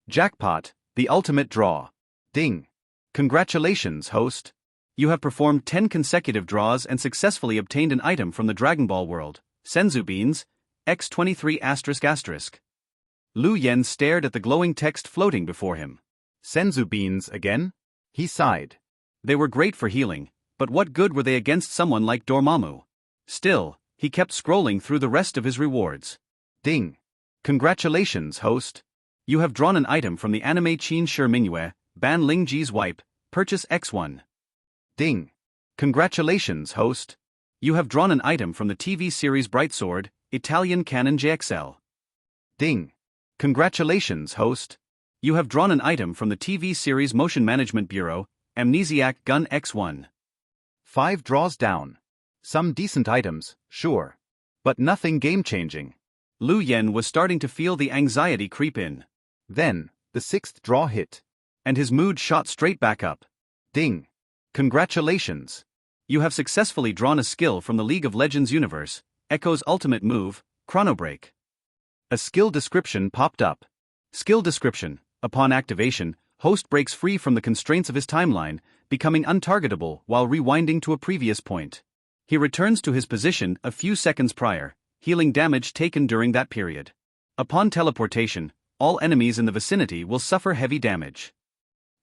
Jackpot, the ultimate draw. Ding. Congratulations, host. You have performed 10 consecutive draws and successfully obtained an item from the Dragon Ball world, Senzu Beans, X23***. Lu Yen stared at the glowing text floating before him. Senzu Beans again? He sighed. They were great for healing, but what good were they against someone like Dormammu? Still, he kept scrolling through the rest of his rewards. Ding. Congratulations, host. You have drawn an item from the anime Qin Shi Mingyue, Ban Ling Ji's wipe, purchase X1. Ding. Congratulations, host. You have drawn an item from the TV series Bright Sword, Italian Canon JXL. Ding. Congratulations, host. You have drawn an item from the TV series Motion Management Bureau, Amnesiac Gun X1. 5 draws down. Some decent items, sure. But nothing game-changing. Lu Yen was starting to feel the anxiety creep in. Then, the 6th draw hit. And his mood shot straight back up. Ding. Congratulations. You have successfully drawn a skill from the League of Legends universe, Echo's ultimate move, Chrono Break. A skill description popped up. Skill description: upon activation, host breaks free from the constraints of his timeline, becoming untargetable while rewinding to a previous point. He returns to his position a few seconds prior, healing damage taken during that period. Upon teleportation, all enemies in the vicinity will suffer heavy damage.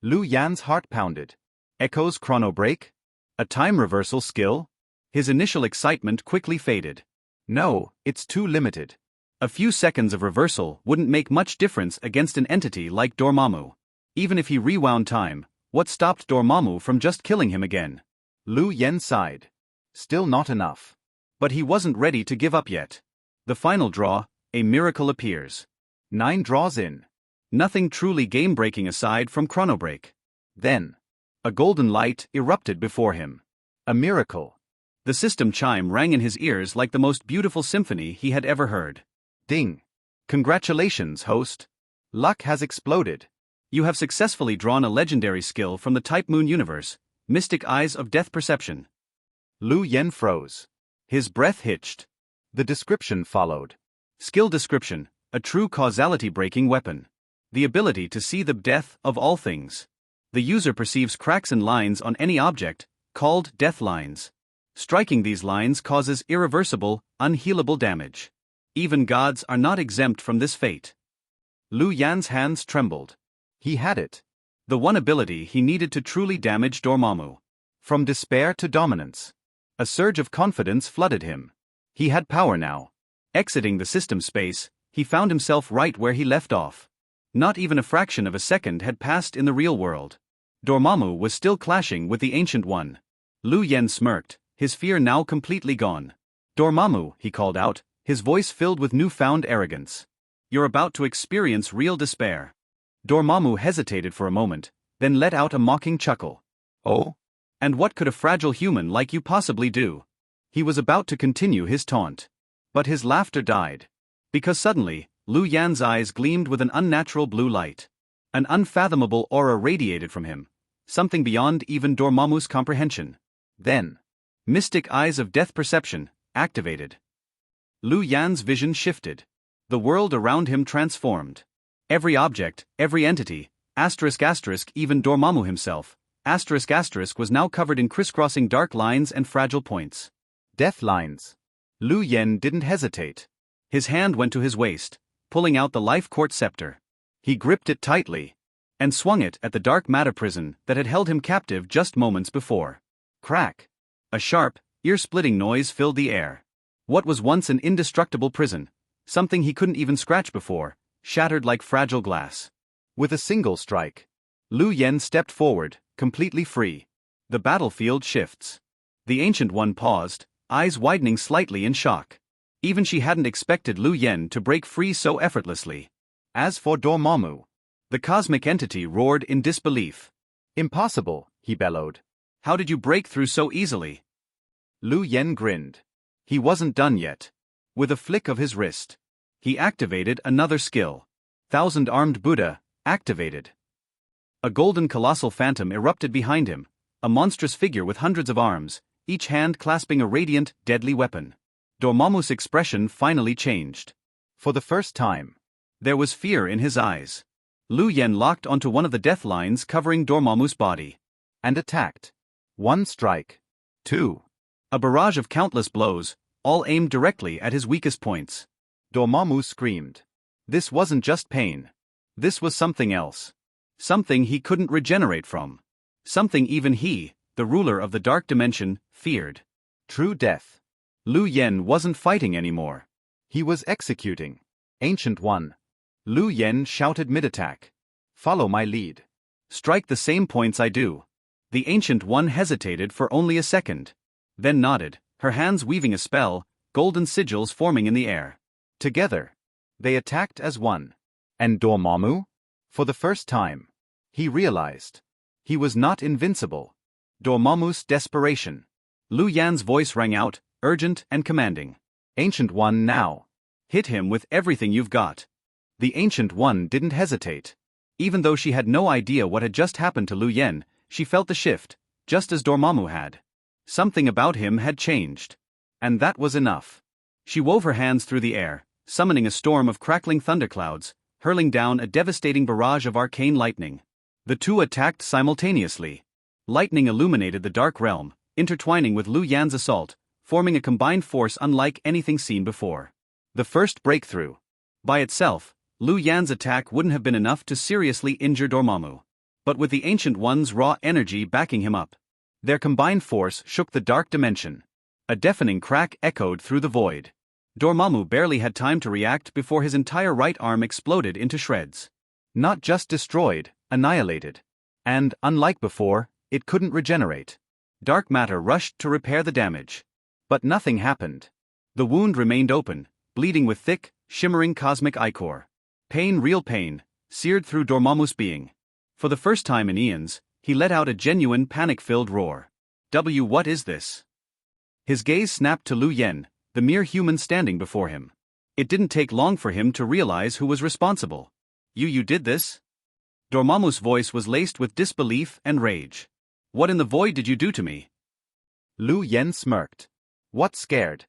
Lu Yan's heart pounded. Echo's Chrono Break? A time reversal skill? His initial excitement quickly faded. No, it's too limited. A few seconds of reversal wouldn't make much difference against an entity like Dormammu. Even if he rewound time, what stopped Dormammu from just killing him again? Lu Yen sighed. Still not enough. But he wasn't ready to give up yet. The final draw, a miracle appears. 9 draws in. Nothing truly game-breaking aside from Chrono Break. Then, a golden light erupted before him. A miracle. The system chime rang in his ears like the most beautiful symphony he had ever heard. Ding. Congratulations, host. Luck has exploded. You have successfully drawn a legendary skill from the Type Moon universe, Mystic Eyes of Death Perception. Lu Yen froze. His breath hitched. The description followed. Skill description: a true causality-breaking weapon. The ability to see the death of all things. The user perceives cracks and lines on any object, called death lines. Striking these lines causes irreversible, unhealable damage. Even gods are not exempt from this fate. Lu Yan's hands trembled. He had it. The one ability he needed to truly damage Dormammu. From despair to dominance. A surge of confidence flooded him. He had power now. Exiting the system space, he found himself right where he left off. Not even a fraction of a second had passed in the real world. Dormammu was still clashing with the Ancient One. Lu Yen smirked, his fear now completely gone. Dormammu, he called out, his voice filled with newfound arrogance. You're about to experience real despair. Dormammu hesitated for a moment, then let out a mocking chuckle. Oh? And what could a fragile human like you possibly do? He was about to continue his taunt. But his laughter died. Because suddenly, Lu Yan's eyes gleamed with an unnatural blue light. An unfathomable aura radiated from him, something beyond even Dormammu's comprehension. Then, Mystic Eyes of Death Perception, activated. Lu Yan's vision shifted. The world around him transformed. Every object, every entity, ***, even Dormammu himself, *** was now covered in crisscrossing dark lines and fragile points. Death lines. Lu Yen didn't hesitate. His hand went to his waist, pulling out the Life Court scepter. He gripped it tightly, and swung it at the dark matter prison that had held him captive just moments before. Crack! A sharp, ear-splitting noise filled the air. What was once an indestructible prison, something he couldn't even scratch before, shattered like fragile glass. With a single strike, Lu Yen stepped forward, completely free. The battlefield shifts. The Ancient One paused, eyes widening slightly in shock. Even she hadn't expected Lu Yen to break free so effortlessly. As for Dormammu, the cosmic entity roared in disbelief. Impossible, he bellowed. How did you break through so easily? Lu Yen grinned. He wasn't done yet. With a flick of his wrist, he activated another skill. Thousand-Armed Buddha, activated. A golden colossal phantom erupted behind him, a monstrous figure with hundreds of arms, each hand clasping a radiant, deadly weapon. Dormammu's expression finally changed. For the first time, there was fear in his eyes. Lu Yen locked onto one of the death lines covering Dormammu's body. And attacked. 1 strike. 2. A barrage of countless blows, all aimed directly at his weakest points. Dormammu screamed. This wasn't just pain. This was something else. Something he couldn't regenerate from. Something even he, the ruler of the dark dimension, feared. True death. Lu Yen wasn't fighting anymore. He was executing. Ancient One. Lu Yen shouted mid-attack. Follow my lead. Strike the same points I do. The Ancient One hesitated for only a second. Then nodded, her hands weaving a spell, golden sigils forming in the air. Together, they attacked as one. And Dormammu? For the first time, he realized. He was not invincible. Dormammu's desperation. Lu Yan's voice rang out, urgent and commanding. Ancient One now. Hit him with everything you've got. The Ancient One didn't hesitate. Even though she had no idea what had just happened to Lu Yen, she felt the shift, just as Dormammu had. Something about him had changed. And that was enough. She wove her hands through the air, summoning a storm of crackling thunderclouds, hurling down a devastating barrage of arcane lightning. The two attacked simultaneously. Lightning illuminated the dark realm, intertwining with Lu Yan's assault, forming a combined force unlike anything seen before. The first breakthrough. By itself, Lu Yan's attack wouldn't have been enough to seriously injure Dormammu. But with the Ancient One's raw energy backing him up, their combined force shook the dark dimension. A deafening crack echoed through the void. Dormammu barely had time to react before his entire right arm exploded into shreds. Not just destroyed, annihilated. And, unlike before, it couldn't regenerate. Dark matter rushed to repair the damage. But nothing happened. The wound remained open, bleeding with thick, shimmering cosmic ichor. Pain, real pain, seared through Dormammu's being. For the first time in eons, he let out a genuine panic-filled roar. What is this? His gaze snapped to Lu Yen, the mere human standing before him. It didn't take long for him to realize who was responsible. You did this? Dormammu's voice was laced with disbelief and rage. What in the void did you do to me? Lu Yen smirked. What scared?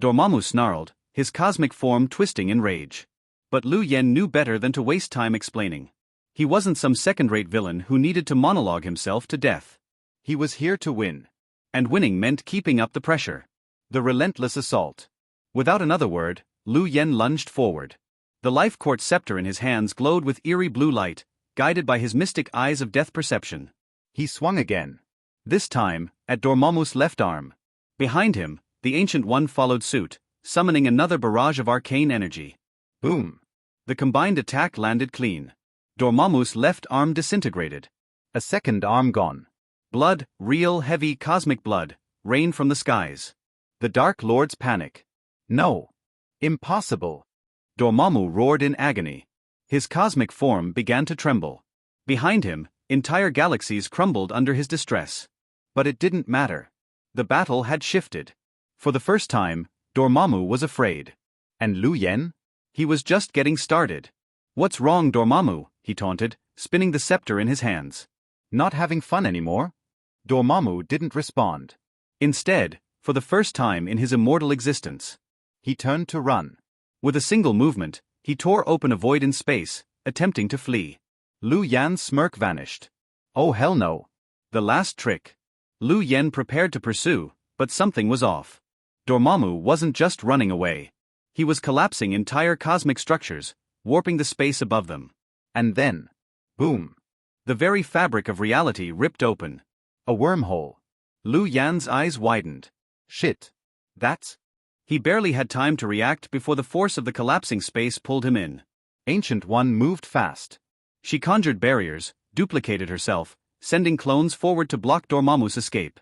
Dormammu snarled, his cosmic form twisting in rage. But Lu Yen knew better than to waste time explaining. He wasn't some second-rate villain who needed to monologue himself to death. He was here to win. And winning meant keeping up the pressure. The relentless assault. Without another word, Lu Yen lunged forward. The life court scepter in his hands glowed with eerie blue light, guided by his mystic eyes of death perception. He swung again. This time, at Dormammu's left arm. Behind him, the Ancient One followed suit, summoning another barrage of arcane energy. Boom! The combined attack landed clean. Dormammu's left arm disintegrated. A second arm gone. Blood, real heavy cosmic blood, rained from the skies. The Dark Lord's panic. No. Impossible. Dormammu roared in agony. His cosmic form began to tremble. Behind him, entire galaxies crumbled under his distress. But it didn't matter. The battle had shifted. For the first time, Dormammu was afraid. And Lu Yen? He was just getting started. What's wrong, Dormammu? He taunted, spinning the scepter in his hands. Not having fun anymore? Dormammu didn't respond. Instead, for the first time in his immortal existence, he turned to run. With a single movement, he tore open a void in space, attempting to flee. Lu Yan's smirk vanished. Oh hell no. The last trick. Lu Yen prepared to pursue, but something was off. Dormammu wasn't just running away. He was collapsing entire cosmic structures, warping the space above them. And then, boom. The very fabric of reality ripped open. A wormhole. Lu Yan's eyes widened. Shit. That's... He barely had time to react before the force of the collapsing space pulled him in. Ancient One moved fast. She conjured barriers, duplicated herself, sending clones forward to block Dormammu's escape.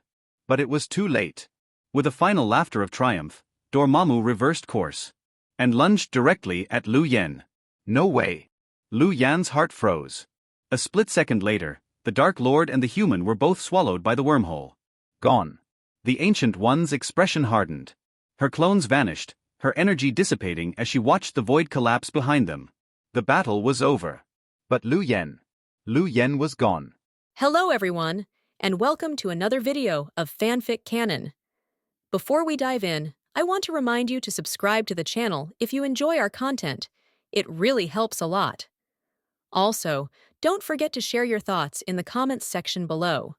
But it was too late. With a final laughter of triumph, Dormammu reversed course. And lunged directly at Lu Yen. No way. Lu Yan's heart froze. A split second later, the Dark Lord and the human were both swallowed by the wormhole. Gone. The Ancient One's expression hardened. Her clones vanished, her energy dissipating as she watched the void collapse behind them. The battle was over. But Lu Yen was gone. Hello everyone, and welcome to another video of FanFic Canon. Before we dive in, I want to remind you to subscribe to the channel if you enjoy our content. It really helps a lot. Also, don't forget to share your thoughts in the comments section below.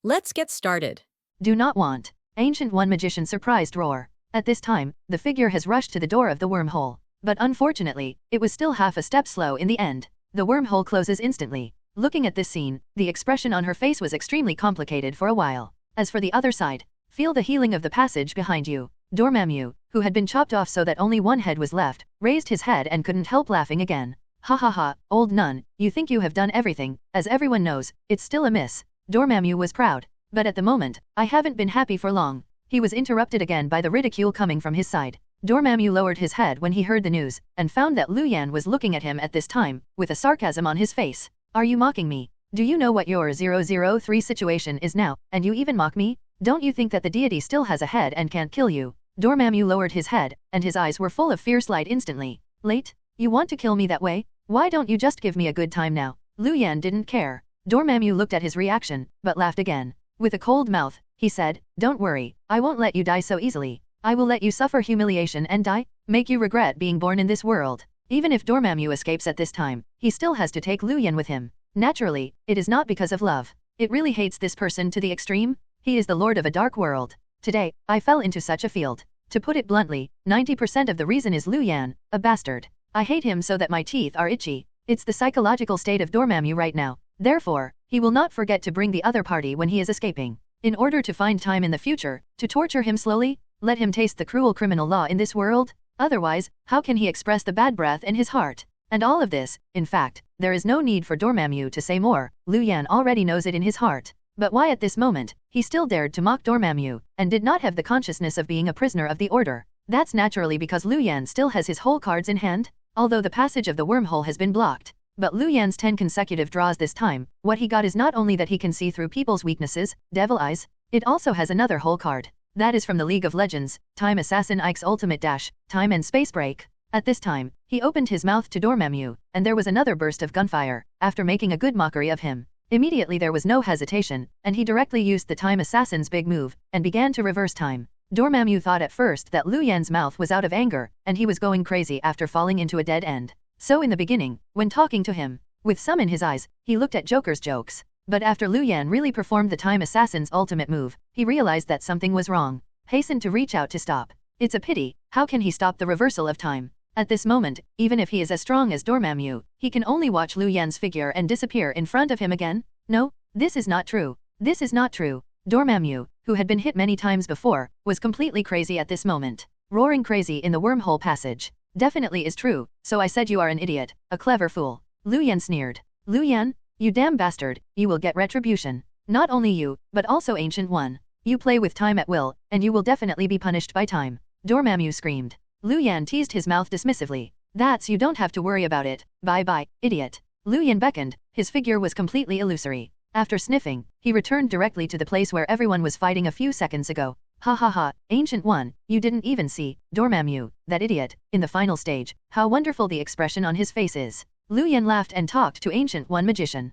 Let's get started. Do not want. Ancient One Magician surprised roar. At this time, the figure has rushed to the door of the wormhole. But unfortunately, it was still half a step slow in the end. The wormhole closes instantly. Looking at this scene, the expression on her face was extremely complicated for a while. As for the other side, feel the healing of the passage behind you. Dormammu, who had been chopped off so that only one head was left, raised his head and couldn't help laughing again. Ha ha ha, old nun, you think you have done everything, as everyone knows, it's still a miss. Dormammu was proud. But at the moment, I haven't been happy for long. He was interrupted again by the ridicule coming from his side. Dormammu lowered his head when he heard the news, and found that Lu Yan was looking at him at this time, with a sarcasm on his face. Are you mocking me? Do you know what your 003 situation is now, and you even mock me? Don't you think that the deity still has a head and can't kill you? Dormammu lowered his head, and his eyes were full of fierce light instantly. Late? You want to kill me that way? Why don't you just give me a good time now? Lu Yan didn't care. Dormammu looked at his reaction, but laughed again. With a cold mouth, he said, "Don't worry, I won't let you die so easily. I will let you suffer humiliation and die, make you regret being born in this world." Even if Dormammu escapes at this time, he still has to take Lu Yan with him. Naturally, it is not because of love. It really hates this person to the extreme. He is the lord of a dark world. Today, I fell into such a field. To put it bluntly, 90% of the reason is Lu Yan, a bastard. I hate him so that my teeth are itchy. It's the psychological state of Dormammu right now. Therefore, he will not forget to bring the other party when he is escaping. In order to find time in the future, to torture him slowly, let him taste the cruel criminal law in this world. Otherwise, how can he express the bad breath in his heart? And all of this, in fact, there is no need for Dormammu to say more. Lu Yan already knows it in his heart. But why at this moment, he still dared to mock Dormammu, and did not have the consciousness of being a prisoner of the order? That's naturally because Lu Yan still has his whole cards in hand, although the passage of the wormhole has been blocked. But Lu Yan's 10 consecutive draws this time, what he got is not only that he can see through people's weaknesses, devil eyes, it also has another whole card. That is from the League of Legends, Time Assassin Ike's Ultimate Dash, Time and Space Break. At this time, he opened his mouth to Dormammu, and there was another burst of gunfire, after making a good mockery of him. Immediately there was no hesitation, and he directly used the Time Assassin's big move, and began to reverse time. Dormammu thought at first that Lu Yan's mouth was out of anger, and he was going crazy after falling into a dead end. So in the beginning, when talking to him, with some in his eyes, he looked at Joker's jokes. But after Lu Yan really performed the Time Assassin's ultimate move, he realized that something was wrong. Hastened to reach out to stop. It's a pity, how can he stop the reversal of time? At this moment, even if he is as strong as Dormammu, he can only watch Lu Yan's figure and disappear in front of him again? No, this is not true. This is not true. Dormammu, who had been hit many times before, was completely crazy at this moment. Roaring crazy in the wormhole passage. Definitely is true, so I said you are an idiot, a clever fool. Lu Yan sneered. Lu Yan, you damn bastard, you will get retribution. Not only you, but also Ancient One. You play with time at will, and you will definitely be punished by time. Dormammu screamed. Lu Yan teased his mouth dismissively. That's you don't have to worry about it, bye-bye, idiot. Lu Yan beckoned, his figure was completely illusory. After sniffing, he returned directly to the place where everyone was fighting a few seconds ago. Ha ha ha, Ancient One, you didn't even see, Dormammu, that idiot, in the final stage, how wonderful the expression on his face is. Lu Yan laughed and talked to Ancient One Magician.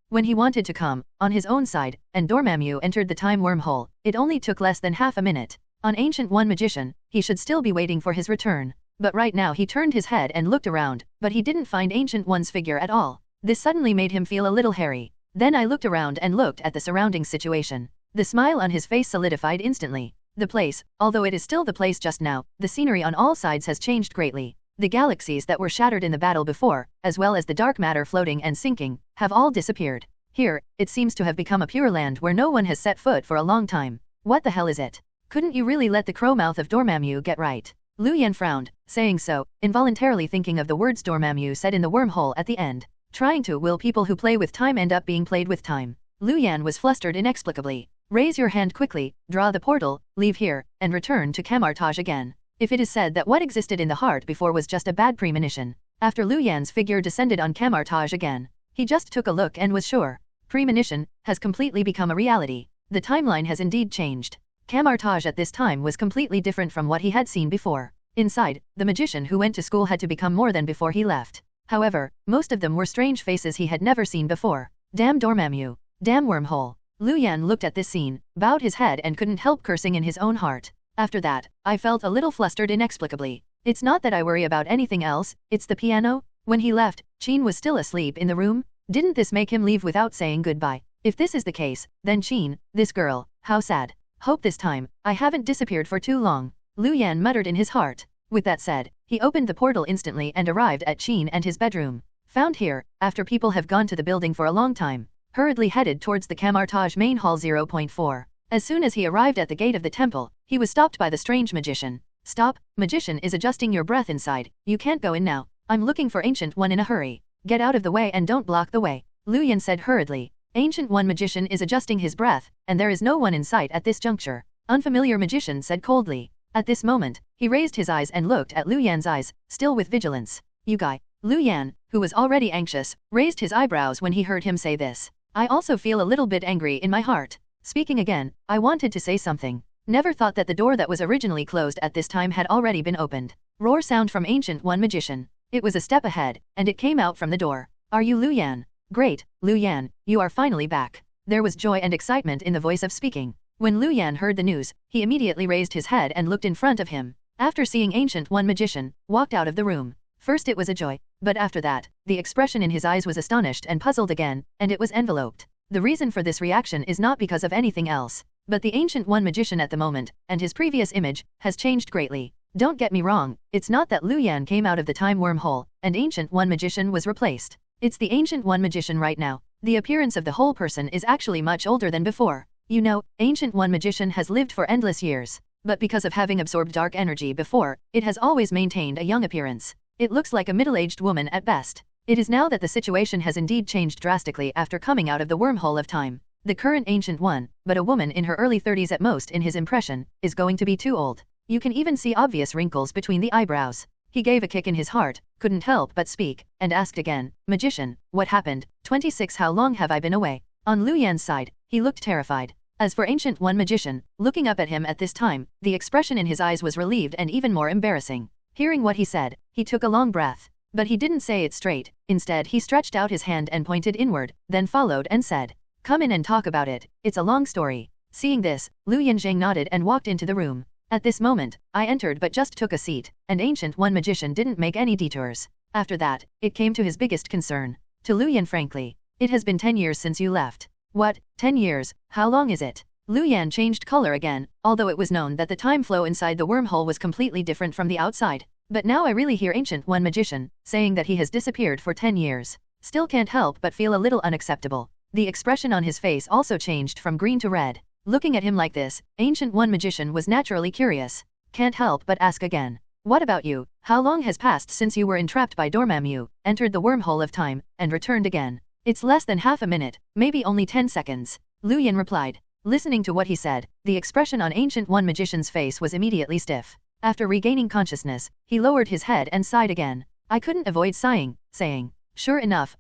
When he wanted to come, on his own side, and Dormammu entered the time wormhole, it only took less than half a minute. On Ancient One Magician, he should still be waiting for his return. But right now he turned his head and looked around, but he didn't find Ancient One's figure at all. This suddenly made him feel a little hairy. Then I looked around and looked at the surrounding situation. The smile on his face solidified instantly. The place, although it is still the place just now, the scenery on all sides has changed greatly. The galaxies that were shattered in the battle before, as well as the dark matter floating and sinking, have all disappeared. Here, it seems to have become a pure land where no one has set foot for a long time. What the hell is it? Couldn't you really let the crow mouth of Dormammu get right? Lu Yan frowned, saying so, involuntarily thinking of the words Dormammu said in the wormhole at the end. Trying to will people who play with time end up being played with time. Lu Yan was flustered inexplicably. Raise your hand quickly, draw the portal, leave here, and return to Camartage again. If it is said that what existed in the heart before was just a bad premonition. After Lu Yan's figure descended on Camartage again, he just took a look and was sure. Premonition has completely become a reality. The timeline has indeed changed. Camartage at this time was completely different from what he had seen before. Inside, the magician who went to school had to become more than before he left. However, most of them were strange faces he had never seen before. Damn Dormammu. Damn wormhole. Lu Yan looked at this scene, bowed his head and couldn't help cursing in his own heart. After that, I felt a little flustered inexplicably. It's not that I worry about anything else, it's the piano. When he left, Qin was still asleep in the room? Didn't this make him leave without saying goodbye? If this is the case, then Qin, this girl, how sad. Hope this time, I haven't disappeared for too long. Lu Yan muttered in his heart. With that said, he opened the portal instantly and arrived at Qin and his bedroom. Found here, after people have gone to the building for a long time. Hurriedly headed towards the Camartage main hall 0.4. As soon as he arrived at the gate of the temple, he was stopped by the strange magician. Stop, magician is adjusting your breath inside, you can't go in now. I'm looking for Ancient One in a hurry. Get out of the way and don't block the way, Lu Yan said hurriedly. Ancient One magician is adjusting his breath, and there is no one in sight at this juncture. Unfamiliar magician said coldly. At this moment, he raised his eyes and looked at Lu Yan's eyes, still with vigilance. You guy. Lu Yan, who was already anxious, raised his eyebrows when he heard him say this. I also feel a little bit angry in my heart. Speaking again, I wanted to say something. Never thought that the door that was originally closed at this time had already been opened. Roar sound from Ancient One magician. It was a step ahead, and it came out from the door. Are you Lu Yan? Great, Lu Yan, you are finally back. There was joy and excitement in the voice of speaking. When Lu Yan heard the news, he immediately raised his head and looked in front of him. After seeing Ancient One magician, walked out of the room. First it was a joy, but after that, the expression in his eyes was astonished and puzzled again, and it was enveloped. The reason for this reaction is not because of anything else, but the Ancient One magician at the moment, and his previous image, has changed greatly. Don't get me wrong, it's not that Lu Yan came out of the time wormhole, and Ancient One magician was replaced. It's the Ancient One magician right now. The appearance of the whole person is actually much older than before. You know, Ancient One magician has lived for endless years, but because of having absorbed dark energy before, it has always maintained a young appearance. It looks like a middle-aged woman at best. It is now that the situation has indeed changed drastically after coming out of the wormhole of time. The current Ancient One, but a woman in her early 30s at most in his impression, is going to be too old. You can even see obvious wrinkles between the eyebrows. He gave a kick in his heart, couldn't help but speak, and asked again, Magician, what happened? 26 How long have I been away? On Lu Yan's side, he looked terrified. As for Ancient One magician, looking up at him at this time, the expression in his eyes was relieved and even more embarrassing. Hearing what he said, he took a long breath. But he didn't say it straight, instead he stretched out his hand and pointed inward, then followed and said, Come in and talk about it, it's a long story. Seeing this, Lu Yanzhang nodded and walked into the room. At this moment, I entered but just took a seat, and Ancient One magician didn't make any detours. After that, it came to his biggest concern. To Lu Yan frankly, it has been 10 years since you left. What, 10 years, how long is it? Lu Yan changed color again, although it was known that the time flow inside the wormhole was completely different from the outside. But now I really hear Ancient One magician saying that he has disappeared for 10 years. Still can't help but feel a little unacceptable. The expression on his face also changed from green to red. Looking at him like this, Ancient One magician was naturally curious. Can't help but ask again. What about you? How long has passed since you were entrapped by Dormammu, entered the wormhole of time, and returned again? It's less than half a minute, maybe only 10 seconds. Lu Yan replied. Listening to what he said, the expression on Ancient One magician's face was immediately stiff. After regaining consciousness, he lowered his head and sighed again. I couldn't avoid sighing, saying, Sure enough,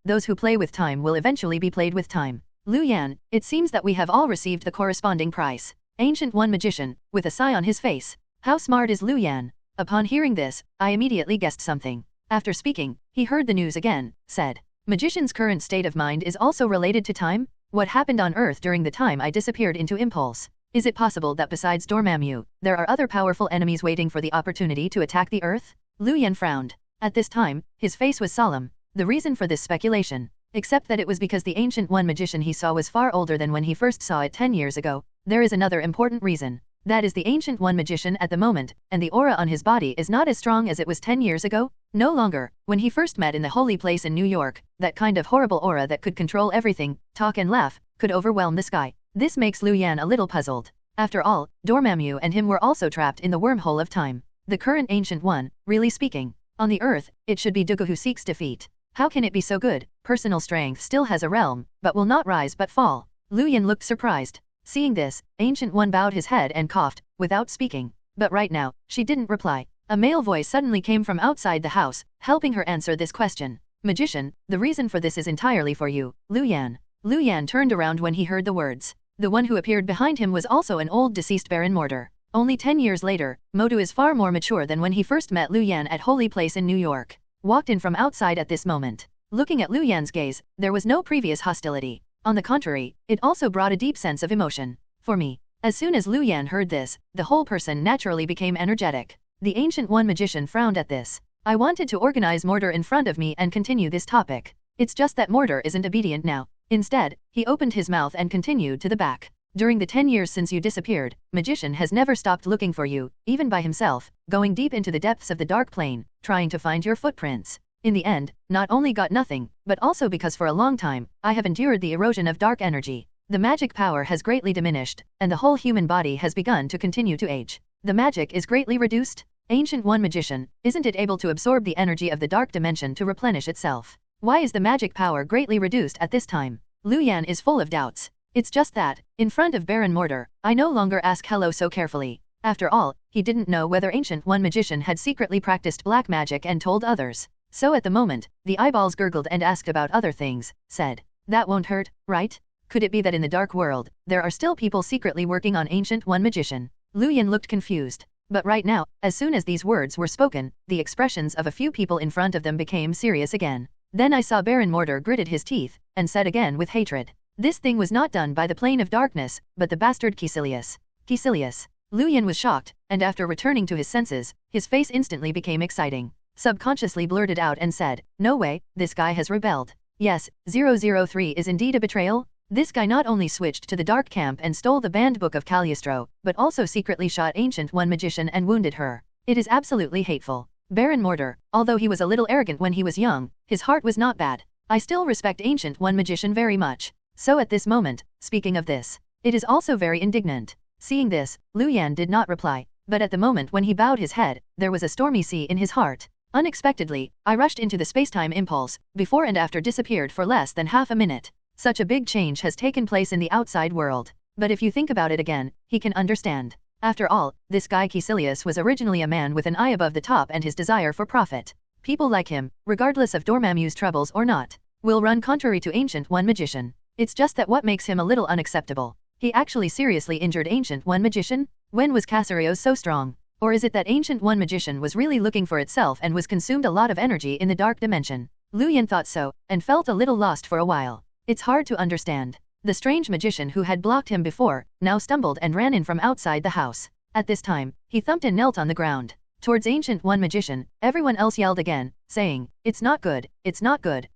those who play with time will eventually be played with time. Lu Yan, it seems that we have all received the corresponding price. Ancient One magician, with a sigh on his face. How smart is Lu Yan? Upon hearing this, I immediately guessed something. After speaking, he heard the news again, said, Magician's current state of mind is also related to time? What happened on Earth during the time I disappeared into Impulse? Is it possible that besides Dormammu, there are other powerful enemies waiting for the opportunity to attack the Earth? Lu Yan frowned. At this time, his face was solemn. The reason for this speculation, except that it was because the Ancient One magician he saw was far older than when he first saw it 10 years ago, there is another important reason. That is the Ancient One magician at the moment, and the aura on his body is not as strong as it was 10 years ago? No longer, when he first met in the holy place in New York, that kind of horrible aura that could control everything, talk and laugh, could overwhelm the sky. This makes Lu Yan a little puzzled. After all, Dormammu and him were also trapped in the wormhole of time. The current Ancient One, really speaking, on the Earth, it should be Dooku who seeks defeat. How can it be so good? Personal strength still has a realm, but will not rise but fall. Lu Yan looked surprised. Seeing this, Ancient One bowed his head and coughed, without speaking. But right now, she didn't reply. A male voice suddenly came from outside the house, helping her answer this question. Magician, the reason for this is entirely for you, Lu Yan. Lu Yan turned around when he heard the words. The one who appeared behind him was also an old deceased Baron Mortar. Only 10 years later, Modu is far more mature than when he first met Lu Yan at Holy Place in New York. Walked in from outside at this moment. Looking at Lu Yan's gaze, there was no previous hostility. On the contrary, it also brought a deep sense of emotion. For me. As soon as Lu Yan heard this, the whole person naturally became energetic. The Ancient One magician frowned at this. I wanted to organize Mortar in front of me and continue this topic. It's just that Mortar isn't obedient now. Instead, he opened his mouth and continued to the back. During the 10 years since you disappeared, Magician has never stopped looking for you, even by himself, going deep into the depths of the dark plane, trying to find your footprints. In the end, not only got nothing, but also because for a long time, I have endured the erosion of dark energy. The magic power has greatly diminished, and the whole human body has begun to continue to age. The magic is greatly reduced. Ancient One Magician, isn't it able to absorb the energy of the dark dimension to replenish itself? Why is the magic power greatly reduced at this time? Lu Yan is full of doubts. It's just that, in front of Baron Mortar, I no longer ask hello so carefully. After all, he didn't know whether Ancient One Magician had secretly practiced black magic and told others. So at the moment, the eyeballs gurgled and asked about other things, said, "That won't hurt, right? Could it be that in the dark world, there are still people secretly working on Ancient One Magician?" Lu Yan looked confused. But right now, as soon as these words were spoken, the expressions of a few people in front of them became serious again. Then I saw Baron Mortar gritted his teeth, and said again with hatred, "This thing was not done by the plane of darkness, but the bastard Kaecilius." Kaecilius. Lu Yan was shocked, and after returning to his senses, his face instantly became exciting. Subconsciously blurted out and said, "No way, this guy has rebelled. Yes, 003 is indeed a betrayal? This guy not only switched to the dark camp and stole the banned book of Cagliostro, but also secretly shot Ancient One Magician and wounded her. It is absolutely hateful." Baron Mortar, although he was a little arrogant when he was young, his heart was not bad. I still respect Ancient One Magician very much. So at this moment, speaking of this, it is also very indignant. Seeing this, Lu Yan did not reply, but at the moment when he bowed his head, there was a stormy sea in his heart. Unexpectedly, I rushed into the spacetime impulse, before and after disappeared for less than half a minute. Such a big change has taken place in the outside world. But if you think about it again, he can understand. After all, this guy Kaecilius was originally a man with an eye above the top and his desire for profit. People like him, regardless of Dormammu's troubles or not, will run contrary to Ancient One Magician. It's just that what makes him a little unacceptable. He actually seriously injured Ancient One Magician? When was Kaecilius so strong? Or is it that Ancient One Magician was really looking for itself and was consumed a lot of energy in the dark dimension? Lu Yan thought so, and felt a little lost for a while. It's hard to understand. The strange magician who had blocked him before, now stumbled and ran in from outside the house. At this time, he thumped and knelt on the ground. Towards Ancient One Magician, everyone else yelled again, saying, "It's not good,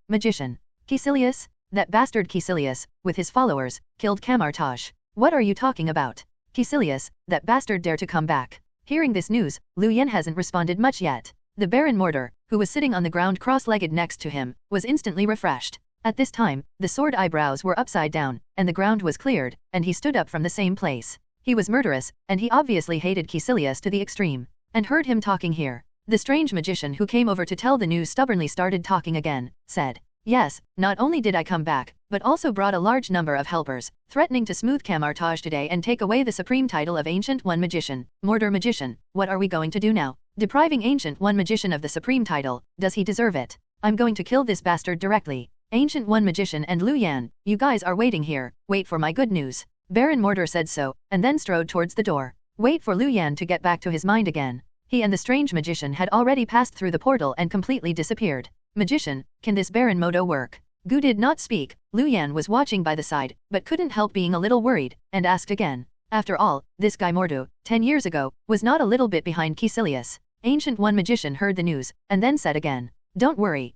magician. Kaecilius? That bastard Kaecilius, with his followers, killed Camartage. What are you talking about? Kaecilius, that bastard dare to come back." Hearing this news, Lu Yan hasn't responded much yet. The Baron Mortar, who was sitting on the ground cross-legged next to him, was instantly refreshed. At this time, the sword eyebrows were upside down, and the ground was cleared, and he stood up from the same place. He was murderous, and he obviously hated Kaecilius to the extreme. And heard him talking here. The strange magician who came over to tell the news stubbornly started talking again, said, "Yes, not only did I come back, but also brought a large number of helpers, threatening to smooth Camartage today and take away the supreme title of Ancient One Magician. Mortar Magician, what are we going to do now? Depriving Ancient One Magician of the supreme title, does he deserve it? I'm going to kill this bastard directly. Ancient One Magician and Lu Yan, you guys are waiting here, wait for my good news." Baron Mortar said so, and then strode towards the door. Wait for Lu Yan to get back to his mind again. He and the strange magician had already passed through the portal and completely disappeared. "Magician, can this Baron Modo work?" Gu did not speak. Lu Yan was watching by the side, but couldn't help being a little worried, and asked again. After all, this guy Mordo, 10 years ago, was not a little bit behind Kaecilius. Ancient One Magician heard the news, and then said again, don't worry,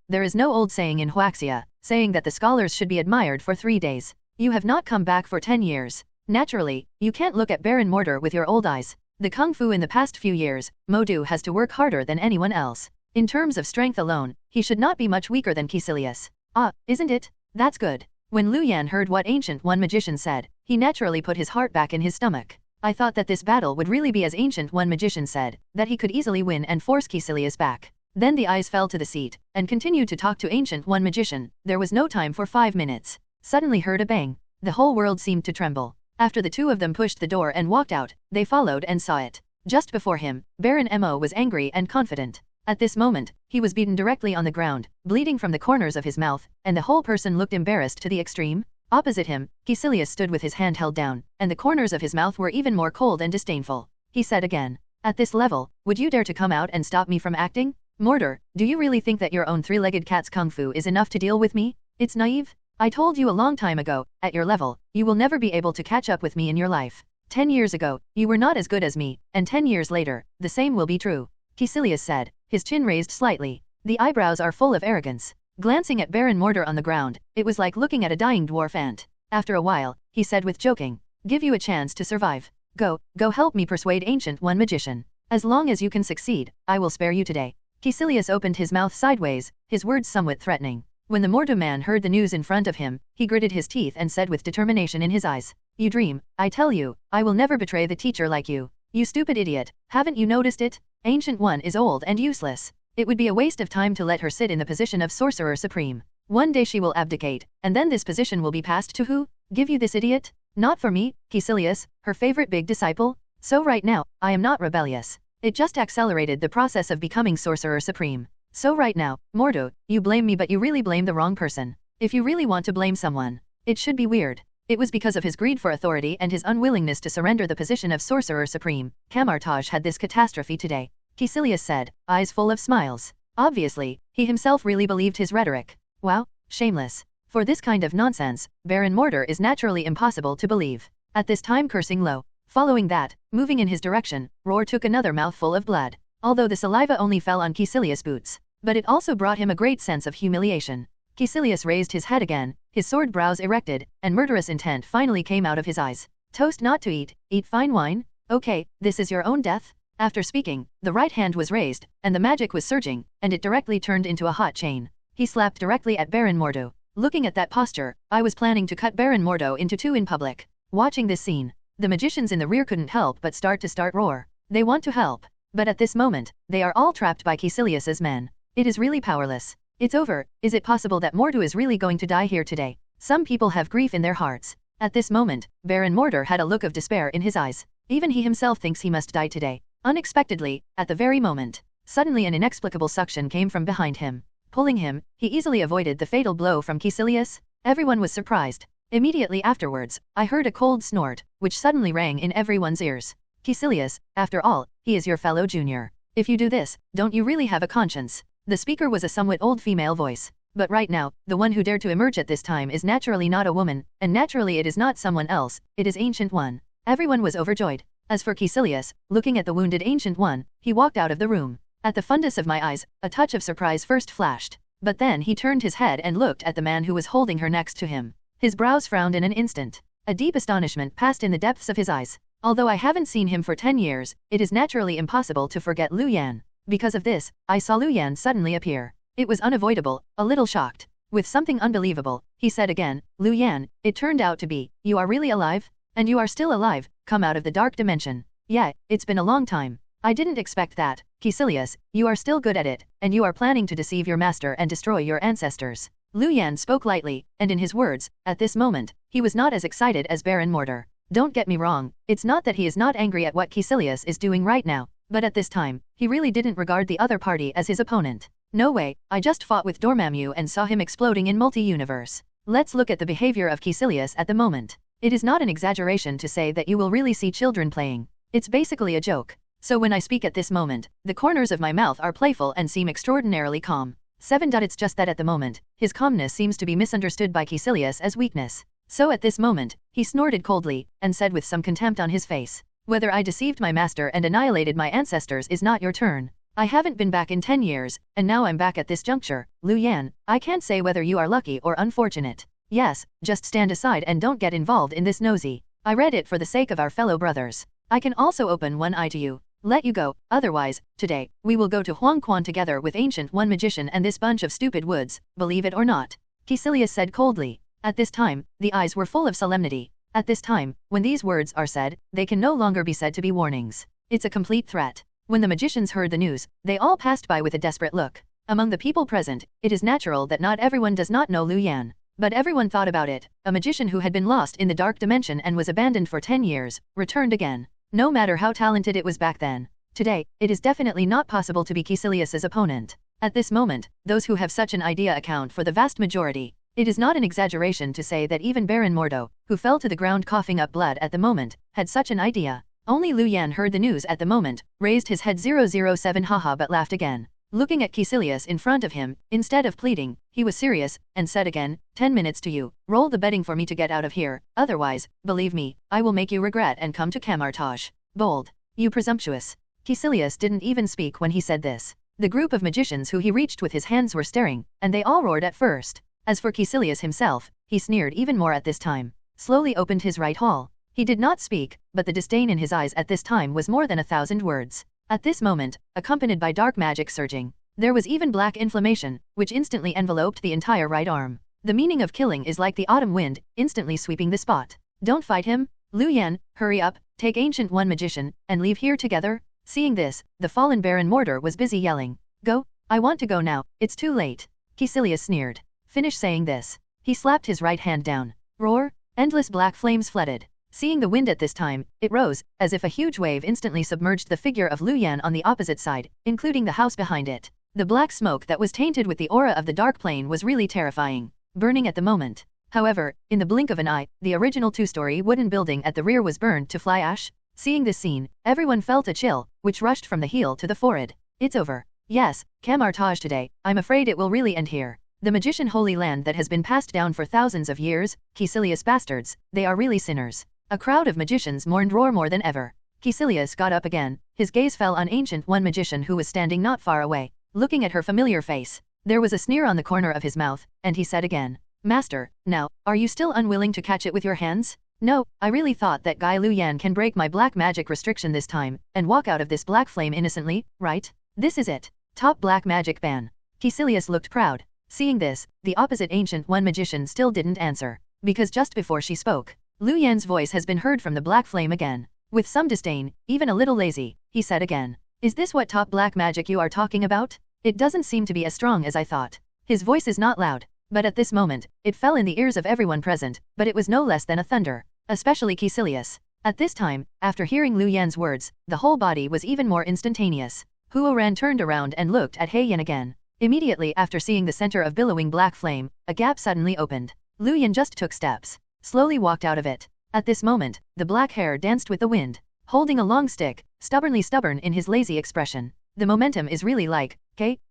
there is no old saying in Huaxia, saying that the scholars should be admired for 3 days. You have not come back for 10 years. Naturally, you can't look at Baron Mortar with your old eyes. The Kung Fu in the past few years, Modu has to work harder than anyone else. In terms of strength alone, he should not be much weaker than Kaecilius. Ah, isn't it? That's good. When Lu Yan heard what Ancient One Magician said, he naturally put his heart back in his stomach. I thought that this battle would really be as Ancient One Magician said, that he could easily win and force Kaecilius back. Then the eyes fell to the seat, and continued to talk to Ancient One Magician. There was no time for 5 minutes. Suddenly heard a bang. The whole world seemed to tremble. After the two of them pushed the door and walked out, they followed and saw it. Just before him, Baron Mo was angry and confident. At this moment, he was beaten directly on the ground, bleeding from the corners of his mouth, and the whole person looked embarrassed to the extreme. Opposite him, Kaecilius stood with his hand held down, and the corners of his mouth were even more cold and disdainful. He said again, "At this level, would you dare to come out and stop me from acting? Mortar, do you really think that your own three-legged cat's kung fu is enough to deal with me? It's naive. I told you a long time ago, at your level, you will never be able to catch up with me in your life. 10 years ago, you were not as good as me, and 10 years later, the same will be true." Kaecilius said, his chin raised slightly. The eyebrows are full of arrogance. Glancing at Baron Mortar on the ground, it was like looking at a dying dwarf ant. After a while, he said with joking, "Give you a chance to survive. Go help me persuade Ancient One Magician. As long as you can succeed, I will spare you today." Kaecilius opened his mouth sideways, his words somewhat threatening. When the Mortar man heard the news in front of him, he gritted his teeth and said with determination in his eyes, "You dream, I tell you, I will never betray the teacher like you. You stupid idiot, haven't you noticed it? Ancient One is old and useless. It would be a waste of time to let her sit in the position of Sorcerer Supreme. One day she will abdicate, and then this position will be passed to who? Give you this idiot? Not for me, Kaecilius, her favorite big disciple? So right now, I am not rebellious. It just accelerated the process of becoming Sorcerer Supreme. So right now, Mordo, you blame me but you really blame the wrong person. If you really want to blame someone, it should be weird. It was because of his greed for authority and his unwillingness to surrender the position of Sorcerer Supreme, Kamartaj had this catastrophe today," Kaecilius said, eyes full of smiles. Obviously, he himself really believed his rhetoric. Wow, shameless. For this kind of nonsense, Baron Mortar is naturally impossible to believe. At this time cursing low. Following that, moving in his direction, Roar took another mouthful of blood. Although the saliva only fell on Kaecilius' boots, but it also brought him a great sense of humiliation. Kaecilius raised his head again, his sword brows erected, and murderous intent finally came out of his eyes. "Toast not to eat fine wine? Okay, this is your own death?" After speaking, the right hand was raised, and the magic was surging, and it directly turned into a hot chain. He slapped directly at Baron Mordo. Looking at that posture, I was planning to cut Baron Mordo into two in public. Watching this scene, the magicians in the rear couldn't help but start roar. They want to help, but at this moment, they are all trapped by Kaecilius's men. It is really powerless. It's over. Is it possible that Mordo is really going to die here today? Some people have grief in their hearts. At this moment, Baron Mortar had a look of despair in his eyes. Even he himself thinks he must die today. Unexpectedly, at the very moment, suddenly an inexplicable suction came from behind him. Pulling him, he easily avoided the fatal blow from Kaecilius. Everyone was surprised. Immediately afterwards, I heard a cold snort, which suddenly rang in everyone's ears. "Kaecilius, after all, he is your fellow junior. If you do this, don't you really have a conscience?" The speaker was a somewhat old female voice. But right now, the one who dared to emerge at this time is naturally not a woman, and naturally it is not someone else, it is Ancient One. Everyone was overjoyed. As for Kaecilius, looking at the wounded Ancient One, he walked out of the room. At the fundus of my eyes, a touch of surprise first flashed. But then he turned his head and looked at the man who was holding her next to him. His brows frowned in an instant. A deep astonishment passed in the depths of his eyes. Although I haven't seen him for 10 years, it is naturally impossible to forget Lu Yan. Because of this, I saw Lu Yan suddenly appear. It was unavoidable, a little shocked. With something unbelievable, he said again, "Lu Yan, it turned out to be, you are really alive? And you are still alive, come out of the dark dimension. Yeah, it's been a long time. I didn't expect that. Kaecilius, you are still good at it, and you are planning to deceive your master and destroy your ancestors." Lu Yan spoke lightly, and in his words, at this moment, he was not as excited as Baron Mortar. Don't get me wrong, it's not that he is not angry at what Kaecilius is doing right now, but at this time, he really didn't regard the other party as his opponent. No way, I just fought with Dormammu and saw him exploding in multi-universe. Let's look at the behavior of Kaecilius at the moment. It is not an exaggeration to say that you will really see children playing. It's basically a joke. So when I speak at this moment, the corners of my mouth are playful and seem extraordinarily calm. 7. It's just that at the moment, his calmness seems to be misunderstood by Kaecilius as weakness. So at this moment, he snorted coldly, and said with some contempt on his face, "Whether I deceived my master and annihilated my ancestors is not your turn. I haven't been back in 10 years, and now I'm back at this juncture. Lu Yan, I can't say whether you are lucky or unfortunate. Yes, just stand aside and don't get involved in this nosy. I read it for the sake of our fellow brothers. I can also open one eye to you. Let you go, otherwise, today, we will go to Huangquan together with Ancient One Magician and this bunch of stupid woods, believe it or not," Kaecilius said coldly. At this time, the eyes were full of solemnity. At this time, when these words are said, they can no longer be said to be warnings. It's a complete threat. When the magicians heard the news, they all passed by with a desperate look. Among the people present, it is natural that not everyone does not know Lu Yan. But everyone thought about it. A magician who had been lost in the dark dimension and was abandoned for 10 years, returned again. No matter how talented it was back then. Today, it is definitely not possible to be Kaecilius's opponent. At this moment, those who have such an idea account for the vast majority. It is not an exaggeration to say that even Baron Mordo, who fell to the ground coughing up blood at the moment, had such an idea. Only Lu Yan heard the news at the moment, raised his head 007 haha but laughed again. Looking at Kaecilius in front of him, instead of pleading, he was serious, and said again, 10 minutes to you, roll the betting for me to get out of here, otherwise, believe me, I will make you regret and come to Kamartaj. Bold. You presumptuous. Kaecilius didn't even speak when he said this. The group of magicians who he reached with his hands were staring, and they all roared at first. As for Kaecilius himself, he sneered even more at this time. Slowly opened his right hall. He did not speak, but the disdain in his eyes at this time was more than 1,000 words. At this moment, accompanied by dark magic surging, there was even black inflammation, which instantly enveloped the entire right arm. The meaning of killing is like the autumn wind, instantly sweeping the spot. Don't fight him, Lu Yan, hurry up, take Ancient One Magician, and leave here together. Seeing this, the fallen Baron Mortar was busy yelling, "Go, I want to go now, it's too late." Kaecilius sneered. Finish saying this. He slapped his right hand down. Roar, endless black flames flooded. Seeing the wind at this time, it rose, as if a huge wave instantly submerged the figure of Lu Yan on the opposite side, including the house behind it. The black smoke that was tainted with the aura of the dark plane was really terrifying, burning at the moment. However, in the blink of an eye, the original two-story wooden building at the rear was burned to fly ash. Seeing this scene, everyone felt a chill, which rushed from the heel to the forehead. It's over. Yes, Camartage today, I'm afraid it will really end here. The magician holy land that has been passed down for thousands of years, Kaecilius bastards, they are really sinners. A crowd of magicians mourned roar more than ever. Kaecilius got up again, his gaze fell on Ancient One Magician who was standing not far away, looking at her familiar face. There was a sneer on the corner of his mouth, and he said again, "Master, now, are you still unwilling to catch it with your hands?" "No, I really thought that Guy Lu Yan can break my black magic restriction this time, and walk out of this black flame innocently, right? This is it. Top black magic ban." Kaecilius looked proud. Seeing this, the opposite Ancient One Magician still didn't answer, because just before she spoke, Lu Yan's voice has been heard from the black flame again. With some disdain, even a little lazy, he said again, "Is this what top black magic you are talking about? It doesn't seem to be as strong as I thought." His voice is not loud, but at this moment, it fell in the ears of everyone present, but it was no less than a thunder. Especially Kaecilius. At this time, after hearing Lu Yan's words, the whole body was even more instantaneous. Huo Ran turned around and looked at He Yan again. Immediately after seeing the center of billowing black flame, a gap suddenly opened. Lu Yan just took steps, slowly walked out of it. At this moment, the black hair danced with the wind, holding a long stick, stubborn in his lazy expression. The momentum is really like,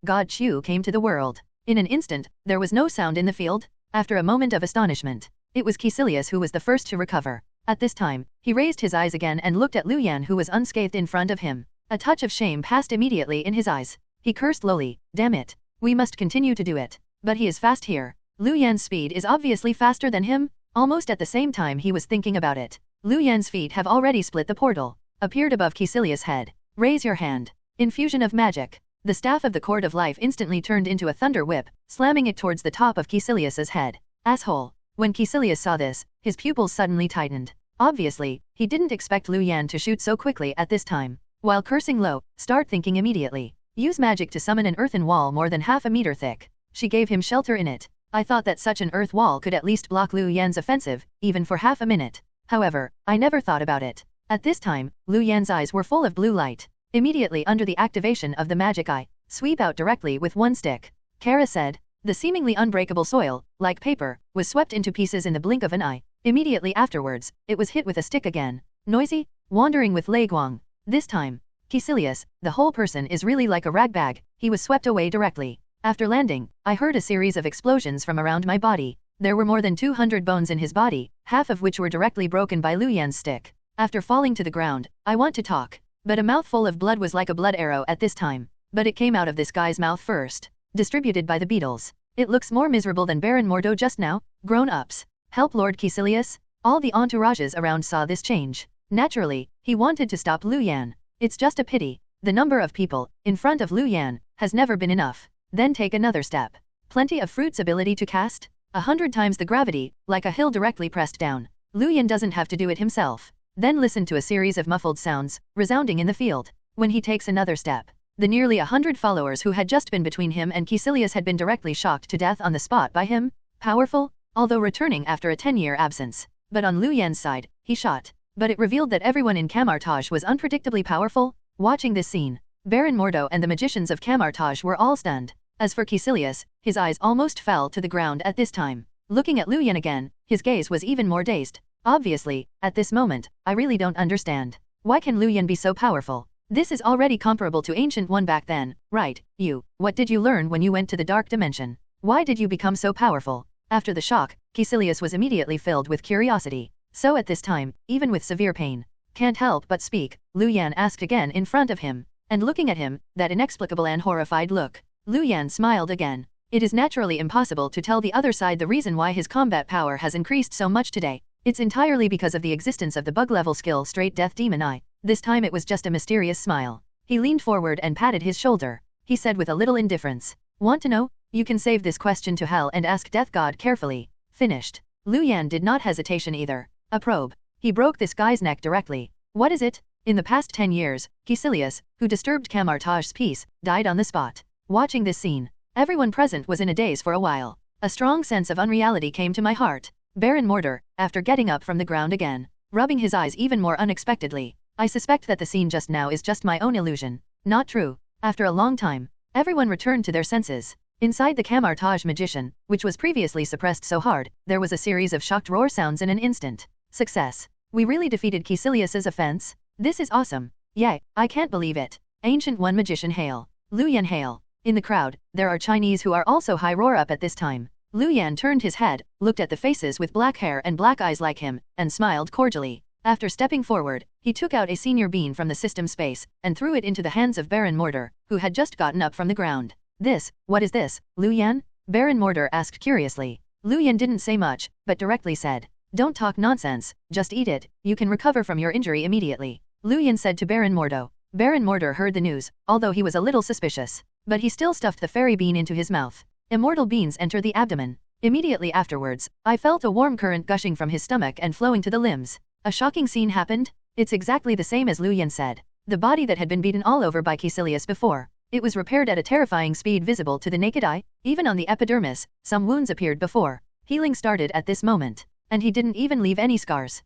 God Chu came to the world. In an instant, there was no sound in the field. After a moment of astonishment, it was Kaecilius who was the first to recover. At this time, he raised his eyes again and looked at Lu Yan who was unscathed in front of him. A touch of shame passed immediately in his eyes. He cursed lowly, "Damn it. We must continue to do it. But he is fast here." Lu Yan's speed is obviously faster than him. Almost at the same time he was thinking about it, Lu Yan's feet have already split the portal. Appeared above Kaecilius' head. "Raise your hand." Infusion of magic. The staff of the Cord of Life instantly turned into a thunder whip, slamming it towards the top of Kaecilius's head. Asshole. When Kaecilius saw this, his pupils suddenly tightened. Obviously, he didn't expect Lu Yan to shoot so quickly at this time. While cursing low, start thinking immediately. Use magic to summon an earthen wall more than half a meter thick. She gave him shelter in it. I thought that such an earth wall could at least block Lu Yan's offensive, even for half a minute. However, I never thought about it. At this time, Lu Yan's eyes were full of blue light. Immediately under the activation of the magic eye, sweep out directly with one stick. Kara said. The seemingly unbreakable soil, like paper, was swept into pieces in the blink of an eye. Immediately afterwards, it was hit with a stick again. Noisy, wandering with Lei Guang. This time, Kaecilius, the whole person is really like a rag bag. He was swept away directly. After landing, I heard a series of explosions from around my body. There were more than 200 bones in his body, half of which were directly broken by Lu Yan's stick. After falling to the ground, I want to talk. But a mouthful of blood was like a blood arrow at this time. But it came out of this guy's mouth first. Distributed by the beetles. It looks more miserable than Baron Mordo just now. Grown-ups. Help Lord Kaecilius. All the entourages around saw this change. Naturally, he wanted to stop Lu Yan. It's just a pity. The number of people, in front of Lu Yan, has never been enough. Then take another step. Plenty of fruit's ability to cast? 100 times the gravity, like a hill directly pressed down. Lu Yan doesn't have to do it himself. Then listen to a series of muffled sounds, resounding in the field. When he takes another step, the nearly 100 followers who had just been between him and Kaecilius had been directly shocked to death on the spot by him. Powerful, although returning after a 10-year absence. But on Lu Yan's side, he shot. But it revealed that everyone in Camartage was unpredictably powerful. Watching this scene, Baron Mordo and the magicians of Camartage were all stunned. As for Kaecilius, his eyes almost fell to the ground at this time. Looking at Lu Yan again, his gaze was even more dazed. Obviously, at this moment, I really don't understand. Why can Lu Yan be so powerful? This is already comparable to Ancient One back then, right? What did you learn when you went to the Dark Dimension? Why did you become so powerful? After the shock, Kaecilius was immediately filled with curiosity. So at this time, even with severe pain, Can't help but speak, Lu Yan asked again in front of him, and looking at him, that inexplicable and horrified look. Lu Yan smiled again. It is naturally impossible to tell the other side the reason why his combat power has increased so much today. It's entirely because of the existence of the bug-level skill Straight Death Demon Eye. This time it was just a mysterious smile. He leaned forward and patted his shoulder. He said with a little indifference, "Want to know? You can save this question to hell and ask Death God carefully." Finished. Lu Yan did not hesitation either. A probe. He broke this guy's neck directly. What is it? In the past 10 years, Kaecilius, who disturbed Camartage's peace, died on the spot. Watching this scene, everyone present was in a daze for a while. A strong sense of unreality came to my heart. Baron Mortar, after getting up from the ground again, rubbing his eyes even more unexpectedly. I suspect that the scene just now is just my own illusion. Not true. After a long time, everyone returned to their senses. Inside the Camartage magician, which was previously suppressed so hard, there was a series of shocked roar sounds in an instant. Success. We really defeated Kaecilius's offense? This is awesome. Yay, I can't believe it. Ancient One Magician hail. Lu Yan hail. In the crowd, there are Chinese who are also high roar up at this time. Lu Yan turned his head, looked at the faces with black hair and black eyes like him, and smiled cordially. After stepping forward, he took out a senior bean from the system space, and threw it into the hands of Baron Mortar, who had just gotten up from the ground. What is this, Lu Yan? Baron Mortar asked curiously. Lu Yan didn't say much, but directly said, "Don't talk nonsense, just eat it, you can recover from your injury immediately." Lu Yan said to Baron Mordo. Baron Mortar heard the news, although he was a little suspicious. But he still stuffed the fairy bean into his mouth. Immortal beans enter the abdomen. Immediately afterwards, I felt a warm current gushing from his stomach and flowing to the limbs. A shocking scene happened. It's exactly the same as Lu Yan said. The body that had been beaten all over by Kaecilius before. It was repaired at a terrifying speed visible to the naked eye. Even on the epidermis, some wounds appeared before. Healing started at this moment. And he didn't even leave any scars.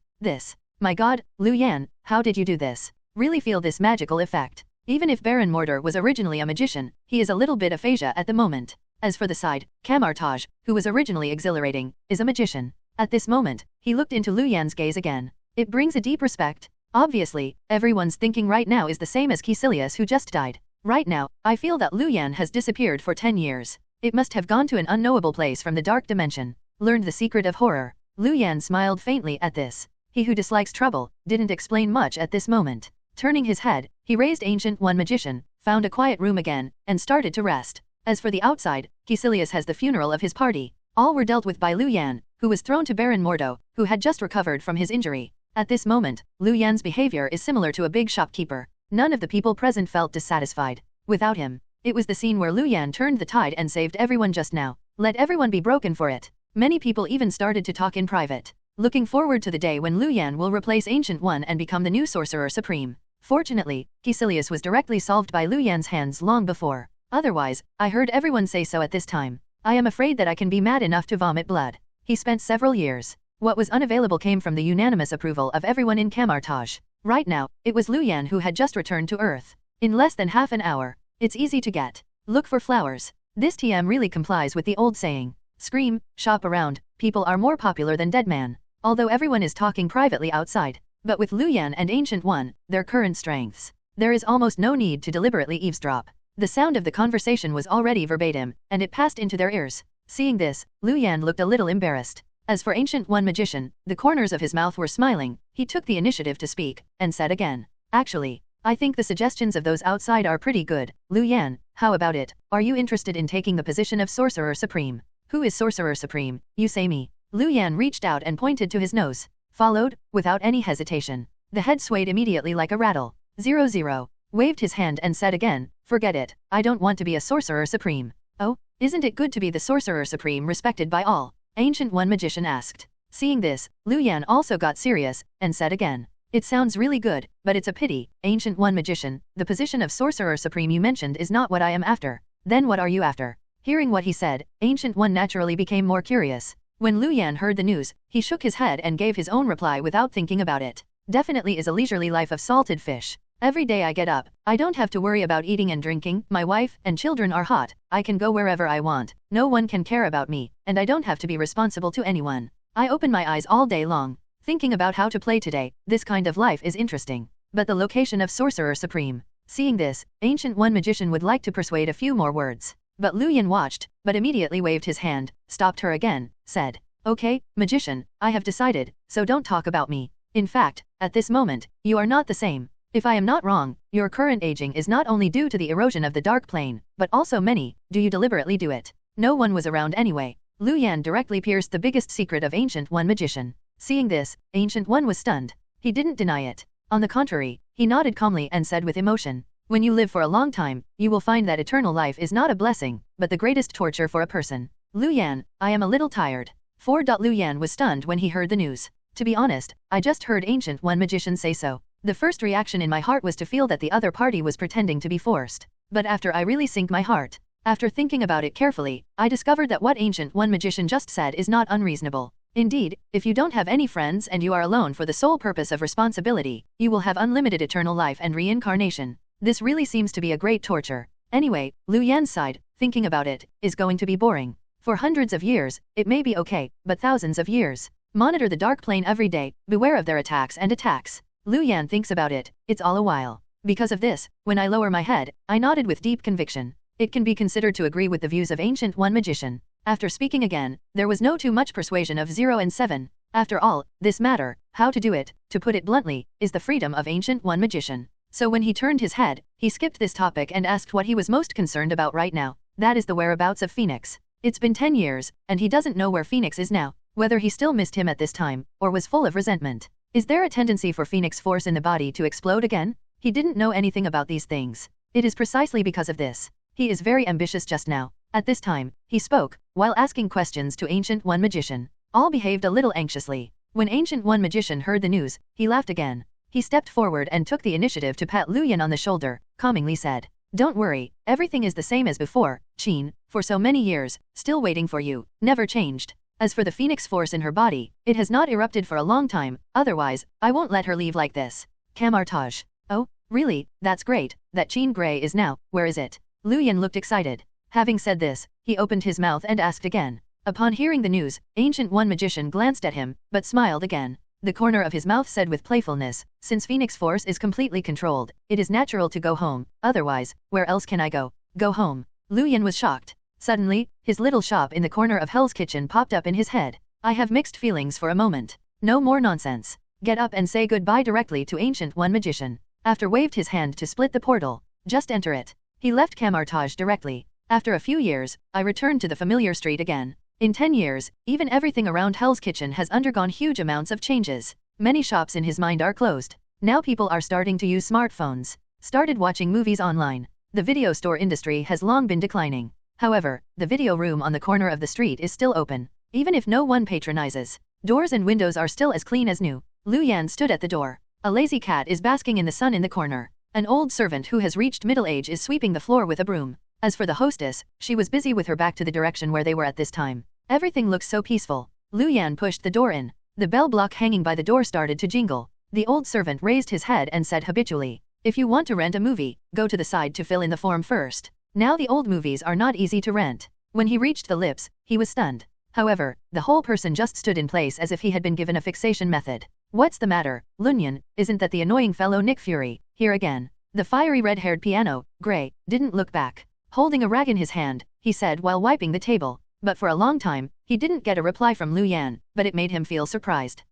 My god, Lu Yan, how did you do this? Really feel this magical effect. Even if Baron Mortar was originally a magician, he is a little bit aphasia at the moment. As for the side, Camartage, who was originally exhilarating, is a magician. At this moment, he looked into Lu Yan's gaze again. It brings a deep respect. Obviously, everyone's thinking right now is the same as Kaecilius who just died. Right now, I feel that Lu Yan has disappeared for 10 years. It must have gone to an unknowable place from the dark dimension. Learned the secret of horror. Lu Yan smiled faintly at this. He who dislikes trouble, didn't explain much at this moment. Turning his head, he raised Ancient One Magician, found a quiet room again, and started to rest. As for the outside, Kaecilius has the funeral of his party. All were dealt with by Lu Yan, who was thrown to Baron Mordo, who had just recovered from his injury. At this moment, Lu Yan's behavior is similar to a big shopkeeper. None of the people present felt dissatisfied. Without him, it was the scene where Lu Yan turned the tide and saved everyone just now. Let everyone be broken for it. Many people even started to talk in private. Looking forward to the day when Lu Yan will replace Ancient One and become the new Sorcerer Supreme. Fortunately, Kaecilius was directly solved by Lu Yan's hands long before. Otherwise, I heard everyone say so at this time. I am afraid that I can be mad enough to vomit blood. He spent several years. What was unavailable came from the unanimous approval of everyone in Camartage. Right now, it was Lu Yan who had just returned to Earth. In less than half an hour. It's easy to get. Look for flowers. This TM really complies with the old saying. Scream, shop around, people are more popular than dead man. Although everyone is talking privately outside. But with Lu Yan and Ancient One, their current strengths, there is almost no need to deliberately eavesdrop. The sound of the conversation was already verbatim, and it passed into their ears. Seeing this, Lu Yan looked a little embarrassed. As for Ancient One Magician, the corners of his mouth were smiling. He took the initiative to speak, and said again, "Actually, I think the suggestions of those outside are pretty good. Lu Yan, how about it? Are you interested in taking the position of Sorcerer Supreme?" "Who is Sorcerer Supreme? You say me." Lu Yan reached out and pointed to his nose. Followed, without any hesitation. The head swayed immediately like a rattle. 00. Waved his hand and said again, "Forget it, I don't want to be a Sorcerer Supreme." "Oh, isn't it good to be the Sorcerer Supreme respected by all?" Ancient One Magician asked. Seeing this, Lu Yan also got serious, and said again, "It sounds really good, but it's a pity, Ancient One Magician, the position of Sorcerer Supreme you mentioned is not what I am after." "Then what are you after?" Hearing what he said, Ancient One naturally became more curious. When Lu Yan heard the news, he shook his head and gave his own reply without thinking about it. "Definitely is a leisurely life of salted fish. Every day I get up, I don't have to worry about eating and drinking, my wife and children are hot, I can go wherever I want, no one can care about me, and I don't have to be responsible to anyone. I open my eyes all day long, thinking about how to play today. This kind of life is interesting. But the location of Sorcerer Supreme." Seeing this, Ancient One Magician would like to persuade a few more words. But Lu Yan watched, but immediately waved his hand, stopped her again, said, "Okay, Magician, I have decided, so don't talk about me. In fact, at this moment, you are not the same. If I am not wrong, your current aging is not only due to the erosion of the dark plane, but also do you deliberately do it? No one was around anyway. Lu Yan directly pierced the biggest secret of Ancient One Magician. Seeing this, Ancient One was stunned. He didn't deny it. On the contrary, he nodded calmly and said with emotion, when you live for a long time, you will find that eternal life is not a blessing, but the greatest torture for a person. Lu Yan, I am a little tired. Lu Yan was stunned when he heard the news. To be honest, I just heard Ancient One Magician say so. The first reaction in my heart was to feel that the other party was pretending to be forced. But after I really sank my heart, after thinking about it carefully, I discovered that what Ancient One Magician just said is not unreasonable. Indeed, if you don't have any friends and you are alone for the sole purpose of responsibility, you will have unlimited eternal life and reincarnation. This really seems to be a great torture. Anyway, Lu Yan's side, thinking about it, is going to be boring. For hundreds of years, it may be okay, but thousands of years. Monitor the dark plane every day, beware of their attacks and attacks. Lu Yan thinks about it, it's all a while. Because of this, when I lower my head, I nodded with deep conviction. It can be considered to agree with the views of Ancient One Magician. After speaking again, there was no too much persuasion of 0 and 7. After all, this matter, how to do it, to put it bluntly, is the freedom of Ancient One Magician. So when he turned his head, he skipped this topic and asked what he was most concerned about right now. That is the whereabouts of Phoenix. It's been 10 years, and he doesn't know where Phoenix is now, whether he still missed him at this time, or was full of resentment. Is there a tendency for Phoenix force in the body to explode again? He didn't know anything about these things. It is precisely because of this. He is very ambitious just now. At this time, he spoke, while asking questions to Ancient One Magician. All behaved a little anxiously. When Ancient One Magician heard the news, he laughed again. He stepped forward and took the initiative to pat Lu Yan on the shoulder, calmingly said, "Don't worry, everything is the same as before, Qin, for so many years, still waiting for you, never changed. As for the Phoenix force in her body, it has not erupted for a long time, otherwise, I won't let her leave like this." Camartage. Oh, really, that's great, that Qin Gray is now, where is it? Lu Yan looked excited. Having said this, he opened his mouth and asked again. Upon hearing the news, Ancient One Magician glanced at him, but smiled again. The corner of his mouth said with playfulness, since Phoenix force is completely controlled, it is natural to go home, otherwise, where else can I go? Go home. Lu Yan was shocked. Suddenly, his little shop in the corner of Hell's Kitchen popped up in his head. I have mixed feelings for a moment. No more nonsense. Get up and say goodbye directly to Ancient One Magician. After waved his hand to split the portal. Just enter it. He left Camartage directly. After a few years, I returned to the familiar street again. In 10 years, even everything around Hell's Kitchen has undergone huge amounts of changes. Many shops in his mind are closed. Now people are starting to use smartphones. Started watching movies online. The video store industry has long been declining. However, the video room on the corner of the street is still open. Even if no one patronizes. Doors and windows are still as clean as new. Lu Yan stood at the door. A lazy cat is basking in the sun in the corner. An old servant who has reached middle age is sweeping the floor with a broom. As for the hostess, she was busy with her back to the direction where they were at this time. Everything looks so peaceful. Lu Yan pushed the door in. The bell block hanging by the door started to jingle. The old servant raised his head and said habitually, "If you want to rent a movie, go to the side to fill in the form first." Now the old movies are not easy to rent. When he reached the lips, he was stunned. However, the whole person just stood in place as if he had been given a fixation method. What's the matter, Lunyan? Isn't that the annoying fellow Nick Fury, here again? The fiery red-haired piano, Gray, didn't look back. Holding a rag in his hand, he said while wiping the table. But for a long time, he didn't get a reply from Lu Yan, but it made him feel surprised.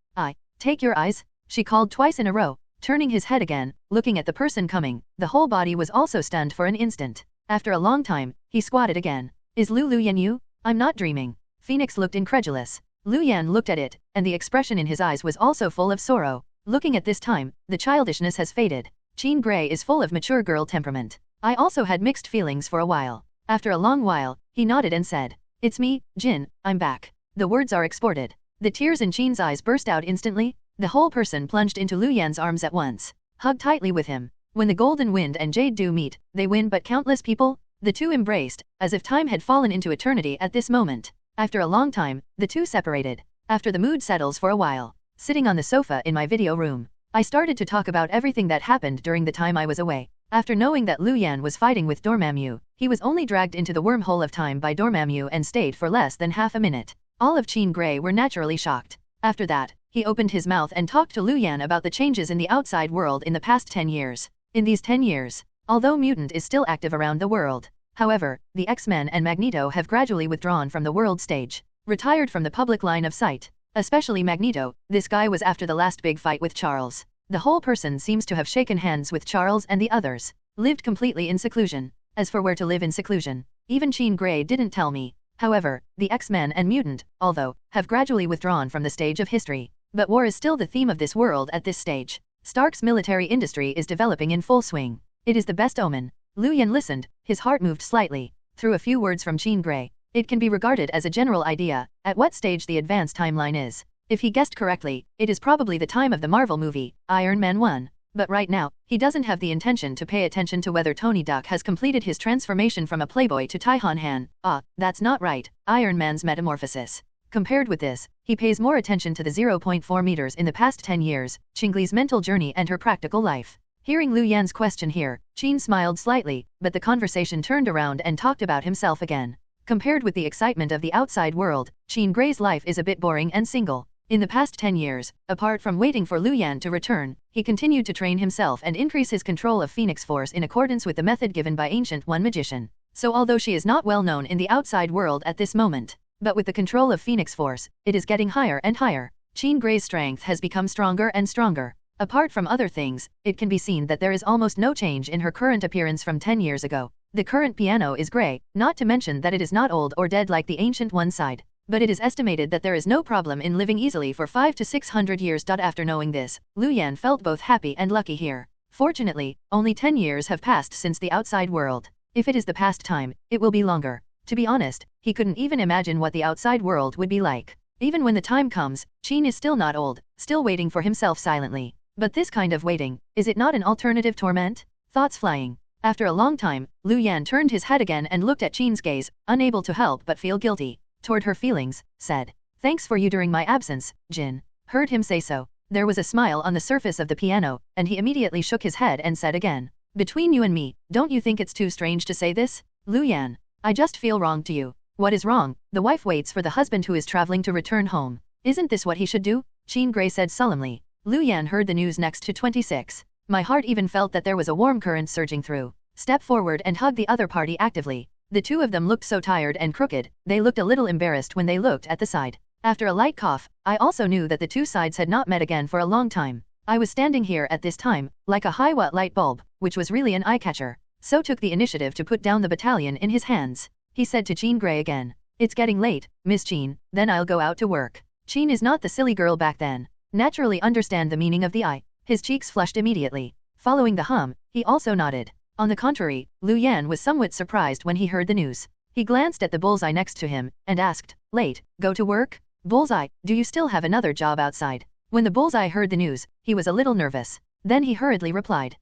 Take your eyes, she called twice in a row, turning his head again, looking at the person coming. The whole body was also stunned for an instant. After a long time, he squatted again. Is Lu Yan you? I'm not dreaming. Phoenix looked incredulous. Lu Yan looked at it, and the expression in his eyes was also full of sorrow. Looking at this time, the childishness has faded. Qin Gray is full of mature girl temperament. I also had mixed feelings for a while. After a long while, he nodded and said, "It's me, Jin, I'm back." The words are exported. The tears in Qin's eyes burst out instantly. The whole person plunged into Lu Yan's arms at once, hugged tightly with him. When the golden wind and jade dew meet, they win but countless people. The two embraced, as if time had fallen into eternity at this moment. After a long time, the two separated. After the mood settles for a while, sitting on the sofa in my video room, I started to talk about everything that happened during the time I was away. After knowing that Lu Yan was fighting with Dormammu, he was only dragged into the wormhole of time by Dormammu and stayed for less than half a minute. All of Qin Gray were naturally shocked. After that, he opened his mouth and talked to Lu Yan about the changes in the outside world in the past 10 years. In these 10 years, although mutant is still active around the world, however, the X-Men and Magneto have gradually withdrawn from the world stage, retired from the public line of sight. Especially Magneto, this guy was after the last big fight with Charles. The whole person seems to have shaken hands with Charles and the others. Lived completely in seclusion. As for where to live in seclusion, even Jean Grey didn't tell me. However, the X-Men and Mutant, although, have gradually withdrawn from the stage of history. But war is still the theme of this world at this stage. Stark's military industry is developing in full swing. It is the best omen. Lu Yan listened, his heart moved slightly. Through a few words from Jean Grey, it can be regarded as a general idea, at what stage the advanced timeline is. If he guessed correctly, it is probably the time of the Marvel movie, Iron Man 1. But right now, he doesn't have the intention to pay attention to whether Tony Duck has completed his transformation from a playboy to Taihan Han. That's not right, Iron Man's metamorphosis. Compared with this, he pays more attention to the 0.4 meters in the past 10 years, Qingli's mental journey and her practical life. Hearing Lu Yan's question here, Jean smiled slightly, but the conversation turned around and talked about himself again. Compared with the excitement of the outside world, Jean Grey's life is a bit boring and single. In the past 10 years, apart from waiting for Lu Yan to return, he continued to train himself and increase his control of Phoenix Force in accordance with the method given by Ancient One Magician. So although she is not well known in the outside world at this moment, but with the control of Phoenix Force, it is getting higher and higher. Jean Grey's strength has become stronger and stronger. Apart from other things, it can be seen that there is almost no change in her current appearance from 10 years ago. The current piano is grey, not to mention that it is not old or dead like the Ancient One side. But it is estimated that there is no problem in living easily for 500 to 600 years. After knowing this, Lu Yan felt both happy and lucky here. Fortunately, only 10 years have passed since the outside world. If it is the past time, it will be longer. To be honest, he couldn't even imagine what the outside world would be like. Even when the time comes, Jean is still not old, still waiting for himself silently. But this kind of waiting, is it not an alternative torment? Thoughts flying. After a long time, Lu Yan turned his head again and looked at Jean's gaze, unable to help but feel guilty toward her feelings, said, "Thanks for you during my absence, Jin." Heard him say so. There was a smile on the surface of the piano, and he immediately shook his head and said again, "Between you and me, don't you think it's too strange to say this? Lu Yan, I just feel wrong to you." What is wrong? The wife waits for the husband who is traveling to return home. Isn't this what he should do? Jean Grey said solemnly. Lu Yan heard the news next to 26. My heart even felt that there was a warm current surging through. Step forward and hug the other party actively. The two of them looked so tired and crooked, they looked a little embarrassed when they looked at the side. After a light cough, I also knew that the two sides had not met again for a long time. I was standing here at this time, like a high-watt light bulb, which was really an eye-catcher. So took the initiative to put down the battalion in his hands. He said to Jean Grey again, "It's getting late, Miss Jean, then I'll go out to work." Jean is not the silly girl back then. Naturally understand the meaning of the eye. His cheeks flushed immediately. Following the hum, he also nodded. On the contrary, Lu Yan was somewhat surprised when he heard the news. He glanced at the bullseye next to him, and asked, "Late, go to work? Bullseye, do you still have another job outside?" When the bullseye heard the news, he was a little nervous. Then he hurriedly replied,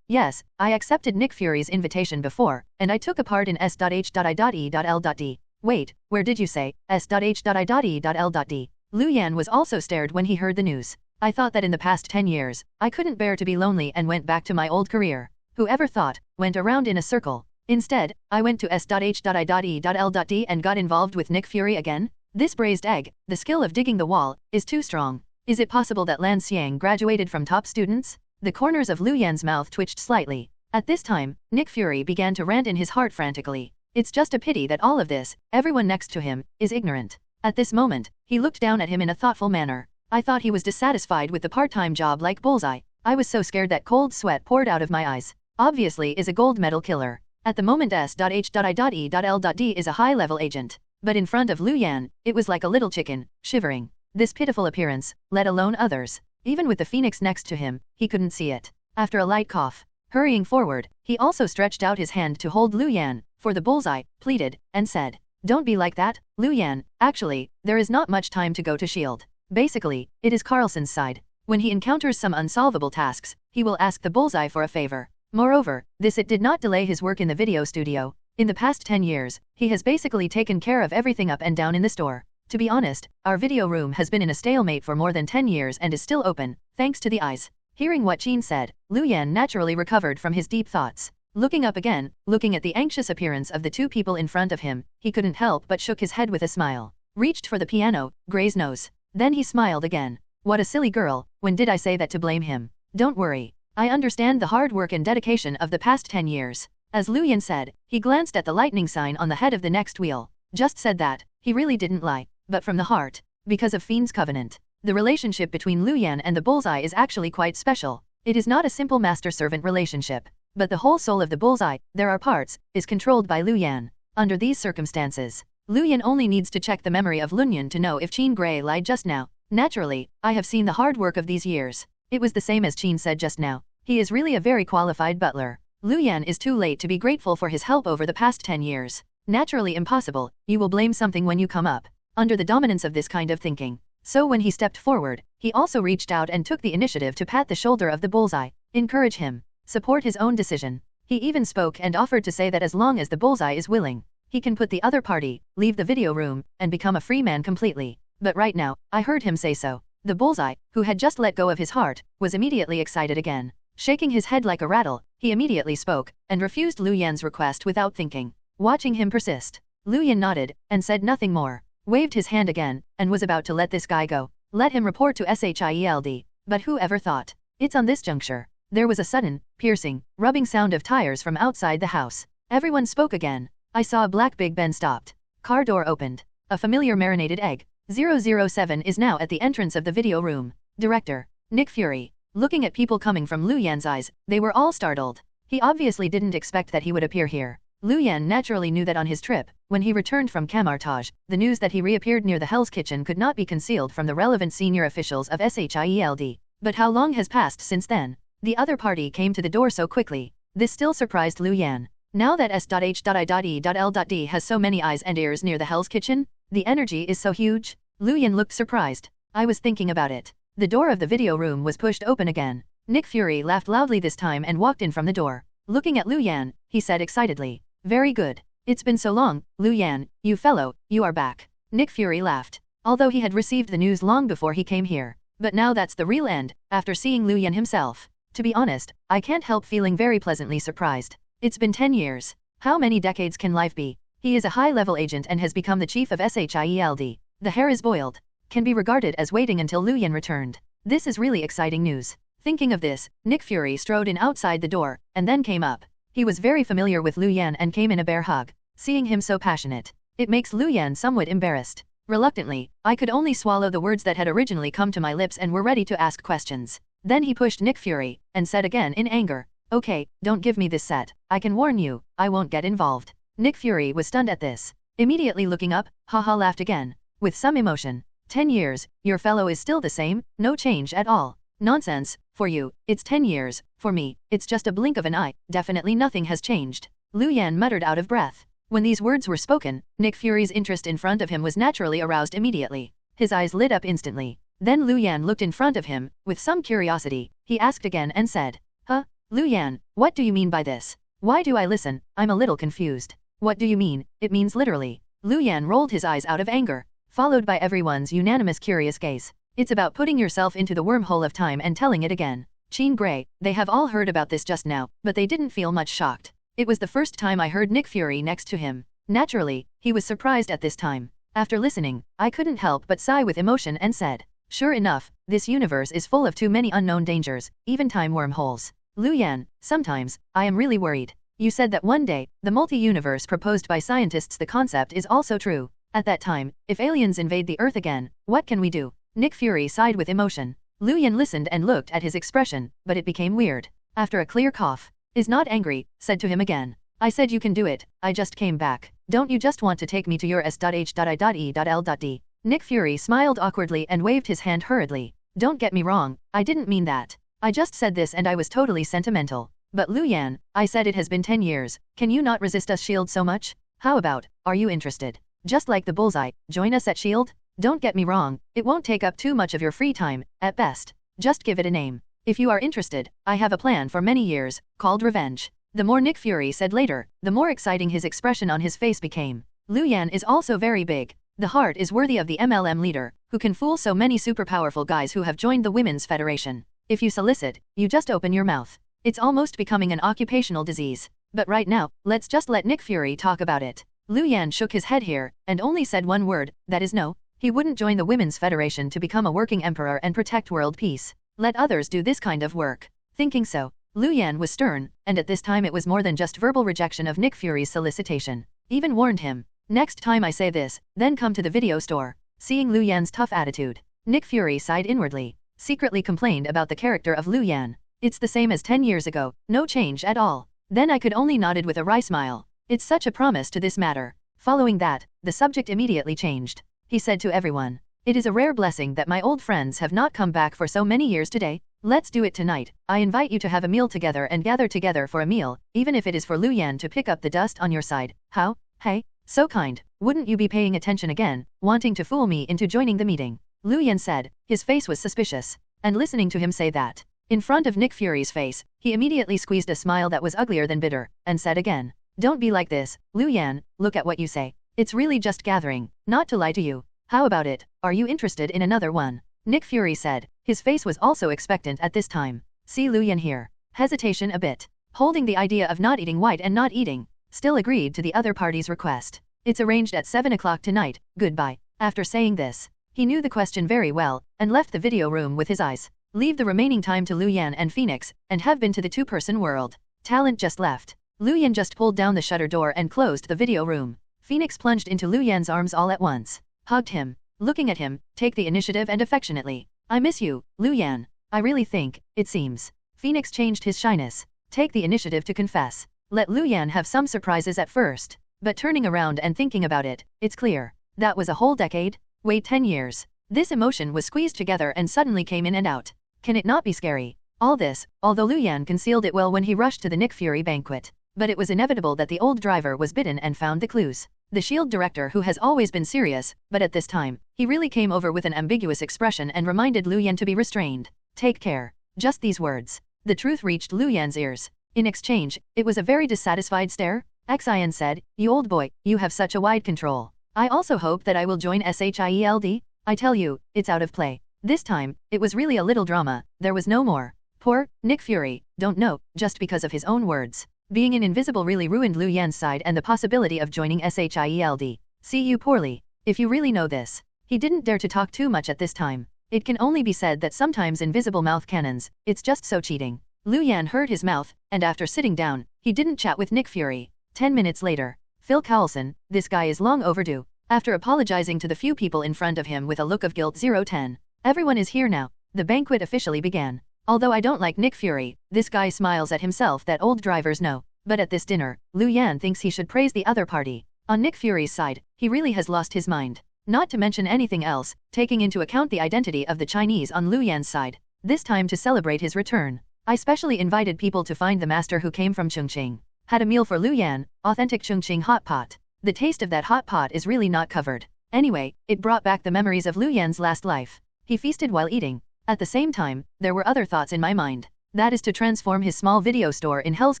Yes, I accepted Nick Fury's invitation before, and I took a part in S.H.I.E.L.D. Wait, where did you say, S.H.I.E.L.D? Lu Yan was also stared when he heard the news. I thought that in the past 10 years, I couldn't bear to be lonely and went back to my old career. Whoever thought, went around in a circle. Instead, I went to S.H.I.E.L.D and got involved with Nick Fury again? This braised egg, the skill of digging the wall, is too strong. Is it possible that Lan Xiang graduated from top students? The corners of Lu Yan's mouth twitched slightly. At this time, Nick Fury began to rant in his heart frantically. It's just a pity that all of this, everyone next to him, is ignorant. At this moment, he looked down at him in a thoughtful manner. I thought he was dissatisfied with the part-time job like Bullseye. I was so scared that cold sweat poured out of my eyes. Obviously is a gold medal killer. At the moment S.H.I.E.L.D is a high-level agent. But in front of Lu Yan, it was like a little chicken, shivering. This pitiful appearance, let alone others. Even with the phoenix next to him, he couldn't see it. After a light cough, hurrying forward, he also stretched out his hand to hold Lu Yan, for the bullseye, pleaded, and said, "Don't be like that, Lu Yan, actually, there is not much time to go to S.H.I.E.L.D. Basically, it is Carlson's side. When he encounters some unsolvable tasks, he will ask the bullseye for a favor. Moreover, it did not delay his work in the video studio. In the past 10 years, he has basically taken care of everything up and down in the store. To be honest, our video room has been in a stalemate for more than 10 years and is still open, thanks to the eyes." Hearing what Jean said, Lu Yan naturally recovered from his deep thoughts. Looking up again, looking at the anxious appearance of the two people in front of him, he couldn't help but shook his head with a smile. Reached for the piano, Grey's nose. Then he smiled again. What a silly girl, when did I say that to blame him? Don't worry. I understand the hard work and dedication of the past 10 years. As Lu Yan said, he glanced at the lightning sign on the head of the next wheel. Just said that, he really didn't lie, but from the heart. because of Fiend's Covenant. The relationship between Lu Yan and the Bullseye is actually quite special. It is not a simple master-servant relationship, but the whole soul of the Bullseye, there are parts, is controlled by Lu Yan. Under these circumstances, Lu Yan only needs to check the memory of Lun Yan to know if Qin Gray lied just now. Naturally, I have seen the hard work of these years. It was the same as Qin said just now. He is really a very qualified butler. Lu Yan is too late to be grateful for his help over the past 10 years. Naturally impossible, you will blame something when you come up. Under the dominance of this kind of thinking. So when he stepped forward, he also reached out and took the initiative to pat the shoulder of the Bullseye, encourage him, support his own decision. He even spoke and offered to say that as long as the Bullseye is willing, he can put the other party, leave the video room, and become a free man completely. But right now, I heard him say so. The Bullseye, who had just let go of his heart, was immediately excited again. Shaking his head like a rattle, he immediately spoke, and refused Lu Yan's request without thinking. Watching him persist, Lu Yan nodded, and said nothing more, waved his hand again, and was about to let this guy go. Let him report to SHIELD. But who ever thought? It's on this juncture. There was a sudden, piercing, rubbing sound of tires from outside the house. Everyone spoke again. I saw a black Big Ben stopped. Car door opened. A familiar marinated egg. 007 is now at the entrance of the video room. Director, Nick Fury. Looking at people coming from Lu Yan's eyes, they were all startled. He obviously didn't expect that he would appear here. Lu Yan naturally knew that on his trip, when he returned from Camartage, the news that he reappeared near the Hell's Kitchen could not be concealed from the relevant senior officials of SHIELD. But how long has passed since then? The other party came to the door so quickly. This still surprised Lu Yan. Now that S.H.I.E.L.D. has so many eyes and ears near the Hell's Kitchen, the energy is so huge. Lu Yan looked surprised. I was thinking about it. The door of the video room was pushed open again. Nick Fury laughed loudly this time and walked in from the door. Looking at Lu Yan, he said excitedly. Very good. It's been so long, Lu Yan, you fellow, you are back. Nick Fury laughed. Although he had received the news long before he came here. But now that's the real end, after seeing Lu Yan himself. To be honest, I can't help feeling very pleasantly surprised. It's been 10 years. How many decades can life be? He is a high-level agent and has become the chief of SHIELD. The hair is boiled. Can be regarded as waiting until Lu Yan returned. This is really exciting news. Thinking of this, Nick Fury strode in outside the door, and then came up. He was very familiar with Lu Yan and came in a bear hug. Seeing him so passionate, it makes Lu Yan somewhat embarrassed. Reluctantly, I could only swallow the words that had originally come to my lips and were ready to ask questions. Then he pushed Nick Fury, and said again in anger, okay, don't give me this set. I can warn you, I won't get involved. Nick Fury was stunned at this. Immediately looking up, haha laughed again. With some emotion. 10 years, your fellow is still the same, no change at all. Nonsense, for you, it's 10 years, for me, it's just a blink of an eye, definitely nothing has changed. Lu Yan muttered out of breath. When these words were spoken, Nick Fury's interest in front of him was naturally aroused immediately. His eyes lit up instantly. Then Lu Yan looked in front of him, with some curiosity. He asked again and said, huh? Lu Yan, what do you mean by this? Why do I listen? I'm a little confused. What do you mean? It means literally. Lu Yan rolled his eyes out of anger, followed by everyone's unanimous curious gaze. It's about putting yourself into the wormhole of time and telling it again. Qin Gray, they have all heard about this just now, but they didn't feel much shocked. It was the first time I heard Nick Fury next to him. Naturally, he was surprised at this time. After listening, I couldn't help but sigh with emotion and said, sure enough, this universe is full of too many unknown dangers, even time wormholes. Lu Yan, sometimes, I am really worried. You said that one day, the multi-universe proposed by scientists, the concept is also true. At that time, if aliens invade the Earth again, what can we do? Nick Fury sighed with emotion. Lu Yan listened and looked at his expression, but it became weird. After a clear cough, is not angry, said to him again. I said you can do it, I just came back. Don't you just want to take me to your S.H.I.E.L.D? Nick Fury smiled awkwardly and waved his hand hurriedly. Don't get me wrong, I didn't mean that. I just said this and I was totally sentimental. But Lu Yan, I said it has been 10 years, can you not resist us S.H.I.E.L.D. so much? How about, are you interested? Just like the Bullseye, join us at S.H.I.E.L.D.? Don't get me wrong, it won't take up too much of your free time, at best. Just give it a name. If you are interested, I have a plan for many years, called Revenge. The more Nick Fury said later, the more exciting his expression on his face became. Lu Yan is also very big. The heart is worthy of the MLM leader, who can fool so many super powerful guys who have joined the Women's Federation. If you solicit, you just open your mouth. It's almost becoming an occupational disease. But right now, let's just let Nick Fury talk about it. Lu Yan shook his head here, and only said one word, that is no. He wouldn't join the Women's Federation to become a working emperor and protect world peace. Let others do this kind of work. Thinking so, Lu Yan was stern, and at this time it was more than just verbal rejection of Nick Fury's solicitation. Even warned him, next time I say this, then come to the video store. Seeing Lu Yan's tough attitude, Nick Fury sighed inwardly, secretly complained about the character of Lu Yan. It's the same as 10 years ago, no change at all. Then I could only nodded with a wry smile. It's such a promise to this matter. Following that, the subject immediately changed. He said to everyone, "It is a rare blessing that my old friends have not come back for so many years today. Let's do it tonight. I invite you to have a meal together and gather together for a meal, even if it is for Lu Yan to pick up the dust on your side. How? Hey? So kind. Wouldn't you be paying attention again, wanting to fool me into joining the meeting?" Lu Yan said. His face was suspicious. And listening to him say that, in front of Nick Fury's face, he immediately squeezed a smile that was uglier than bitter, and said again, "Don't be like this, Lu Yan, look at what you say. It's really just gathering, not to lie to you. How about it, are you interested in another one?" Nick Fury said. His face was also expectant at this time. See Lu Yan here. Hesitation a bit. Holding the idea of not eating white and not eating. Still agreed to the other party's request. It's arranged at 7 o'clock tonight, goodbye. After saying this, he knew the question very well, and left the video room with his eyes. Leave the remaining time to Lu Yan and Phoenix, and have been to the two-person world. Talent just left. Lu Yan just pulled down the shutter door and closed the video room. Phoenix plunged into Lu Yan's arms all at once. Hugged him. Looking at him, take the initiative and affectionately. "I miss you, Lu Yan. I really think, it seems." Phoenix changed his shyness. Take the initiative to confess. Let Lu Yan have some surprises at first. But turning around and thinking about it, it's clear. That was a whole decade? Wait, 10 years. This emotion was squeezed together and suddenly came in and out. Can it not be scary? All this, although Lu Yan concealed it well when he rushed to the Nick Fury banquet. But it was inevitable that the old driver was bitten and found the clues. The S.H.I.E.L.D. director who has always been serious, but at this time, he really came over with an ambiguous expression and reminded Lu Yan to be restrained. Take care. Just these words. The truth reached Lu Yan's ears. In exchange, it was a very dissatisfied stare. Xian said, "You old boy, you have such a wide control. I also hope that I will join S.H.I.E.L.D. I tell you, it's out of play." This time, it was really a little drama, there was no more. Poor Nick Fury, don't know, just because of his own words. Being in invisible really ruined Lu Yan's side and the possibility of joining S.H.I.E.L.D. See you poorly. If you really know this. He didn't dare to talk too much at this time. It can only be said that sometimes invisible mouth cannons, it's just so cheating. Lu Yan heard his mouth, and after sitting down, he didn't chat with Nick Fury. 10 minutes later. Phil Coulson, this guy is long overdue. After apologizing to the few people in front of him with a look of guilt 010. Everyone is here now. The banquet officially began. Although I don't like Nick Fury, this guy smiles at himself that old drivers know. But at this dinner, Lu Yan thinks he should praise the other party. On Nick Fury's side, he really has lost his mind. Not to mention anything else, taking into account the identity of the Chinese on Lu Yan's side. This time to celebrate his return. I specially invited people to find the master who came from Chongqing. Had a meal for Lu Yan, authentic Chongqing hot pot. The taste of that hot pot is really not covered. Anyway, it brought back the memories of Lu Yan's last life. He feasted while eating. At the same time, there were other thoughts in my mind. That is to transform his small video store in Hell's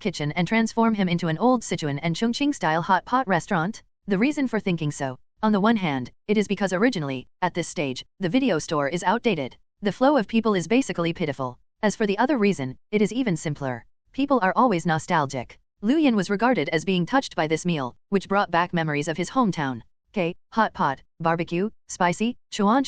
Kitchen and transform him into an old Sichuan and Chongqing-style hot pot restaurant. The reason for thinking so. On the one hand, it is because originally, at this stage, the video store is outdated. The flow of people is basically pitiful. As for the other reason, it is even simpler. People are always nostalgic. Lu Yan was regarded as being touched by this meal, which brought back memories of his hometown. Hot pot, barbecue, spicy, chuang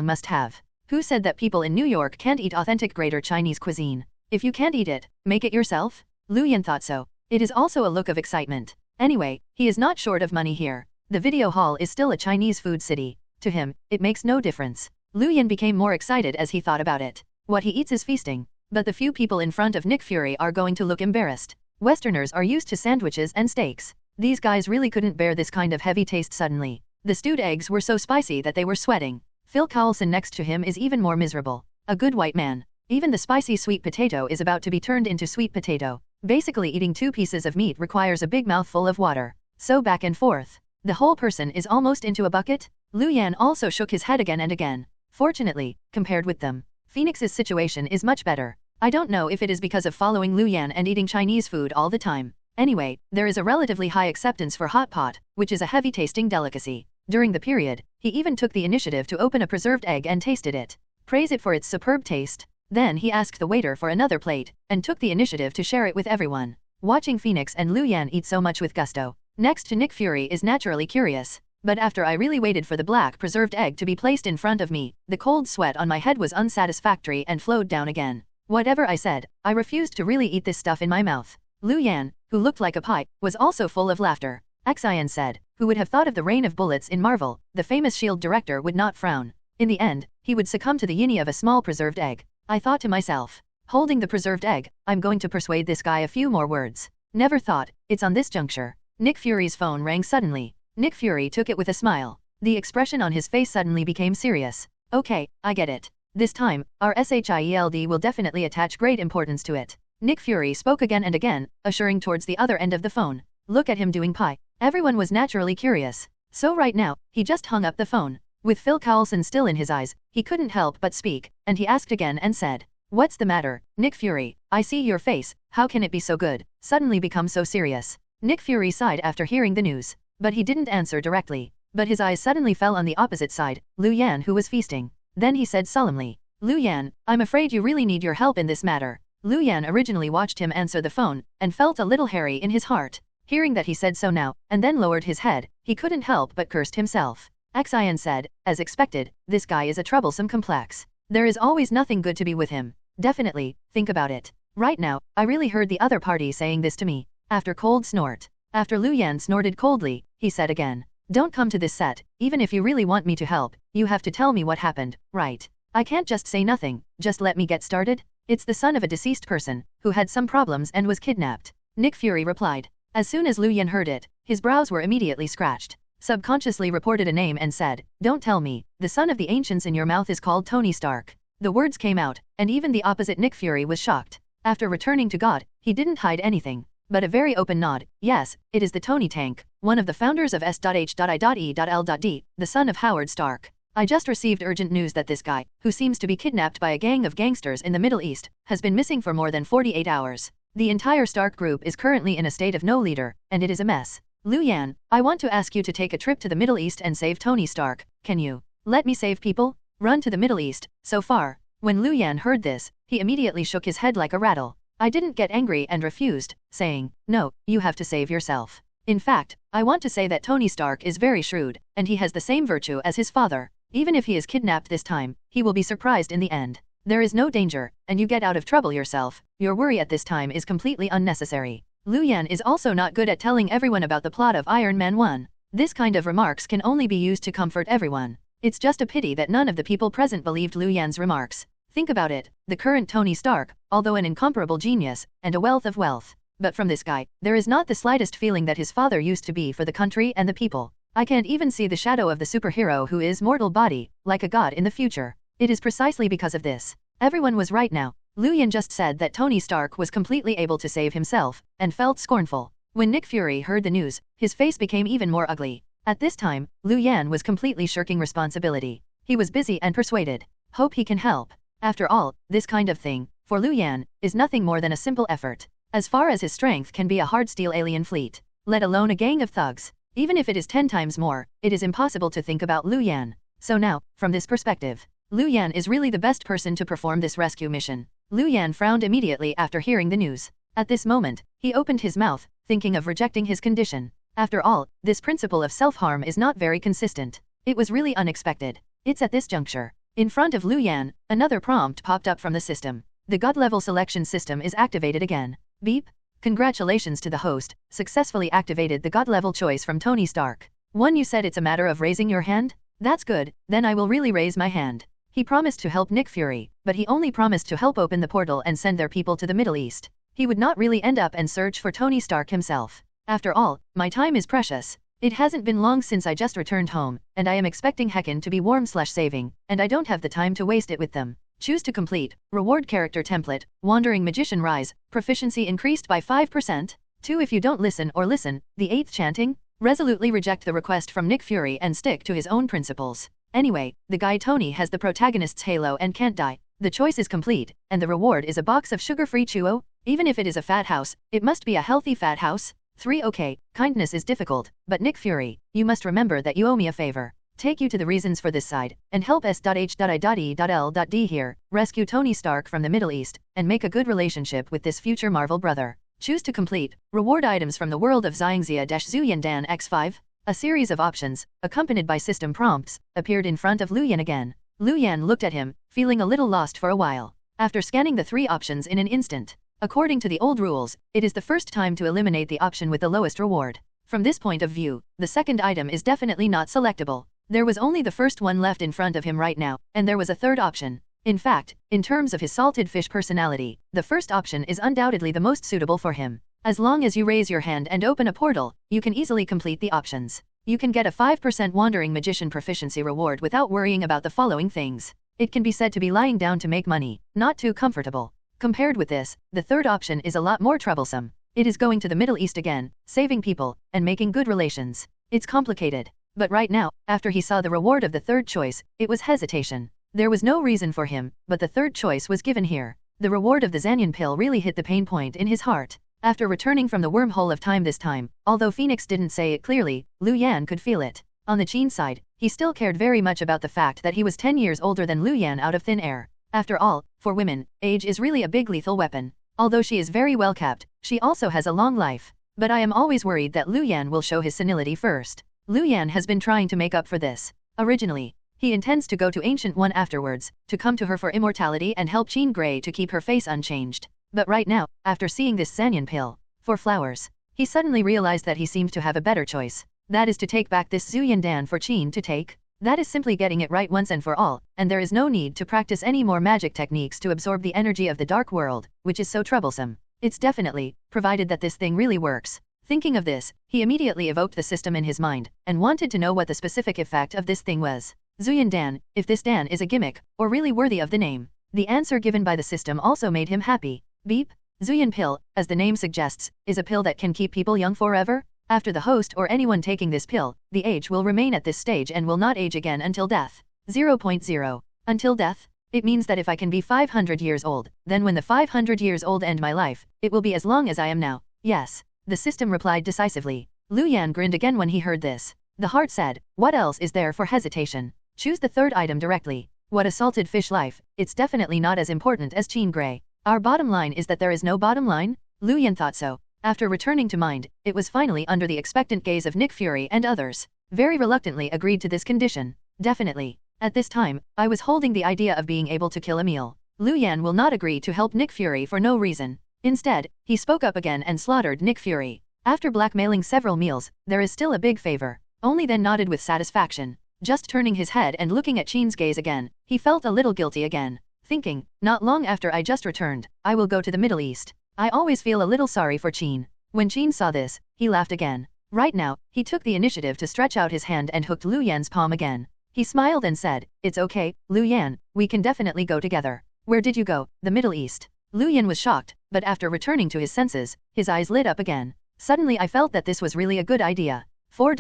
must have. Who said that people in New York can't eat authentic Greater Chinese cuisine? If you can't eat it, make it yourself? Lu Yan thought so. It is also a look of excitement. Anyway, he is not short of money here. The video hall is still a Chinese food city. To him, it makes no difference. Lu Yan became more excited as he thought about it. What he eats is feasting. But the few people in front of Nick Fury are going to look embarrassed. Westerners are used to sandwiches and steaks. These guys really couldn't bear this kind of heavy taste suddenly. The stewed eggs were so spicy that they were sweating. Phil Coulson next to him is even more miserable. A good white man. Even the spicy sweet potato is about to be turned into sweet potato. Basically eating 2 pieces of meat requires a big mouthful of water. So back and forth. The whole person is almost into a bucket. Lu Yan also shook his head again and again. Fortunately, compared with them, Phoenix's situation is much better. I don't know if it is because of following Lu Yan and eating Chinese food all the time. Anyway, there is a relatively high acceptance for hot pot, which is a heavy-tasting delicacy. During the period, he even took the initiative to open a preserved egg and tasted it. Praise it for its superb taste. Then he asked the waiter for another plate, and took the initiative to share it with everyone. Watching Phoenix and Lu Yan eat so much with gusto, next to Nick Fury is naturally curious. But after I really waited for the black preserved egg to be placed in front of me, the cold sweat on my head was unsatisfactory and flowed down again. Whatever I said, I refused to really eat this stuff in my mouth. Lu Yan, who looked like a pie, was also full of laughter. Xian said, Who would have thought of the rain of bullets in Marvel? The famous S.H.I.E.L.D. director would not frown. In the end, he would succumb to the yin of a small preserved egg. I thought to myself. Holding the preserved egg, I'm going to persuade this guy a few more words. Never thought. It's on this juncture. Nick Fury's phone rang suddenly. Nick Fury took it with a smile. The expression on his face suddenly became serious. Okay, I get it. This time, our S.H.I.E.L.D. will definitely attach great importance to it. Nick Fury spoke again and again, assuring towards the other end of the phone. Look at him doing pie. Everyone was naturally curious. So right now, he just hung up the phone. With Phil Coulson still in his eyes, he couldn't help but speak, and he asked again and said, "What's the matter, Nick Fury? I see your face, how can it be so good, suddenly become so serious?" Nick Fury sighed after hearing the news, but he didn't answer directly. But his eyes suddenly fell on the opposite side, Liu Yan, who was feasting. Then he said solemnly, "Liu Yan, I'm afraid you really need your help in this matter." Liu Yan originally watched him answer the phone, and felt a little hairy in his heart. Hearing that he said so now, and then lowered his head, he couldn't help but cursed himself. Xian said, as expected, this guy is a troublesome complex. There is always nothing good to be with him. Definitely, think about it. Right now, I really heard the other party saying this to me. After cold snort. After Liu Yan snorted coldly, he said again, "Don't come to this set, even if you really want me to help, you have to tell me what happened, right? I can't just say nothing, just let me get started." "It's the son of a deceased person, who had some problems and was kidnapped," Nick Fury replied. As soon as Liu Yan heard it, his brows were immediately scratched. Subconsciously reported a name and said, "Don't tell me, the son of the ancients in your mouth is called Tony Stark." The words came out, and even the opposite Nick Fury was shocked. After returning to God, he didn't hide anything, but a very open nod. "Yes, it is the Tony Tank, one of the founders of S.H.I.E.L.D., the son of Howard Stark. I just received urgent news that this guy, who seems to be kidnapped by a gang of gangsters in the Middle East, has been missing for more than 48 hours. The entire Stark group is currently in a state of no leader, and it is a mess. Liu Yan, I want to ask you to take a trip to the Middle East and save Tony Stark. Can you let me save people? Run to the Middle East, so far." When Liu Yan heard this, he immediately shook his head like a rattle. I didn't get angry and refused, saying, "No, you have to save yourself. In fact, I want to say that Tony Stark is very shrewd, and he has the same virtue as his father. Even if he is kidnapped this time, he will be surprised in the end. There is no danger, and you get out of trouble yourself. Your worry at this time is completely unnecessary." Liu Yan is also not good at telling everyone about the plot of Iron Man 1. This kind of remarks can only be used to comfort everyone. It's just a pity that none of the people present believed Liu Yan's remarks. Think about it, the current Tony Stark, although an incomparable genius, and a wealth of wealth. But from this guy, there is not the slightest feeling that his father used to be for the country and the people. I can't even see the shadow of the superhero who is mortal body, like a god in the future. It is precisely because of this. Everyone was right now. Liu Yan just said that Tony Stark was completely able to save himself, and felt scornful. When Nick Fury heard the news, his face became even more ugly. At this time, Liu Yan was completely shirking responsibility. He was busy and persuaded. Hope he can help. After all, this kind of thing, for Liu Yan, is nothing more than a simple effort. As far as his strength can be a hard steel alien fleet, let alone a gang of thugs. Even if it is 10 times more, it is impossible to think about Liu Yan. So now, from this perspective, Liu Yan is really the best person to perform this rescue mission. Liu Yan frowned immediately after hearing the news. At this moment, he opened his mouth, thinking of rejecting his condition. After all, this principle of self-harm is not very consistent. It was really unexpected. It's at this juncture. In front of Liu Yan, another prompt popped up from the system. The God-level selection system is activated again. Beep. Congratulations to the host, successfully activated the God-level choice from Tony Stark. One, you said it's a matter of raising your hand? That's good, then I will really raise my hand. He promised to help Nick Fury, but he only promised to help open the portal and send their people to the Middle East. He would not really end up and search for Tony Stark himself. After all, my time is precious. It hasn't been long since I just returned home, and I am expecting Hecken to be warm/saving, and I don't have the time to waste it with them. Choose to complete. Reward character template. Wandering Magician Rise. Proficiency increased by 5%. 2. If you don't listen or listen, the 8th chanting. Resolutely reject the request from Nick Fury and stick to his own principles. Anyway, the guy Tony has the protagonist's halo and can't die. The choice is complete, and the reward is a box of sugar-free Chuo. Even if it is a fat house, it must be a healthy fat house. 3. Okay, kindness is difficult, but Nick Fury, you must remember that you owe me a favor. Take you to the reasons for this side, and help S.H.I.E.L.D. here, rescue Tony Stark from the Middle East, and make a good relationship with this future Marvel brother. Choose to complete. Reward items from the world of Xiangxia-Zuyan Dan X5. A series of options, accompanied by system prompts, appeared in front of Liu Yan again. Liu Yan looked at him, feeling a little lost for a while. After scanning the 3 options in an instant, according to the old rules, it is the first time to eliminate the option with the lowest reward. From this point of view, the second item is definitely not selectable. There was only the first one left in front of him right now, and there was a third option. In fact, in terms of his salted fish personality, the first option is undoubtedly the most suitable for him. As long as you raise your hand and open a portal, you can easily complete the options. You can get a 5% Wandering Magician proficiency reward without worrying about the following things. It can be said to be lying down to make money, not too comfortable. Compared with this, the third option is a lot more troublesome. It is going to the Middle East again, saving people, and making good relations. It's complicated. But right now, after he saw the reward of the third choice, it was hesitation. There was no reason for him, but the third choice was given here. The reward of the Xanian pill really hit the pain point in his heart. After returning from the wormhole of time this time, although Phoenix didn't say it clearly, Lu Yan could feel it. On the Qin side, he still cared very much about the fact that he was 10 years older than Lu Yan out of thin air. After all, for women, age is really a big lethal weapon. Although she is very well kept, she also has a long life. But I am always worried that Lu Yan will show his senility first. Lu Yan has been trying to make up for this. Originally, he intends to go to Ancient One afterwards, to come to her for immortality and help Jean Grey to keep her face unchanged. But right now, after seeing this Xanian pill, for flowers, he suddenly realized that he seems to have a better choice. That is to take back this Zuyan Dan for Qin to take. That is simply getting it right once and for all, and there is no need to practice any more magic techniques to absorb the energy of the dark world, which is so troublesome. It's definitely, provided that this thing really works. Thinking of this, he immediately evoked the system in his mind, and wanted to know what the specific effect of this thing was. Zuyan Dan, if this Dan is a gimmick, or really worthy of the name. The answer given by the system also made him happy. Beep. Zuyan pill, as the name suggests, is a pill that can keep people young forever. After the host or anyone taking this pill, the age will remain at this stage and will not age again until death. 0.0. Until death? It means that if I can be 500 years old, then when the 500 years old end my life, it will be as long as I am now. Yes. The system replied decisively. Lu Yan grinned again when he heard this. The heart said, what else is there for hesitation? Choose the third item directly. What a salted fish life, it's definitely not as important as Jean Grey. Our bottom line is that there is no bottom line? Lu Yan thought so. After returning to mind, it was finally under the expectant gaze of Nick Fury and others. Very reluctantly agreed to this condition. Definitely. At this time, I was holding the idea of being able to kill Emil. Lu Yan will not agree to help Nick Fury for no reason. Instead, he spoke up again and slaughtered Nick Fury. After blackmailing several meals, there is still a big favor. Only then nodded with satisfaction. Just turning his head and looking at Qin's gaze again, he felt a little guilty again. Thinking, not long after I just returned, I will go to the Middle East. I always feel a little sorry for Qin. When Qin saw this, he laughed again. Right now, he took the initiative to stretch out his hand and hooked Lu Yan's palm again. He smiled and said, it's okay, Lu Yan, we can definitely go together. Where did you go? The Middle East. Lu Yan was shocked, but after returning to his senses, his eyes lit up again. Suddenly I felt that this was really a good idea.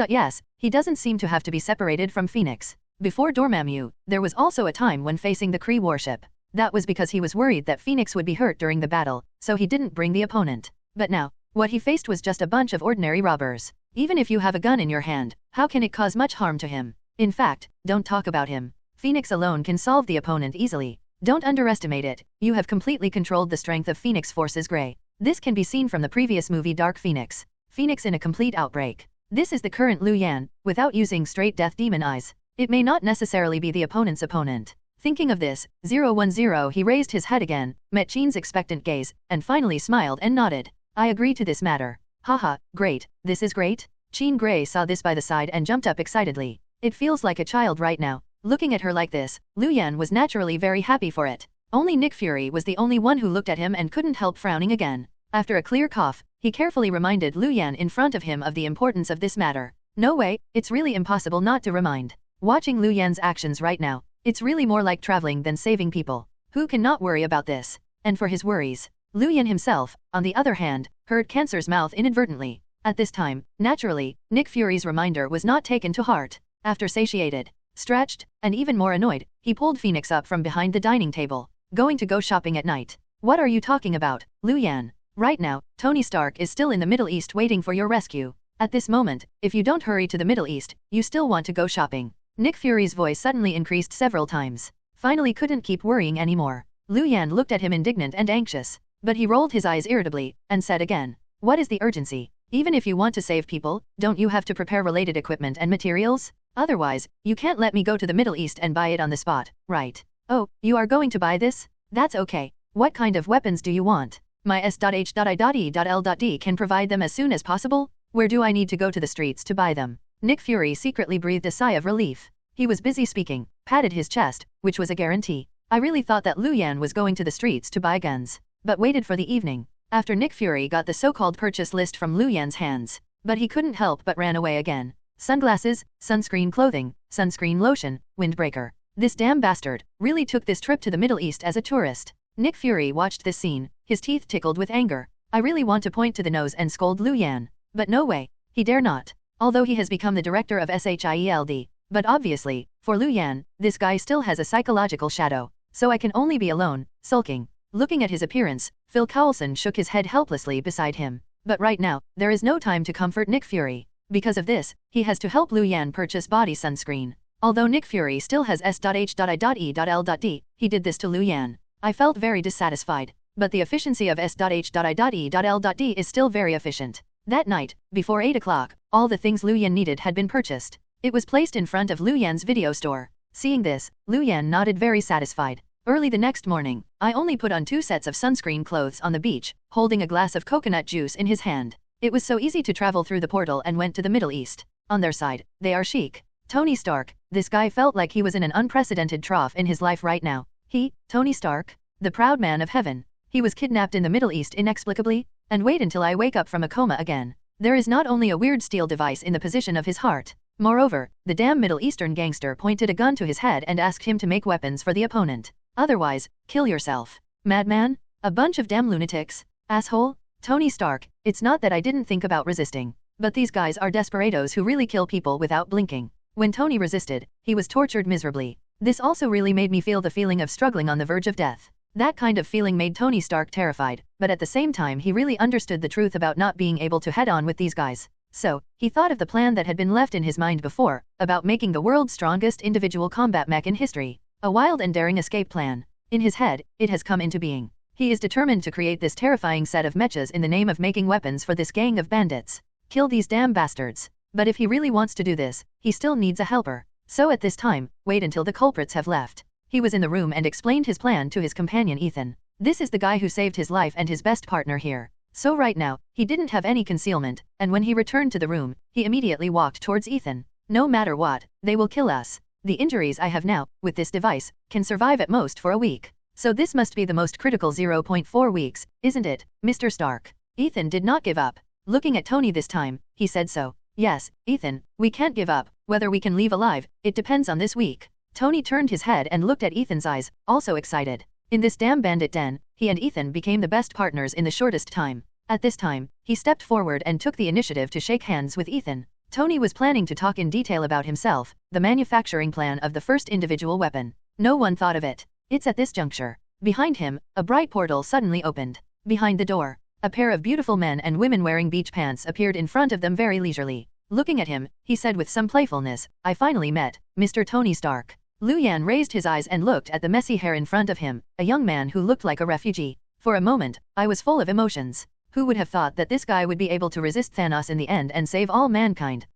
Yes, he doesn't seem to have to be separated from Phoenix. Before Dormammu, there was also a time when facing the Kree warship. That was because he was worried that Phoenix would be hurt during the battle, so he didn't bring the opponent. But now, what he faced was just a bunch of ordinary robbers. Even if you have a gun in your hand, how can it cause much harm to him? In fact, don't talk about him. Phoenix alone can solve the opponent easily. Don't underestimate it, you have completely controlled the strength of Phoenix Forces Grey. This can be seen from the previous movie Dark Phoenix. Phoenix in a complete outbreak. This is the current Lu Yan, without using straight death demon eyes. It may not necessarily be the opponent's opponent. Thinking of this, 010 he raised his head again, met Qin's expectant gaze, and finally smiled and nodded. I agree to this matter. Haha, great, this is great. Qin Grey saw this by the side and jumped up excitedly. It feels like a child right now. Looking at her like this, Lu Yan was naturally very happy for it. Only Nick Fury was the only one who looked at him and couldn't help frowning again. After a clear cough, he carefully reminded Lu Yan in front of him of the importance of this matter. No way, it's really impossible not to remind. Watching Lu Yan's actions right now, it's really more like traveling than saving people. Who can not worry about this? And for his worries, Lu Yan himself, on the other hand, heard Cancer's mouth inadvertently. At this time, naturally, Nick Fury's reminder was not taken to heart. After satiated, stretched, and even more annoyed, he pulled Phoenix up from behind the dining table. Going to go shopping at night. What are you talking about, Lu Yan? Right now, Tony Stark is still in the Middle East waiting for your rescue. At this moment, if you don't hurry to the Middle East, you still want to go shopping. Nick Fury's voice suddenly increased several times. Finally couldn't keep worrying anymore. Lu Yan looked at him indignant and anxious. But he rolled his eyes irritably, and said again, what is the urgency? Even if you want to save people, don't you have to prepare related equipment and materials? Otherwise, you can't let me go to the Middle East and buy it on the spot, right? Oh, you are going to buy this? That's okay. What kind of weapons do you want? My S.H.I.E.L.D. can provide them as soon as possible? Where do I need to go to the streets to buy them? Nick Fury secretly breathed a sigh of relief. He was busy speaking, patted his chest, which was a guarantee. I really thought that Lu Yan was going to the streets to buy guns, but waited for the evening, after Nick Fury got the so-called purchase list from Lu Yan's hands. But he couldn't help but ran away again. Sunglasses, sunscreen clothing, sunscreen lotion, windbreaker. This damn bastard really took this trip to the Middle East as a tourist. Nick Fury watched this scene, his teeth tickled with anger. I really want to point to the nose and scold Lu Yan. But no way. He dare not. Although he has become the director of SHIELD. But obviously, for Lu Yan, this guy still has a psychological shadow. So I can only be alone, sulking. Looking at his appearance, Phil Coulson shook his head helplessly beside him. But right now, there is no time to comfort Nick Fury. Because of this, he has to help Lu Yan purchase body sunscreen. Although Nick Fury still has S.H.I.E.L.D, he did this to Lu Yan. I felt very dissatisfied. But the efficiency of S.H.I.E.L.D is still very efficient. That night, before 8 o'clock, all the things Lu Yan needed had been purchased. It was placed in front of Lu Yan's video store. Seeing this, Lu Yan nodded very satisfied. Early the next morning, I only put on 2 sets of sunscreen clothes on the beach, holding a glass of coconut juice in his hand. It was so easy to travel through the portal and went to the Middle East. On their side, they are chic. Tony Stark, this guy felt like he was in an unprecedented trough in his life right now. He, Tony Stark, the proud man of heaven. He was kidnapped in the Middle East inexplicably? And wait until I wake up from a coma again. There is not only a weird steel device in the position of his heart. Moreover, the damn Middle Eastern gangster pointed a gun to his head and asked him to make weapons for the opponent. Otherwise, kill yourself. Madman? A bunch of damn lunatics? Asshole? Tony Stark, it's not that I didn't think about resisting. But these guys are desperados who really kill people without blinking. When Tony resisted, he was tortured miserably. This also really made me feel the feeling of struggling on the verge of death. That kind of feeling made Tony Stark terrified, but at the same time he really understood the truth about not being able to head on with these guys. So, he thought of the plan that had been left in his mind before, about making the world's strongest individual combat mech in history. A wild and daring escape plan. In his head, it has come into being. He is determined to create this terrifying set of mechas in the name of making weapons for this gang of bandits. Kill these damn bastards. But if he really wants to do this, he still needs a helper. So at this time, wait until the culprits have left. He was in the room and explained his plan to his companion Ethan. This is the guy who saved his life and his best partner here. So right now, he didn't have any concealment, and when he returned to the room, he immediately walked towards Ethan. No matter what, they will kill us. The injuries I have now, with this device, can survive at most for a week. So this must be the most critical 0.4 weeks, isn't it, Mr. Stark? Ethan did not give up. Looking at Tony this time, he said so. Yes, Ethan, we can't give up. Whether we can leave alive, it depends on this week. Tony turned his head and looked at Ethan's eyes, also excited. In this damn bandit den, he and Ethan became the best partners in the shortest time. At this time, he stepped forward and took the initiative to shake hands with Ethan. Tony was planning to talk in detail about himself, the manufacturing plan of the first individual weapon. No one thought of it. It's at this juncture. Behind him, a bright portal suddenly opened. Behind the door, a pair of beautiful men and women wearing beach pants appeared in front of them very leisurely. Looking at him, he said with some playfulness, I finally met Mr. Tony Stark. Lu Yan raised his eyes and looked at the messy hair in front of him, a young man who looked like a refugee. For a moment, I was full of emotions. Who would have thought that this guy would be able to resist Thanos in the end and save all mankind?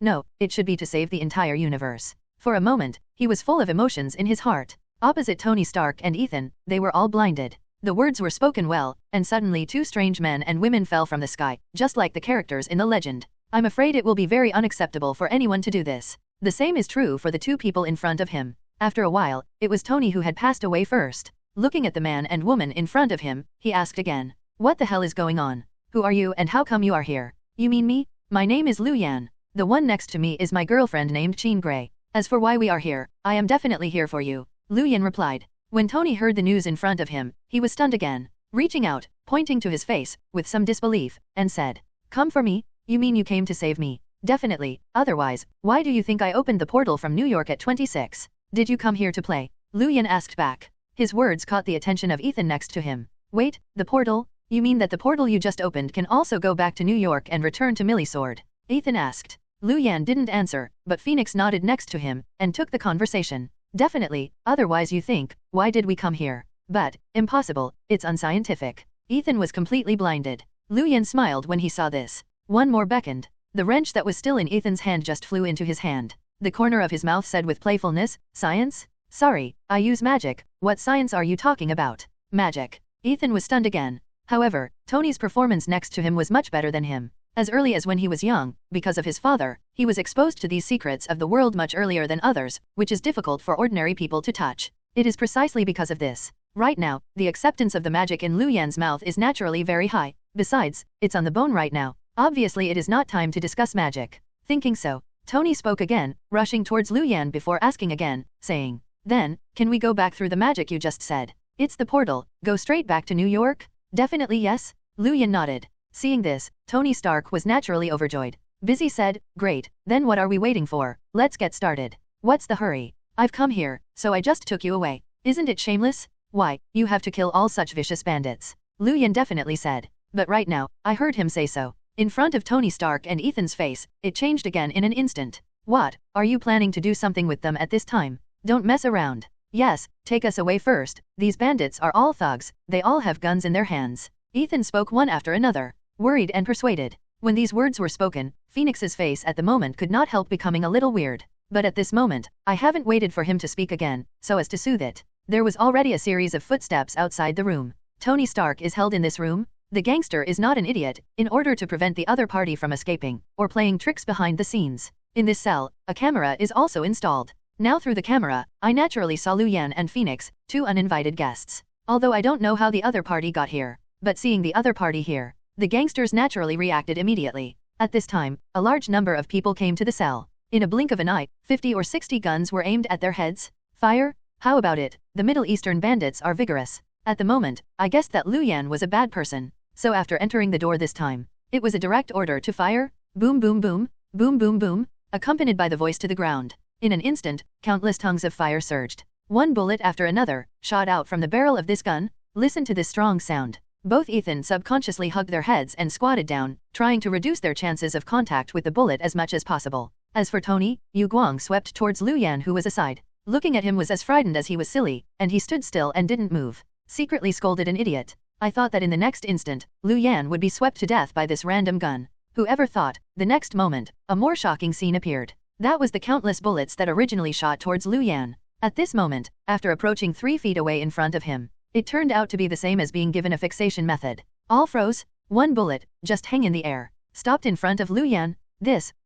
No, it should be to save the entire universe. For a moment, he was full of emotions in his heart. Opposite Tony Stark and Ethan, they were all blinded. The words were spoken well, and suddenly 2 strange men and women fell from the sky, just like the characters in the legend. I'm afraid it will be very unacceptable for anyone to do this. The same is true for the 2 people in front of him. After a while, it was Tony who had passed away first. Looking at the man and woman in front of him, he asked again. What the hell is going on? Who are you and how come you are here? You mean me? My name is Lu Yan. The one next to me is my girlfriend named Jean Grey. As for why we are here, I am definitely here for you. Lu Yan replied. When Tony heard the news in front of him, he was stunned again. Reaching out, pointing to his face, with some disbelief, and said. Come for me? You mean you came to save me? Definitely, otherwise, why do you think I opened the portal from New York at 26? Did you come here to play? Lu Yan asked back. His words caught the attention of Ethan next to him. Wait, the portal? You mean that the portal you just opened can also go back to New York and return to Millisword? Ethan asked. Lu Yan didn't answer, but Phoenix nodded next to him, and took the conversation. Definitely, otherwise you think, why did we come here? But, impossible, it's unscientific. Ethan was completely blinded. Lu Yan smiled when he saw this. One more beckoned. The wrench that was still in Ethan's hand just flew into his hand. The corner of his mouth said with playfulness, Science? Sorry, I use magic. What science are you talking about? Magic. Ethan was stunned again. However, Tony's performance next to him was much better than him. As early as when he was young, because of his father, he was exposed to these secrets of the world much earlier than others, which is difficult for ordinary people to touch. It is precisely because of this. Right now, the acceptance of the magic in Lu Yan's mouth is naturally very high. Besides, it's on the bone right now. Obviously it is not time to discuss magic. Thinking so, Tony spoke again, rushing towards Lu Yan before asking again, saying, "Then, can we go back through the magic you just said? It's the portal, go straight back to New York?" "Definitely yes," Lu Yan nodded. Seeing this, Tony Stark was naturally overjoyed. Busy said, "Great, then what are we waiting for? Let's get started. What's the hurry? I've come here, so I just took you away. Isn't it shameless? Why, you have to kill all such vicious bandits." Lu Yan definitely said. But right now, I heard him say so. In front of Tony Stark and Ethan's face, it changed again in an instant. "What, are you planning to do something with them at this time? Don't mess around." "Yes, take us away first. These bandits are all thugs, they all have guns in their hands." Ethan spoke one after another, worried and persuaded. When these words were spoken, Phoenix's face at the moment could not help becoming a little weird. But at this moment, I haven't waited for him to speak again, so as to soothe it. There was already a series of footsteps outside the room. Tony Stark is held in this room? The gangster is not an idiot, in order to prevent the other party from escaping, or playing tricks behind the scenes. In this cell, a camera is also installed. Now through the camera, I naturally saw Lu Yan and Phoenix, two uninvited guests. Although I don't know how the other party got here, but seeing the other party here, the gangsters naturally reacted immediately. At this time, a large number of people came to the cell. In a blink of an eye, 50 or 60 guns were aimed at their heads. Fire? How about it? The Middle Eastern bandits are vigorous. At the moment, I guessed that Lu Yan was a bad person. So after entering the door this time, it was a direct order to fire. Boom boom boom, boom boom boom, accompanied by the voice to the ground. In an instant, countless tongues of fire surged. One bullet after another shot out from the barrel of this gun. Listen to this strong sound. Both Ethan subconsciously hugged their heads and squatted down, trying to reduce their chances of contact with the bullet as much as possible. As for Tony, Yu Guang swept towards Lu Yan, who was aside. Looking at him was as frightened as he was silly, and he stood still and didn't move. Secretly scolded an idiot. I thought that in the next instant, Lu Yan would be swept to death by this random gun. Whoever thought? The next moment, a more shocking scene appeared. That was the countless bullets that originally shot towards Lu Yan. At this moment, after approaching 3 feet away in front of him, it turned out to be the same as being given a fixation method. All froze. One bullet, just hang in the air, stopped in front of Lu Yan.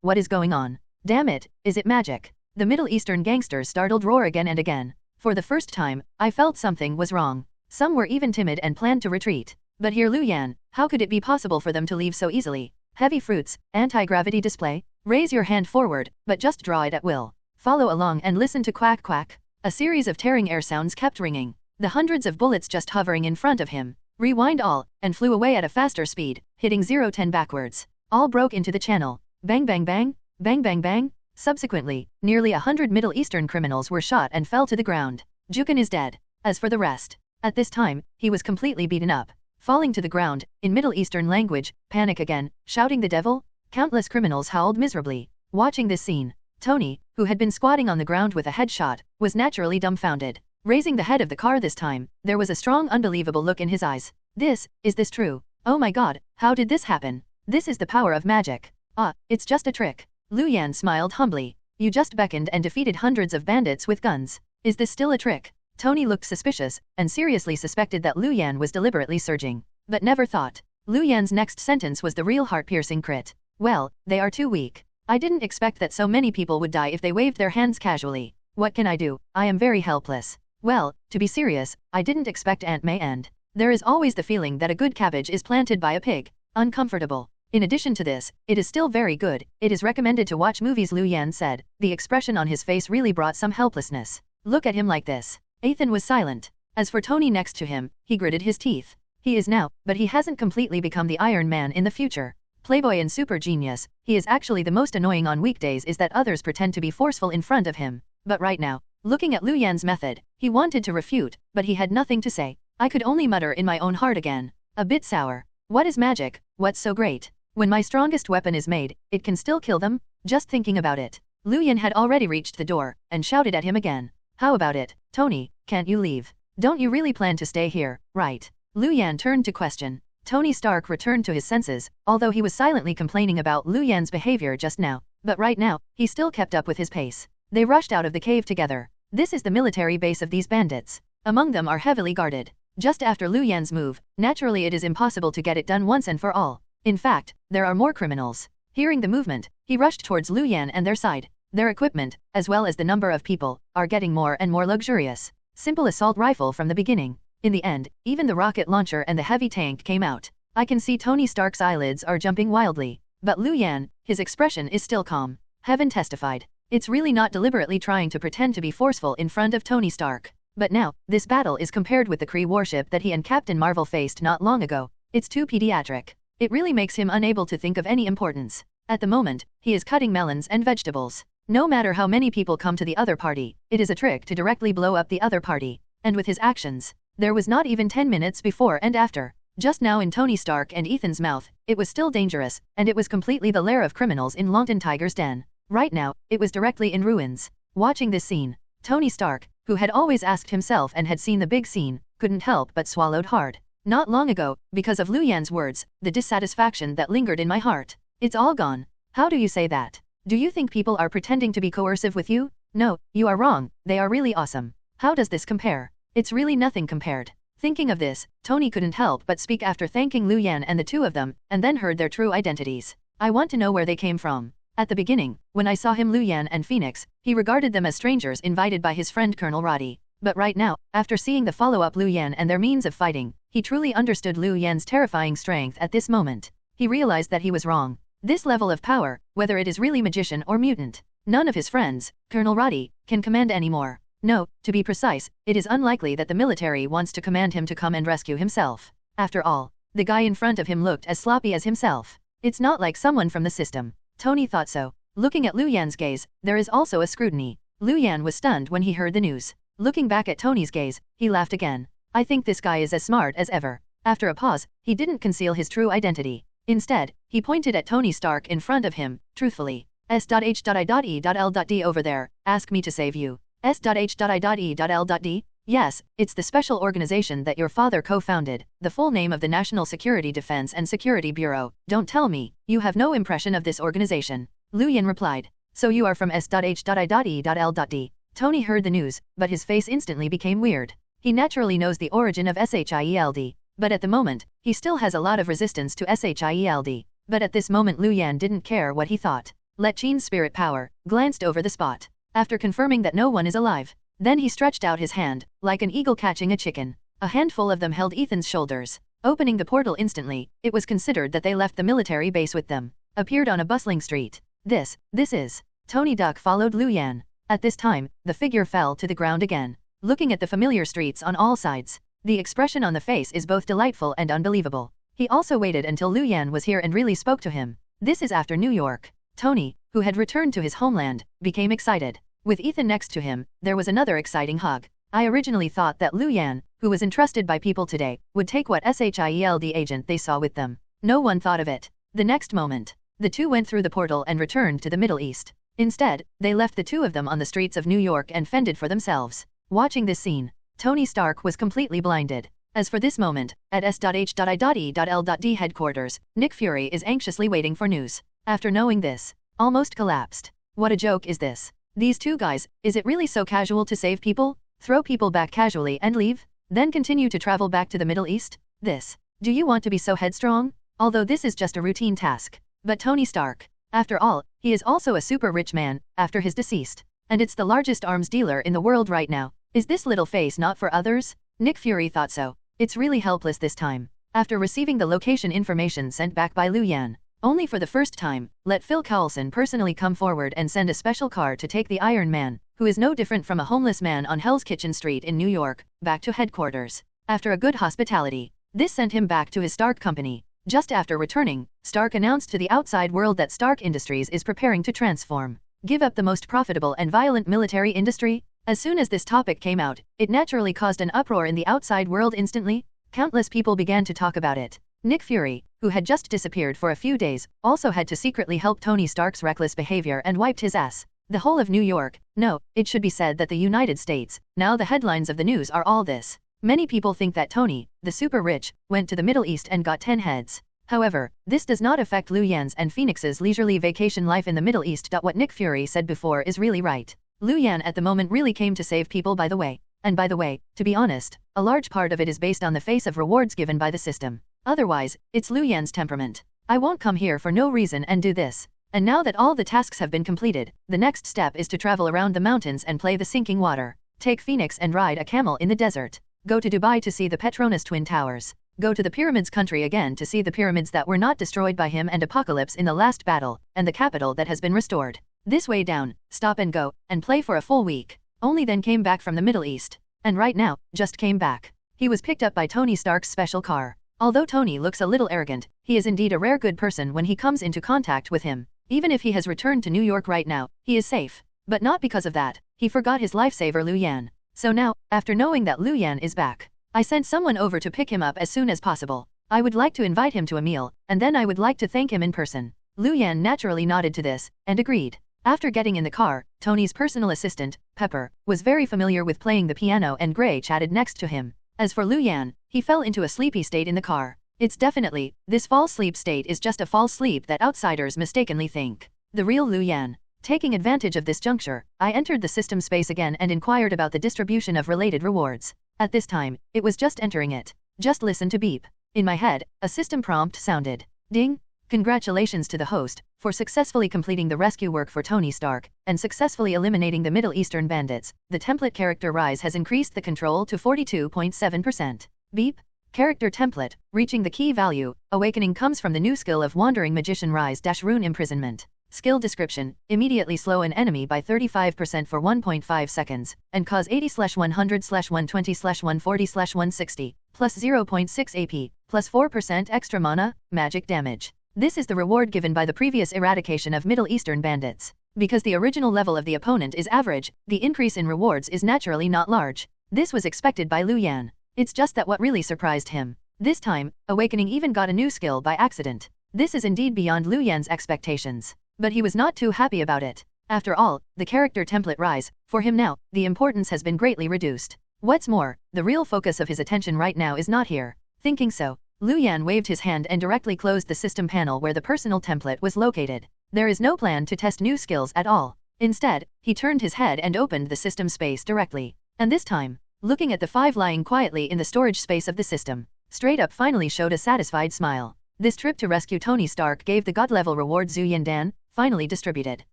What is going on? Damn it, is it magic? The Middle Eastern gangsters startled roar again and again. For the first time, I felt something was wrong. Some were even timid and planned to retreat. But here Lu Yan, how could it be possible for them to leave so easily? Heavy fruits, anti-gravity display? Raise your hand forward, but just draw it at will. Follow along and listen to quack quack. A series of tearing air sounds kept ringing. The hundreds of bullets just hovering in front of him. Rewind all, and flew away at a faster speed, hitting 0-10 backwards. All broke into the channel. Bang bang bang, bang bang bang. Subsequently, nearly 100 Middle Eastern criminals were shot and fell to the ground. Jukan is dead. As for the rest, at this time, he was completely beaten up. Falling to the ground, in Middle Eastern language, panic again, shouting the devil. Countless criminals howled miserably. Watching this scene, Tony, who had been squatting on the ground with a headshot, was naturally dumbfounded. Raising the head of the car this time, there was a strong unbelievable look in his eyes. Is this true? Oh my god, how did this happen? This is the power of magic. Ah, it's just a trick. Lu Yan smiled humbly. You just beckoned and defeated hundreds of bandits with guns. Is this still a trick? Tony looked suspicious, and seriously suspected that Lu Yan was deliberately surging. But never thought. Lu Yan's next sentence was the real heart-piercing crit. Well, they are too weak. I didn't expect that so many people would die if they waved their hands casually. What can I do? I am very helpless. Well, to be serious, I didn't expect Aunt May and there is always the feeling that a good cabbage is planted by a pig. Uncomfortable. In addition to this, it is still very good. It is recommended to watch movies, Lu Yan said. The expression on his face really brought some helplessness. Look at him like this. Ethan was silent. As for Tony next to him, he gritted his teeth. He is now, but he hasn't completely become the Iron Man in the future. Playboy and super genius, he is actually the most annoying on weekdays is that others pretend to be forceful in front of him. But right now, looking at Lu Yan's method, he wanted to refute, but he had nothing to say. I could only mutter in my own heart again. A bit sour. What is magic? What's so great? When my strongest weapon is made, it can still kill them? Just thinking about it. Lu Yan had already reached the door, and shouted at him again. How about it, Tony, can't you leave? Don't you really plan to stay here, right? Lu Yan turned to question. Tony Stark returned to his senses, although he was silently complaining about Lu Yan's behavior just now. But right now, he still kept up with his pace. They rushed out of the cave together. This is the military base of these bandits. Among them are heavily guarded. Just after Lu Yan's move, naturally it is impossible to get it done once and for all. In fact, there are more criminals. Hearing the movement, he rushed towards Lu Yan and their side. Their equipment, as well as the number of people, are getting more and more luxurious. Simple assault rifle from the beginning. In the end, even the rocket launcher and the heavy tank came out. I can see Tony Stark's eyelids are jumping wildly. But Lu Yan, his expression is still calm. Heaven testified. It's really not deliberately trying to pretend to be forceful in front of Tony Stark. But now, this battle is compared with the Kree warship that he and Captain Marvel faced not long ago. It's too pediatric. It really makes him unable to think of any importance. At the moment, he is cutting melons and vegetables. No matter how many people come to the other party, it is a trick to directly blow up the other party. And with his actions, there was not even 10 minutes before and after. Just now in Tony Stark and Ethan's mouth, it was still dangerous, and it was completely the lair of criminals in Longton Tiger's den. Right now, it was directly in ruins. Watching this scene, Tony Stark, who had always asked himself and had seen the big scene, couldn't help but swallowed hard. Not long ago, because of Lu Yan's words, the dissatisfaction that lingered in my heart. It's all gone. How do you say that? Do you think people are pretending to be coercive with you? No, you are wrong, they are really awesome. How does this compare? It's really nothing compared. Thinking of this, Tony couldn't help but speak after thanking Lu Yan and the two of them, and then heard their true identities. I want to know where they came from. At the beginning, when I saw him Lu Yan and Phoenix, he regarded them as strangers invited by his friend Colonel Roddy. But right now, after seeing the follow-up Lu Yan and their means of fighting, he truly understood Lu Yan's terrifying strength at this moment. He realized that he was wrong. This level of power, whether it is really magician or mutant, none of his friends, Colonel Roddy, can command anymore. No, to be precise, it is unlikely that the military wants to command him to come and rescue himself. After all, the guy in front of him looked as sloppy as himself. It's not like someone from the system. Tony thought so. Looking at Lu Yan's gaze, there is also a scrutiny. Lu Yan was stunned when he heard the news. Looking back at Tony's gaze, he laughed again. I think this guy is as smart as ever. After a pause, he didn't conceal his true identity. Instead, he pointed at Tony Stark in front of him, truthfully. S.H.I.E.L.D. over there, ask me to save you. S.H.I.E.L.D. Yes, it's the special organization that your father co-founded, the full name of the National Security Defense and Security Bureau. Don't tell me, you have no impression of this organization. Lu Yan replied. So you are from S.H.I.E.L.D. Tony heard the news, but his face instantly became weird. He naturally knows the origin of SHIELD, but at the moment, he still has a lot of resistance to SHIELD. But at this moment Lu Yan didn't care what he thought. Let Qin's spirit power, glanced over the spot. After confirming that no one is alive, then he stretched out his hand, like an eagle catching a chicken. A handful of them held Ethan's shoulders. Opening the portal instantly, it was considered that they left the military base with them. Appeared on a bustling street. This is. Tony Duck followed Lu Yan. At this time, the figure fell to the ground again. Looking at the familiar streets on all sides, the expression on the face is both delightful and unbelievable. He also waited until Lu Yan was here and really spoke to him. This is after New York. Tony, who had returned to his homeland, became excited. With Ethan next to him, there was another exciting hug. I originally thought that Lu Yan, who was entrusted by people today, would take what SHIELD agent they saw with them. No one thought of it. The next moment, the two went through the portal and returned to the Middle East. Instead, they left the two of them on the streets of New York and fended for themselves. Watching this scene, Tony Stark was completely blinded. As for this moment, at S.H.I.E.L.D. headquarters, Nick Fury is anxiously waiting for news. After knowing this, almost collapsed. What a joke is this? These two guys, is it really so casual to save people? Throw people back casually and leave? Then continue to travel back to the Middle East? Do you want to be so headstrong? Although this is just a routine task. But Tony Stark, after all, he is also a super rich man, after his deceased. And it's the largest arms dealer in the world right now. Is this little face not for others? Nick Fury thought so. It's really helpless this time. After receiving the location information sent back by Lu Yan, only for the first time, let Phil Coulson personally come forward and send a special car to take the Iron Man, who is no different from a homeless man on Hell's Kitchen Street in New York, back to headquarters. After a good hospitality, this sent him back to his Stark company. Just after returning, Stark announced to the outside world that Stark Industries is preparing to transform. Give up the most profitable and violent military industry? As soon as this topic came out, it naturally caused an uproar in the outside world instantly. Countless people began to talk about it. Nick Fury, who had just disappeared for a few days, also had to secretly help Tony Stark's reckless behavior and wiped his ass. The whole of New York, no, it should be said that the United States, now the headlines of the news are all this. Many people think that Tony, the super rich, went to the Middle East and got 10 heads. However, this does not affect Lu Yan's and Phoenix's leisurely vacation life in the Middle East. What Nick Fury said before is really right. Lu Yan at the moment really came to save people by the way. And by the way, to be honest, a large part of it is based on the face of rewards given by the system. Otherwise, it's Lu Yan's temperament. I won't come here for no reason and do this. And now that all the tasks have been completed, the next step is to travel around the mountains and play the sinking water. Take Phoenix and ride a camel in the desert. Go to Dubai to see the Petronas Twin Towers. Go to the Pyramids country again to see the pyramids that were not destroyed by him and Apocalypse in the last battle, and the capital that has been restored. This way down, stop and go, and play for a full week. Only then came back from the Middle East. And right now, just came back. He was picked up by Tony Stark's special car. Although Tony looks a little arrogant, he is indeed a rare good person when he comes into contact with him. Even if he has returned to New York right now, he is safe. But not because of that, he forgot his lifesaver Lu Yan. So now, after knowing that Lu Yan is back, I sent someone over to pick him up as soon as possible. I would like to invite him to a meal, and then I would like to thank him in person. Lu Yan naturally nodded to this, and agreed. After getting in the car, Tony's personal assistant, Pepper, was very familiar with playing the piano and Gray chatted next to him. As for Lu Yan, he fell into a sleepy state in the car. It's definitely, this false sleep state is just a false sleep that outsiders mistakenly think. The real Lu Yan. Taking advantage of this juncture, I entered the system space again and inquired about the distribution of related rewards. At this time, it was just entering it. Just listen to beep. In my head, a system prompt sounded. Ding! Congratulations to the host, for successfully completing the rescue work for Tony Stark, and successfully eliminating the Middle Eastern bandits. The template character rise has increased the control to 42.7%. Beep. Character template, reaching the key value, awakening comes from the new skill of Wandering Magician Rise-Rune Imprisonment. Skill description, immediately slow an enemy by 35% for 1.5 seconds, and cause 80/100/120/140/160, plus 0.6 AP, plus 4% extra mana, magic damage. This is the reward given by the previous eradication of Middle Eastern bandits. Because the original level of the opponent is average, the increase in rewards is naturally not large. This was expected by Lu Yan. It's just that what really surprised him. This time, Awakening even got a new skill by accident. This is indeed beyond Lu Yan's expectations. But he was not too happy about it. After all, the character template rise, for him now, the importance has been greatly reduced. What's more, the real focus of his attention right now is not here. Thinking so, Lu Yan waved his hand and directly closed the system panel where the personal template was located. There is no plan to test new skills at all. Instead, he turned his head and opened the system space directly. And this time, looking at the 5 lying quietly in the storage space of the system, Straight Up finally showed a satisfied smile. This trip to rescue Tony Stark gave the god-level reward Zuan Dan, finally distributed.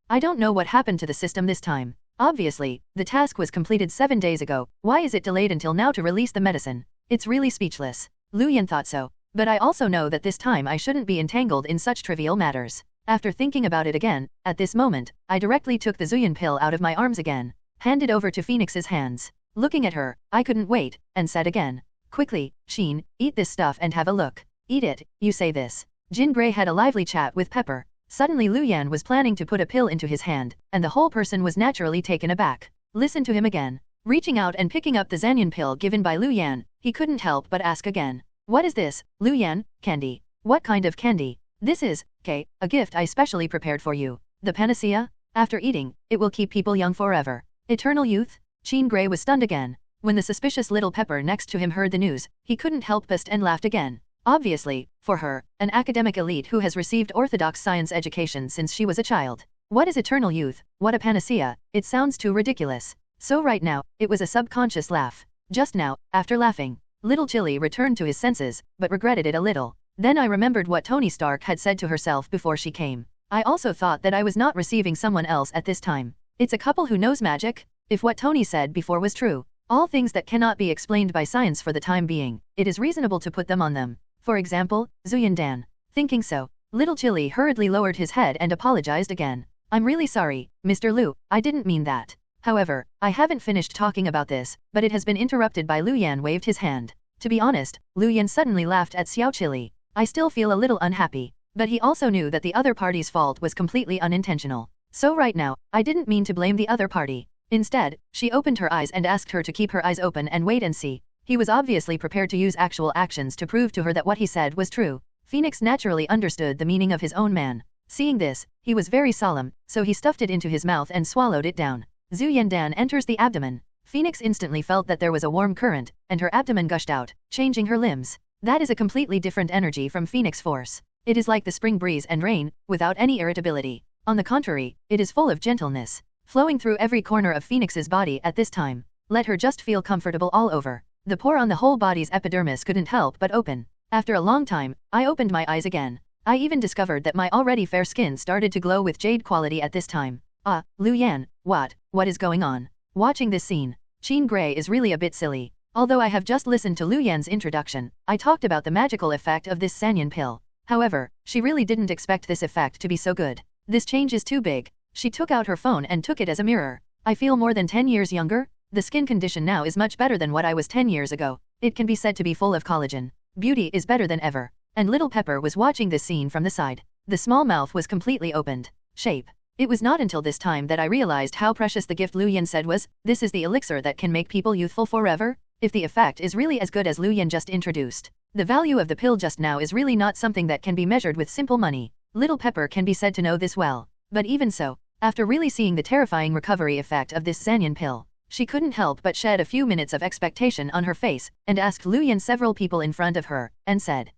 I don't know what happened to the system this time. Obviously, the task was completed 7 days ago. Why is it delayed until now to release the medicine? It's really speechless. Lu Yan thought so. But I also know that this time I shouldn't be entangled in such trivial matters. After thinking about it again, at this moment, I directly took the Zuyan pill out of my arms again, handed over to Phoenix's hands. Looking at her, I couldn't wait, and said again. Quickly, Sheen, eat this stuff and have a look. Eat it, you say this. Jin Grey had a lively chat with Pepper. Suddenly Lu Yan was planning to put a pill into his hand, and the whole person was naturally taken aback. Listen to him again. Reaching out and picking up the Zanyan pill given by Lu Yan, he couldn't help but ask again. What is this, Lu Yan? Candy. What kind of candy? This is, a gift I specially prepared for you. The panacea? After eating, it will keep people young forever. Eternal youth? Jean Grey was stunned again. When the suspicious little Pepper next to him heard the news, he couldn't help but and laughed again. Obviously, for her, an academic elite who has received orthodox science education since she was a child. What is eternal youth? What a panacea? It sounds too ridiculous. So right now, it was a subconscious laugh. Just now, after laughing, little Chilly returned to his senses, but regretted it a little. Then I remembered what Tony Stark had said to herself before she came. I also thought that I was not receiving someone else at this time. It's a couple who knows magic? If what Tony said before was true, all things that cannot be explained by science for the time being, it is reasonable to put them on them. For example, Zuyan Dan. Thinking so, little Chilly hurriedly lowered his head and apologized again. I'm really sorry, Mr. Lu, I didn't mean that. However, I haven't finished talking about this, but it has been interrupted by Lu Yan waved his hand. To be honest, Lu Yan suddenly laughed at Xiao Chili. I still feel a little unhappy. But he also knew that the other party's fault was completely unintentional. So right now, I didn't mean to blame the other party. Instead, she opened her eyes and asked her to keep her eyes open and wait and see. He was obviously prepared to use actual actions to prove to her that what he said was true. Phoenix naturally understood the meaning of his own man. Seeing this, he was very solemn, so he stuffed it into his mouth and swallowed it down. Zuyan Dan enters the abdomen. Phoenix instantly felt that there was a warm current, and her abdomen gushed out, changing her limbs. That is a completely different energy from Phoenix Force. It is like the spring breeze and rain, without any irritability. On the contrary, it is full of gentleness, flowing through every corner of Phoenix's body at this time. Let her just feel comfortable all over. The pore on the whole body's epidermis couldn't help but open. After a long time, I opened my eyes again. I even discovered that my already fair skin started to glow with jade quality at this time. Ah, Lu Yan, what is going on? Watching this scene, Jean Grey is really a bit silly. Although I have just listened to Lu Yan's introduction, I talked about the magical effect of this Sanyan pill. However, she really didn't expect this effect to be so good. This change is too big. She took out her phone and took it as a mirror. I feel more than 10 years younger. The skin condition now is much better than what I was 10 years ago. It can be said to be full of collagen. Beauty is better than ever. And Little Pepper was watching this scene from the side. The small mouth was completely opened. Shape. It was not until this time that I realized how precious the gift Lu Yan said was. This is the elixir that can make people youthful forever? If the effect is really as good as Lu Yan just introduced, the value of the pill just now is really not something that can be measured with simple money. Little Pepper can be said to know this well. But even so, after really seeing the terrifying recovery effect of this Sanyan pill, she couldn't help but shed a few minutes of expectation on her face, and asked Lu Yan several people in front of her, and said,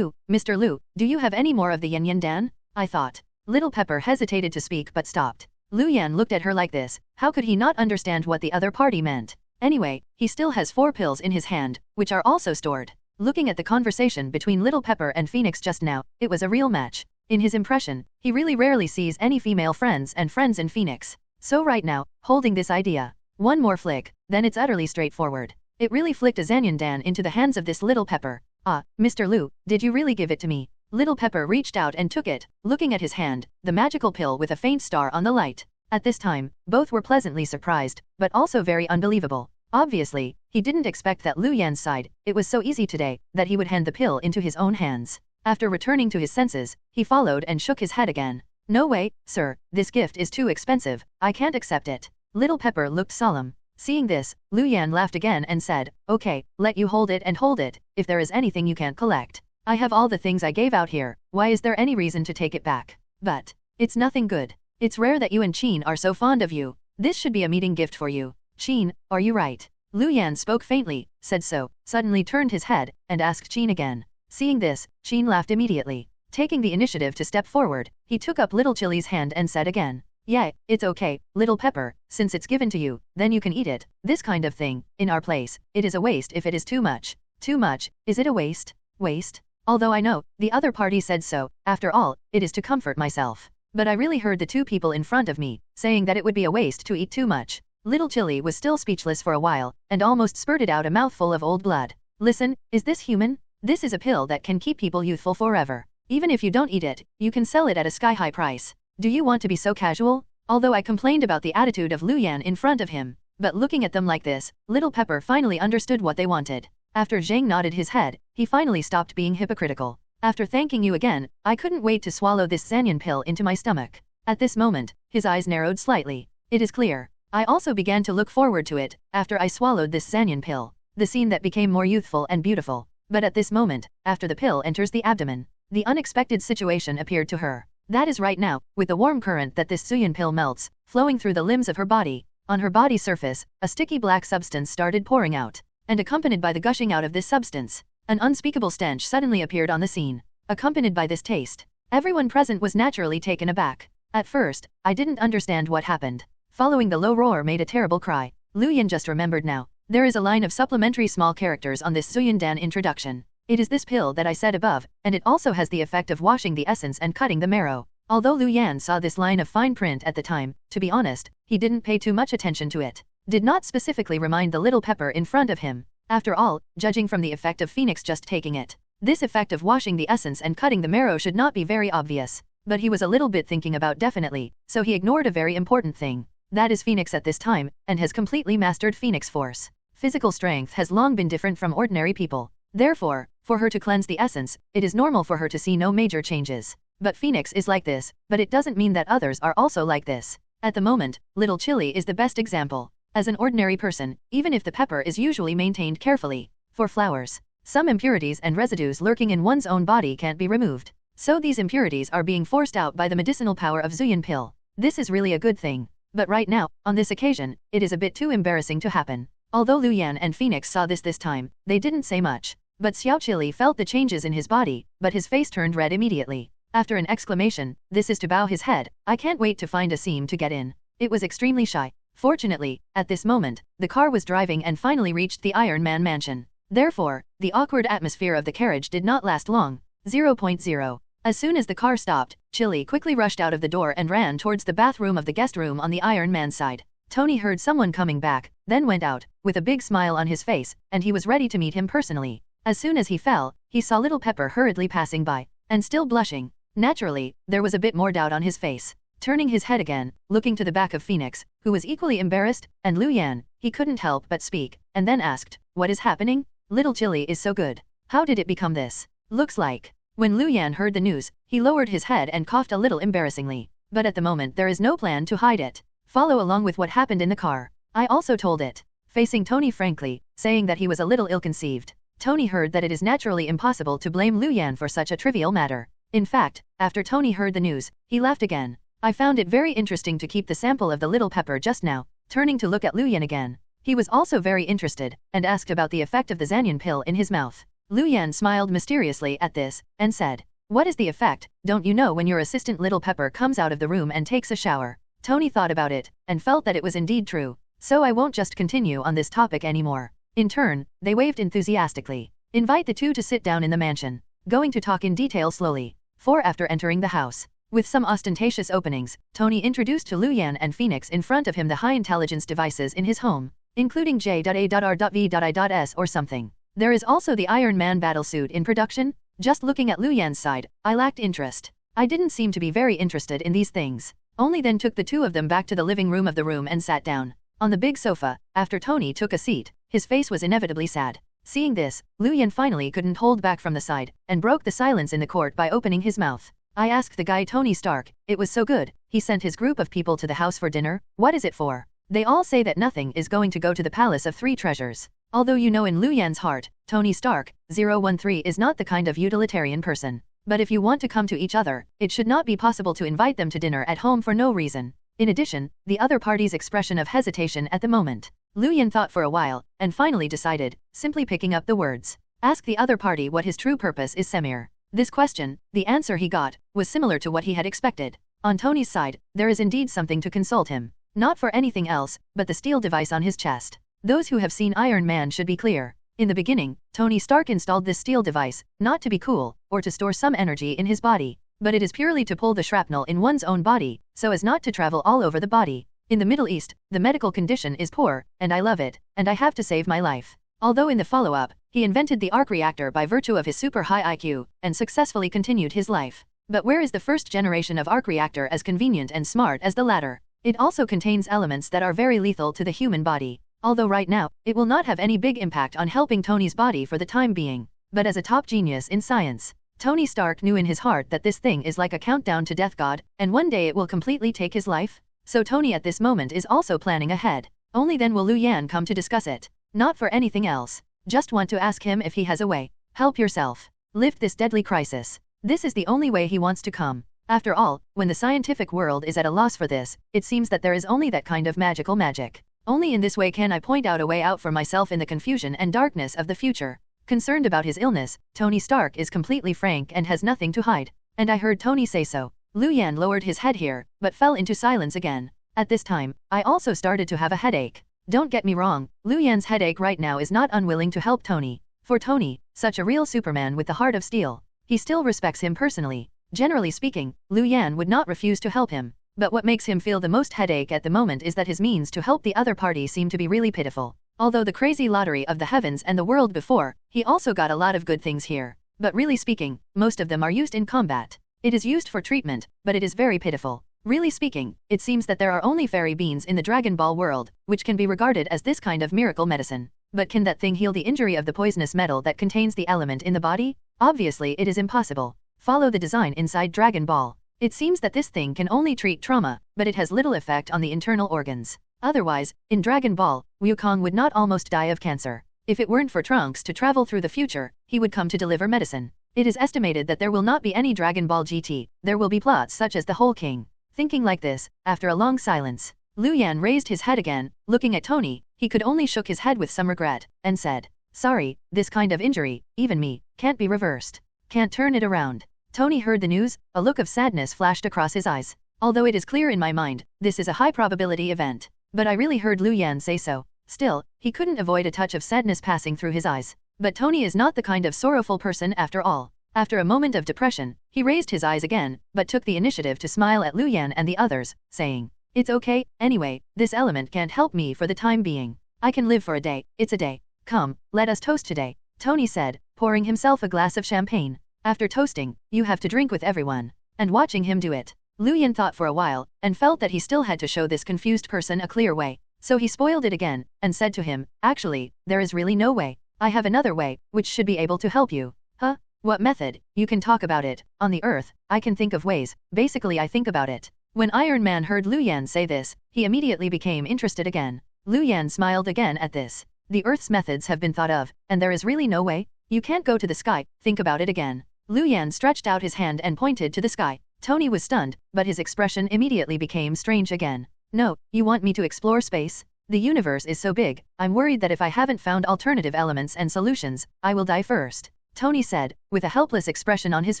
Mr. Lu, do you have any more of the Yin Yin Dan? I thought. Little Pepper hesitated to speak but stopped. Lu Yan looked at her like this. How could he not understand what the other party meant? Anyway, he still has 4 pills in his hand, which are also stored. Looking at the conversation between Little Pepper and Phoenix just now, it was a real match. In his impression, he really rarely sees any female friends and friends in Phoenix. So right now, holding this idea, one more flick, then it's utterly straightforward. It really flicked a Sanyan Dan into the hands of this Little Pepper. Ah, Mr. Lu, did you really give it to me? Little Pepper reached out and took it, looking at his hand, the magical pill with a faint star on the light. At this time, both were pleasantly surprised, but also very unbelievable. Obviously, he didn't expect that Lu Yan's side, it was so easy today, that he would hand the pill into his own hands. After returning to his senses, he followed and shook his head again. No way, sir, this gift is too expensive, I can't accept it. Little Pepper looked solemn. Seeing this, Lu Yan laughed again and said, okay, let you hold it, if there is anything you can't collect. I have all the things I gave out here, why is there any reason to take it back? But, it's nothing good. It's rare that you and Qin are so fond of you. This should be a meeting gift for you. Qin, are you right? Lu Yan spoke faintly, said so, suddenly turned his head, and asked Qin again. Seeing this, Qin laughed immediately. Taking the initiative to step forward, he took up Little Chili's hand and said again. Yeah, it's okay, Little Pepper, since it's given to you, then you can eat it. This kind of thing, in our place, it is a waste if it is too much. Too much, is it a waste? Waste? Although I know, the other party said so, after all, it is to comfort myself. But I really heard the 2 people in front of me, saying that it would be a waste to eat too much. Little Chili was still speechless for a while, and almost spurted out a mouthful of old blood. Listen, is this human? This is a pill that can keep people youthful forever. Even if you don't eat it, you can sell it at a sky-high price. Do you want to be so casual? Although I complained about the attitude of Lu Yan in front of him, but looking at them like this, Little Pepper finally understood what they wanted. After Zhang nodded his head, he finally stopped being hypocritical. After thanking you again, I couldn't wait to swallow this Sanyan pill into my stomach. At this moment, his eyes narrowed slightly. It is clear. I also began to look forward to it, after I swallowed this Sanyan pill. The scene that became more youthful and beautiful. But at this moment, after the pill enters the abdomen, the unexpected situation appeared to her. That is right now, with the warm current that this Suyan pill melts, flowing through the limbs of her body. On her body surface, a sticky black substance started pouring out, and accompanied by the gushing out of this substance, an unspeakable stench suddenly appeared on the scene. Accompanied by this taste, everyone present was naturally taken aback. At first, I didn't understand what happened. Following the low roar made a terrible cry. Lu Yan just remembered now. There is a line of supplementary small characters on this Suyan Dan introduction. It is this pill that I said above, and it also has the effect of washing the essence and cutting the marrow. Although Lu Yan saw this line of fine print at the time, to be honest, he didn't pay too much attention to it. Did not specifically remind the Little Pepper in front of him. After all, judging from the effect of Phoenix just taking it, this effect of washing the essence and cutting the marrow should not be very obvious. But he was a little bit thinking about definitely, so he ignored a very important thing. That is Phoenix at this time, and has completely mastered Phoenix Force. Physical strength has long been different from ordinary people. Therefore, for her to cleanse the essence, it is normal for her to see no major changes. But Phoenix is like this, but it doesn't mean that others are also like this. At the moment, Little Chili is the best example. As an ordinary person, even if the pepper is usually maintained carefully, for flowers, some impurities and residues lurking in one's own body can't be removed. So these impurities are being forced out by the medicinal power of Zuyan pill. This is really a good thing. But right now, on this occasion, it is a bit too embarrassing to happen. Although Lu Yan and Phoenix saw this time, they didn't say much. But Xiao Chili felt the changes in his body, but his face turned red immediately. After an exclamation, this is to bow his head, I can't wait to find a seam to get in. It was extremely shy. Fortunately, at this moment, the car was driving and finally reached the Iron Man mansion. Therefore, the awkward atmosphere of the carriage did not last long. 0.0. As soon as the car stopped, Chili quickly rushed out of the door and ran towards the bathroom of the guest room on the Iron Man's side. Tony heard someone coming back, then went out, with a big smile on his face, and he was ready to meet him personally. As soon as he fell, he saw Little Pepper hurriedly passing by, and still blushing. Naturally, there was a bit more doubt on his face. Turning his head again, looking to the back of Phoenix, who was equally embarrassed, and Lu Yan, he couldn't help but speak, and then asked, "What is happening? Little Chili is so good. How did it become this? Looks like." When Lu Yan heard the news, he lowered his head and coughed a little embarrassingly. But at the moment there is no plan to hide it. Follow along with what happened in the car. I also told it. Facing Tony frankly, saying that he was a little ill-conceived. Tony heard that it is naturally impossible to blame Lu Yan for such a trivial matter. In fact, after Tony heard the news, he laughed again. I found it very interesting to keep the sample of the Little Pepper just now. Turning to look at Lu Yan again. He was also very interested, and asked about the effect of the Xanian pill in his mouth. Lu Yan smiled mysteriously at this, and said, "What is the effect? Don't you know when your assistant Little Pepper comes out of the room and takes a shower?" Tony thought about it, and felt that it was indeed true. So I won't just continue on this topic anymore. In turn, they waved enthusiastically. Invite the two to sit down in the mansion. Going to talk in detail slowly. After entering the house. With some ostentatious openings, Tony introduced to Lu Yan and Phoenix in front of him the high-intelligence devices in his home, including J.A.R.V.S or something. There is also the Iron Man battlesuit in production. Just looking at Lu Yan's side, I lacked interest. I didn't seem to be very interested in these things. Only then took the two of them back to the living room of the room and sat down. On the big sofa, after Tony took a seat, his face was inevitably sad. Seeing this, Lu Yan finally couldn't hold back from the side, and broke the silence in the court by opening his mouth. I asked the guy Tony Stark, it was so good, he sent his group of people to the house for dinner, what is it for? They all say that nothing is going to go to the Palace of Three Treasures. Although you know in Lu Yan's heart, Tony Stark, 013 is not the kind of utilitarian person. But if you want to come to each other, it should not be possible to invite them to dinner at home for no reason. In addition, the other party's expression of hesitation at the moment. Lu Yan thought for a while, and finally decided, simply picking up the words. Ask the other party what his true purpose is, Semir. This question, the answer he got, was similar to what he had expected. On Tony's side, there is indeed something to consult him. Not for anything else, but the steel device on his chest. Those who have seen Iron Man should be clear. In the beginning, Tony Stark installed this steel device, not to be cool, or to store some energy in his body, but it is purely to pull the shrapnel in one's own body, so as not to travel all over the body. In the Middle East, the medical condition is poor, and I love it, and I have to save my life. Although in the follow-up, he invented the arc reactor by virtue of his super high IQ, and successfully continued his life. But where is the first generation of arc reactor as convenient and smart as the latter? It also contains elements that are very lethal to the human body. Although right now, it will not have any big impact on helping Tony's body for the time being. But as a top genius in science, Tony Stark knew in his heart that this thing is like a countdown to death god, and one day it will completely take his life. So Tony at this moment is also planning ahead. Only then will Lu Yan come to discuss it. Not for anything else. Just want to ask him if he has a way. Help yourself. Lift this deadly crisis. This is the only way he wants to come. After all, when the scientific world is at a loss for this, it seems that there is only that kind of magical magic. Only in this way can I point out a way out for myself in the confusion and darkness of the future. Concerned about his illness, Tony Stark is completely frank and has nothing to hide. And I heard Tony say so. Lu Yan lowered his head here, but fell into silence again. At this time, I also started to have a headache. Don't get me wrong, Lu Yan's headache right now is not unwilling to help Tony. For Tony, such a real Superman with the heart of steel, he still respects him personally. Generally speaking, Lu Yan would not refuse to help him. But what makes him feel the most headache at the moment is that his means to help the other party seem to be really pitiful. Although the crazy lottery of the heavens and the world before, he also got a lot of good things here. But really speaking, most of them are used in combat. It is used for treatment, but it is very pitiful. Really speaking, it seems that there are only fairy beans in the Dragon Ball world, which can be regarded as this kind of miracle medicine. But can that thing heal the injury of the poisonous metal that contains the element in the body? Obviously it is impossible. Follow the design inside Dragon Ball. It seems that this thing can only treat trauma, but it has little effect on the internal organs. Otherwise, in Dragon Ball, Wukong would not almost die of cancer. If it weren't for Trunks to travel through the future, he would come to deliver medicine. It is estimated that there will not be any Dragon Ball GT, there will be plots such as the Whole King. Thinking like this, after a long silence, Lu Yan raised his head again, looking at Tony, he could only shook his head with some regret, and said, "Sorry, this kind of injury, even me, can't be reversed. Can't turn it around." Tony heard the news, a look of sadness flashed across his eyes. Although it is clear in my mind, this is a high probability event. But I really heard Lu Yan say so. Still, he couldn't avoid a touch of sadness passing through his eyes. But Tony is not the kind of sorrowful person after all. After a moment of depression, he raised his eyes again, but took the initiative to smile at Lu Yan and the others, saying, "It's okay, anyway, this element can't help me for the time being. I can live for a day, it's a day. Come, let us toast today," Tony said, pouring himself a glass of champagne. After toasting, you have to drink with everyone. And watching him do it, Lu Yan thought for a while, and felt that he still had to show this confused person a clear way. So he spoiled it again, and said to him, "Actually, there is really no way. I have another way, which should be able to help you." "Huh? What method? You can talk about it. On the Earth, I can think of ways, basically I think about it." When Iron Man heard Lu Yan say this, he immediately became interested again. Lu Yan smiled again at this. The Earth's methods have been thought of, and there is really no way? You can't go to the sky, think about it again. Lu Yan stretched out his hand and pointed to the sky. Tony was stunned, but his expression immediately became strange again. "No, you want me to explore space? The universe is so big, I'm worried that if I haven't found alternative elements and solutions, I will die first," Tony said, with a helpless expression on his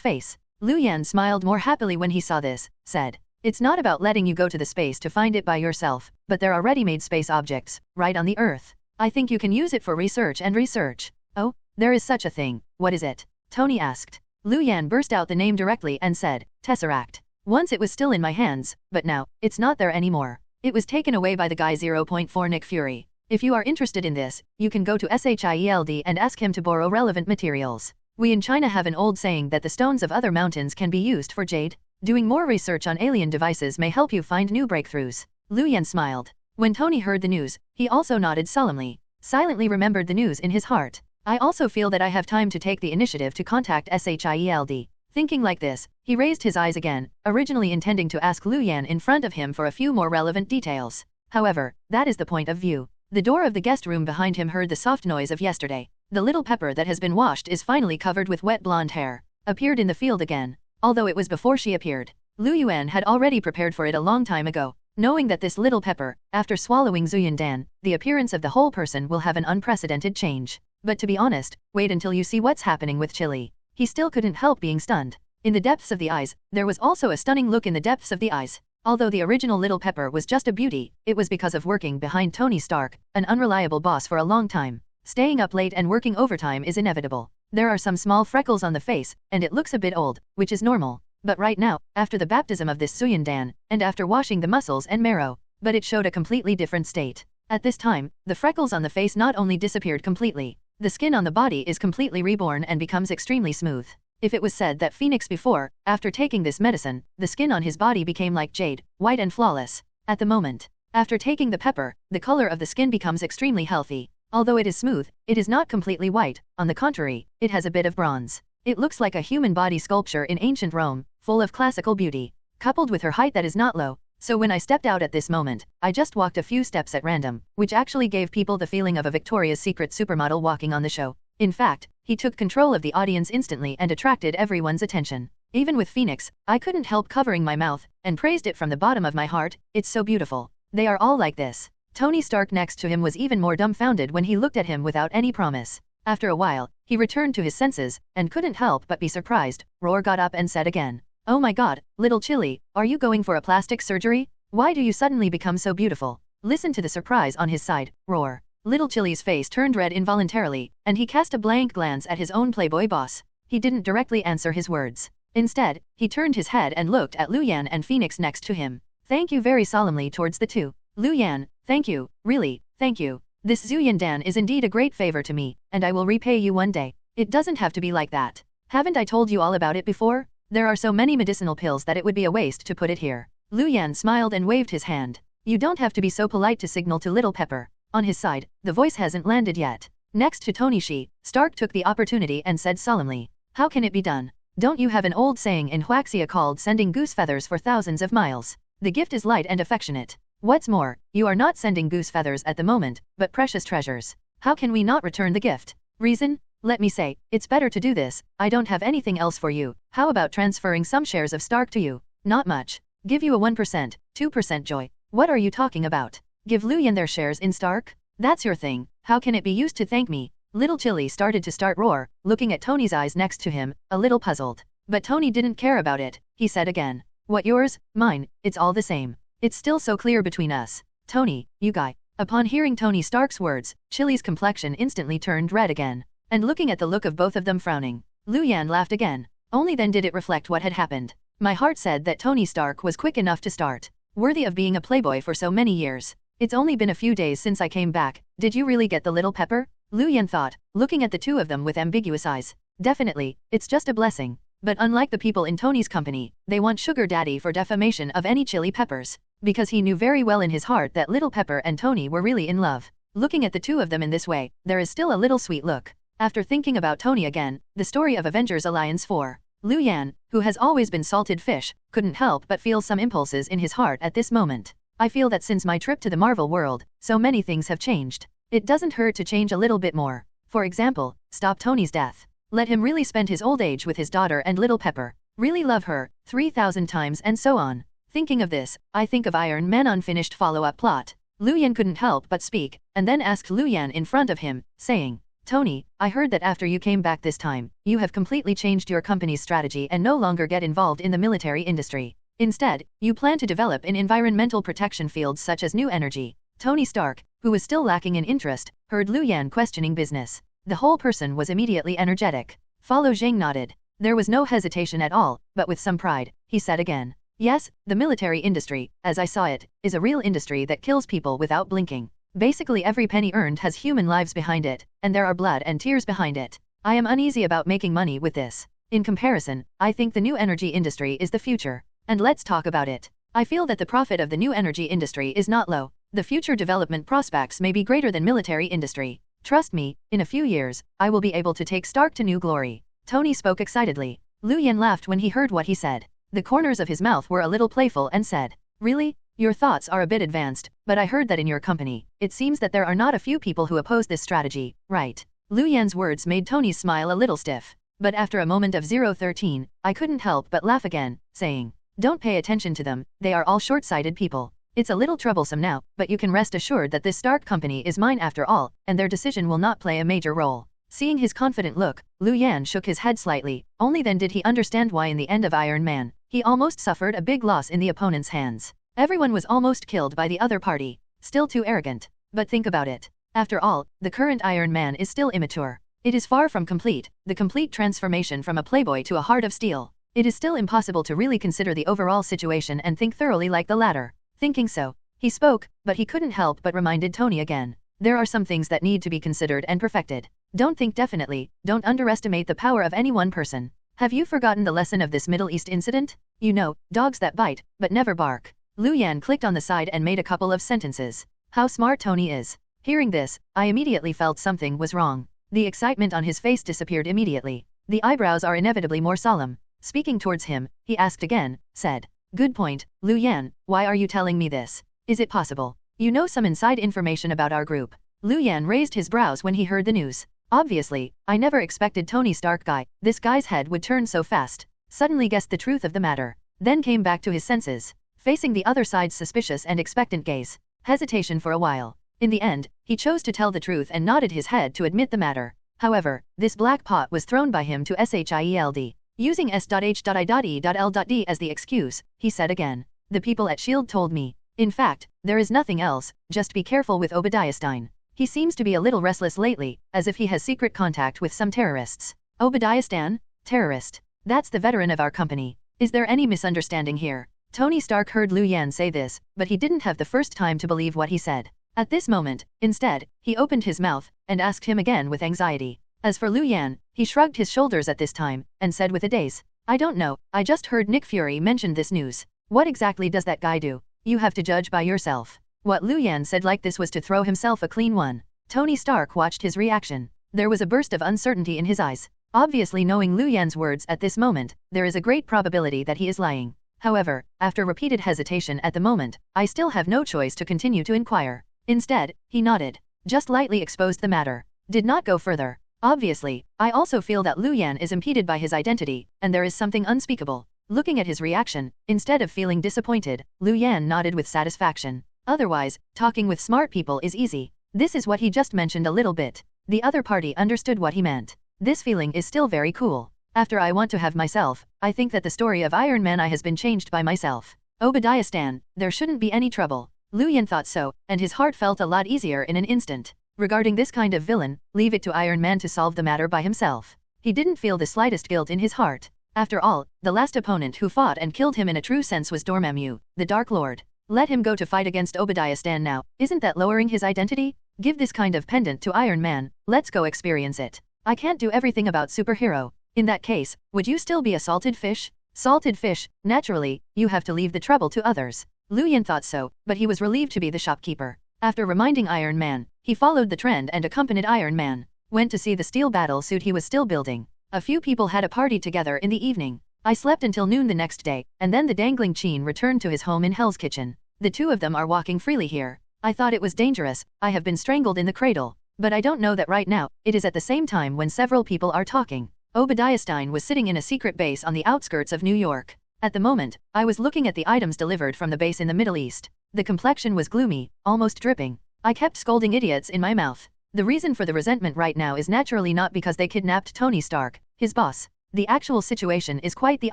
face. Lu Yan smiled more happily when he saw this, said, "It's not about letting you go to the space to find it by yourself, but there are ready-made space objects, right on the Earth. I think you can use it for research and research." "Oh, there is such a thing, what is it?" Tony asked. Lu Yan burst out the name directly and said, "Tesseract. Once it was still in my hands, but now, it's not there anymore. It was taken away by the guy 0.4 Nick Fury. If you are interested in this, you can go to SHIELD and ask him to borrow relevant materials. We in China have an old saying that the stones of other mountains can be used for jade. Doing more research on alien devices may help you find new breakthroughs." Lu Yan smiled. When Tony heard the news, he also nodded solemnly, silently remembered the news in his heart. "I also feel that I have time to take the initiative to contact SHIELD. Thinking like this, he raised his eyes again, originally intending to ask Lu Yan in front of him for a few more relevant details. However, that is the point of view. The door of the guest room behind him heard the soft noise of yesterday. The little pepper that has been washed is finally covered with wet blonde hair, appeared in the field again. Although it was before she appeared, Lu Yuan had already prepared for it a long time ago, knowing that this little pepper, after swallowing Zuyan Dan, the appearance of the whole person will have an unprecedented change. But to be honest, wait until you see what's happening with Chili. He still couldn't help being stunned. In the depths of the eyes, there was also a stunning look in the depths of the eyes. Although the original little pepper was just a beauty, it was because of working behind Tony Stark, an unreliable boss for a long time. Staying up late and working overtime is inevitable. There are some small freckles on the face, and it looks a bit old, which is normal. But right now, after the baptism of this Zuyan Dan, and after washing the muscles and marrow, but it showed a completely different state. At this time, the freckles on the face not only disappeared completely, the skin on the body is completely reborn and becomes extremely smooth. If it was said that Phoenix before, after taking this medicine, the skin on his body became like jade, white and flawless. At the moment, after taking the pepper, the color of the skin becomes extremely healthy. Although it is smooth, it is not completely white, on the contrary, it has a bit of bronze. It looks like a human body sculpture in ancient Rome, full of classical beauty, coupled with her height that is not low. So when I stepped out at this moment, I just walked a few steps at random, which actually gave people the feeling of a Victoria's Secret supermodel walking on the show. In fact, he took control of the audience instantly and attracted everyone's attention. Even with Phoenix, I couldn't help covering my mouth, and praised it from the bottom of my heart. It's so beautiful. They are all like this. Tony Stark next to him was even more dumbfounded when he looked at him without any promise. After a while, he returned to his senses, and couldn't help but be surprised. Roar got up and said again, "Oh my god, little Chili, are you going for a plastic surgery? Why do you suddenly become so beautiful?" Listen to the surprise on his side. Roar. Little Chili's face turned red involuntarily, and he cast a blank glance at his own playboy boss. He didn't directly answer his words. Instead, he turned his head and looked at Lu Yan and Phoenix next to him. "Thank you," very solemnly towards the two. "Lu Yan, thank you, really, thank you. This Zuyan Dan is indeed a great favor to me, and I will repay you one day. It doesn't have to be like that. Haven't I told you all about it before? There are so many medicinal pills that it would be a waste to put it here." Lu Yan smiled and waved his hand. "You don't have to be so polite to signal to Little Pepper." On his side, the voice hasn't landed yet. Next to Tony Stark took the opportunity and said solemnly, "How can it be done? Don't you have an old saying in Huaxia called sending goose feathers for thousands of miles? The gift is light and affectionate. What's more, you are not sending goose feathers at the moment, but precious treasures. How can we not return the gift? Reason? Let me say, it's better to do this. I don't have anything else for you. How about transferring some shares of Stark to you? Not much. Give you a 1%, 2% joy. What are you talking about? Give Lu Yan their shares in Stark? That's your thing. How can it be used to thank me?" Little Chili started to roar, looking at Tony's eyes next to him, a little puzzled. But Tony didn't care about it. He said again, "What yours, mine, it's all the same. It's still so clear between us. Tony, you guy." Upon hearing Tony Stark's words, Chili's complexion instantly turned red again. And looking at the look of both of them frowning, Lu Yan laughed again. Only then did it reflect what had happened. My heart said that Tony Stark was quick enough to start. Worthy of being a playboy for so many years. It's only been a few days since I came back. Did you really get the little pepper? Lu Yan thought, looking at the two of them with ambiguous eyes. Definitely, it's just a blessing. But unlike the people in Tony's company, they want Sugar Daddy for defamation of any chili peppers. Because he knew very well in his heart that Little Pepper and Tony were really in love. Looking at the two of them in this way, there is still a little sweet look. After thinking about Tony again, the story of Avengers Alliance 4. Lu Yan, who has always been salted fish, couldn't help but feel some impulses in his heart at this moment. I feel that since my trip to the Marvel world, so many things have changed. It doesn't hurt to change a little bit more. For example, stop Tony's death. Let him really spend his old age with his daughter and Little Pepper. Really love her, 3,000 times and so on. Thinking of this, I think of Iron Man unfinished follow-up plot. Lu Yan couldn't help but speak, and then asked Lu Yan in front of him, saying, Tony, I heard that after you came back this time, you have completely changed your company's strategy and no longer get involved in the military industry. Instead, you plan to develop in environmental protection fields such as new energy. Tony Stark, who was still lacking in interest, heard Lu Yan questioning business. The whole person was immediately energetic. Follow Zhang nodded. There was no hesitation at all, but with some pride, he said again. Yes, the military industry, as I saw it, is a real industry that kills people without blinking. Basically every penny earned has human lives behind it, and there are blood and tears behind it. I am uneasy about making money with this. In comparison, I think the new energy industry is the future. And let's talk about it. I feel that the profit of the new energy industry is not low. The future development prospects may be greater than military industry. Trust me, in a few years, I will be able to take Stark to new glory. Tony spoke excitedly. Lu Yan laughed when he heard what he said. The corners of his mouth were a little playful and said, Really? Your thoughts are a bit advanced, but I heard that in your company, it seems that there are not a few people who oppose this strategy, right? Lu Yan's words made Tony's smile a little stiff. But after a moment of 013, I couldn't help but laugh again, saying, Don't pay attention to them, they are all short-sighted people. It's a little troublesome now, but you can rest assured that this Stark company is mine after all, and their decision will not play a major role. Seeing his confident look, Lu Yan shook his head slightly, only then did he understand why in the end of Iron Man, he almost suffered a big loss in the opponent's hands. Everyone was almost killed by the other party. Still too arrogant. But think about it. After all, the current Iron Man is still immature. It is far from complete, the complete transformation from a playboy to a heart of steel. It is still impossible to really consider the overall situation and think thoroughly like the latter. Thinking so, he spoke, but he couldn't help but reminded Tony again. There are some things that need to be considered and perfected. Don't think definitely, don't underestimate the power of any one person. Have you forgotten the lesson of this Middle East incident? You know, dogs that bite, but never bark. Lu Yan clicked on the side and made a couple of sentences. How smart Tony is. Hearing this, I immediately felt something was wrong. The excitement on his face disappeared immediately. The eyebrows are inevitably more solemn. Speaking towards him, he asked again, said, Good point, Lu Yan, why are you telling me this? Is it possible? You know some inside information about our group. Lu Yan raised his brows when he heard the news. Obviously, I never expected Tony Stark this guy's head would turn so fast. Suddenly guessed the truth of the matter. Then came back to his senses. Facing the other side's suspicious and expectant gaze. Hesitation for a while. In the end, he chose to tell the truth and nodded his head to admit the matter. However, this black pot was thrown by him to SHIELD. Using S.H.I.E.L.D. as the excuse, he said again. The people at S.H.I.E.L.D. told me. In fact, there is nothing else, just be careful with Obadiah Stane. He seems to be a little restless lately, as if he has secret contact with some terrorists. Obadiah Stane? Terrorist. That's the veteran of our company. Is there any misunderstanding here? Tony Stark heard Lu Yan say this, but he didn't have the first time to believe what he said. At this moment, instead, he opened his mouth, and asked him again with anxiety. As for Lu Yan, he shrugged his shoulders at this time, and said with a daze, I don't know, I just heard Nick Fury mention this news. What exactly does that guy do? You have to judge by yourself. What Lu Yan said like this was to throw himself a clean one. Tony Stark watched his reaction. There was a burst of uncertainty in his eyes. Obviously knowing Lu Yan's words at this moment, there is a great probability that he is lying. However, after repeated hesitation at the moment, I still have no choice to continue to inquire. Instead, he nodded. Just lightly exposed the matter. Did not go further. Obviously, I also feel that Lu Yan is impeded by his identity, and there is something unspeakable. Looking at his reaction, instead of feeling disappointed, Lu Yan nodded with satisfaction. Otherwise, talking with smart people is easy. This is what he just mentioned a little bit. The other party understood what he meant. This feeling is still very cool. After I want to have myself, I think that the story of Iron Man has been changed by myself. Obadiah Stane, there shouldn't be any trouble. Lu Yan thought so, and his heart felt a lot easier in an instant. Regarding this kind of villain, leave it to Iron Man to solve the matter by himself. He didn't feel the slightest guilt in his heart. After all, the last opponent who fought and killed him in a true sense was Dormammu, the Dark Lord. Let him go to fight against Obadiah Stane now. Isn't that lowering his identity? Give this kind of pendant to Iron Man. Let's go experience it. I can't do everything about superhero. In that case, would you still be a salted fish? Salted fish, naturally, you have to leave the trouble to others. Lu Yan thought so, but he was relieved to be the shopkeeper. After reminding Iron Man, he followed the trend and accompanied Iron Man. Went to see the steel battle suit he was still building. A few people had a party together in the evening. I slept until noon the next day, and then the dangling Chin returned to his home in Hell's Kitchen. The two of them are walking freely here. I thought it was dangerous, I have been strangled in the cradle. But I don't know that right now, it is at the same time when several people are talking. Obadiah Stane was sitting in a secret base on the outskirts of New York. At the moment, I was looking at the items delivered from the base in the Middle East. The complexion was gloomy, almost dripping. I kept scolding idiots in my mouth. The reason for the resentment right now is naturally not because they kidnapped Tony Stark, his boss. The actual situation is quite the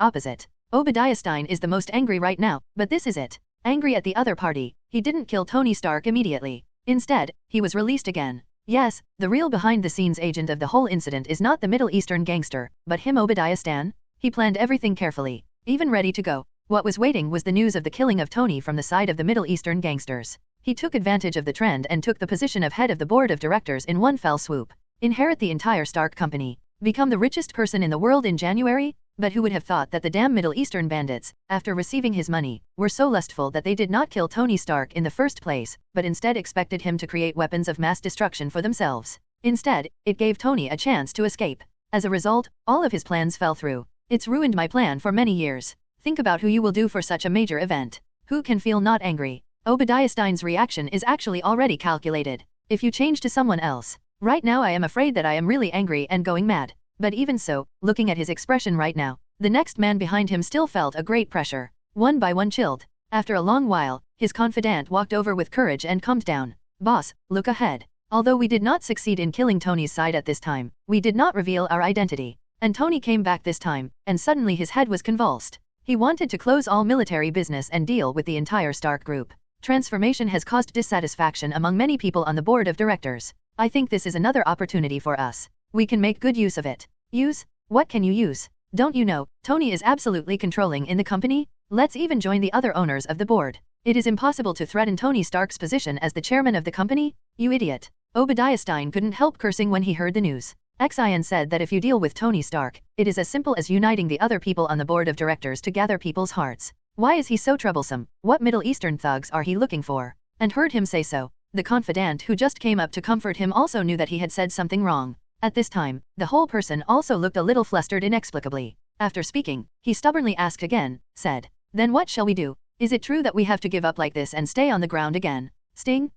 opposite. Obadiah Stane is the most angry right now, but this is it. Angry at the other party, he didn't kill Tony Stark immediately. Instead, he was released again. Yes, the real behind-the-scenes agent of the whole incident is not the Middle Eastern gangster, but him Obadiah Stane. He planned everything carefully, even ready to go. What was waiting was the news of the killing of Tony from the side of the Middle Eastern gangsters. He took advantage of the trend and took the position of head of the board of directors in one fell swoop. Inherit the entire Stark company. Become the richest person in the world in January? But who would have thought that the damn Middle Eastern bandits, after receiving his money, were so lustful that they did not kill Tony Stark in the first place, but instead expected him to create weapons of mass destruction for themselves. Instead, it gave Tony a chance to escape. As a result, all of his plans fell through. It's ruined my plan for many years. Think about who you will do for such a major event. Who can feel not angry? Obadiah Stane's reaction is actually already calculated. If you change to someone else. Right now I am afraid that I am really angry and going mad. But even so, looking at his expression right now, the next man behind him still felt a great pressure. One by one chilled. After a long while, his confidant walked over with courage and calmed down. Boss, look ahead. Although we did not succeed in killing Tony's side at this time, we did not reveal our identity. And Tony came back this time, and suddenly his head was convulsed. He wanted to close all military business and deal with the entire Stark group. Transformation has caused dissatisfaction among many people on the board of directors. I think this is another opportunity for us. We can make good use of it. Use? What can you use? Don't you know, Tony is absolutely controlling in the company? Let's even join the other owners of the board. It is impossible to threaten Tony Stark's position as the chairman of the company? You idiot. Obadiah Stane couldn't help cursing when he heard the news. Xian said that if you deal with Tony Stark, it is as simple as uniting the other people on the board of directors to gather people's hearts. Why is he so troublesome? What Middle Eastern thugs are he looking for? And heard him say so. The confidant who just came up to comfort him also knew that he had said something wrong. At this time, the whole person also looked a little flustered inexplicably. After speaking, he stubbornly asked again, said, "Then what shall we do? Is it true that we have to give up like this and stay on the ground again? Sting?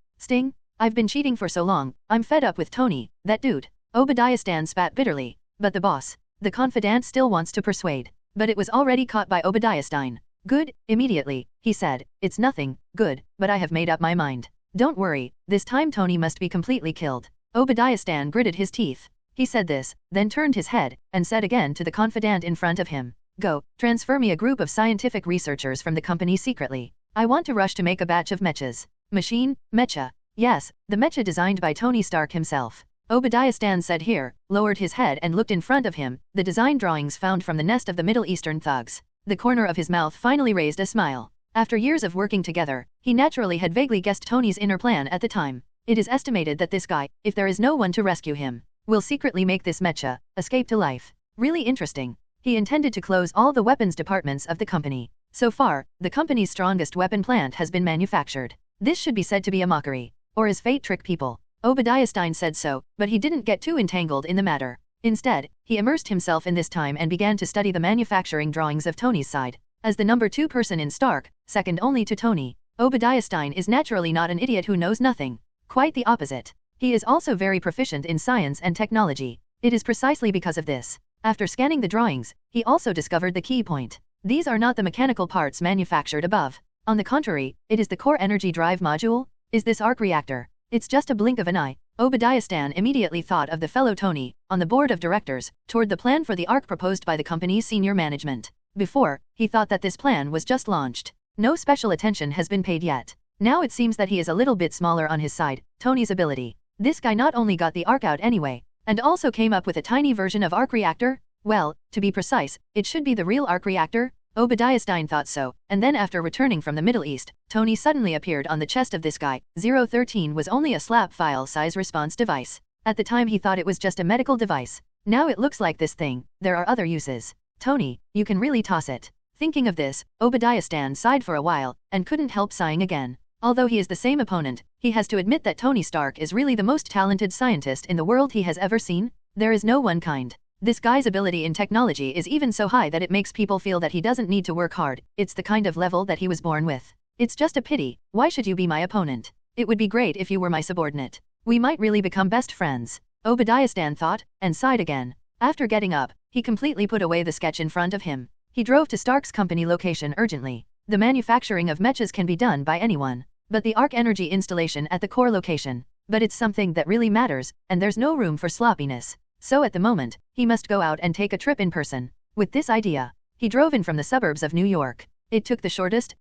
I've been cheating for so long, I'm fed up with Tony, that dude." Obadiah Stane spat bitterly. But the boss, the confidant still wants to persuade. But it was already caught by Obadiah Stane. "Good," immediately, he said, "it's nothing, good, but I have made up my mind. Don't worry, this time Tony must be completely killed." Obadiah Stane gritted his teeth. He said this, then turned his head, and said again to the confidant in front of him, "Go, transfer me a group of scientific researchers from the company secretly. I want to rush to make a batch of mechas." Machine, mecha. Yes, the mecha designed by Tony Stark himself. Obadiah Stane said here, lowered his head and looked in front of him, the design drawings found from the nest of the Middle Eastern thugs. The corner of his mouth finally raised a smile. After years of working together, he naturally had vaguely guessed Tony's inner plan at the time. It is estimated that this guy, if there is no one to rescue him, will secretly make this mecha escape to life. Really interesting. He intended to close all the weapons departments of the company. So far, the company's strongest weapon plant has been manufactured. This should be said to be a mockery. Or is fate trick people? Obadiah Stane said so, but he didn't get too entangled in the matter. Instead, he immersed himself in this time and began to study the manufacturing drawings of Tony's side. As the number 2 person in Stark, second only to Tony, Obadiah Stane is naturally not an idiot who knows nothing. Quite the opposite. He is also very proficient in science and technology. It is precisely because of this. After scanning the drawings, he also discovered the key point. These are not the mechanical parts manufactured above. On the contrary, it is the core energy drive module. Is this arc reactor? It's just a blink of an eye. Obadiah Stane immediately thought of the fellow Tony, on the board of directors, toward the plan for the arc proposed by the company's senior management. Before, he thought that this plan was just launched. No special attention has been paid yet. Now it seems that he is a little bit smaller on his side, Tony's ability. This guy not only got the arc out anyway, And also came up with a tiny version of arc reactor? Well, to be precise, it should be the real arc reactor. Obadiah Stane thought so, and then after returning from the Middle East, Tony suddenly appeared on the chest of this guy. 013 was only a slap file size response device. At the time he thought it was just a medical device. Now it looks like this thing. There are other uses. Tony, you can really toss it. Thinking of this, Obadiah Stane sighed for a while, and couldn't help sighing again. Although he is the same opponent, he has to admit that Tony Stark is really the most talented scientist in the world he has ever seen. There is no one kind. This guy's ability in technology is even so high that it makes people feel that he doesn't need to work hard. It's the kind of level that he was born with. It's just a pity. Why should you be my opponent? It would be great if you were my subordinate. We might really become best friends. Obadiah Stane thought, and sighed again. After getting up, he completely put away the sketch in front of him. He drove to Stark's company location urgently. The manufacturing of mechas can be done by anyone, but the arc energy installation at the core location. But it's something that really matters, and there's no room for sloppiness. So at the moment, he must go out and take a trip in person. With this idea, he drove in from the suburbs of New York. It took the shortest,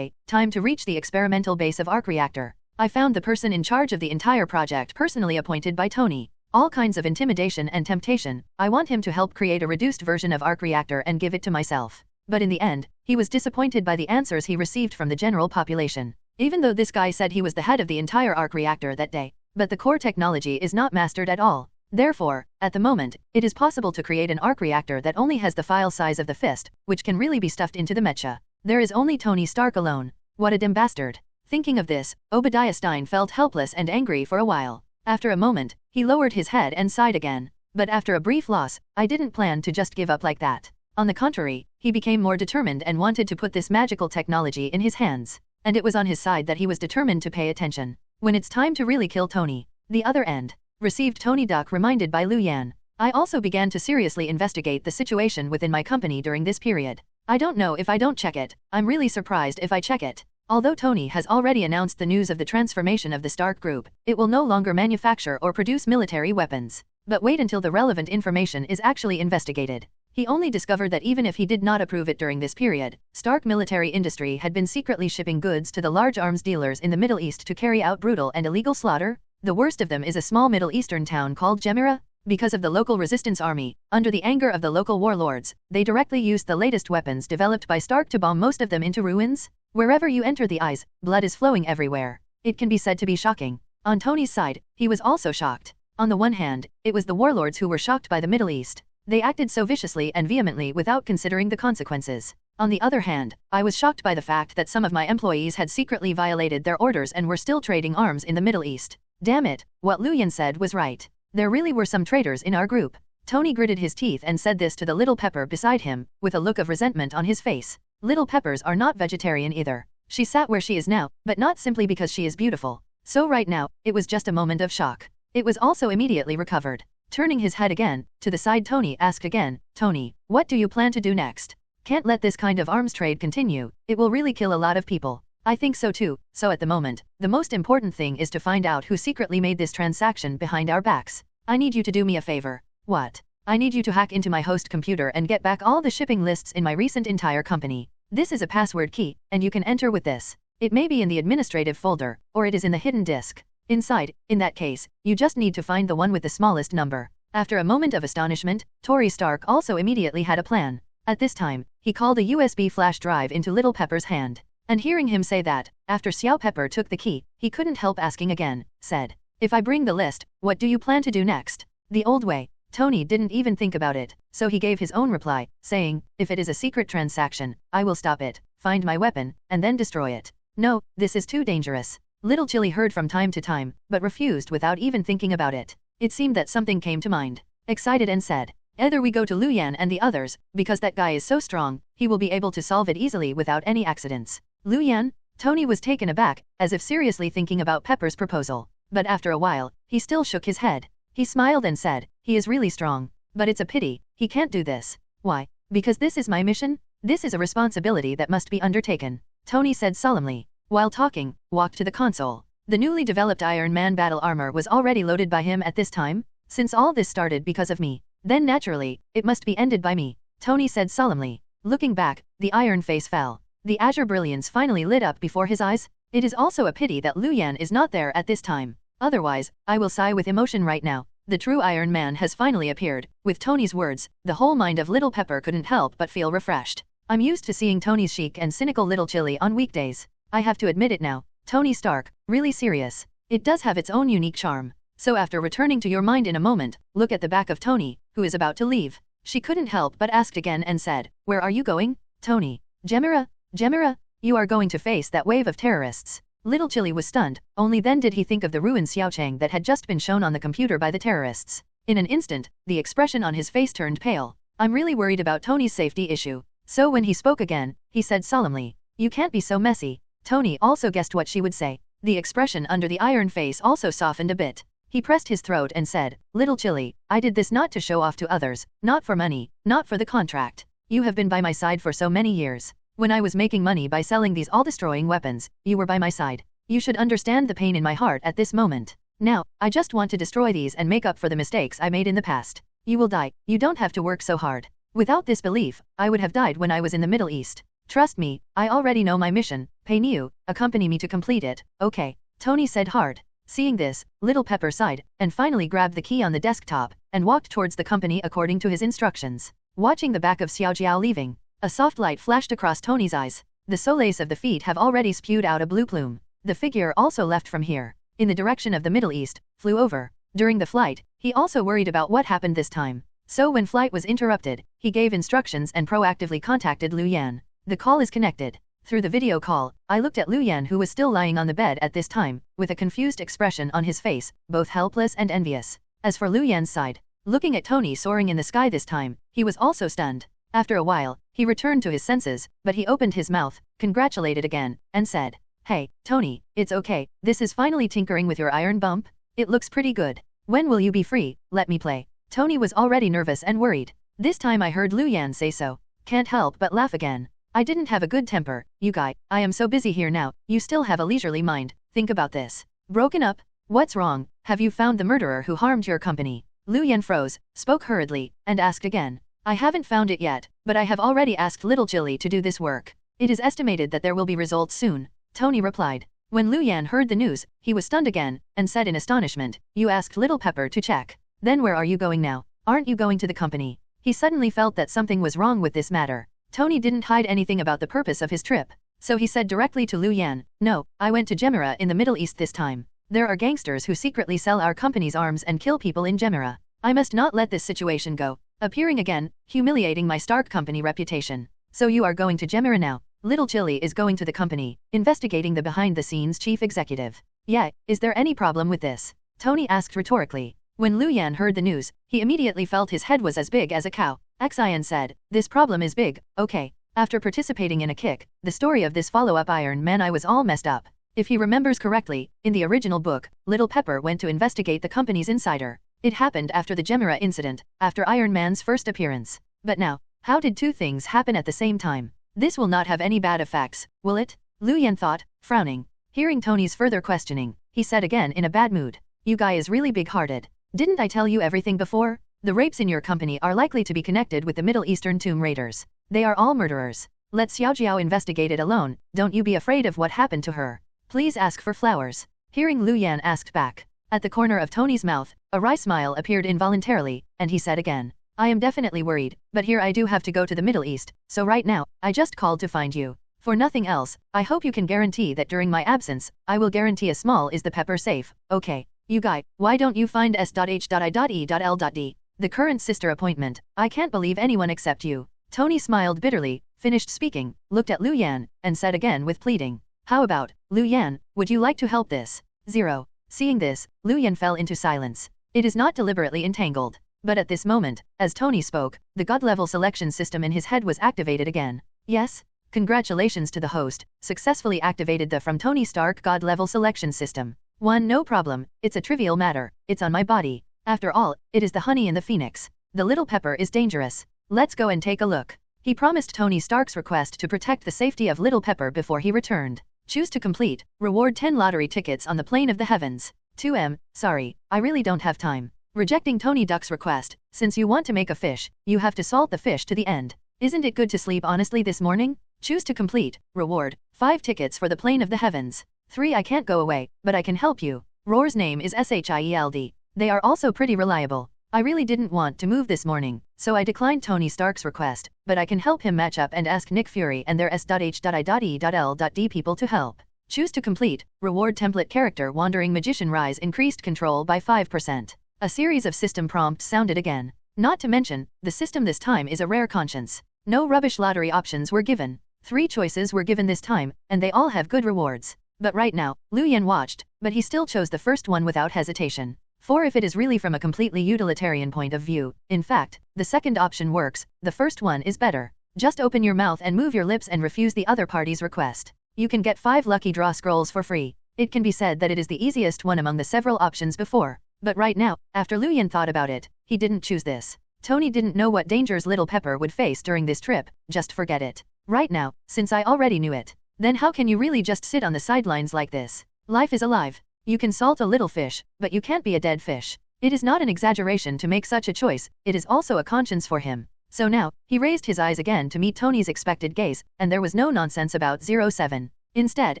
time to reach the experimental base of arc reactor. I found the person in charge of the entire project personally appointed by Tony. All kinds of intimidation and temptation. I want him to help create a reduced version of arc reactor and give it to myself. But in the end, he was disappointed by the answers he received from the general population. Even though this guy said he was the head of the entire arc reactor that day, but the core technology is not mastered at all. Therefore, at the moment, it is possible to create an arc reactor that only has the file size of the fist, which can really be stuffed into the mecha. There is only Tony Stark alone. What a dumb bastard. Thinking of this, Obadiah Stane felt helpless and angry for a while. After a moment, he lowered his head and sighed again. But after a brief loss, I didn't plan to just give up like that. On the contrary, he became more determined and wanted to put this magical technology in his hands. And it was on his side that he was determined to pay attention. When it's time to really kill Tony. The other end. Received Tony Duck reminded by Lu Yan. I also began to seriously investigate the situation within my company during this period. I don't know if I don't check it. I'm really surprised if I check it. Although Tony has already announced the news of the transformation of the Stark Group, it will no longer manufacture or produce military weapons. But wait until the relevant information is actually investigated. He only discovered that even if he did not approve it during this period, Stark military industry had been secretly shipping goods to the large arms dealers in the Middle East to carry out brutal and illegal slaughter. The worst of them is a small Middle Eastern town called Xavier. Because of the local resistance army, under the anger of the local warlords, they directly used the latest weapons developed by Stark to bomb most of them into ruins. Wherever you enter the eyes, blood is flowing everywhere. It can be said to be shocking. On Tony's side, he was also shocked. On the one hand, it was the warlords who were shocked by the Middle East. They acted so viciously and vehemently without considering the consequences. On the other hand, I was shocked by the fact that some of my employees had secretly violated their orders and were still trading arms in the Middle East. Damn it, what Lu Yan said was right. There really were some traitors in our group. Tony gritted his teeth and said this to the little pepper beside him, with a look of resentment on his face. Little peppers are not vegetarian either. She sat where she is now, but not simply because she is beautiful. So right now, it was just a moment of shock. It was also immediately recovered. Turning his head again, to the side Tony asked again, Tony, what do you plan to do next? Can't let this kind of arms trade continue, it will really kill a lot of people. I think so too, so at the moment, the most important thing is to find out who secretly made this transaction behind our backs. I need you to do me a favor. What? I need you to hack into my host computer and get back all the shipping lists in my recent entire company. This is a password key, and you can enter with this. It may be in the administrative folder, or it is in the hidden disk. Inside, in that case, you just need to find the one with the smallest number. After a moment of astonishment, Tony Stark also immediately had a plan. At this time, he called a USB flash drive into Little Pepper's hand. And hearing him say that, after Xiao Pepper took the key, he couldn't help asking again, said, if I bring the list, what do you plan to do next? The old way. Tony didn't even think about it, so he gave his own reply, saying, if it is a secret transaction, I will stop it, find my weapon, and then destroy it. No, this is too dangerous. Little Chili heard from time to time, but refused without even thinking about it. It seemed that something came to mind. Excited and said, either we go to Lu Yan and the others, because that guy is so strong, he will be able to solve it easily without any accidents. Lu Yan? Tony was taken aback, as if seriously thinking about Pepper's proposal. But after a while, he still shook his head. He smiled and said, he is really strong. But it's a pity, he can't do this. Why? Because this is my mission? This is a responsibility that must be undertaken. Tony said solemnly. While talking, walked to the console. The newly developed Iron Man battle armor was already loaded by him at this time. Since all this started because of me, then naturally, it must be ended by me. Tony said solemnly. Looking back, the iron face fell. The azure brilliance finally lit up before his eyes. It is also a pity that Lu Yan is not there at this time. Otherwise, I will sigh with emotion right now. The true Iron Man has finally appeared. With Tony's words, the whole mind of Little Pepper couldn't help but feel refreshed. I'm used to seeing Tony's chic and cynical little chilly on weekdays. I have to admit it now. Tony Stark, really serious. It does have its own unique charm. So after returning to your mind in a moment, look at the back of Tony, who is about to leave. She couldn't help but asked again and said, where are you going? Tony. Gemera, you are going to face that wave of terrorists. Little Chilly was stunned, only then did he think of the ruined Xiaochang that had just been shown on the computer by the terrorists. In an instant, the expression on his face turned pale. I'm really worried about Tony's safety issue. So when he spoke again, he said solemnly, you can't be so messy. Tony also guessed what she would say. The expression under the iron face also softened a bit. He pressed his throat and said, Little Chilly, I did this not to show off to others, not for money, not for the contract. You have been by my side for so many years. When I was making money by selling these all-destroying weapons, you were by my side. You should understand the pain in my heart at this moment. Now, I just want to destroy these and make up for the mistakes I made in the past. You will die, you don't have to work so hard. Without this belief, I would have died when I was in the Middle East. Trust me, I already know my mission. Pay you, accompany me to complete it, okay? Tony said hard. Seeing this, Little Pepper sighed, and finally grabbed the key on the desktop, and walked towards the company according to his instructions. Watching the back of Xiaojiao leaving, a soft light flashed across Tony's eyes. The soles of the feet have already spewed out a blue plume. The figure also left from here, in the direction of the Middle East, flew over. During the flight, he also worried about what happened this time. So when flight was interrupted, he gave instructions and proactively contacted Liu Yan. The call is connected. Through the video call, I looked at Liu Yan, who was still lying on the bed at this time, with a confused expression on his face, both helpless and envious. As for Liu Yan's side, looking at Tony soaring in the sky this time, he was also stunned. After a while, he returned to his senses, but he opened his mouth, congratulated again, and said, Hey, Tony, it's okay, this is finally tinkering with your iron bump? It looks pretty good. When will you be free? Let me play. Tony was already nervous and worried. This time I heard Liu Yan say so. Can't help but laugh again. I didn't have a good temper, you guy. I am so busy here now, you still have a leisurely mind. Think about this. Broken up? What's wrong? Have you found the murderer who harmed your company? Liu Yan froze, spoke hurriedly, and asked again. I haven't found it yet, but I have already asked Little Chilly to do this work. It is estimated that there will be results soon. Tony replied. When Liu Yan heard the news, he was stunned again, and said in astonishment, You asked Little Pepper to check. Then where are you going now? Aren't you going to the company? He suddenly felt that something was wrong with this matter. Tony didn't hide anything about the purpose of his trip. So he said directly to Liu Yan, No, I went to Gemera in the Middle East this time. There are gangsters who secretly sell our company's arms and kill people in Gemera. I must not let this situation go. Appearing again, humiliating my Stark company reputation. So you are going to Gemera now. Little Chilly is going to the company, investigating the behind-the-scenes chief executive. Yeah, is there any problem with this? Tony asked rhetorically. When Liu Yan heard the news, he immediately felt his head was as big as a cow. Xian said, This problem is big, okay. After participating in a kick, the story of this follow-up Iron Man I was all messed up. If he remembers correctly, in the original book, Little Pepper went to investigate the company's insider. It happened after the Gemera incident, after Iron Man's first appearance. But now, how did two things happen at the same time? This will not have any bad effects, will it? Liu Yan thought, frowning. Hearing Tony's further questioning, he said again in a bad mood, You guy is really big-hearted. Didn't I tell you everything before? The rapes in your company are likely to be connected with the Middle Eastern tomb raiders. They are all murderers. Let Xiaojiao investigate it alone, don't you be afraid of what happened to her. Please ask for flowers. Hearing Liu Yan asked back. At the corner of Tony's mouth, a wry smile appeared involuntarily, and he said again, I am definitely worried, but here I do have to go to the Middle East, so right now, I just called to find you. For nothing else, I hope you can guarantee that during my absence, I will guarantee a small is the pepper safe, okay. You guy, why don't you find S.H.I.E.L.D? The current sister appointment, I can't believe anyone except you. Tony smiled bitterly, finished speaking, looked at Liu Yan, and said again with pleading. How about, Liu Yan, would you like to help this? 0. Seeing this, Liu Yan fell into silence. It is not deliberately entangled. But at this moment, as Tony spoke, the God-level selection system in his head was activated again. Yes? Congratulations to the host, successfully activated the from Tony Stark God-level selection system. 1. No problem, it's a trivial matter, it's on my body. After all, it is the honey in the phoenix. The little pepper is dangerous. Let's go and take a look. He promised Tony Stark's request to protect the safety of Little Pepper before he returned. Choose to complete, reward 10 lottery tickets on the plane of the heavens. 2M, sorry, I really don't have time. Rejecting Tony Duck's request, since you want to make a fish, you have to salt the fish to the end. Isn't it good to sleep honestly this morning? Choose to complete, reward, 5 tickets for the plane of the heavens. 3 I can't go away, but I can help you. Roar's name is SHIELD. They are also pretty reliable. I really didn't want to move this morning, so I declined Tony Stark's request, but I can help him match up and ask Nick Fury and their S.H.I.E.L.D people to help. Choose to complete. Reward template character Wandering Magician Rise increased control by 5%. A series of system prompts sounded again. Not to mention, the system this time is a rare conscience. No rubbish lottery options were given. 3 choices were given this time, and they all have good rewards. But right now, Lu Yan watched, but he still chose the first one without hesitation. For if it is really from a completely utilitarian point of view, in fact, the second option works, the first one is better. Just open your mouth and move your lips and refuse the other party's request. You can get 5 lucky draw scrolls for free. It can be said that it is the easiest one among the several options before. But right now, after Lu Yan thought about it, he didn't choose this. Tony didn't know what dangers Little Pepper would face during this trip, just forget it. Right now, since I already knew it, then how can you really just sit on the sidelines like this? Life is alive. You can salt a little fish, but you can't be a dead fish. It is not an exaggeration to make such a choice, it is also a conscience for him. So now, he raised his eyes again to meet Tony's expected gaze, and there was no nonsense about 07. Instead,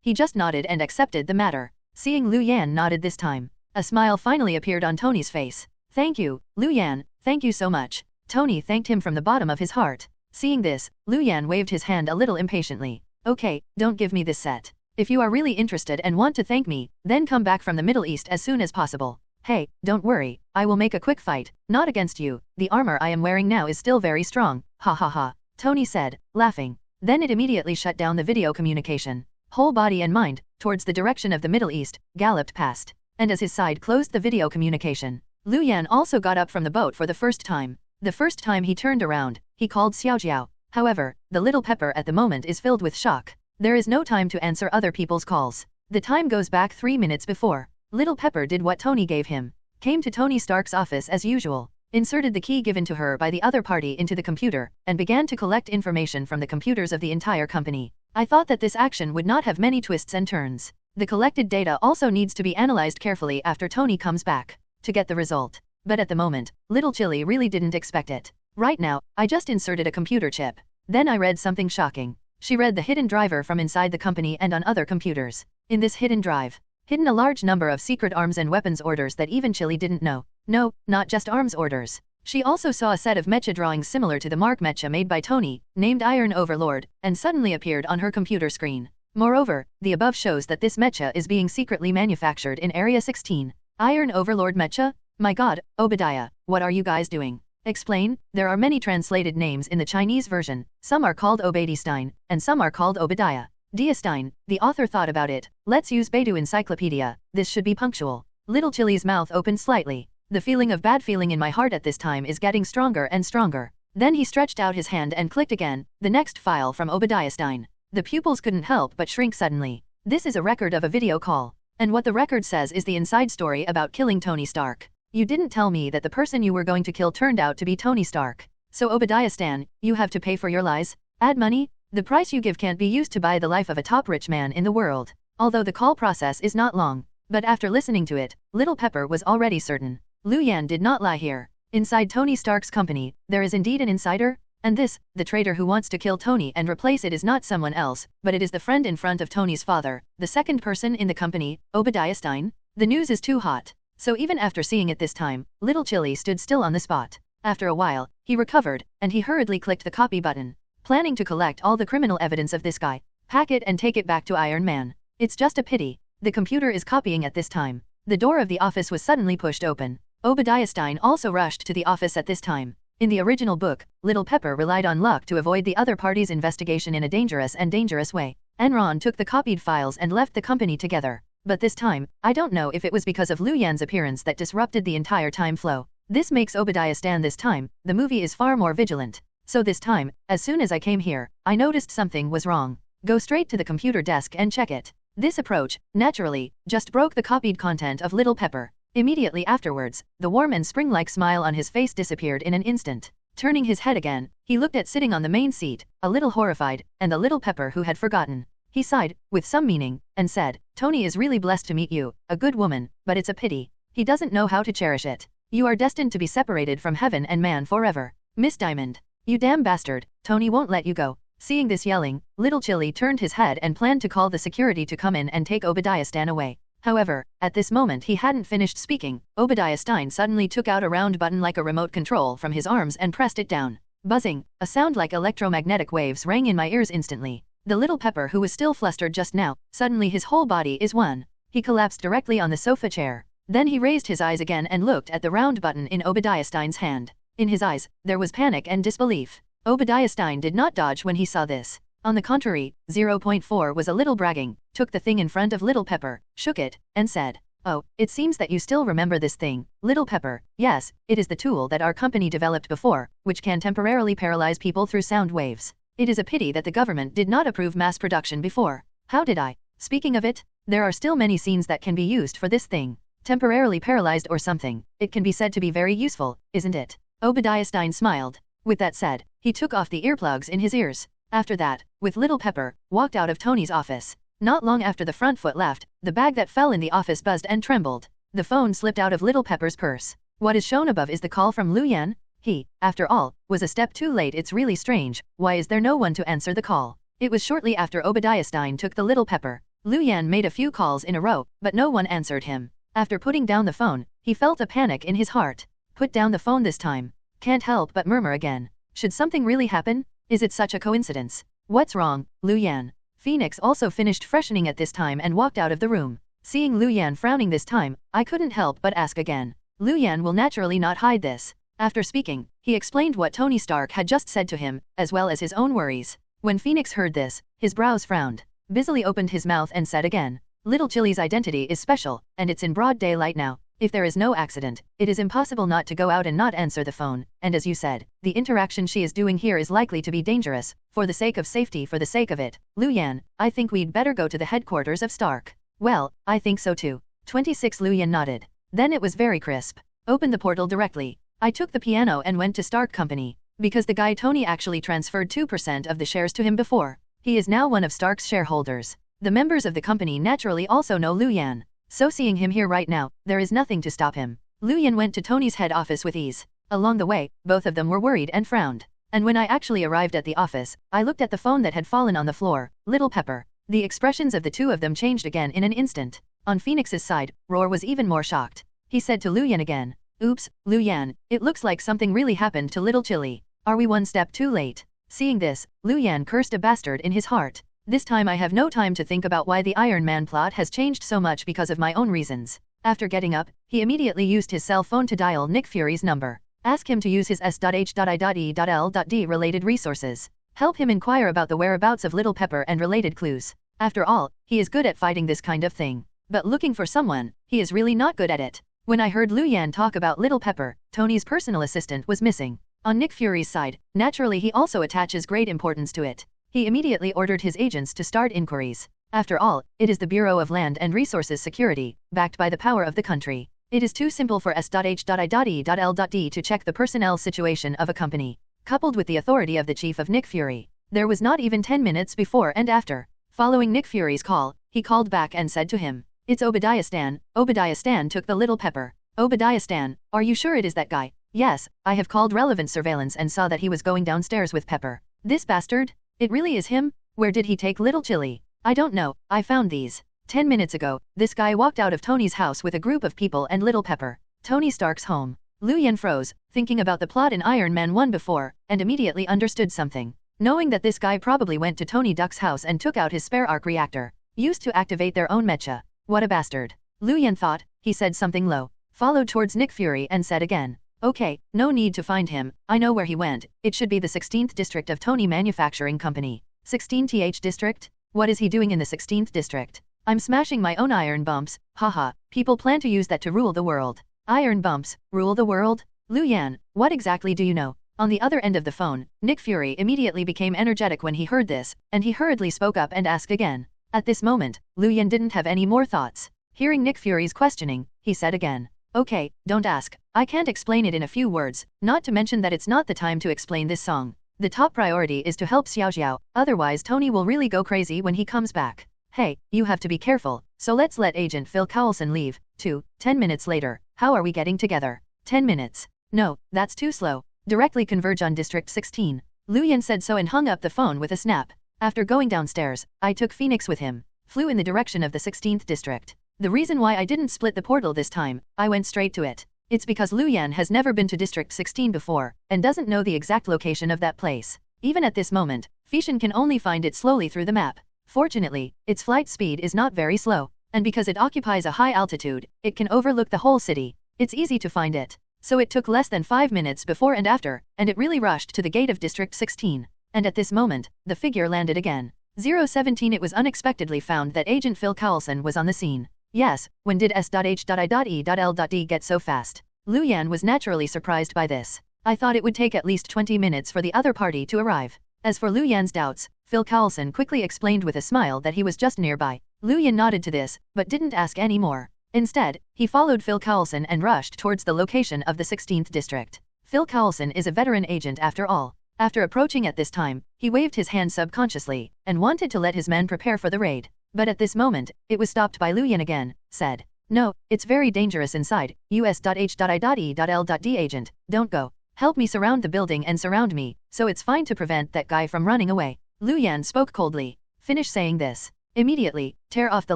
he just nodded and accepted the matter. Seeing Lu Yan nodded this time, a smile finally appeared on Tony's face. Thank you, Lu Yan, thank you so much. Tony thanked him from the bottom of his heart. Seeing this, Lu Yan waved his hand a little impatiently. Okay, don't give me this set. If you are really interested and want to thank me, then come back from the Middle East as soon as possible. Hey, don't worry, I will make a quick fight, not against you, the armor I am wearing now is still very strong, ha ha ha, Tony said, laughing. Then it immediately shut down the video communication. Whole body and mind, towards the direction of the Middle East, galloped past. And as his side closed the video communication, Lu Yan also got up from the boat for the first time. The first time he turned around, he called Xiaojiao. However, the Little Pepper at the moment is filled with shock. There is no time to answer other people's calls. The time goes back 3 minutes before. Little Pepper did what Tony gave him. Came to Tony Stark's office as usual, inserted the key given to her by the other party into the computer, and began to collect information from the computers of the entire company. I thought that this action would not have many twists and turns. The collected data also needs to be analyzed carefully after Tony comes back, to get the result. But at the moment, Little Chili really didn't expect it. Right now, I just inserted a computer chip. Then I read something shocking. She read the hidden driver from inside the company and on other computers. In this hidden drive, hidden a large number of secret arms and weapons orders that even Chili didn't know. No, not just arms orders. She also saw a set of mecha drawings similar to the Mark mecha made by Tony, named Iron Overlord, and suddenly appeared on her computer screen. Moreover, the above shows that this mecha is being secretly manufactured in Area 16. Iron Overlord mecha? My god, Obadiah, what are you guys doing? Explain. There are many translated names in the Chinese version, some are called Stane, and some are called Obadiah. Stane, the author thought about it, let's use Baidu Encyclopedia, this should be punctual. Little Chili's mouth opened slightly. The feeling of bad feeling in my heart at this time is getting stronger and stronger. Then he stretched out his hand and clicked again, the next file from Obadiah Stane. The pupils couldn't help but shrink suddenly. This is a record of a video call. And what the record says is the inside story about killing Tony Stark. You didn't tell me that the person you were going to kill turned out to be Tony Stark. So Obadiah Stane, you have to pay for your lies? Add money? The price you give can't be used to buy the life of a top rich man in the world. Although the call process is not long. But after listening to it, Little Pepper was already certain. Lu Yan did not lie here. Inside Tony Stark's company, there is indeed an insider? And this, the traitor who wants to kill Tony and replace it is not someone else, but it is the friend in front of Tony's father, the second person in the company, Obadiah Stane. The news is too hot. So even after seeing it this time, Little Chili stood still on the spot. After a while, he recovered, and he hurriedly clicked the copy button. Planning to collect all the criminal evidence of this guy, pack it and take it back to Iron Man. It's just a pity. The computer is copying at this time. The door of the office was suddenly pushed open. Obadiah Stane also rushed to the office at this time. In the original book, Little Pepper relied on luck to avoid the other party's investigation in a dangerous way. Enron took the copied files and left the company together. But this time, I don't know if it was because of Lu Yan's appearance that disrupted the entire time flow. This makes Obadiah Stane this time, the movie is far more vigilant. So this time, as soon as I came here, I noticed something was wrong. Go straight to the computer desk and check it. This approach, naturally, just broke the copied content of Little Pepper. Immediately afterwards, the warm and spring-like smile on his face disappeared in an instant. Turning his head again, he looked at sitting on the main seat, a little horrified, and the Little Pepper who had forgotten. He sighed, with some meaning, and said, Tony is really blessed to meet you, a good woman, but it's a pity. He doesn't know how to cherish it. You are destined to be separated from heaven and man forever. Miss Diamond. You damn bastard, Tony won't let you go. Seeing this yelling, Little Chili turned his head and planned to call the security to come in and take Obadiah Stane away. However, at this moment he hadn't finished speaking. Obadiah Stane suddenly took out a round button like a remote control from his arms and pressed it down. Buzzing, a sound like electromagnetic waves rang in my ears instantly. The little pepper who was still flustered just now, suddenly his whole body is one. He collapsed directly on the sofa chair. Then he raised his eyes again and looked at the round button in Obadiah Stane's hand. In his eyes, there was panic and disbelief. Obadiah Stane did not dodge when he saw this. On the contrary, 0.4 was a little bragging, took the thing in front of Little Pepper, shook it, and said, "Oh, it seems that you still remember this thing, Little Pepper. Yes, it is the tool that our company developed before, which can temporarily paralyze people through sound waves. It is a pity that the government did not approve mass production before. How did I? Speaking of it, there are still many scenes that can be used for this thing. Temporarily paralyzed or something, it can be said to be very useful, isn't it?" Obadiah Stane smiled. With that said, he took off the earplugs in his ears. After that, with Little Pepper, walked out of Tony's office. Not long after the front foot left, the bag that fell in the office buzzed and trembled. The phone slipped out of Little Pepper's purse. What is shown above is the call from Lu Yan. He, after all, was a step too late. It's really strange, why is there no one to answer the call? It was shortly after Obadiah Stane took the Little Pepper. Lu Yan made a few calls in a row, but no one answered him. After putting down the phone, he felt a panic in his heart. Put down the phone this time. Can't help but murmur again. Should something really happen? Is it such a coincidence? What's wrong, Lu Yan? Phoenix also finished freshening at this time and walked out of the room. Seeing Lu Yan frowning this time, I couldn't help but ask again. Lu Yan will naturally not hide this. After speaking, he explained what Tony Stark had just said to him, as well as his own worries. When Phoenix heard this, his brows frowned. Busily opened his mouth and said again, "Little Chili's identity is special, and it's in broad daylight now. If there is no accident, it is impossible not to go out and not answer the phone, and as you said, the interaction she is doing here is likely to be dangerous, for the sake of safety, for the sake of it. Lu Yan, I think we'd better go to the headquarters of Stark." "Well, I think so too." 26 Lu Yan nodded. Then it was very crisp. "Open the portal directly." I took the piano and went to Stark Company, because the guy Tony actually transferred 2% of the shares to him before. He is now one of Stark's shareholders. The members of the company naturally also know Lu Yan. So seeing him here right now, there is nothing to stop him. Lu Yan went to Tony's head office with ease. Along the way, both of them were worried and frowned. And when I actually arrived at the office, I looked at the phone that had fallen on the floor, Little Pepper. The expressions of the two of them changed again in an instant. On Phoenix's side, Roar was even more shocked. He said to Lu Yan again, "Oops, Lu Yan, it looks like something really happened to Little Chili. Are we one step too late?" Seeing this, Lu Yan cursed a bastard in his heart. This time I have no time to think about why the Iron Man plot has changed so much because of my own reasons. After getting up, he immediately used his cell phone to dial Nick Fury's number. Ask him to use his S.H.I.E.L.D. related resources. Help him inquire about the whereabouts of Little Pepper and related clues. After all, he is good at fighting this kind of thing. But looking for someone, he is really not good at it. When I heard Lu Yan talk about Little Pepper, Tony's personal assistant was missing. On Nick Fury's side, naturally he also attaches great importance to it. He immediately ordered his agents to start inquiries. After all, it is the Bureau of Land and Resources Security, backed by the power of the country. It is too simple for S.H.I.E.L.D. to check the personnel situation of a company. Coupled with the authority of the chief of Nick Fury, there was not even 10 minutes before and after. Following Nick Fury's call, he called back and said to him, "It's Obadiah Stane." Obadiah Stane took the Little Pepper. "Obadiah Stane, are you sure it is that guy?" "Yes, I have called relevant surveillance and saw that he was going downstairs with Pepper." "This bastard? It really is him? Where did he take Little Chili?" "I don't know, I found these. 10 minutes ago, this guy walked out of Tony's house with a group of people and Little Pepper." Tony Stark's home. Lu Yan froze, thinking about the plot in Iron Man 1 before, and immediately understood something. Knowing that this guy probably went to Tony Duck's house and took out his spare arc reactor, used to activate their own mecha. What a bastard. Lu Yan thought. He said something low, followed towards Nick Fury and said again, "Okay, no need to find him, I know where he went. It should be the 16th district of Tony Manufacturing Company." 16th district? What is he doing in the 16th district? "I'm smashing my own iron bumps, haha, people plan to use that to rule the world." Iron bumps, rule the world? Lu Yan, what exactly do you know? On the other end of the phone, Nick Fury immediately became energetic when he heard this, and he hurriedly spoke up and asked again. At this moment, Lu Yan didn't have any more thoughts. Hearing Nick Fury's questioning, he said again, "Okay, don't ask. I can't explain it in a few words, not to mention that it's not the time to explain this song. The top priority is to help Xiao Xiao, otherwise Tony will really go crazy when he comes back. Hey, you have to be careful, so let's let Agent Phil Coulson leave, too." 10 minutes later, how are we getting together? 10 minutes. No, that's too slow. Directly converge on District 16. Lu Yan said so and hung up the phone with a snap. After going downstairs, I took Phoenix with him, flew in the direction of the 16th district. The reason why I didn't split the portal this time, I went straight to it. It's because Lu Yan has never been to District 16 before, and doesn't know the exact location of that place. Even at this moment, Fishan can only find it slowly through the map. Fortunately, its flight speed is not very slow, and because it occupies a high altitude, it can overlook the whole city. It's easy to find it. So it took less than 5 minutes before and after, and it really rushed to the gate of District 16. And at this moment, the figure landed again. 017 It was unexpectedly found that Agent Phil Coulson was on the scene. Yes, when did S.H.I.E.L.D get so fast? Lu Yan was naturally surprised by this. I thought it would take at least 20 minutes for the other party to arrive. As for Lu Yan's doubts, Phil Coulson quickly explained with a smile that he was just nearby. Lu Yan nodded to this, but didn't ask any more. Instead, he followed Phil Coulson and rushed towards the location of the 16th district. Phil Coulson is a veteran agent after all. After approaching at this time, he waved his hand subconsciously, and wanted to let his men prepare for the raid. But at this moment, it was stopped by Lu Yan again, said, "No, it's very dangerous inside, US.H.I.E.L.D agent, don't go. Help me surround the building and surround me, so it's fine to prevent that guy from running away." Lu Yan spoke coldly. Finish saying this. Immediately, tear off the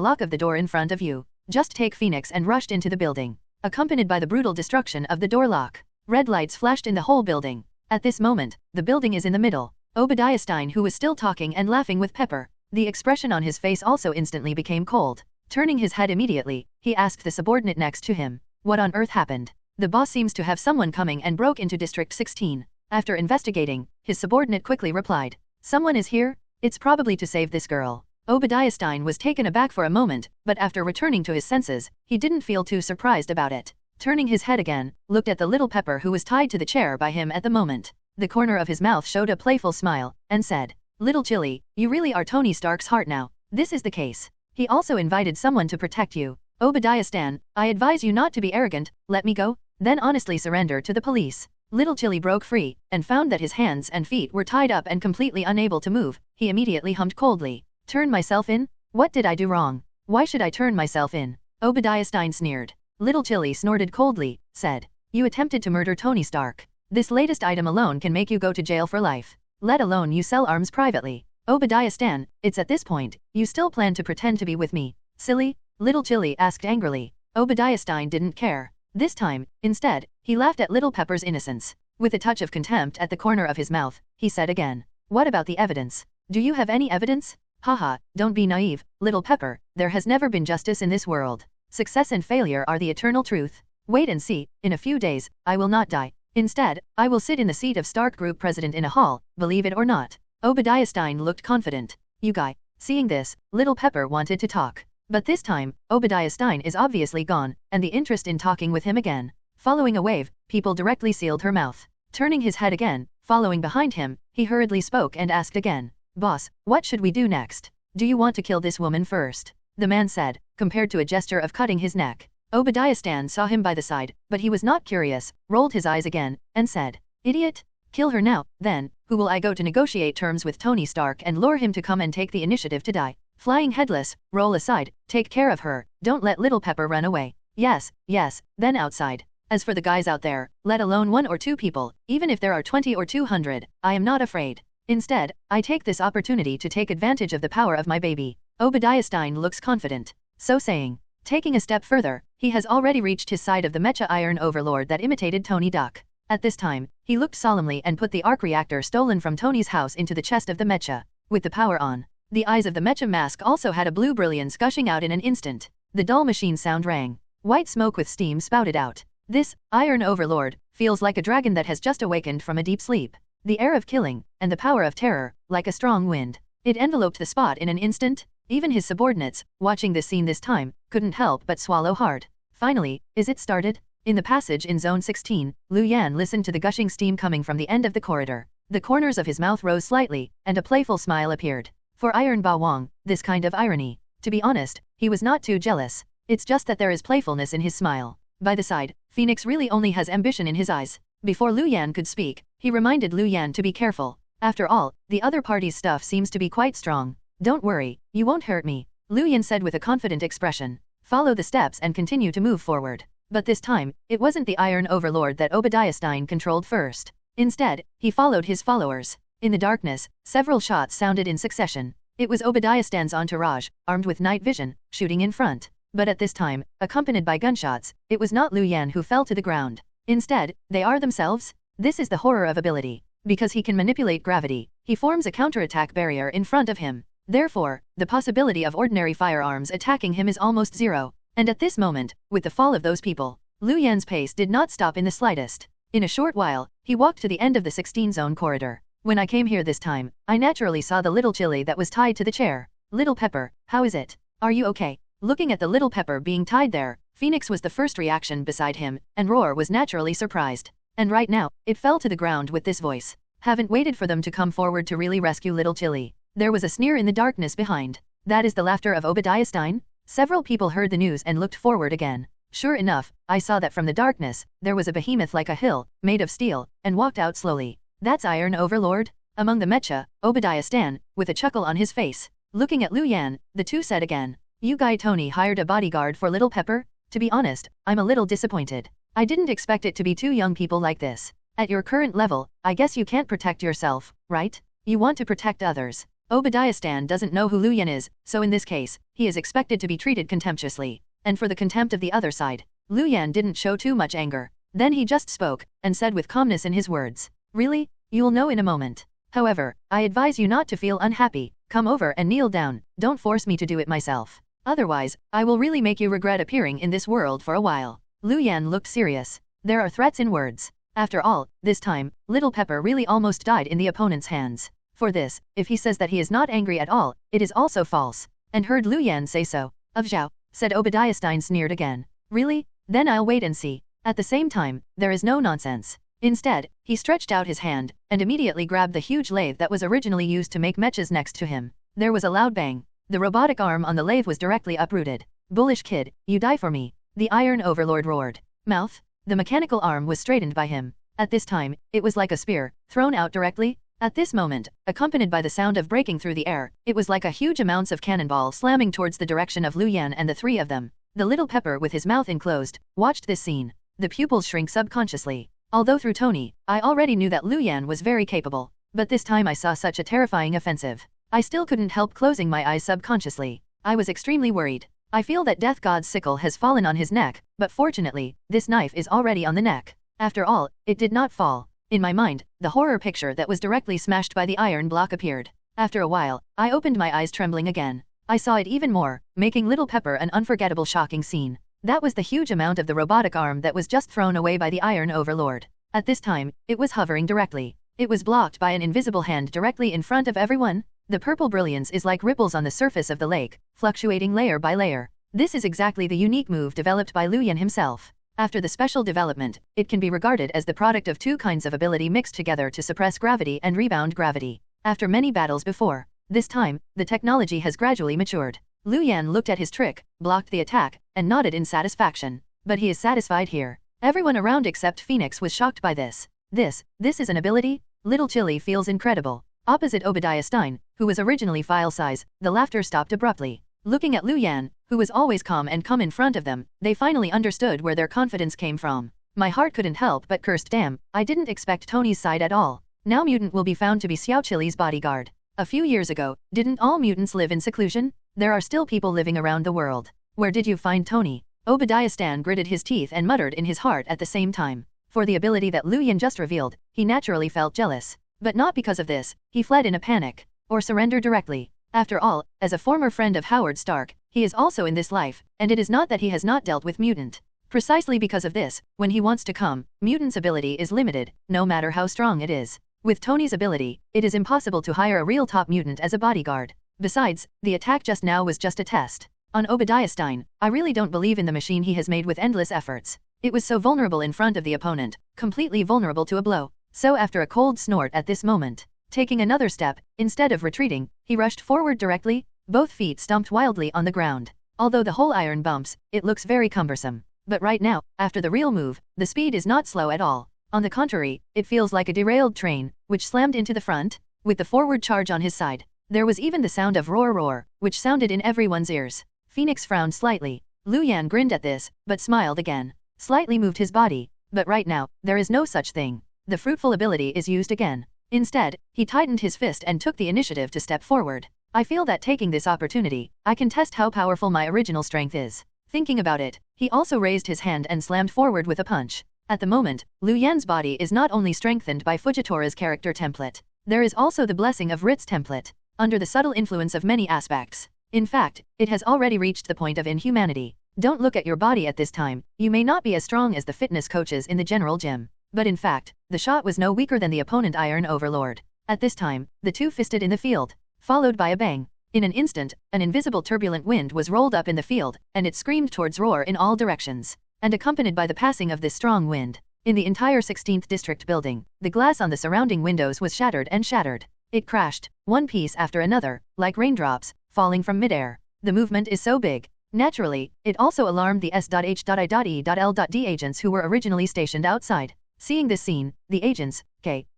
lock of the door in front of you. Just take Phoenix and rushed into the building. Accompanied by the brutal destruction of the door lock. Red lights flashed in the whole building. At this moment, the building is in the middle. Obadiah Stane, who was still talking and laughing with Pepper. The expression on his face also instantly became cold. Turning his head immediately, he asked the subordinate next to him, "What on earth happened? The boss seems to have someone coming and broke into District 16. After investigating, his subordinate quickly replied, "Someone is here? It's probably to save this girl." Obadiah Stane was taken aback for a moment, but after returning to his senses, he didn't feel too surprised about it. Turning his head again, looked at the little Pepper who was tied to the chair by him at the moment. The corner of his mouth showed a playful smile, and said, "Little Chilly, you really are Tony Stark's heart now. This is the case. He also invited someone to protect you. Obadiah Stane, I advise you not to be arrogant, let me go, then honestly surrender to the police." Little Chilly broke free, and found that his hands and feet were tied up and completely unable to move. He immediately hummed coldly. "Turn myself in? What did I do wrong? Why should I turn myself in?" Obadiah Stane sneered. Little Chilly snorted coldly, said, "You attempted to murder Tony Stark. This latest item alone can make you go to jail for life. Let alone you sell arms privately. Obadiah Stane, it's at this point, you still plan to pretend to be with me. Silly?" Little Chilly asked angrily. Obadiah Stane didn't care. This time, instead, he laughed at Little Pepper's innocence. With a touch of contempt at the corner of his mouth, he said again, "What about the evidence? Do you have any evidence? Haha, don't be naive, Little Pepper, there has never been justice in this world. Success and failure are the eternal truth. Wait and see, in a few days, I will not die. Instead, I will sit in the seat of Stark Group President in a hall, believe it or not." Obadiah Stane looked confident. "You guy." Seeing this, Little Pepper wanted to talk. But this time, Obadiah Stane is obviously gone, and the interest in talking with him again. Following a wave, people directly sealed her mouth. Turning his head again, following behind him, he hurriedly spoke and asked again, "Boss, what should we do next? Do you want to kill this woman first?" The man said, compared to a gesture of cutting his neck. Obadiah Stane saw him by the side, but he was not curious, rolled his eyes again, and said, "Idiot? Kill her now, then, who will I go to negotiate terms with Tony Stark and lure him to come and take the initiative to die? Flying headless, roll aside, take care of her, don't let Little Pepper run away. Yes, yes, then outside. As for the guys out there, let alone 1 or 2 people, even if there are 20 or 200, I am not afraid. Instead, I take this opportunity to take advantage of the power of my baby." Obadiah Stane looks confident. So saying, taking a step further, he has already reached his side of the mecha Iron Overlord that imitated Tony Duck. At this time, he looked solemnly and put the arc reactor stolen from Tony's house into the chest of the mecha. With the power on, the eyes of the mecha mask also had a blue brilliance gushing out in an instant. The dull machine sound rang. White smoke with steam spouted out. This, Iron Overlord, feels like a dragon that has just awakened from a deep sleep. The air of killing, and the power of terror, like a strong wind. It enveloped the spot in an instant. Even his subordinates, watching this scene this time, couldn't help but swallow hard. Finally, is it started? In the passage in Zone 16, Lu Yan listened to the gushing steam coming from the end of the corridor. The corners of his mouth rose slightly, and a playful smile appeared. For Iron Ba Wang, this kind of irony. To be honest, he was not too jealous. It's just that there is playfulness in his smile. By the side, Phoenix really only has ambition in his eyes. Before Lu Yan could speak, he reminded Lu Yan to be careful. After all, the other party's stuff seems to be quite strong. "Don't worry, you won't hurt me," Lu Yan said with a confident expression. Follow the steps and continue to move forward. But this time, it wasn't the Iron Overlord that Obadiah Stane controlled first. Instead, he followed his followers. In the darkness, several shots sounded in succession. It was Obadiah Stane's entourage, armed with night vision, shooting in front. But at this time, accompanied by gunshots, it was not Lu Yan who fell to the ground. Instead, they are themselves? This is the horror of ability. Because he can manipulate gravity, he forms a counterattack barrier in front of him. Therefore, the possibility of ordinary firearms attacking him is almost zero. And at this moment, with the fall of those people, Lu Yan's pace did not stop in the slightest. In a short while, he walked to the end of the 16-zone corridor. When I came here this time, I naturally saw the little chili that was tied to the chair. Little Pepper, how is it? Are you okay? Looking at the little Pepper being tied there, Phoenix was the first reaction beside him, and Roar was naturally surprised. And right now, it fell to the ground with this voice. Haven't waited for them to come forward to really rescue little Chili. There was a sneer in the darkness behind. That is the laughter of Obadiah Stane? Several people heard the news and looked forward again. Sure enough, I saw that from the darkness, there was a behemoth like a hill, made of steel, and walked out slowly. That's Iron Overlord? Among the mecha, Obadiah Stane, with a chuckle on his face. Looking at Lu Yan, the two said again. You guy Tony hired a bodyguard for Little Pepper? To be honest, I'm a little disappointed. I didn't expect it to be two young people like this. At your current level, I guess you can't protect yourself, right? You want to protect others. Obadiah Stane doesn't know who Lu Yan is, so in this case, he is expected to be treated contemptuously. And for the contempt of the other side, Lu Yan didn't show too much anger. Then he just spoke, and said with calmness in his words. Really? You'll know in a moment. However, I advise you not to feel unhappy. Come over and kneel down, don't force me to do it myself. Otherwise, I will really make you regret appearing in this world for a while. Lu Yan looked serious. There are threats in words. After all, this time, Little Pepper really almost died in the opponent's hands. For this, if he says that he is not angry at all, it is also false. And heard Lu Yan say so. Of Zhao, said Obadiah Stane sneered again. Really? Then I'll wait and see. At the same time, there is no nonsense. Instead, he stretched out his hand, and immediately grabbed the huge lathe that was originally used to make mechas next to him. There was a loud bang. The robotic arm on the lathe was directly uprooted. Bullish kid, you die for me. The Iron Overlord roared. Mouth? The mechanical arm was straightened by him. At this time, it was like a spear, thrown out directly. At this moment, accompanied by the sound of breaking through the air, it was like a huge amounts of cannonball slamming towards the direction of Lu Yan and the three of them. The little Pepper with his mouth enclosed, watched this scene. The pupils shrink subconsciously. Although through Tony, I already knew that Lu Yan was very capable. But this time I saw such a terrifying offensive. I still couldn't help closing my eyes subconsciously. I was extremely worried. I feel that Death God's sickle has fallen on his neck, but fortunately, this knife is already on the neck. After all, it did not fall. In my mind, the horror picture that was directly smashed by the iron block appeared. After a while, I opened my eyes trembling again. I saw it even more, making Little Pepper an unforgettable shocking scene. That was the huge amount of the robotic arm that was just thrown away by the Iron Overlord. At this time, it was hovering directly. It was blocked by an invisible hand directly in front of everyone. The purple brilliance is like ripples on the surface of the lake, fluctuating layer by layer. This is exactly the unique move developed by Lu Yan himself. After the special development, it can be regarded as the product of two kinds of ability mixed together to suppress gravity and rebound gravity. After many battles before, this time, the technology has gradually matured. Lu Yan looked at his trick, blocked the attack, and nodded in satisfaction. But he is satisfied here. Everyone around except Phoenix was shocked by this. This is an ability? Little Chili feels incredible. Opposite Obadiah Stane, who was originally file size, the laughter stopped abruptly. Looking at Lu Yan, who was always calm and come in front of them, they finally understood where their confidence came from. My heart couldn't help but cursed damn, I didn't expect Tony's side at all. Now mutant will be found to be Xiao Chili's bodyguard. A few years ago, didn't all mutants live in seclusion? There are still people living around the world. Where did you find Tony? Obadiah Stane gritted his teeth and muttered in his heart at the same time. For the ability that Lu Yan just revealed, he naturally felt jealous. But not because of this, he fled in a panic. Or surrendered directly. After all, as a former friend of Howard Stark, he is also in this life, and it is not that he has not dealt with mutant. Precisely because of this, when he wants to come, mutant's ability is limited, no matter how strong it is. With Tony's ability, it is impossible to hire a real top mutant as a bodyguard. Besides, the attack just now was just a test. On Obadiah Stane, I really don't believe in the machine he has made with endless efforts. It was so vulnerable in front of the opponent, completely vulnerable to a blow. So after a cold snort at this moment, taking another step, instead of retreating, he rushed forward directly, both feet stomped wildly on the ground. Although the whole iron bumps, it looks very cumbersome. But right now, after the real move, the speed is not slow at all. On the contrary, it feels like a derailed train, which slammed into the front, with the forward charge on his side. There was even the sound of roar roar, which sounded in everyone's ears. Phoenix frowned slightly. Lu Yan grinned at this, but smiled again. Slightly moved his body. But right now, there is no such thing. The fruitful ability is used again. Instead, he tightened his fist and took the initiative to step forward. I feel that taking this opportunity, I can test how powerful my original strength is. Thinking about it, he also raised his hand and slammed forward with a punch. At the moment, Liu Yan's body is not only strengthened by Fujitora's character template, there is also the blessing of Rit's template, under the subtle influence of many aspects. In fact, it has already reached the point of inhumanity. Don't look at your body at this time, you may not be as strong as the fitness coaches in the general gym. But in fact, the shot was no weaker than the opponent Iron Overlord. At this time, the two fisted in the field, followed by a bang. In an instant, an invisible turbulent wind was rolled up in the field, and it screamed towards Roar in all directions. And accompanied by the passing of this strong wind, in the entire 16th District building, the glass on the surrounding windows was shattered and shattered. It crashed, one piece after another, like raindrops, falling from midair. The movement is so big. Naturally, it also alarmed the S.H.I.E.L.D agents who were originally stationed outside. Seeing this scene, the agents,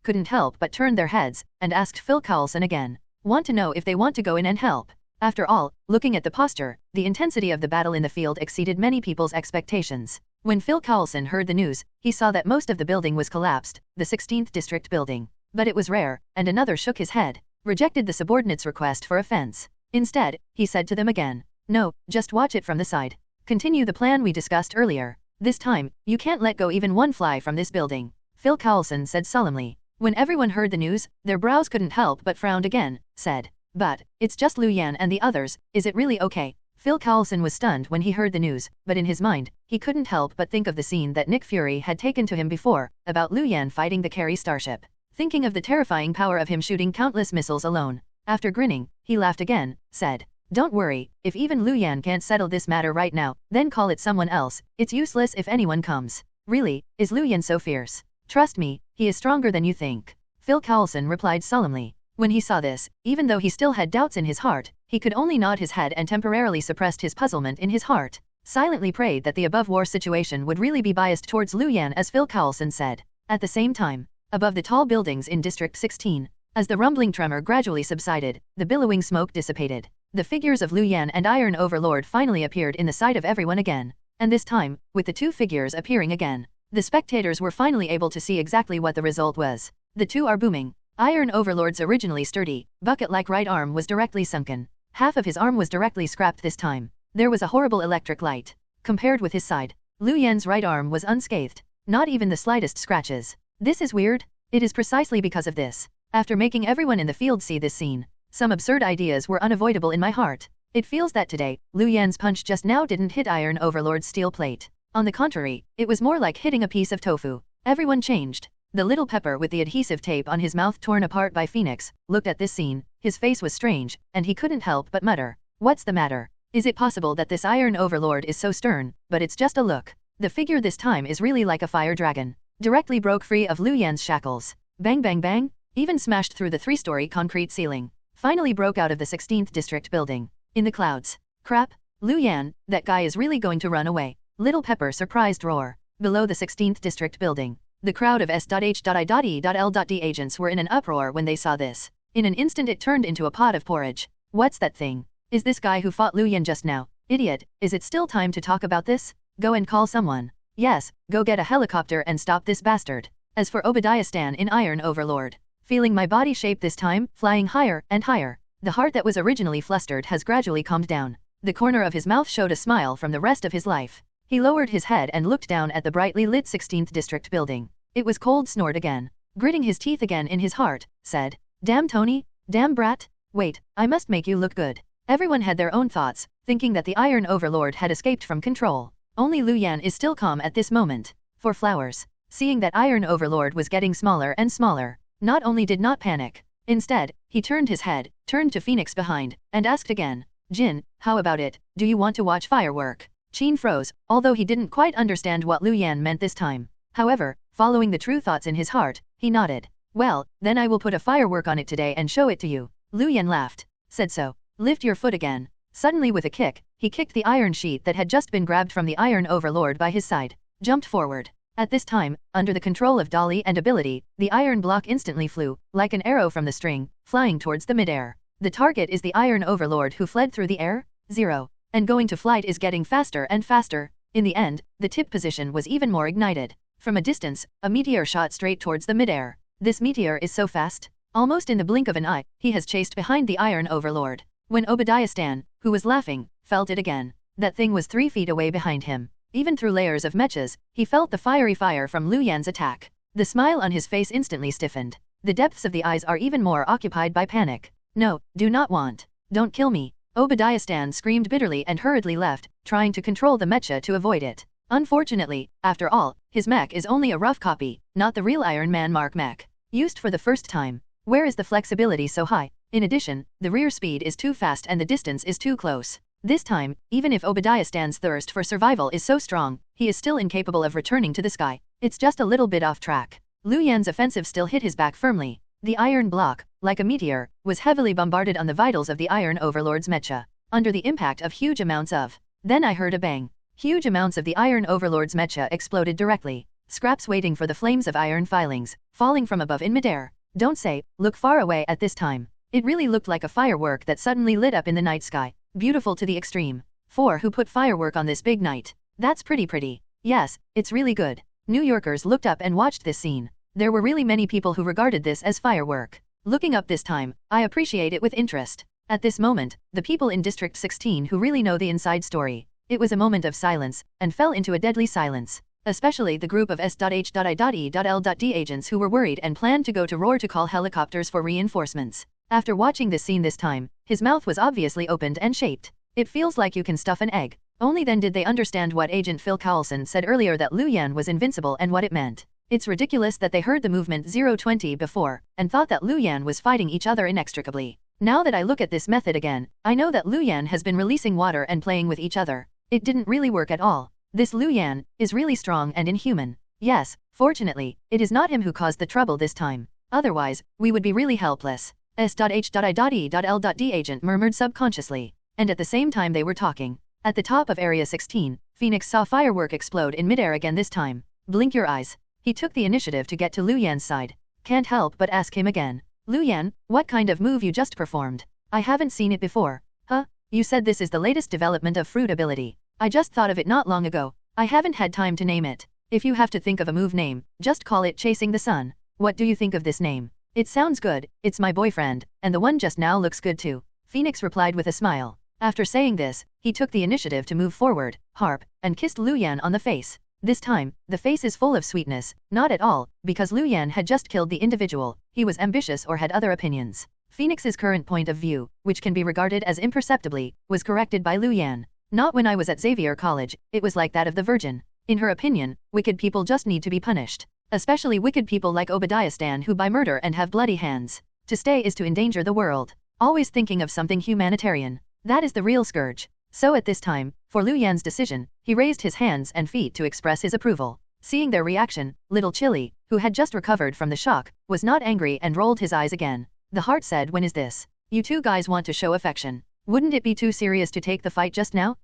couldn't help but turn their heads, and asked Phil Coulson again. Want to know if they want to go in and help. After all, looking at the posture, the intensity of the battle in the field exceeded many people's expectations. When Phil Coulson heard the news, he saw that most of the building was collapsed, the 16th District building. But it was rare, and another shook his head, rejected the subordinate's request for a fence. Instead, he said to them again, "No, just watch it from the side. Continue the plan we discussed earlier. This time, you can't let go even one fly from this building," Phil Coulson said solemnly. When everyone heard the news, their brows couldn't help but frowned again, said, "But, it's just Liu Yan and the others, is it really okay?" Phil Coulson was stunned when he heard the news, but in his mind, he couldn't help but think of the scene that Nick Fury had taken to him before, about Liu Yan fighting the Carey starship. Thinking of the terrifying power of him shooting countless missiles alone. After grinning, he laughed again, said, "Don't worry, if even Liu Yan can't settle this matter right now, then call it someone else, it's useless if anyone comes." "Really, is Liu Yan so fierce?" "Trust me, he is stronger than you think," Phil Coulson replied solemnly. When he saw this, even though he still had doubts in his heart, he could only nod his head and temporarily suppressed his puzzlement in his heart. Silently prayed that the above war situation would really be biased towards Liu Yan as Phil Coulson said. At the same time, above the tall buildings in District 16, as the rumbling tremor gradually subsided, the billowing smoke dissipated. The figures of Liu Yan and Iron Overlord finally appeared in the sight of everyone again. And this time, with the two figures appearing again, the spectators were finally able to see exactly what the result was. The two are booming. Iron Overlord's originally sturdy, bucket-like right arm was directly sunken. Half of his arm was directly scrapped this time. There was a horrible electric light. Compared with his side, Liu Yan's right arm was unscathed. Not even the slightest scratches. This is weird. It is precisely because of this. After making everyone in the field see this scene, some absurd ideas were unavoidable in my heart. It feels that today, Liu Yan's punch just now didn't hit Iron Overlord's steel plate. On the contrary, it was more like hitting a piece of tofu. Everyone changed. The little pepper with the adhesive tape on his mouth torn apart by Phoenix, looked at this scene, his face was strange, and he couldn't help but mutter, "What's the matter? Is it possible that this Iron Overlord is so stern, but it's just a look?" The figure this time is really like a fire dragon. Directly broke free of Liu Yan's shackles. Bang bang bang, even smashed through the 3-story concrete ceiling. Finally broke out of the 16th District building. In the clouds. Crap, Liu Yan, that guy is really going to run away. Little Pepper surprised roar. Below the 16th District building, the crowd of S.H.I.E.L.D agents were in an uproar when they saw this. In an instant it turned into a pot of porridge. What's that thing? Is this guy who fought Liu Yan just now? Idiot, is it still time to talk about this? Go and call someone. Yes, go get a helicopter and stop this bastard. As for Obadiah Stane in Iron Overlord, feeling my body shape this time, flying higher and higher. The heart that was originally flustered has gradually calmed down. The corner of his mouth showed a smile from the rest of his life. He lowered his head and looked down at the brightly lit 16th District building. It was cold snored again. Gritting his teeth again in his heart, said, "Damn Tony, damn brat, wait, I must make you look good." Everyone had their own thoughts, thinking that the Iron Overlord had escaped from control. Only Liu Yan is still calm at this moment. For flowers, seeing that Iron Overlord was getting smaller and smaller, not only did not panic. Instead, he turned his head, turned to Phoenix behind, and asked again, "Jin, how about it, do you want to watch firework?" Qin froze, although he didn't quite understand what Liu Yan meant this time. However, following the true thoughts in his heart, he nodded. "Well, then I will put a firework on it today and show it to you." Liu Yan laughed. Said so. "Lift your foot again." Suddenly with a kick, he kicked the iron sheet that had just been grabbed from the Iron Overlord by his side. Jumped forward. At this time, under the control of Dolly and ability, the iron block instantly flew, like an arrow from the string, flying towards the midair. The target is the Iron Overlord who fled through the air, 0. And going to flight is getting faster and faster. In the end, the tip position was even more ignited. From a distance, a meteor shot straight towards the midair. This meteor is so fast. Almost in the blink of an eye, he has chased behind the Iron Overlord. When Obadiah Stane, who was laughing, felt it again. That thing was 3 feet away behind him. Even through layers of mechas, he felt the fiery fire from Liu Yan's attack. The smile on his face instantly stiffened. The depths of the eyes are even more occupied by panic. No, do not want. Don't kill me. Obadiah Stane screamed bitterly and hurriedly left, trying to control the mecha to avoid it. Unfortunately, after all, his mech is only a rough copy, not the real Iron Man Mark mech. Used for the first time. Where is the flexibility so high? In addition, the rear speed is too fast and the distance is too close. This time, even if Obadiah Stane's thirst for survival is so strong, he is still incapable of returning to the sky. It's just a little bit off track. Liu Yan's offensive still hit his back firmly. The iron block, like a meteor, was heavily bombarded on the vitals of the Iron Overlord's mecha, under the impact of huge amounts of. Then I heard a bang. Huge amounts of the Iron Overlord's mecha exploded directly. Scraps waiting for the flames of iron filings, falling from above in midair. Don't say, look far away at this time. It really looked like a firework that suddenly lit up in the night sky. Beautiful to the extreme. Who put firework on this big night? That's pretty. Yes, it's really good. New Yorkers looked up and watched this scene. There were really many people who regarded this as firework. Looking up this time, I appreciate it with interest. At this moment, the people in District 16 who really know the inside story. It was a moment of silence, and fell into a deadly silence. Especially the group of S.H.I.E.L.D. agents who were worried and planned to go to Roar to call helicopters for reinforcements. After watching this scene this time, his mouth was obviously opened and shaped. It feels like you can stuff an egg. Only then did they understand what Agent Phil Coulson said earlier, that Liu Yan was invincible, and what it meant. It's ridiculous that they heard the movement 020 before, and thought that Liu Yan was fighting each other inextricably. Now that I look at this method again, I know that Liu Yan has been releasing water and playing with each other. It didn't really work at all. This Liu Yan is really strong and inhuman. Yes, fortunately, it is not him who caused the trouble this time. Otherwise, we would be really helpless. S.H.I.E.L.D. agent murmured subconsciously. And at the same time they were talking. At the top of Area 16, Phoenix saw firework explode in midair again this time. Blink your eyes. He took the initiative to get to Liu Yan's side. Can't help but ask him again. Liu Yan, what kind of move you just performed? I haven't seen it before. Huh? You said this is the latest development of fruit ability. I just thought of it not long ago. I haven't had time to name it. If you have to think of a move name, just call it Chasing the Sun. What do you think of this name? It sounds good, it's my boyfriend, and the one just now looks good too. Phoenix replied with a smile. After saying this, he took the initiative to move forward, harp, and kissed Liu Yan on the face. This time, the face is full of sweetness, not at all, because Liu Yan had just killed the individual, he was ambitious or had other opinions. Phoenix's current point of view, which can be regarded as imperceptibly, was corrected by Liu Yan. Not when I was at Xavier College, it was like that of the Virgin. In her opinion, wicked people just need to be punished. Especially wicked people like Obadiah Stane who buy murder and have bloody hands. To stay is to endanger the world. Always thinking of something humanitarian. That is the real scourge. So at this time, for Liu Yan's decision, he raised his hands and feet to express his approval. Seeing their reaction, little Chili, who had just recovered from the shock, was not angry and rolled his eyes again. The heart said, when is this? You two guys want to show affection. Wouldn't it be too serious to take the fight just now?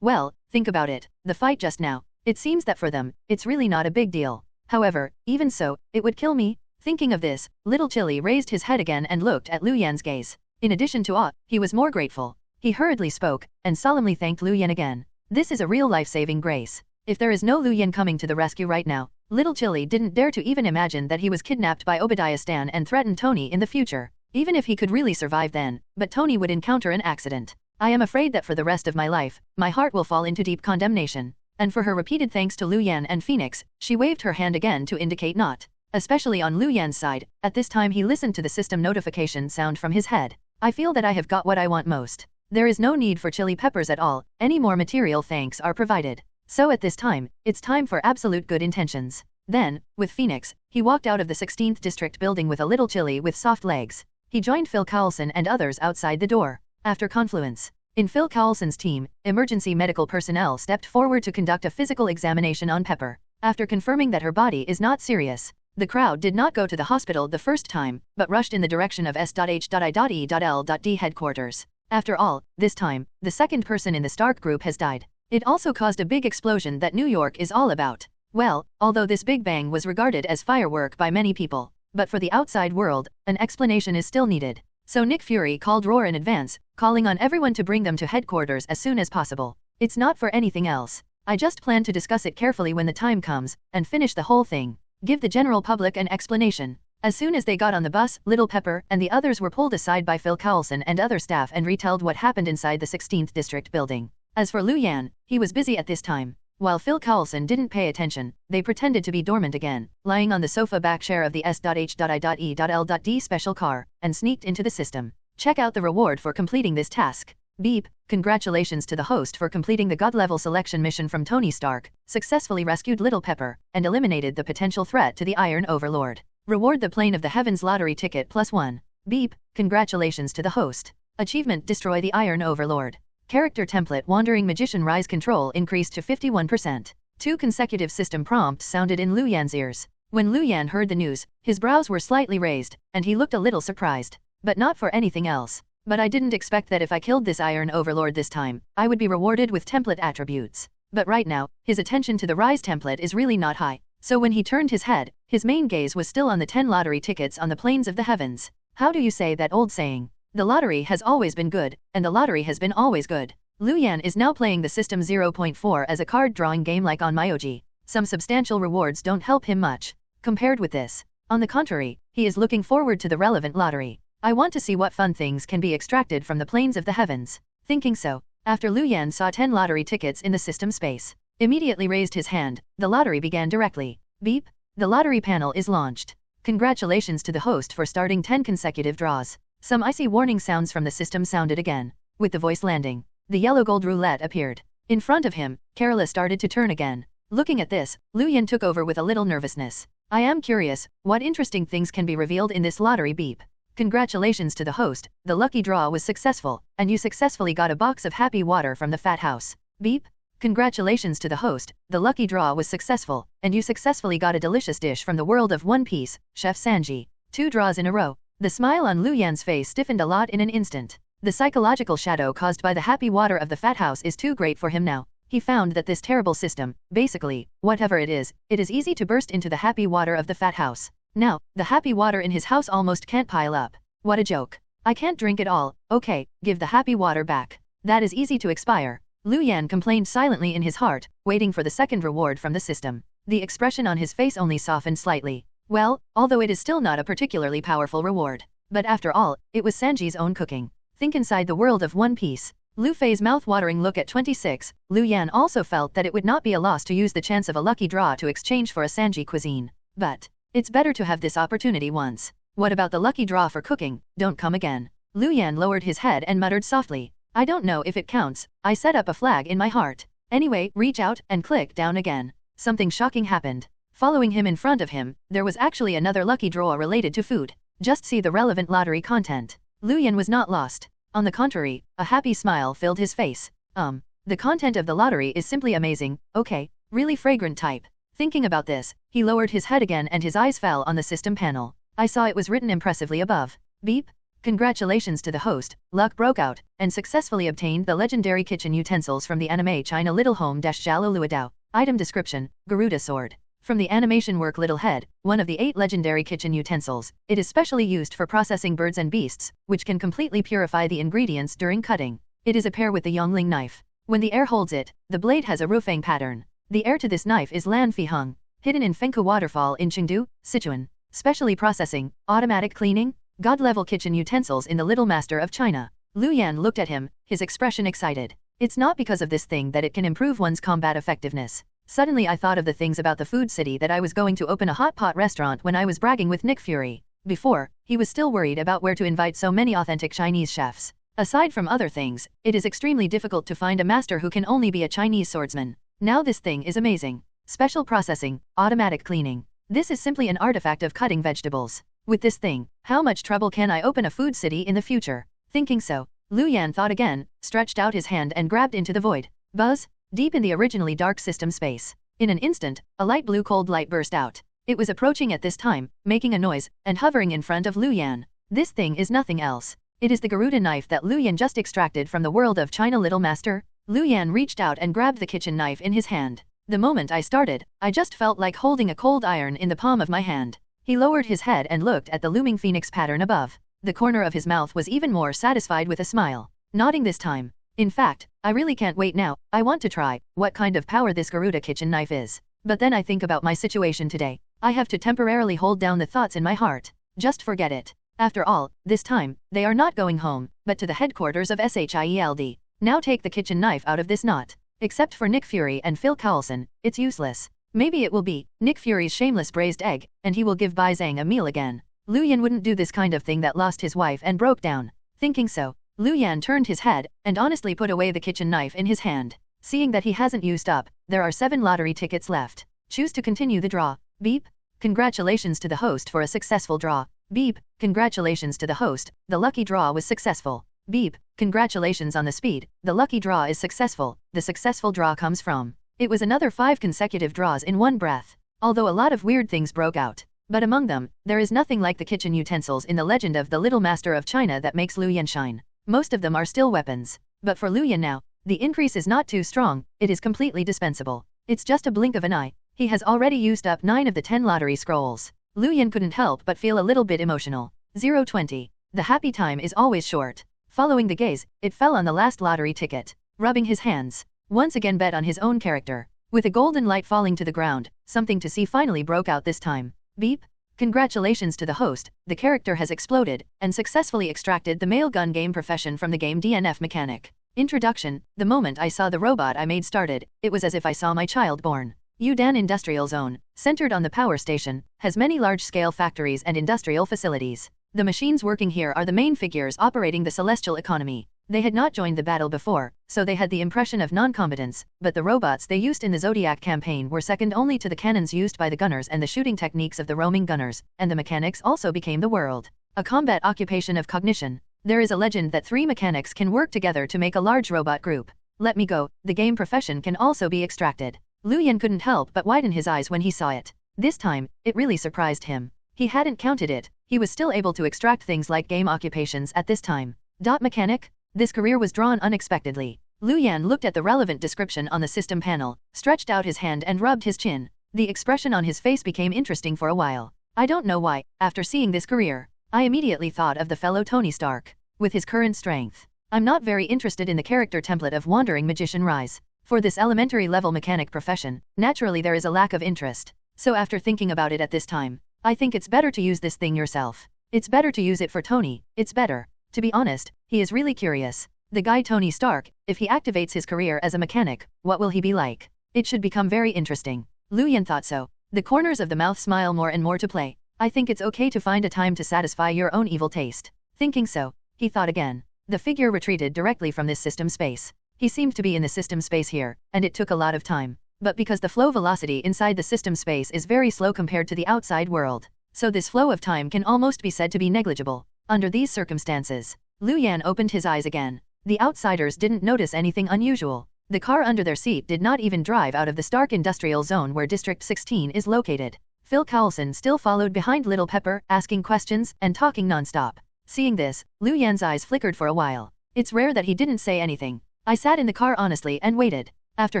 Well, think about it. The fight just now. It seems that for them, it's really not a big deal. However, even so, it would kill me. Thinking of this, little Chili raised his head again and looked at Liu Yan's gaze. In addition to awe, he was more grateful. He hurriedly spoke, and solemnly thanked Liu Yan again. This is a real life-saving grace. If there is no Liu Yan coming to the rescue right now, little Chili didn't dare to even imagine that he was kidnapped by Obadiah Stane and threatened Tony in the future. Even if he could really survive then, but Tony would encounter an accident. I am afraid that for the rest of my life, my heart will fall into deep condemnation. And for her repeated thanks to Liu Yan and Phoenix, she waved her hand again to indicate not. Especially on Liu Yan's side, at this time he listened to the system notification sound from his head. I feel that I have got what I want most. There is no need for chili peppers at all, any more material thanks are provided. So at this time, it's time for absolute good intentions. Then, with Phoenix, he walked out of the 16th District building with a little Chili with soft legs. He joined Phil Coulson and others outside the door. After confluence. In Phil Coulson's team, emergency medical personnel stepped forward to conduct a physical examination on Pepper. After confirming that her body is not serious, the crowd did not go to the hospital the first time, but rushed in the direction of S.H.I.E.L.D. headquarters. After all, this time, the second person in the Stark group has died. It also caused a big explosion that New York is all about. Well, although this Big Bang was regarded as firework by many people, but for the outside world, an explanation is still needed. So Nick Fury called Roar in advance, calling on everyone to bring them to headquarters as soon as possible. It's not for anything else. I just plan to discuss it carefully when the time comes, and finish the whole thing. Give the general public an explanation. As soon as they got on the bus, Little Pepper and the others were pulled aside by Phil Coulson and other staff and retold what happened inside the 16th District building. As for Lu Yan, he was busy at this time. While Phil Coulson didn't pay attention, they pretended to be dormant again, lying on the sofa back share of the S.H.I.E.L.D special car, and sneaked into the system. Check out the reward for completing this task. Beep, congratulations to the host for completing the God-level selection mission from Tony Stark, successfully rescued Little Pepper, and eliminated the potential threat to the Iron Overlord. Reward the Plane of the Heavens lottery ticket +1. Beep, congratulations to the host. Achievement destroy the Iron Overlord. Character template Wandering Magician Rise control increased to 51%. 2 consecutive system prompts sounded in Lu Yan's ears. When Lu Yan heard the news, his brows were slightly raised, and he looked a little surprised. But not for anything else. But I didn't expect that if I killed this Iron Overlord this time, I would be rewarded with template attributes. But right now, his attention to the Rise template is really not high. So when he turned his head, his main gaze was still on the 10 lottery tickets on the plains of the heavens. How do you say that old saying? The lottery has always been good, and the lottery has been always good. Lu Yan is now playing the System 0.4 as a card-drawing game like on Myoji. Some substantial rewards don't help him much. Compared with this. On the contrary, he is looking forward to the relevant lottery. I want to see what fun things can be extracted from the plains of the heavens. Thinking so, after Lu Yan saw 10 lottery tickets in the system space, immediately raised his hand, the lottery began directly. Beep, the lottery panel is launched. Congratulations to the host for starting 10 consecutive draws. Some icy warning sounds from the system sounded again. With the voice landing, the yellow gold roulette appeared. In front of him, Kerala started to turn again. Looking at this, Lu Yan took over with a little nervousness. I am curious, what interesting things can be revealed in this lottery. Beep. Congratulations to the host, the lucky draw was successful, and you successfully got a box of happy water from the fat house. Beep. Congratulations to the host, the lucky draw was successful, and you successfully got a delicious dish from the world of One Piece, Chef Sanji. 2 draws in a row. The smile on Lu Yan's face stiffened a lot in an instant. The psychological shadow caused by the happy water of the fat house is too great for him now. He found that this terrible system, basically, whatever it is easy to burst into the happy water of the fat house. Now, the happy water in his house almost can't pile up. What a joke. I can't drink it all. Okay, give the happy water back. That is easy to expire. Lu Yan complained silently in his heart, waiting for the second reward from the system. The expression on his face only softened slightly. Well, although it is still not a particularly powerful reward. But after all, it was Sanji's own cooking. Think inside the world of One Piece. Lu Fei's mouth-watering look at 26, Lu Yan also felt that it would not be a loss to use the chance of a lucky draw to exchange for a Sanji cuisine. But it's better to have this opportunity once. What about the lucky draw for cooking? Don't come again. Lu Yan lowered his head and muttered softly. I don't know if it counts. I set up a flag in my heart. Anyway, reach out and click down again. Something shocking happened. Following him in front of him, there was actually another lucky draw related to food. Just see the relevant lottery content. Lu Yan was not lost. On the contrary, a happy smile filled his face. The content of the lottery is simply amazing, okay, really fragrant type. Thinking about this, he lowered his head again and his eyes fell on the system panel. I saw it was written impressively above. Beep. Congratulations to the host, luck broke out, and successfully obtained the legendary kitchen utensils from the anime China Little Home Xiao Luadao. Item description, Garuda sword. From the animation work Little Head, one of the 8 legendary kitchen utensils, it is specially used for processing birds and beasts, which can completely purify the ingredients during cutting. It is a pair with the Yongling knife. When the heir holds it, the blade has a rufang pattern. The heir to this knife is Lan Fiheng, hidden in Fengku Waterfall in Chengdu, Sichuan. Specially processing, automatic cleaning, god-level kitchen utensils in the Little Master of China. Lu Yan looked at him, his expression excited. It's not because of this thing that it can improve one's combat effectiveness. Suddenly I thought of the things about the food city that I was going to open a hot pot restaurant when I was bragging with Nick Fury. Before, he was still worried about where to invite so many authentic Chinese chefs. Aside from other things, it is extremely difficult to find a master who can only be a Chinese swordsman. Now this thing is amazing. Special processing, automatic cleaning. This is simply an artifact of cutting vegetables. With this thing, how much trouble can I open a food city in the future? Thinking so, Lu Yan thought again, stretched out his hand and grabbed into the void. Buzz. Deep in the originally dark system space. In an instant, a light blue cold light burst out. It was approaching at this time, making a noise, and hovering in front of Lu Yan. This thing is nothing else. It is the Garuda knife that Lu Yan just extracted from the world of China Little Master. Lu Yan reached out and grabbed the kitchen knife in his hand. The moment I started, I just felt like holding a cold iron in the palm of my hand. He lowered his head and looked at the looming phoenix pattern above. The corner of his mouth was even more satisfied with a smile. Nodding this time. In fact, I really can't wait now. I want to try what kind of power this Garuda kitchen knife is. But then I think about my situation today. I have to temporarily hold down the thoughts in my heart. Just forget it. After all, this time, they are not going home, but to the headquarters of SHIELD. Now take the kitchen knife out of this knot. Except for Nick Fury and Phil Coulson, it's useless. Maybe it will be Nick Fury's shameless braised egg, and he will give Bai Zhang a meal again. Lu Yan wouldn't do this kind of thing that lost his wife and broke down. Thinking so, Lu Yan turned his head, and honestly put away the kitchen knife in his hand. Seeing that he hasn't used up, there are 7 lottery tickets left. Choose to continue the draw. Beep. Congratulations to the host for a successful draw. Beep. Congratulations to the host, the lucky draw was successful. Beep. Congratulations on the speed, the lucky draw is successful, the successful draw comes from. It was another 5 consecutive draws in one breath. Although a lot of weird things broke out. But among them, there is nothing like the kitchen utensils in the legend of the Little Master of China that makes Lu Yan shine. Most of them are still weapons. But for Lu Yan now, the increase is not too strong, it is completely dispensable. It's just a blink of an eye. He has already used up 9 of the 10 lottery scrolls. Lu Yan couldn't help but feel a little bit emotional. 020. The happy time is always short. Following the gaze, it fell on the last lottery ticket. Rubbing his hands. Once again bet on his own character. With a golden light falling to the ground, something to see finally broke out this time. Beep. Congratulations to the host, the character has exploded, and successfully extracted the male gun game profession from the game DNF mechanic. Introduction. The moment I saw the robot I made started, it was as if I saw my child born. Yudan Industrial Zone, centered on the power station, has many large-scale factories and industrial facilities. The machines working here are the main figures operating the celestial economy. They had not joined the battle before, so they had the impression of non-competence, but the robots they used in the Zodiac campaign were second only to the cannons used by the gunners and the shooting techniques of the roaming gunners, and the mechanics also became the world. A combat occupation of cognition. There is a legend that 3 mechanics can work together to make a large robot group. Let me go, the game profession can also be extracted. Lu Yan couldn't help but widen his eyes when he saw it. This time, it really surprised him. He hadn't counted it, he was still able to extract things like game occupations at this time. Mechanic? This career was drawn unexpectedly. Lu Yan looked at the relevant description on the system panel, stretched out his hand and rubbed his chin. The expression on his face became interesting for a while. I don't know why, after seeing this career, I immediately thought of the fellow Tony Stark. With his current strength, I'm not very interested in the character template of Wandering Magician Rise. For this elementary level mechanic profession, naturally there is a lack of interest. So after thinking about it at this time, I think it's better to use this thing yourself. It's better to use it for Tony, it's better. To be honest, he is really curious. The guy Tony Stark, if he activates his career as a mechanic, what will he be like? It should become very interesting. Lu Yan thought so. The corners of the mouth smile more and more to play. I think it's okay to find a time to satisfy your own evil taste. Thinking so, he thought again. The figure retreated directly from this system space. He seemed to be in the system space here, and it took a lot of time. But because the flow velocity inside the system space is very slow compared to the outside world, so this flow of time can almost be said to be negligible. Under these circumstances, Lu Yan opened his eyes again. The outsiders didn't notice anything unusual. The car under their seat did not even drive out of the Stark Industrial Zone where District 16 is located. Phil Coulson still followed behind Little Pepper, asking questions and talking non-stop. Seeing this, Lu Yan's eyes flickered for a while. It's rare that he didn't say anything. I sat in the car honestly and waited. After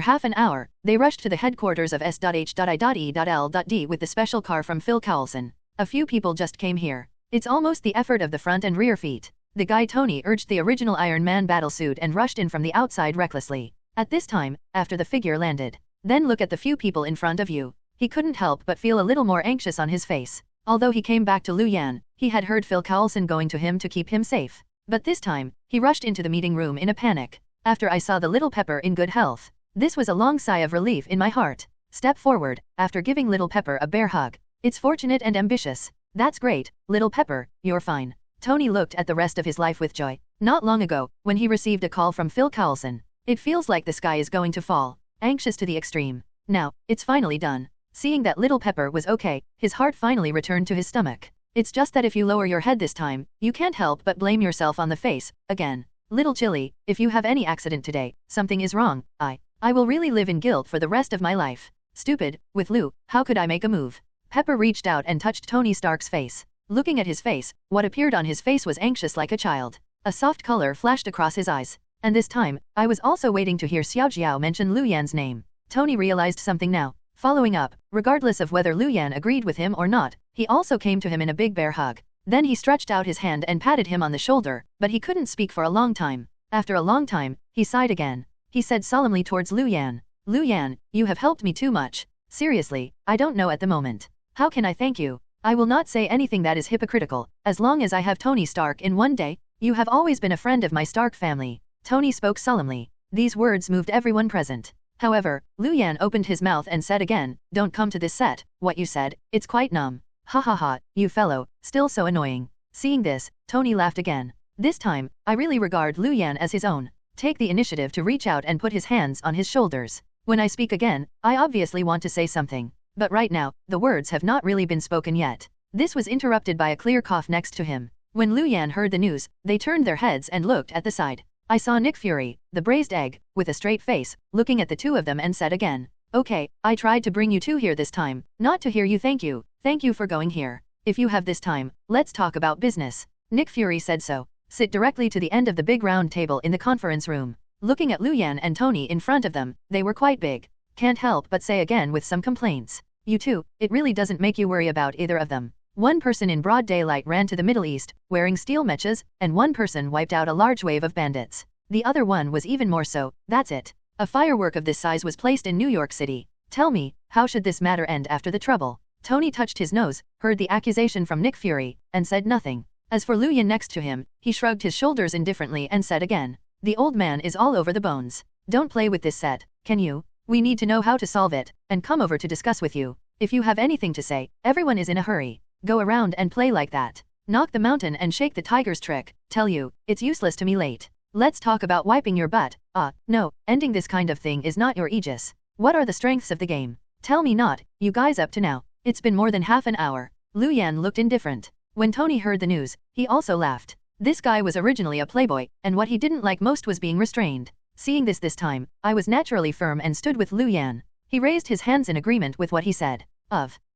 half an hour, they rushed to the headquarters of S.H.I.E.L.D. with the special car from Phil Coulson. A few people just came here. It's almost the effort of the front and rear feet. The guy Tony urged the original Iron Man battlesuit and rushed in from the outside recklessly. At this time, after the figure landed, then look at the few people in front of you. He couldn't help but feel a little more anxious on his face. Although he came back to Lu Yan, he had heard Phil Coulson going to him to keep him safe. But this time, he rushed into the meeting room in a panic. After I saw the Little Pepper in good health, this was a long sigh of relief in my heart. Step forward, after giving Little Pepper a bear hug. It's fortunate and ambitious. That's great, Little Pepper, you're fine. Tony looked at the rest of his life with joy. Not long ago, when he received a call from Phil Coulson, it feels like the sky is going to fall. Anxious to the extreme. Now, it's finally done. Seeing that Little Pepper was okay, his heart finally returned to his stomach. It's just that if you lower your head this time, you can't help but blame yourself on the face, again. Little Chilly, if you have any accident today, something is wrong. I will really live in guilt for the rest of my life. Stupid, with Lu, how could I make a move? Pepper reached out and touched Tony Stark's face. Looking at his face, what appeared on his face was anxious like a child. A soft color flashed across his eyes. And this time, I was also waiting to hear Xiao Jiao mention Lu Yan's name. Tony realized something now. Following up, regardless of whether Lu Yan agreed with him or not, he also came to him in a big bear hug. Then he stretched out his hand and patted him on the shoulder, but he couldn't speak for a long time. After a long time, he sighed again. He said solemnly towards Lu Yan, "Lu Yan, you have helped me too much. Seriously, I don't know at the moment. How can I thank you? I will not say anything that is hypocritical, as long as I have Tony Stark in one day. You have always been a friend of my Stark family. Tony spoke solemnly. These words moved everyone present. However, Lu Yan opened his mouth and said again, "Don't come to this set, what you said, it's quite numb. Ha ha ha, you fellow, still so annoying." Seeing this, Tony laughed again. This time, I really regard Lu Yan as his own. Take the initiative to reach out and put his hands on his shoulders. When I speak again, I obviously want to say something. But right now, the words have not really been spoken yet. This was interrupted by a clear cough next to him. When Lu Yan heard the news, they turned their heads and looked at the side. I saw Nick Fury, the braised egg, with a straight face, looking at the two of them and said again, "Okay, I tried to bring you two here this time, not to hear you thank you for going here. If you have this time, let's talk about business." Nick Fury said so. Sit directly to the end of the big round table in the conference room. Looking at Lu Yan and Tony in front of them, they were quite big. Can't help but say again with some complaints. You two, it really doesn't make you worry about either of them. One person in broad daylight ran to the Middle East, wearing steel mechas, and one person wiped out a large wave of bandits. The other one was even more so, that's it. A firework of this size was placed in New York City. Tell me, how should this matter end after the trouble? Tony touched his nose, heard the accusation from Nick Fury, and said nothing. As for Lu Yan next to him, he shrugged his shoulders indifferently and said again, "The old man is all over the bones. Don't play with this set, can you? We need to know how to solve it, and come over to discuss with you. If you have anything to say, everyone is in a hurry. Go around and play like that. Knock the mountain and shake the tiger's trick. Tell you, it's useless to me late. Let's talk about wiping your butt. No, ending this kind of thing is not your aegis. What are the strengths of the game? Tell me not, you guys up to now. It's been more than half an hour." Lu Yan looked indifferent. When Tony heard the news, he also laughed. This guy was originally a playboy, and what he didn't like most was being restrained. Seeing this time, I was naturally firm and stood with Lu Yan. He raised his hands in agreement with what he said.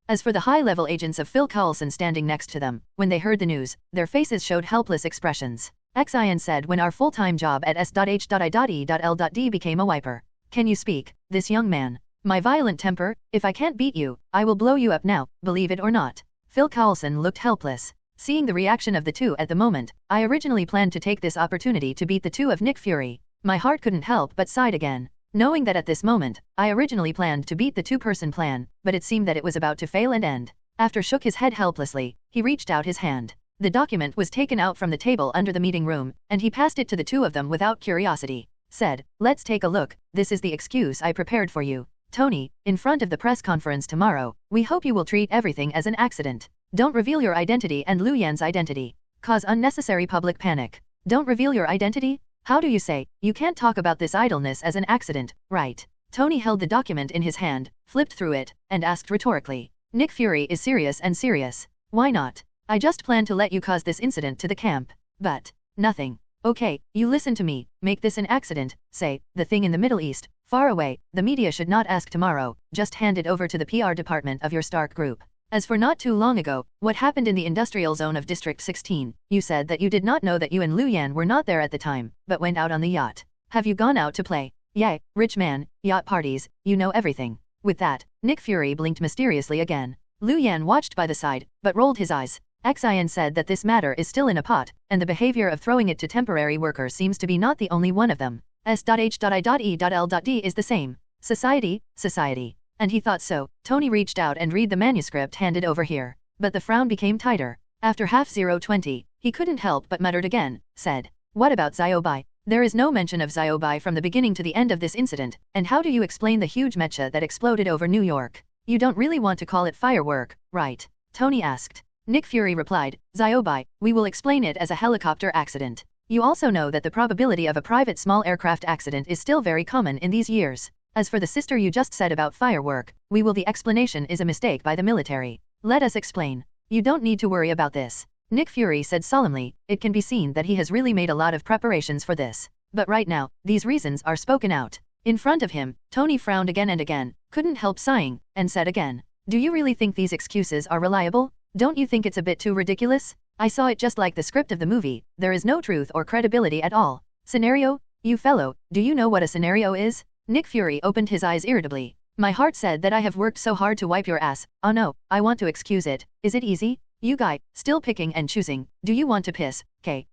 As for the high-level agents of Phil Coulson standing next to them, when they heard the news, their faces showed helpless expressions. Xian said when our full-time job at S.H.I.E.L.D became a wiper. "Can you speak, this young man? My violent temper, if I can't beat you, I will blow you up now, believe it or not." Phil Coulson looked helpless. Seeing the reaction of the two at the moment, I originally planned to take this opportunity to beat the two of Nick Fury. My heart couldn't help but sighed again. Knowing that at this moment, I originally planned to beat the two-person plan, but it seemed that it was about to fail and end. After shook his head helplessly, he reached out his hand. The document was taken out from the table under the meeting room, and he passed it to the two of them without curiosity. Said, "Let's take a look, this is the excuse I prepared for you. Tony, in front of the press conference tomorrow, we hope you will treat everything as an accident. Don't reveal your identity and Lu Yan's identity. Cause unnecessary public panic. Don't reveal your identity? How do you say, you can't talk about this idleness as an accident, right?" Tony held the document in his hand, flipped through it, and asked rhetorically. "Nick Fury is serious and serious. Why not? I just plan to let you cause this incident to the camp. But, nothing. Okay, you listen to me, make this an accident, say, the thing in the Middle East, far away, the media should not ask tomorrow, just hand it over to the PR department of your Stark group. As for not too long ago, what happened in the industrial zone of District 16, you said that you did not know that you and Lu Yan were not there at the time, but went out on the yacht. Have you gone out to play? Yay, rich man, yacht parties, you know everything." With that, Nick Fury blinked mysteriously again. Lu Yan watched by the side, but rolled his eyes. Xian said that this matter is still in a pot, and the behavior of throwing it to temporary workers seems to be not the only one of them. S.H.I.E.L.D is the same. Society. And he thought so. Tony reached out and read the manuscript handed over here. But the frown became tighter. After 0:20, he couldn't help but muttered again, said, "What about Xiaobai? There is no mention of Xiaobai from the beginning to the end of this incident, and how do you explain the huge mecha that exploded over New York? You don't really want to call it firework, right?" Tony asked. Nick Fury replied, "Xiaobai, we will explain it as a helicopter accident. You also know that the probability of a private small aircraft accident is still very common in these years. As for the sister you just said about firework, the explanation is a mistake by the military. Let us explain. You don't need to worry about this." Nick Fury said solemnly, it can be seen that he has really made a lot of preparations for this. But right now, these reasons are spoken out. In front of him, Tony frowned again and again, couldn't help sighing, and said again, "Do you really think these excuses are reliable? Don't you think it's a bit too ridiculous? I saw it just like the script of the movie, there is no truth or credibility at all. Scenario? You fellow, do you know what a scenario is?" Nick Fury opened his eyes irritably. "My heart said that I have worked so hard to wipe your ass. Oh no, I want to excuse it. Is it easy? You guy, still picking and choosing. Do you want to piss,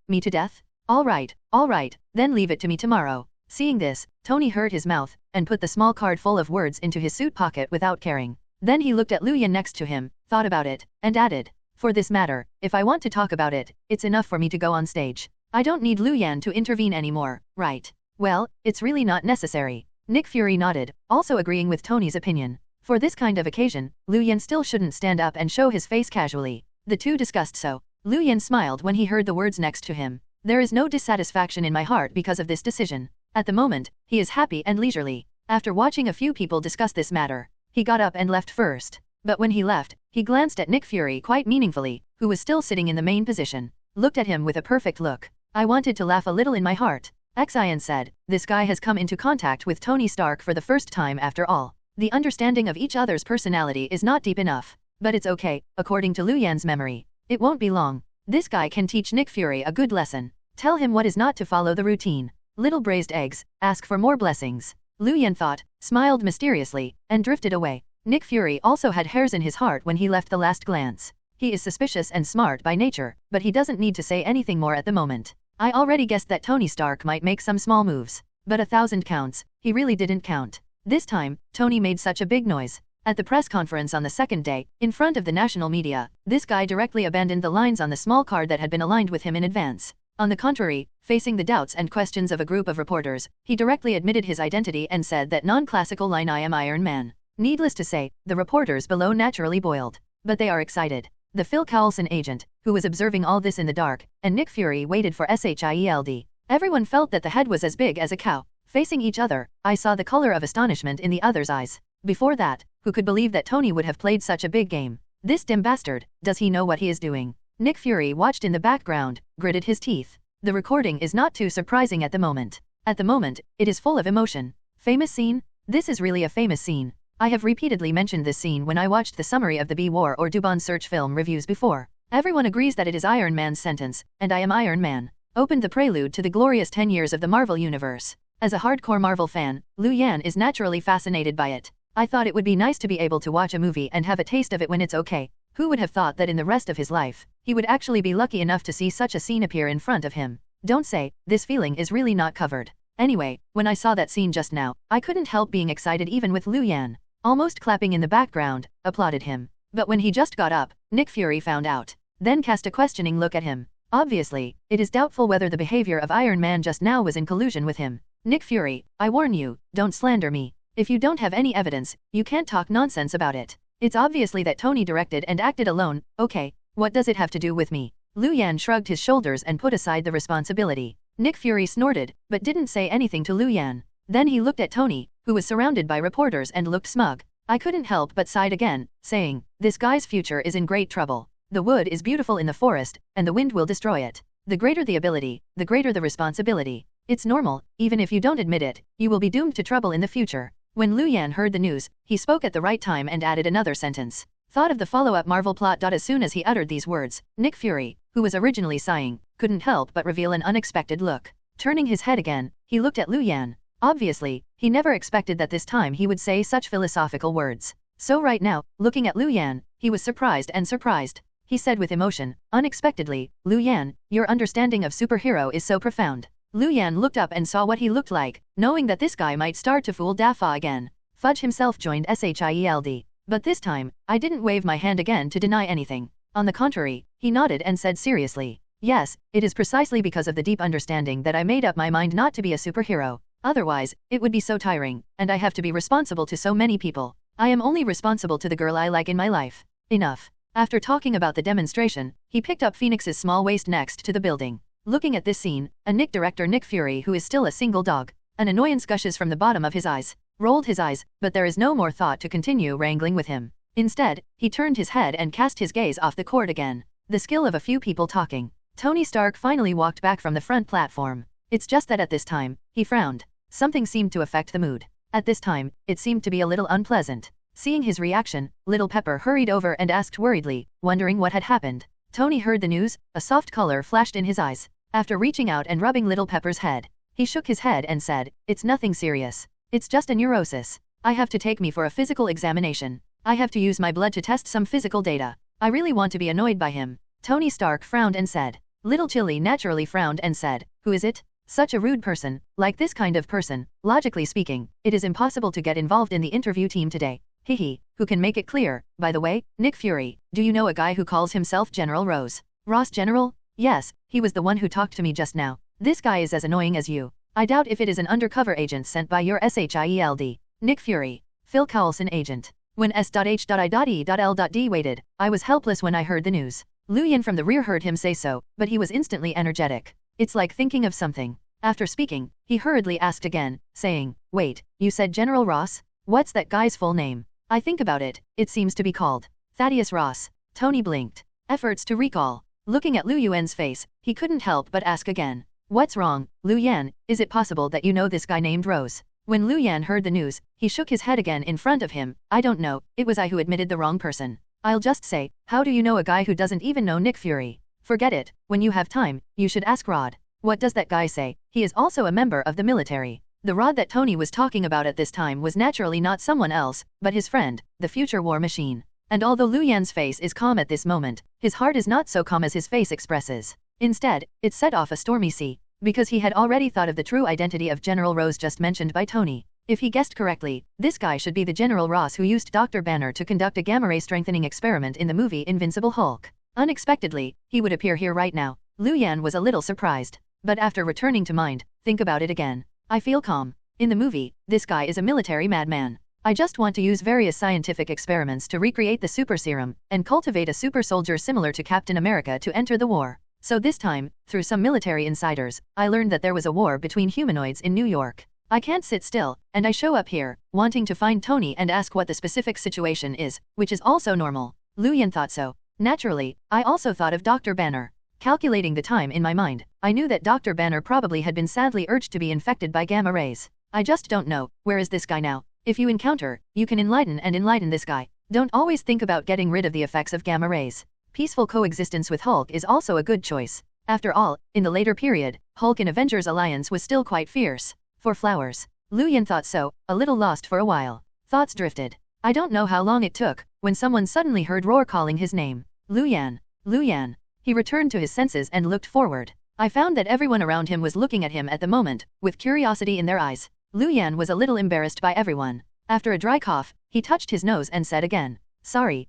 me to death? All right, then leave it to me tomorrow." Seeing this, Tony hurt his mouth, and put the small card full of words into his suit pocket without caring. Then he looked at Lu Yan next to him, thought about it, and added, "For this matter, if I want to talk about it, it's enough for me to go on stage. I don't need Lu Yan to intervene anymore, right? Well, it's really not necessary. Nick Fury nodded, also agreeing with Tony's opinion. For this kind of occasion, Lu Yan still shouldn't stand up and show his face casually. The two discussed so. Lu Yan smiled when he heard the words next to him. There is no dissatisfaction in my heart because of this decision. At the moment, he is happy and leisurely. After watching a few people discuss this matter, he got up and left first. But when he left, he glanced at Nick Fury quite meaningfully, who was still sitting in the main position. Looked at him with a perfect look. I wanted to laugh a little in my heart. Xian said, this guy has come into contact with Tony Stark for the first time after all. The understanding of each other's personality is not deep enough. But it's okay, according to Lu Yan's memory. It won't be long. This guy can teach Nick Fury a good lesson. Tell him what is not to follow the routine. Little braised eggs, ask for more blessings. Lu Yan thought, smiled mysteriously, and drifted away. Nick Fury also had hairs in his heart when he left the last glance. He is suspicious and smart by nature, but he doesn't need to say anything more at the moment. I already guessed that Tony Stark might make some small moves. But 1,000 counts, he really didn't count. This time, Tony made such a big noise. At the press conference on the second day, in front of the national media, this guy directly abandoned the lines on the small card that had been aligned with him in advance. On the contrary, facing the doubts and questions of a group of reporters, he directly admitted his identity and said that non-classical line I am Iron Man. Needless to say, the reporters below naturally boiled. But they are excited. The Phil Coulson agent, who was observing all this in the dark, and Nick Fury waited for SHIELD. Everyone felt that the head was as big as a cow. Facing each other, I saw the color of astonishment in the other's eyes. Before that, who could believe that Tony would have played such a big game? This dim bastard, does he know what he is doing? Nick Fury watched in the background, gritted his teeth. The recording is not too surprising at the moment. At the moment, it is full of emotion. Famous scene? This is really a famous scene. I have repeatedly mentioned this scene when I watched the summary of the B-War or Dubon search film reviews before. Everyone agrees that it is Iron Man's sentence, and I am Iron Man. Opened the prelude to the glorious 10 years of the Marvel Universe. As a hardcore Marvel fan, Lu Yan is naturally fascinated by it. I thought it would be nice to be able to watch a movie and have a taste of it when it's okay. Who would have thought that in the rest of his life, he would actually be lucky enough to see such a scene appear in front of him? Don't say, this feeling is really not covered. Anyway, when I saw that scene just now, I couldn't help being excited even with Lu Yan. Almost clapping in the background, applauded him. But when he just got up, Nick Fury found out. Then cast a questioning look at him. Obviously, it is doubtful whether the behavior of Iron Man just now was in collusion with him. Nick Fury, I warn you, don't slander me. If you don't have any evidence, you can't talk nonsense about it. It's obviously that Tony directed and acted alone. Okay, what does it have to do with me? Lu Yan shrugged his shoulders and put aside the responsibility. Nick Fury snorted, but didn't say anything to Lu Yan. Then he looked at Tony, who was surrounded by reporters and looked smug. I couldn't help but sighed again, saying, this guy's future is in great trouble. The wood is beautiful in the forest, and the wind will destroy it. The greater the ability, the greater the responsibility. It's normal, even if you don't admit it, you will be doomed to trouble in the future. When Lu Yan heard the news, he spoke at the right time and added another sentence. Thought of the follow-up Marvel plot. As soon as he uttered these words, Nick Fury, who was originally sighing, couldn't help but reveal an unexpected look. Turning his head again, he looked at Lu Yan. Obviously, he never expected that this time he would say such philosophical words. So right now, looking at Lu Yan, he was surprised and surprised. He said with emotion, unexpectedly, Lu Yan, your understanding of superhero is so profound. Lu Yan looked up and saw what he looked like, knowing that this guy might start to fool Dafa again. Fudge himself joined SHIELD. But this time, I didn't wave my hand again to deny anything. On the contrary, he nodded and said seriously, yes, it is precisely because of the deep understanding that I made up my mind not to be a superhero. Otherwise, it would be so tiring, and I have to be responsible to so many people. I am only responsible to the girl I like in my life. Enough. After talking about the demonstration, he picked up Phoenix's small waist next to the building. Looking at this scene, a Nick director Nick Fury who is still a single dog. An annoyance gushes from the bottom of his eyes. Rolled his eyes, but there is no more thought to continue wrangling with him. Instead, he turned his head and cast his gaze off the court again. The skill of a few people talking. Tony Stark finally walked back from the front platform. It's just that at this time, he frowned. Something seemed to affect the mood. At this time, it seemed to be a little unpleasant. Seeing his reaction, Little Pepper hurried over and asked worriedly, wondering what had happened. Tony heard the news, a soft color flashed in his eyes. After reaching out and rubbing Little Pepper's head, he shook his head and said, it's nothing serious. It's just a neurosis. I have to take me for a physical examination. I have to use my blood to test some physical data. I really want to be annoyed by him. Tony Stark frowned and said. Little Chilly naturally frowned and said, who is it? Such a rude person. Like this kind of person, logically speaking, it is impossible to get involved in the interview team today. Hehe, who can make it clear? By the way, Nick Fury, do you know a guy who calls himself General Ross? Ross General? Yes, he was the one who talked to me just now. This guy is as annoying as you. I doubt if it is an undercover agent sent by your SHIELD. Nick Fury. Phil Coulson agent. When S.H.I.E.L.D. waited, I was helpless when I heard the news. Lu Yan from the rear heard him say so, but he was instantly energetic. It's like thinking of something. After speaking, he hurriedly asked again, saying, wait, you said General Ross? What's that guy's full name? I think about it, it seems to be called Thaddeus Ross. Tony blinked. Efforts to recall. Looking at Lu Yuan's face, he couldn't help but ask again. What's wrong, Lu Yan? Is it possible that you know this guy named Rose? When Lu Yan heard the news, he shook his head again in front of him. I don't know, it was I who admitted the wrong person. I'll just say, how do you know a guy who doesn't even know Nick Fury? Forget it, when you have time, you should ask Rod. What does that guy say? He is also a member of the military. The Rod that Tony was talking about at this time was naturally not someone else, but his friend, the future war machine. And although Lu Yan's face is calm at this moment, his heart is not so calm as his face expresses. Instead, it set off a stormy sea, because he had already thought of the true identity of General Rose just mentioned by Tony. If he guessed correctly, this guy should be the General Ross who used Dr. Banner to conduct a gamma-ray strengthening experiment in the movie Invincible Hulk. Unexpectedly, he would appear here right now. Lu Yan was a little surprised. But after returning to mind, think about it again. I feel calm. In the movie, this guy is a military madman. I just want to use various scientific experiments to recreate the super serum, and cultivate a super soldier similar to Captain America to enter the war. So this time, through some military insiders, I learned that there was a war between humanoids in New York. I can't sit still, and I show up here, wanting to find Tony and ask what the specific situation is, which is also normal. Lu Yan thought so. Naturally, I also thought of Dr. Banner. Calculating the time in my mind, I knew that Dr. Banner probably had been sadly urged to be infected by gamma rays. I just don't know, where is this guy now? If you encounter, you can enlighten this guy. Don't always think about getting rid of the effects of gamma rays. Peaceful coexistence with Hulk is also a good choice. After all, in the later period, Hulk in Avengers Alliance was still quite fierce. For flowers. Lu Yan thought so, a little lost for a while. Thoughts drifted. I don't know how long it took, when someone suddenly heard Roar calling his name. Lu Yan. Lu Yan. He returned to his senses and looked forward. I found that everyone around him was looking at him at the moment, with curiosity in their eyes. Lu Yan was a little embarrassed by everyone. After a dry cough, he touched his nose and said again. Sorry,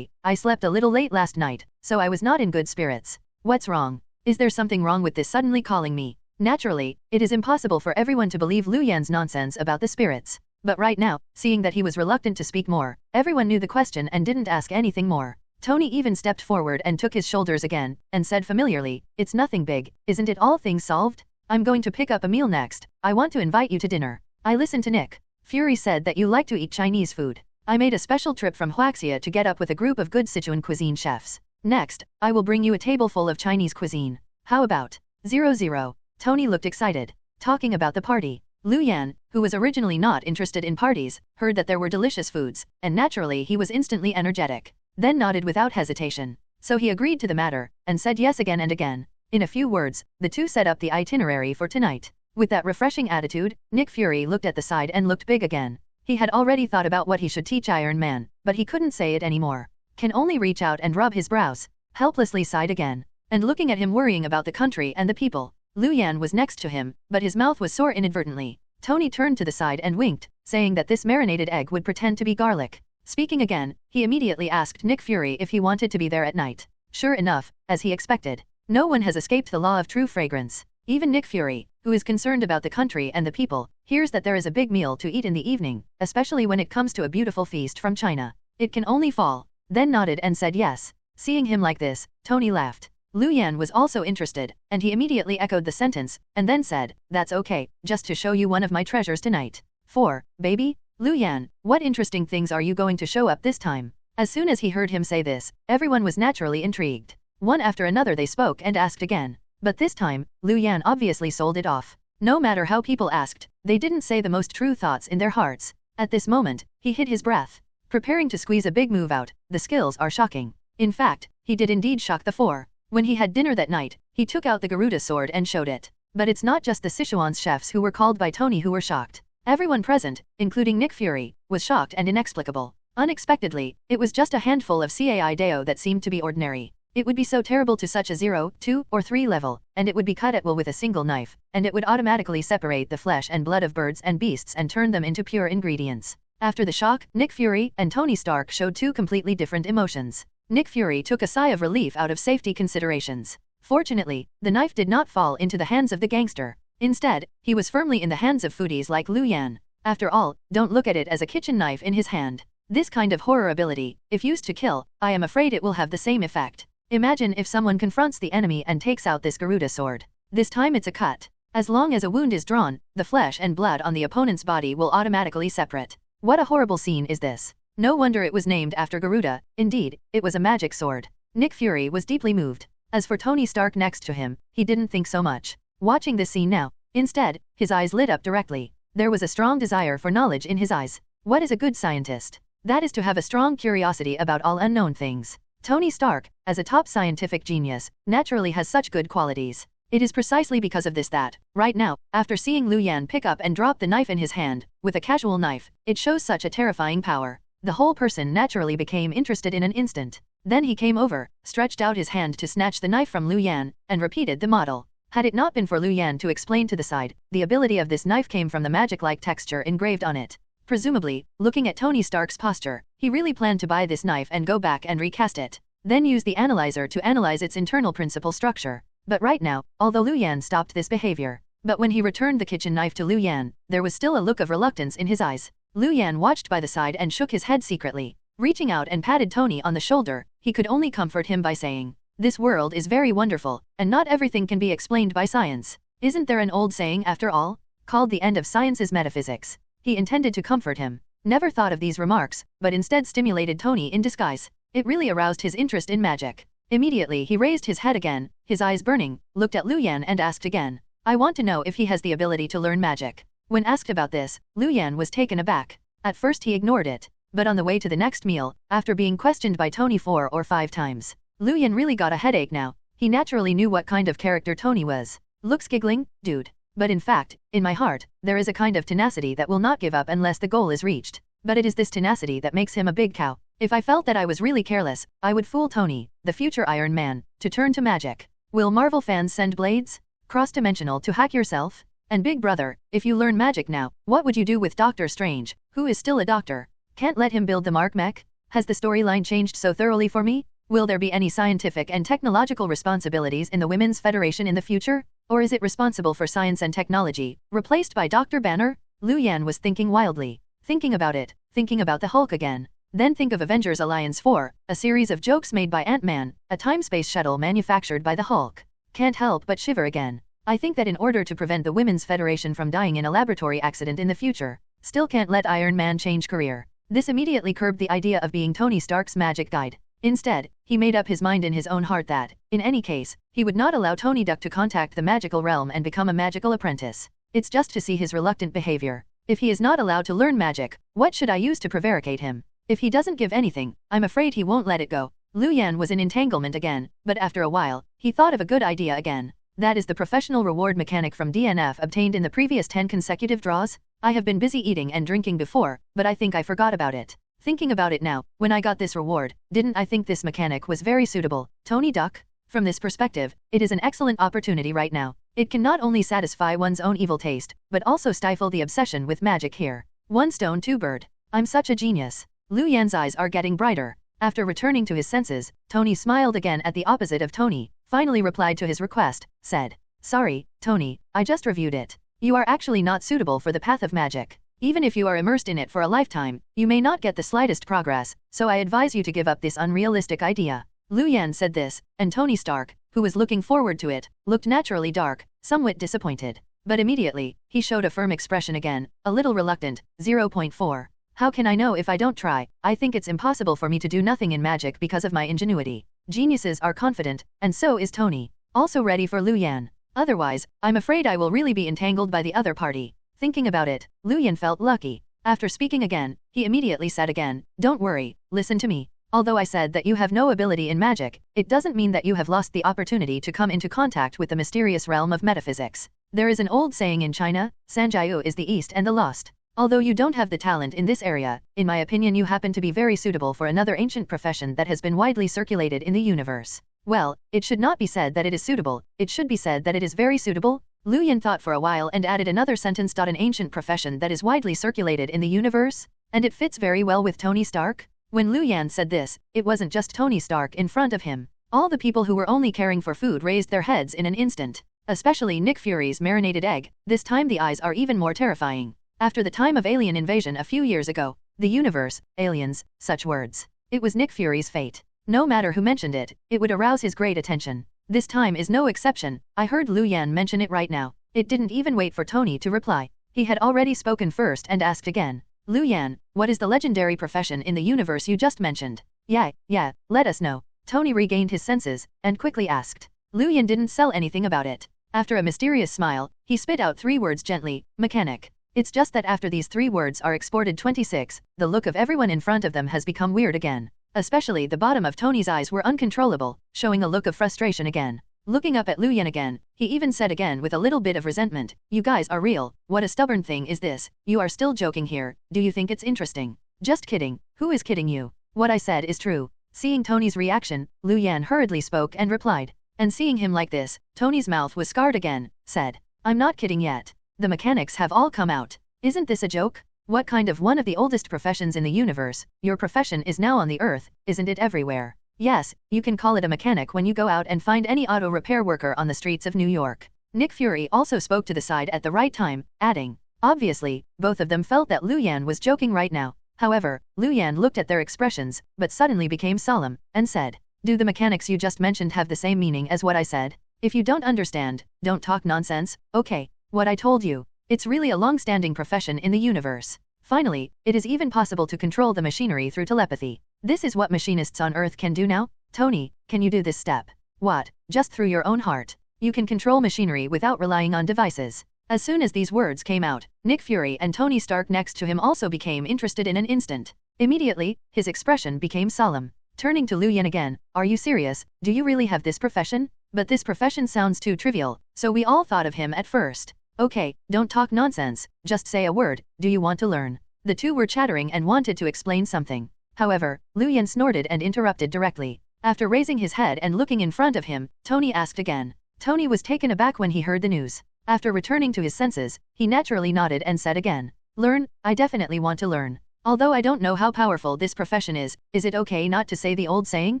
I slept a little late last night, so I was not in good spirits. What's wrong? Is there something wrong with this suddenly calling me? Naturally, it is impossible for everyone to believe Lu Yan's nonsense about the spirits. But right now, seeing that he was reluctant to speak more, everyone knew the question and didn't ask anything more. Tony even stepped forward and took his shoulders again, and said familiarly, it's nothing big, isn't it all things solved? I'm going to pick up a meal next, I want to invite you to dinner. I listened to Nick Fury said that you like to eat Chinese food. I made a special trip from Huaxia to get up with a group of good Sichuan cuisine chefs. Next, I will bring you a table full of Chinese cuisine. How about 00? Tony looked excited. Talking about the party. Lu Yan, who was originally not interested in parties, heard that there were delicious foods, and naturally he was instantly energetic. Then nodded without hesitation. So he agreed to the matter, and said yes again and again. In a few words, the two set up the itinerary for tonight. With that refreshing attitude, Nick Fury looked at the side and looked big again. He had already thought about what he should teach Iron Man, but he couldn't say it anymore. Can only reach out and rub his brows. Helplessly sighed again. And looking at him worrying about the country and the people. Lu Yan was next to him, but his mouth was sore inadvertently. Tony turned to the side and winked, saying that this marinated egg would pretend to be garlic. Speaking again, he immediately asked Nick Fury if he wanted to be there at night. Sure enough, as he expected. No one has escaped the law of true fragrance. Even Nick Fury, who is concerned about the country and the people, hears that there is a big meal to eat in the evening, especially when it comes to a beautiful feast from China. It can only fall. Then nodded and said yes. Seeing him like this, Tony laughed. Lu Yan was also interested, and he immediately echoed the sentence, and then said, that's okay, just to show you one of my treasures tonight. 4. Baby? Lu Yan, what interesting things are you going to show up this time? As soon as he heard him say this, everyone was naturally intrigued. One after another they spoke and asked again. But this time, Lu Yan obviously sold it off. No matter how people asked, they didn't say the most true thoughts in their hearts. At this moment, he hid his breath. Preparing to squeeze a big move out, the skills are shocking. In fact, he did indeed shock the 4. When he had dinner that night, he took out the Garuda sword and showed it. But it's not just the Sichuan's chefs who were called by Tony who were shocked. Everyone present, including Nick Fury, was shocked and inexplicable. Unexpectedly, it was just a handful of Cai Deo that seemed to be ordinary. It would be so terrible to such a 0, 2, or 3 level, and it would be cut at will with a single knife, and it would automatically separate the flesh and blood of birds and beasts and turn them into pure ingredients. After the shock, Nick Fury and Tony Stark showed two completely different emotions. Nick Fury took a sigh of relief out of safety considerations. Fortunately, the knife did not fall into the hands of the gangster. Instead, he was firmly in the hands of foodies like Lu Yan. After all, don't look at it as a kitchen knife in his hand. This kind of horror ability, if used to kill, I am afraid it will have the same effect. Imagine if someone confronts the enemy and takes out this Garuda sword. This time it's a cut. As long as a wound is drawn, the flesh and blood on the opponent's body will automatically separate. What a horrible scene is this. No wonder it was named after Garuda. Indeed, it was a magic sword. Nick Fury was deeply moved. As for Tony Stark next to him, he didn't think so much. Watching this scene now, instead, his eyes lit up directly. There was a strong desire for knowledge in his eyes. What is a good scientist? That is to have a strong curiosity about all unknown things. Tony Stark, as a top scientific genius, naturally has such good qualities. It is precisely because of this that, right now, after seeing Lu Yan pick up and drop the knife in his hand, with a casual knife, it shows such a terrifying power. The whole person naturally became interested in an instant. Then he came over, stretched out his hand to snatch the knife from Lu Yan, and repeated the model. Had it not been for Lu Yan to explain to the side, the ability of this knife came from the magic-like texture engraved on it. Presumably, looking at Tony Stark's posture, he really planned to buy this knife and go back and recast it. Then use the analyzer to analyze its internal principle structure. But right now, although Lu Yan stopped this behavior, but when he returned the kitchen knife to Lu Yan, there was still a look of reluctance in his eyes. Lu Yan watched by the side and shook his head secretly. Reaching out and patted Tony on the shoulder, he could only comfort him by saying, "This world is very wonderful, and not everything can be explained by science. Isn't there an old saying after all? Called the end of science is metaphysics." He intended to comfort him. Never thought of these remarks, but instead stimulated Tony in disguise. It really aroused his interest in magic. Immediately he raised his head again, his eyes burning, looked at Lu Yan and asked again, "I want to know if he has the ability to learn magic." When asked about this, Lu Yan was taken aback. At first he ignored it, but on the way to the next meal, after being questioned by Tony 4 or 5 times, Lu Yan really got a headache now. He naturally knew what kind of character Tony was. Looks giggling, dude. But in fact, in my heart, there is a kind of tenacity that will not give up unless the goal is reached. But it is this tenacity that makes him a big cow. If I felt that I was really careless, I would fool Tony, the future Iron Man, to turn to magic. Will Marvel fans send blades? Cross-dimensional to hack yourself? And Big Brother, if you learn magic now, what would you do with Doctor Strange, who is still a doctor? Can't let him build the Mark mech? Has the storyline changed so thoroughly for me? Will there be any scientific and technological responsibilities in the Women's Federation in the future? Or is it responsible for science and technology, replaced by Dr. Banner? Lu Yan was thinking wildly. Thinking about it, thinking about the Hulk again. Then think of Avengers Alliance 4, a series of jokes made by Ant-Man, a time-space shuttle manufactured by the Hulk. Can't help but shiver again. I think that in order to prevent the Women's Federation from dying in a laboratory accident in the future, still can't let Iron Man change career. This immediately curbed the idea of being Tony Stark's magic guide. Instead, he made up his mind in his own heart that, in any case, he would not allow Tony Duck to contact the magical realm and become a magical apprentice. It's just to see his reluctant behavior. If he is not allowed to learn magic, what should I use to prevaricate him? If he doesn't give anything, I'm afraid he won't let it go. Lu Yan was in entanglement again, but after a while, he thought of a good idea again. That is the professional reward mechanic from DNF obtained in the previous 10 consecutive draws. I have been busy eating and drinking before, but I think I forgot about it. Thinking about it now, when I got this reward, didn't I think this mechanic was very suitable? Tony Duck? From this perspective, it is an excellent opportunity right now. It can not only satisfy one's own evil taste, but also stifle the obsession with magic here. One stone, two bird. I'm such a genius. Lu Yan's eyes are getting brighter. After returning to his senses, Tony smiled again at the opposite of Tony, finally replied to his request, said, "Sorry, Tony, I just reviewed it. You are actually not suitable for the path of magic. Even if you are immersed in it for a lifetime, you may not get the slightest progress, so I advise you to give up this unrealistic idea." Lu Yan said this, and Tony Stark, who was looking forward to it, looked naturally dark, somewhat disappointed. But immediately, he showed a firm expression again, a little reluctant. 0.4. How can I know if I don't try? I think it's impossible for me to do nothing in magic because of my ingenuity. Geniuses are confident, and so is Tony. Also ready for Lu Yan. Otherwise, I'm afraid I will really be entangled by the other party. Thinking about it, Lu Yan felt lucky. After speaking again, he immediately said again, "Don't worry, listen to me. Although I said that you have no ability in magic, it doesn't mean that you have lost the opportunity to come into contact with the mysterious realm of metaphysics. There is an old saying in China, Sanjiu is the East and the lost. Although you don't have the talent in this area, in my opinion you happen to be very suitable for another ancient profession that has been widely circulated in the universe." Well, it should not be said that it is suitable, it should be said that it is very suitable. Lu Yan thought for a while and added another sentence. An ancient profession that is widely circulated in the universe? And it fits very well with Tony Stark? When Lu Yan said this, it wasn't just Tony Stark in front of him. All the people who were only caring for food raised their heads in an instant. Especially Nick Fury's marinated egg, this time the eyes are even more terrifying. After the time of alien invasion a few years ago, the universe, aliens, such words. It was Nick Fury's fate. No matter who mentioned it, it would arouse his great attention. This time is no exception. I heard Lu Yan mention it right now. It didn't even wait for Tony to reply. He had already spoken first and asked again. Lu Yan, what is the legendary profession in the universe you just mentioned? Yeah, let us know. Tony regained his senses, and quickly asked. Lu Yan didn't sell anything about it. After a mysterious smile, he spit out 3 words gently, mechanic. It's just that after these 3 words are exported 26, the look of everyone in front of them has become weird again. Especially the bottom of Tony's eyes were uncontrollable, showing a look of frustration again. Looking up at Lu Yan again, he even said again with a little bit of resentment, you guys are real, what a stubborn thing is this, you are still joking here, do you think it's interesting? Just kidding, who is kidding you? What I said is true. Seeing Tony's reaction, Lu Yan hurriedly spoke and replied. And seeing him like this, Tony's mouth was scarred again, said, I'm not kidding yet. The mechanics have all come out. Isn't this a joke? What kind of one of the oldest professions in the universe, your profession is now on the earth, isn't it everywhere? Yes, you can call it a mechanic when you go out and find any auto repair worker on the streets of New York. Nick Fury also spoke to the side at the right time, adding, obviously, both of them felt that Lu Yan was joking right now. However, Lu Yan looked at their expressions, but suddenly became solemn, and said, do the mechanics you just mentioned have the same meaning as what I said? If you don't understand, don't talk nonsense, okay? What I told you. It's really a long-standing profession in the universe. Finally, it is even possible to control the machinery through telepathy. This is what machinists on Earth can do now? Tony, can you do this step? What? Just through your own heart? You can control machinery without relying on devices. As soon as these words came out, Nick Fury and Tony Stark next to him also became interested in an instant. Immediately, his expression became solemn. Turning to Lu Yan again, are you serious? Do you really have this profession? But this profession sounds too trivial, so we all thought of him at first. Okay, don't talk nonsense, just say a word, do you want to learn? The two were chattering and wanted to explain something. However, Lu Yan snorted and interrupted directly. After raising his head and looking in front of him, Tony asked again. Tony was taken aback when he heard the news. After returning to his senses, he naturally nodded and said again. Learn, I definitely want to learn. Although I don't know how powerful this profession is it okay not to say the old saying?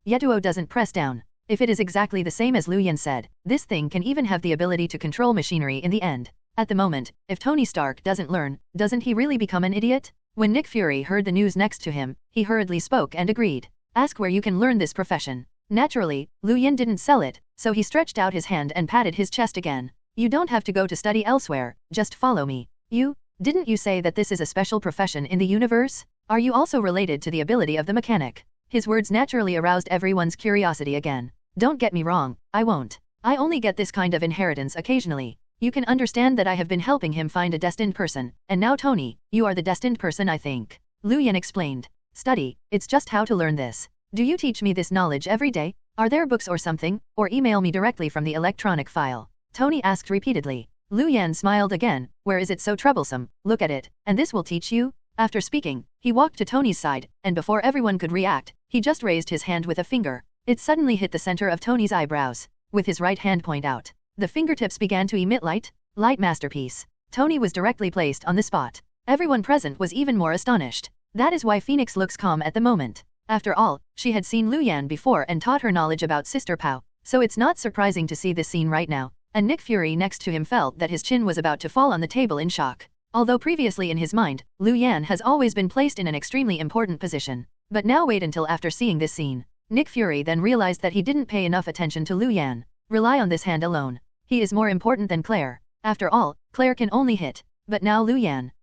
Yetuo doesn't press down. If it is exactly the same as Lu Yan said, this thing can even have the ability to control machinery in the end. At the moment, if Tony Stark doesn't learn, doesn't he really become an idiot? When Nick Fury heard the news next to him, he hurriedly spoke and agreed. Ask where you can learn this profession. Naturally, Lu Yan didn't sell it, so he stretched out his hand and patted his chest again. You don't have to go to study elsewhere, just follow me. Didn't you say that this is a special profession in the universe? Are you also related to the ability of the mechanic? His words naturally aroused everyone's curiosity again. Don't get me wrong, I won't. I only get this kind of inheritance occasionally. You can understand that I have been helping him find a destined person, and now Tony, you are the destined person I think. Lu Yan explained. Study, it's just how to learn this. Do you teach me this knowledge every day? Are there books or something, or email me directly from the electronic file? Tony asked repeatedly. Lu Yan smiled again, where is it so troublesome, look at it, and this will teach you? After speaking, he walked to Tony's side, and before everyone could react, he just raised his hand with a finger. It suddenly hit the center of Tony's eyebrows. With his right hand point out, the fingertips began to emit light masterpiece. Tony was directly placed on the spot. Everyone present was even more astonished. That is why Phoenix looks calm at the moment. After all, she had seen Lu Yan before and taught her knowledge about Sister Pao, so it's not surprising to see this scene right now. And Nick Fury next to him felt that his chin was about to fall on the table in shock. Although previously in his mind, Lu Yan has always been placed in an extremely important position. But now wait until after seeing this scene. Nick Fury then realized that he didn't pay enough attention to Lu Yan. Rely on this hand alone. He is more important than Claire. After all, Claire can only hit. But now Lu Yan.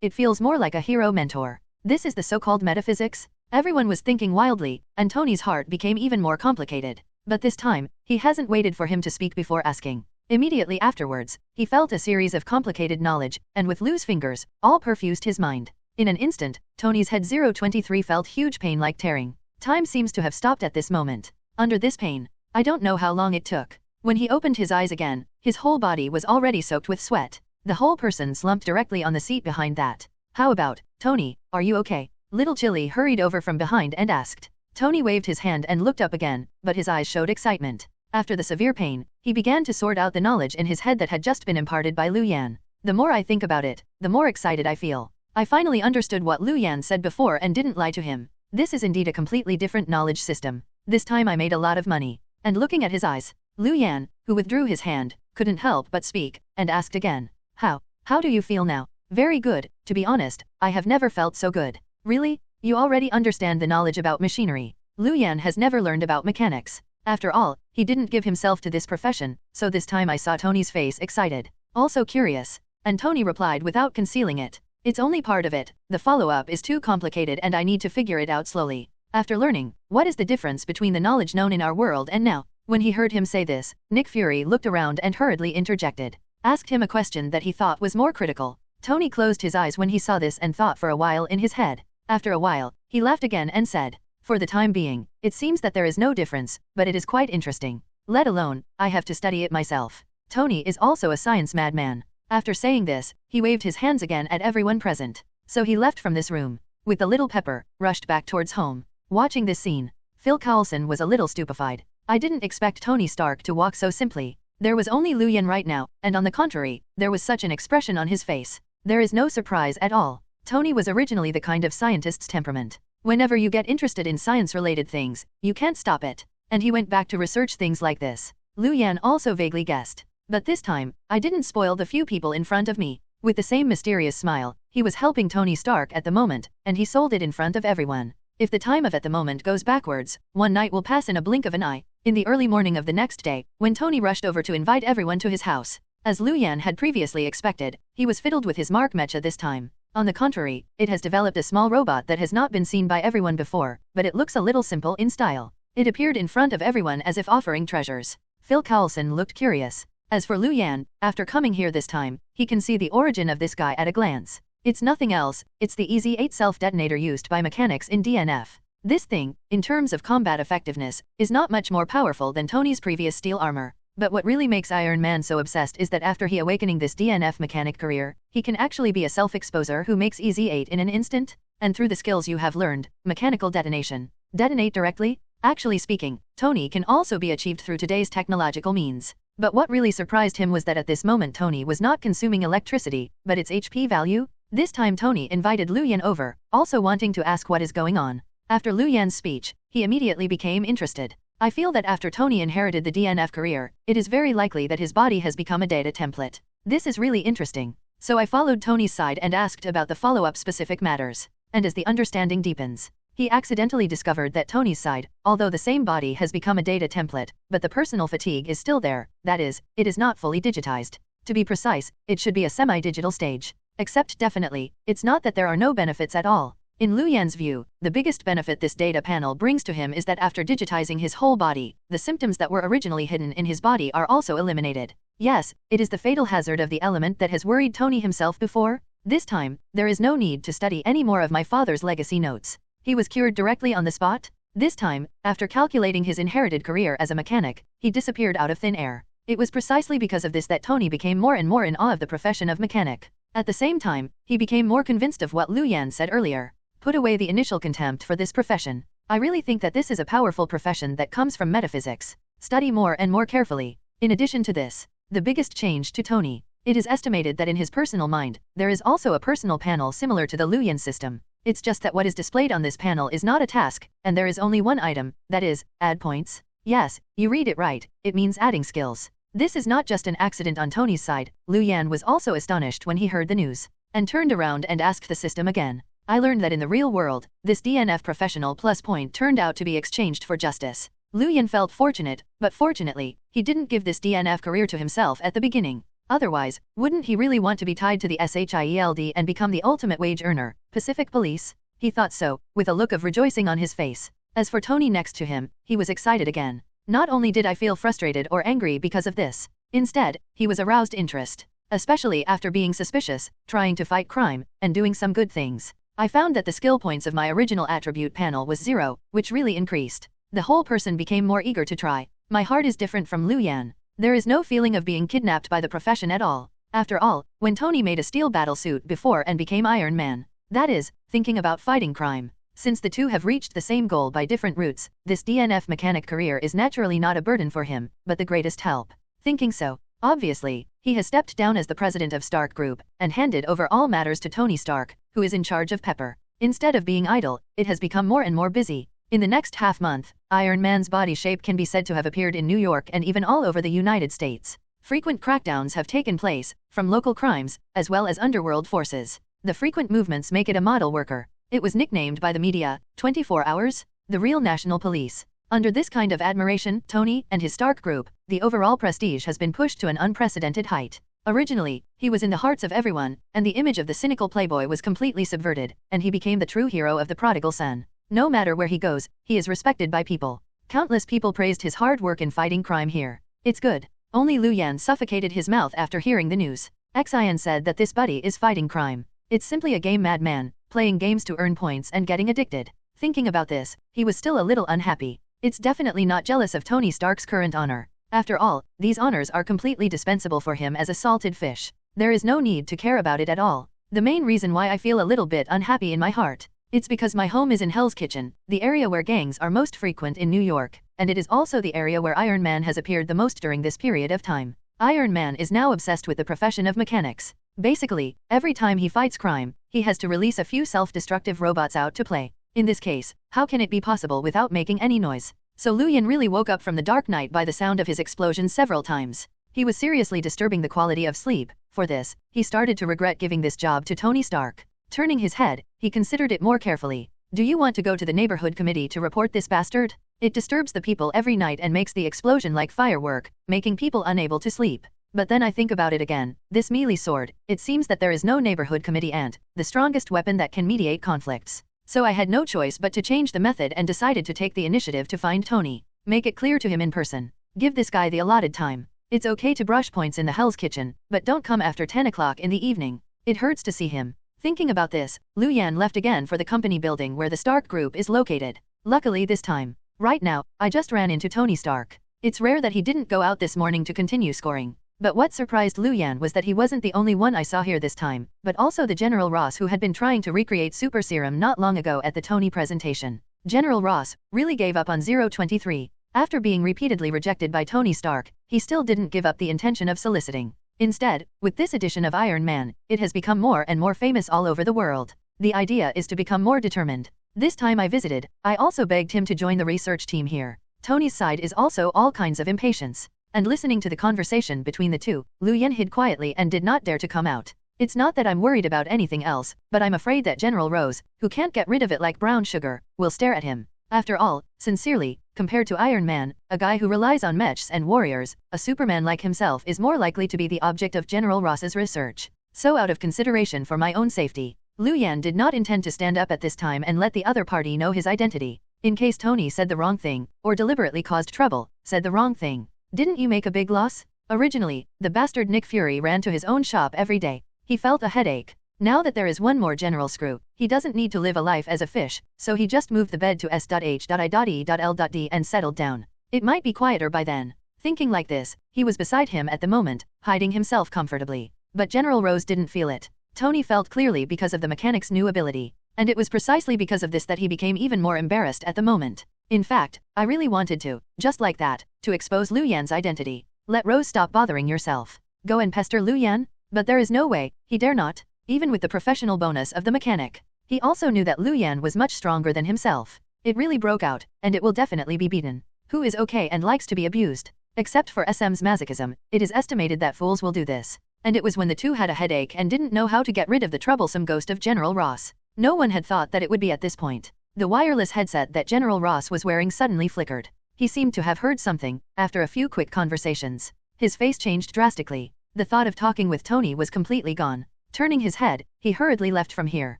It feels more like a hero mentor. This is the so-called metaphysics? Everyone was thinking wildly, and Tony's heart became even more complicated. But this time, he hasn't waited for him to speak before asking. Immediately afterwards, he felt a series of complicated knowledge, and with Lu's fingers, all perfused his mind. In an instant, Tony's head 023 felt huge pain like tearing. Time seems to have stopped at this moment. Under this pain, I don't know how long it took. When he opened his eyes again, his whole body was already soaked with sweat. The whole person slumped directly on the seat behind that. How about, Tony, are you okay? Little Chili hurried over from behind and asked. Tony waved his hand and looked up again, but his eyes showed excitement. After the severe pain, he began to sort out the knowledge in his head that had just been imparted by Lu Yan. The more I think about it, the more excited I feel. I finally understood what Lu Yan said before and didn't lie to him. This is indeed a completely different knowledge system. This time I made a lot of money. And looking at his eyes, Liu Yan, who withdrew his hand, couldn't help but speak, and asked again. How do you feel now? Very good, to be honest, I have never felt so good. Really? You already understand the knowledge about machinery. Liu Yan has never learned about mechanics. After all, he didn't give himself to this profession, so this time I saw Tony's face excited. Also curious. And Tony replied without concealing it. It's only part of it, the follow-up is too complicated and I need to figure it out slowly. After learning, what is the difference between the knowledge known in our world and now? When he heard him say this, Nick Fury looked around and hurriedly interjected. Asked him a question that he thought was more critical. Tony closed his eyes when he saw this and thought for a while in his head. After a while, he laughed again and said, for the time being, it seems that there is no difference, but it is quite interesting. Let alone, I have to study it myself. Tony is also a science madman. After saying this, he waved his hands again at everyone present. So he left from this room. With the little Pepper, rushed back towards home. Watching this scene, Phil Coulson was a little stupefied. I didn't expect Tony Stark to walk so simply. There was only Liu Yan right now, and on the contrary, there was such an expression on his face. There is no surprise at all. Tony was originally the kind of scientist's temperament. Whenever you get interested in science-related things, you can't stop it. And he went back to research things like this. Liu Yan also vaguely guessed. But this time, I didn't spoil the few people in front of me. With the same mysterious smile, he was helping Tony Stark at the moment, and he sold it in front of everyone. If the time of at the moment goes backwards, one night will pass in a blink of an eye. In the early morning of the next day, when Tony rushed over to invite everyone to his house. As Liu Yan had previously expected, he was fiddled with his mark mecha this time. On the contrary, it has developed a small robot that has not been seen by everyone before, but it looks a little simple in style. It appeared in front of everyone as if offering treasures. Phil Coulson looked curious. As for Liu Yan, after coming here this time, he can see the origin of this guy at a glance. It's nothing else, it's the Easy 8 self-detonator used by mechanics in DNF. This thing, in terms of combat effectiveness, is not much more powerful than Tony's previous steel armor. But what really makes Iron Man so obsessed is that after he awakening this DNF mechanic career, he can actually be a self-exposer who makes Easy 8 in an instant, and through the skills you have learned, mechanical detonation. Detonate directly? Actually speaking, Tony can also be achieved through today's technological means. But what really surprised him was that at this moment Tony was not consuming electricity, but its HP value. This time Tony invited Liu Yan over, also wanting to ask what is going on. After Liu Yan's speech, he immediately became interested. I feel that after Tony inherited the DNF career, it is very likely that his body has become a data template. This is really interesting. So I followed Tony's side and asked about the follow-up specific matters. And as the understanding deepens, he accidentally discovered that Tony's side, although the same body has become a data template, but the personal fatigue is still there, that is, it is not fully digitized. To be precise, it should be a semi-digital stage. Except definitely, it's not that there are no benefits at all. In Liu Yan's view, the biggest benefit this data panel brings to him is that after digitizing his whole body, the symptoms that were originally hidden in his body are also eliminated. Yes, it is the fatal hazard of the element that has worried Tony himself before. This time, there is no need to study any more of my father's legacy notes. He was cured directly on the spot. This time, after calculating his inherited career as a mechanic, he disappeared out of thin air. It was precisely because of this that Tony became more and more in awe of the profession of mechanic. At the same time, he became more convinced of what Liu Yan said earlier. Put away the initial contempt for this profession. I really think that this is a powerful profession that comes from metaphysics. Study more and more carefully. In addition to this, the biggest change to Tony. It is estimated that in his personal mind, there is also a personal panel similar to the Liu Yan system. It's just that what is displayed on this panel is not a task, and there is only one item, that is, add points. Yes, you read it right, it means adding skills. This is not just an accident on Tony's side. Liu Yan was also astonished when he heard the news, and turned around and asked the system again. I learned that in the real world, this DNF professional plus point turned out to be exchanged for justice. Liu Yan felt fortunate, but fortunately, he didn't give this DNF career to himself at the beginning. Otherwise, wouldn't he really want to be tied to the SHIELD and become the ultimate wage earner, Pacific Police? He thought so, with a look of rejoicing on his face. As for Tony next to him, he was excited again. Not only did I feel frustrated or angry because of this, instead, he was aroused interest. Especially after being suspicious, trying to fight crime, and doing some good things. I found that the skill points of my original attribute panel was 0, which really increased. The whole person became more eager to try. My heart is different from Liu Yan. There is no feeling of being kidnapped by the profession at all. After all, when Tony made a steel battle suit before and became Iron Man, that is, thinking about fighting crime. Since the two have reached the same goal by different routes, this DNF mechanic career is naturally not a burden for him, but the greatest help. Thinking so, obviously, he has stepped down as the president of Stark Group, and handed over all matters to Tony Stark, who is in charge of Pepper. Instead of being idle, it has become more and more busy. In the next half-month, Iron Man's body shape can be said to have appeared in New York and even all over the United States. Frequent crackdowns have taken place, from local crimes, as well as underworld forces. The frequent movements make it a model worker. It was nicknamed by the media, 24 Hours, the real national police. Under this kind of admiration, Tony and his Stark group, the overall prestige has been pushed to an unprecedented height. Originally, he was in the hearts of everyone, and the image of the cynical playboy was completely subverted, and he became the true hero of the prodigal son. No matter where he goes, he is respected by people. Countless people praised his hard work in fighting crime here. It's good. Only Lu Yan suffocated his mouth after hearing the news. Xian said that this buddy is fighting crime. It's simply a game madman, playing games to earn points and getting addicted. Thinking about this, he was still a little unhappy. It's definitely not jealous of Tony Stark's current honor. After all, these honors are completely dispensable for him as a salted fish. There is no need to care about it at all. The main reason why I feel a little bit unhappy in my heart. It's because my home is in Hell's Kitchen, the area where gangs are most frequent in New York, and it is also the area where Iron Man has appeared the most during this period of time. Iron Man is now obsessed with the profession of mechanics. Basically, every time he fights crime, he has to release a few self-destructive robots out to play. In this case, how can it be possible without making any noise? So Lu Yan really woke up from the dark night by the sound of his explosion several times. He was seriously disturbing the quality of sleep. For this, he started to regret giving this job to Tony Stark. Turning his head, he considered it more carefully. Do you want to go to the neighborhood committee to report this bastard? It disturbs the people every night and makes the explosion like firework, making people unable to sleep. But then I think about it again, this melee sword, it seems that there is no neighborhood committee and the strongest weapon that can mediate conflicts. So I had no choice but to change the method and decided to take the initiative to find Tony. Make it clear to him in person. Give this guy the allotted time. It's okay to brush points in the Hell's Kitchen, but don't come after 10 o'clock in the evening. It hurts to see him. Thinking about this, Lu Yan left again for the company building where the Stark group is located. Luckily this time. Right now, I just ran into Tony Stark. It's rare that he didn't go out this morning to continue scoring. But what surprised Lu Yan was that he wasn't the only one I saw here this time, but also the General Ross who had been trying to recreate Super Serum not long ago at the Tony presentation. General Ross really gave up on 023. After being repeatedly rejected by Tony Stark, he still didn't give up the intention of soliciting. Instead, with this edition of Iron Man, it has become more and more famous all over the world. The idea is to become more determined. This time I visited, I also begged him to join the research team here. Tony's side is also all kinds of impatience. And listening to the conversation between the two, Lu Yan hid quietly and did not dare to come out. It's not that I'm worried about anything else, but I'm afraid that General Rose, who can't get rid of it like brown sugar, will stare at him. After all, sincerely, compared to Iron Man, a guy who relies on mechs and warriors, a Superman like himself is more likely to be the object of General Ross's research. So out of consideration for my own safety, Lu Yan did not intend to stand up at this time and let the other party know his identity. In case Tony said the wrong thing, or deliberately caused trouble, said the wrong thing. Didn't you make a big loss? Originally, the bastard Nick Fury ran to his own shop every day. He felt a headache. Now that there is one more General Screw, he doesn't need to live a life as a fish, so he just moved the bed to S.H.I.E.L.D and settled down. It might be quieter by then. Thinking like this, he was beside him at the moment, hiding himself comfortably. But General Rose didn't feel it. Tony felt clearly because of the mechanic's new ability. And it was precisely because of this that he became even more embarrassed at the moment. In fact, I really wanted to, just like that, to expose Lu Yan's identity. Let Rose stop bothering yourself. Go and pester Lu Yan? But there is no way, he dare not, even with the professional bonus of the mechanic. He also knew that Lu Yan was much stronger than himself. It really broke out, and it will definitely be beaten. Who is okay and likes to be abused? Except for SM's masochism, it is estimated that fools will do this. And it was when the two had a headache and didn't know how to get rid of the troublesome ghost of General Ross. No one had thought that it would be at this point. The wireless headset that General Ross was wearing suddenly flickered. He seemed to have heard something, after a few quick conversations. His face changed drastically. The thought of talking with Tony was completely gone. Turning his head, he hurriedly left from here.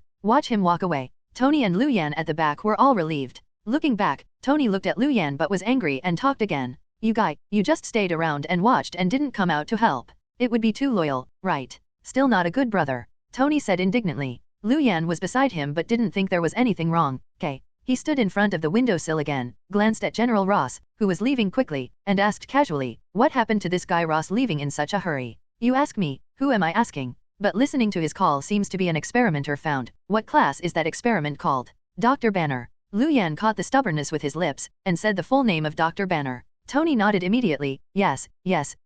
Watch him walk away. Tony and Lu Yan at the back were all relieved. Looking back, Tony looked at Lu Yan but was angry and talked again. You guy, you just stayed around and watched and didn't come out to help. It would be too loyal, right? Still not a good brother. Tony said indignantly. Lu Yan was beside him but didn't think there was anything wrong. He stood in front of the windowsill again, glanced at General Ross, who was leaving quickly, and asked casually, what happened to this guy Ross leaving in such a hurry? You ask me, who am I asking? But listening to his call seems to be an experimenter found. What class is that experiment called? Dr. Banner. Lu Yan caught the stubbornness with his lips, and said the full name of Dr. Banner. Tony nodded immediately. Yes,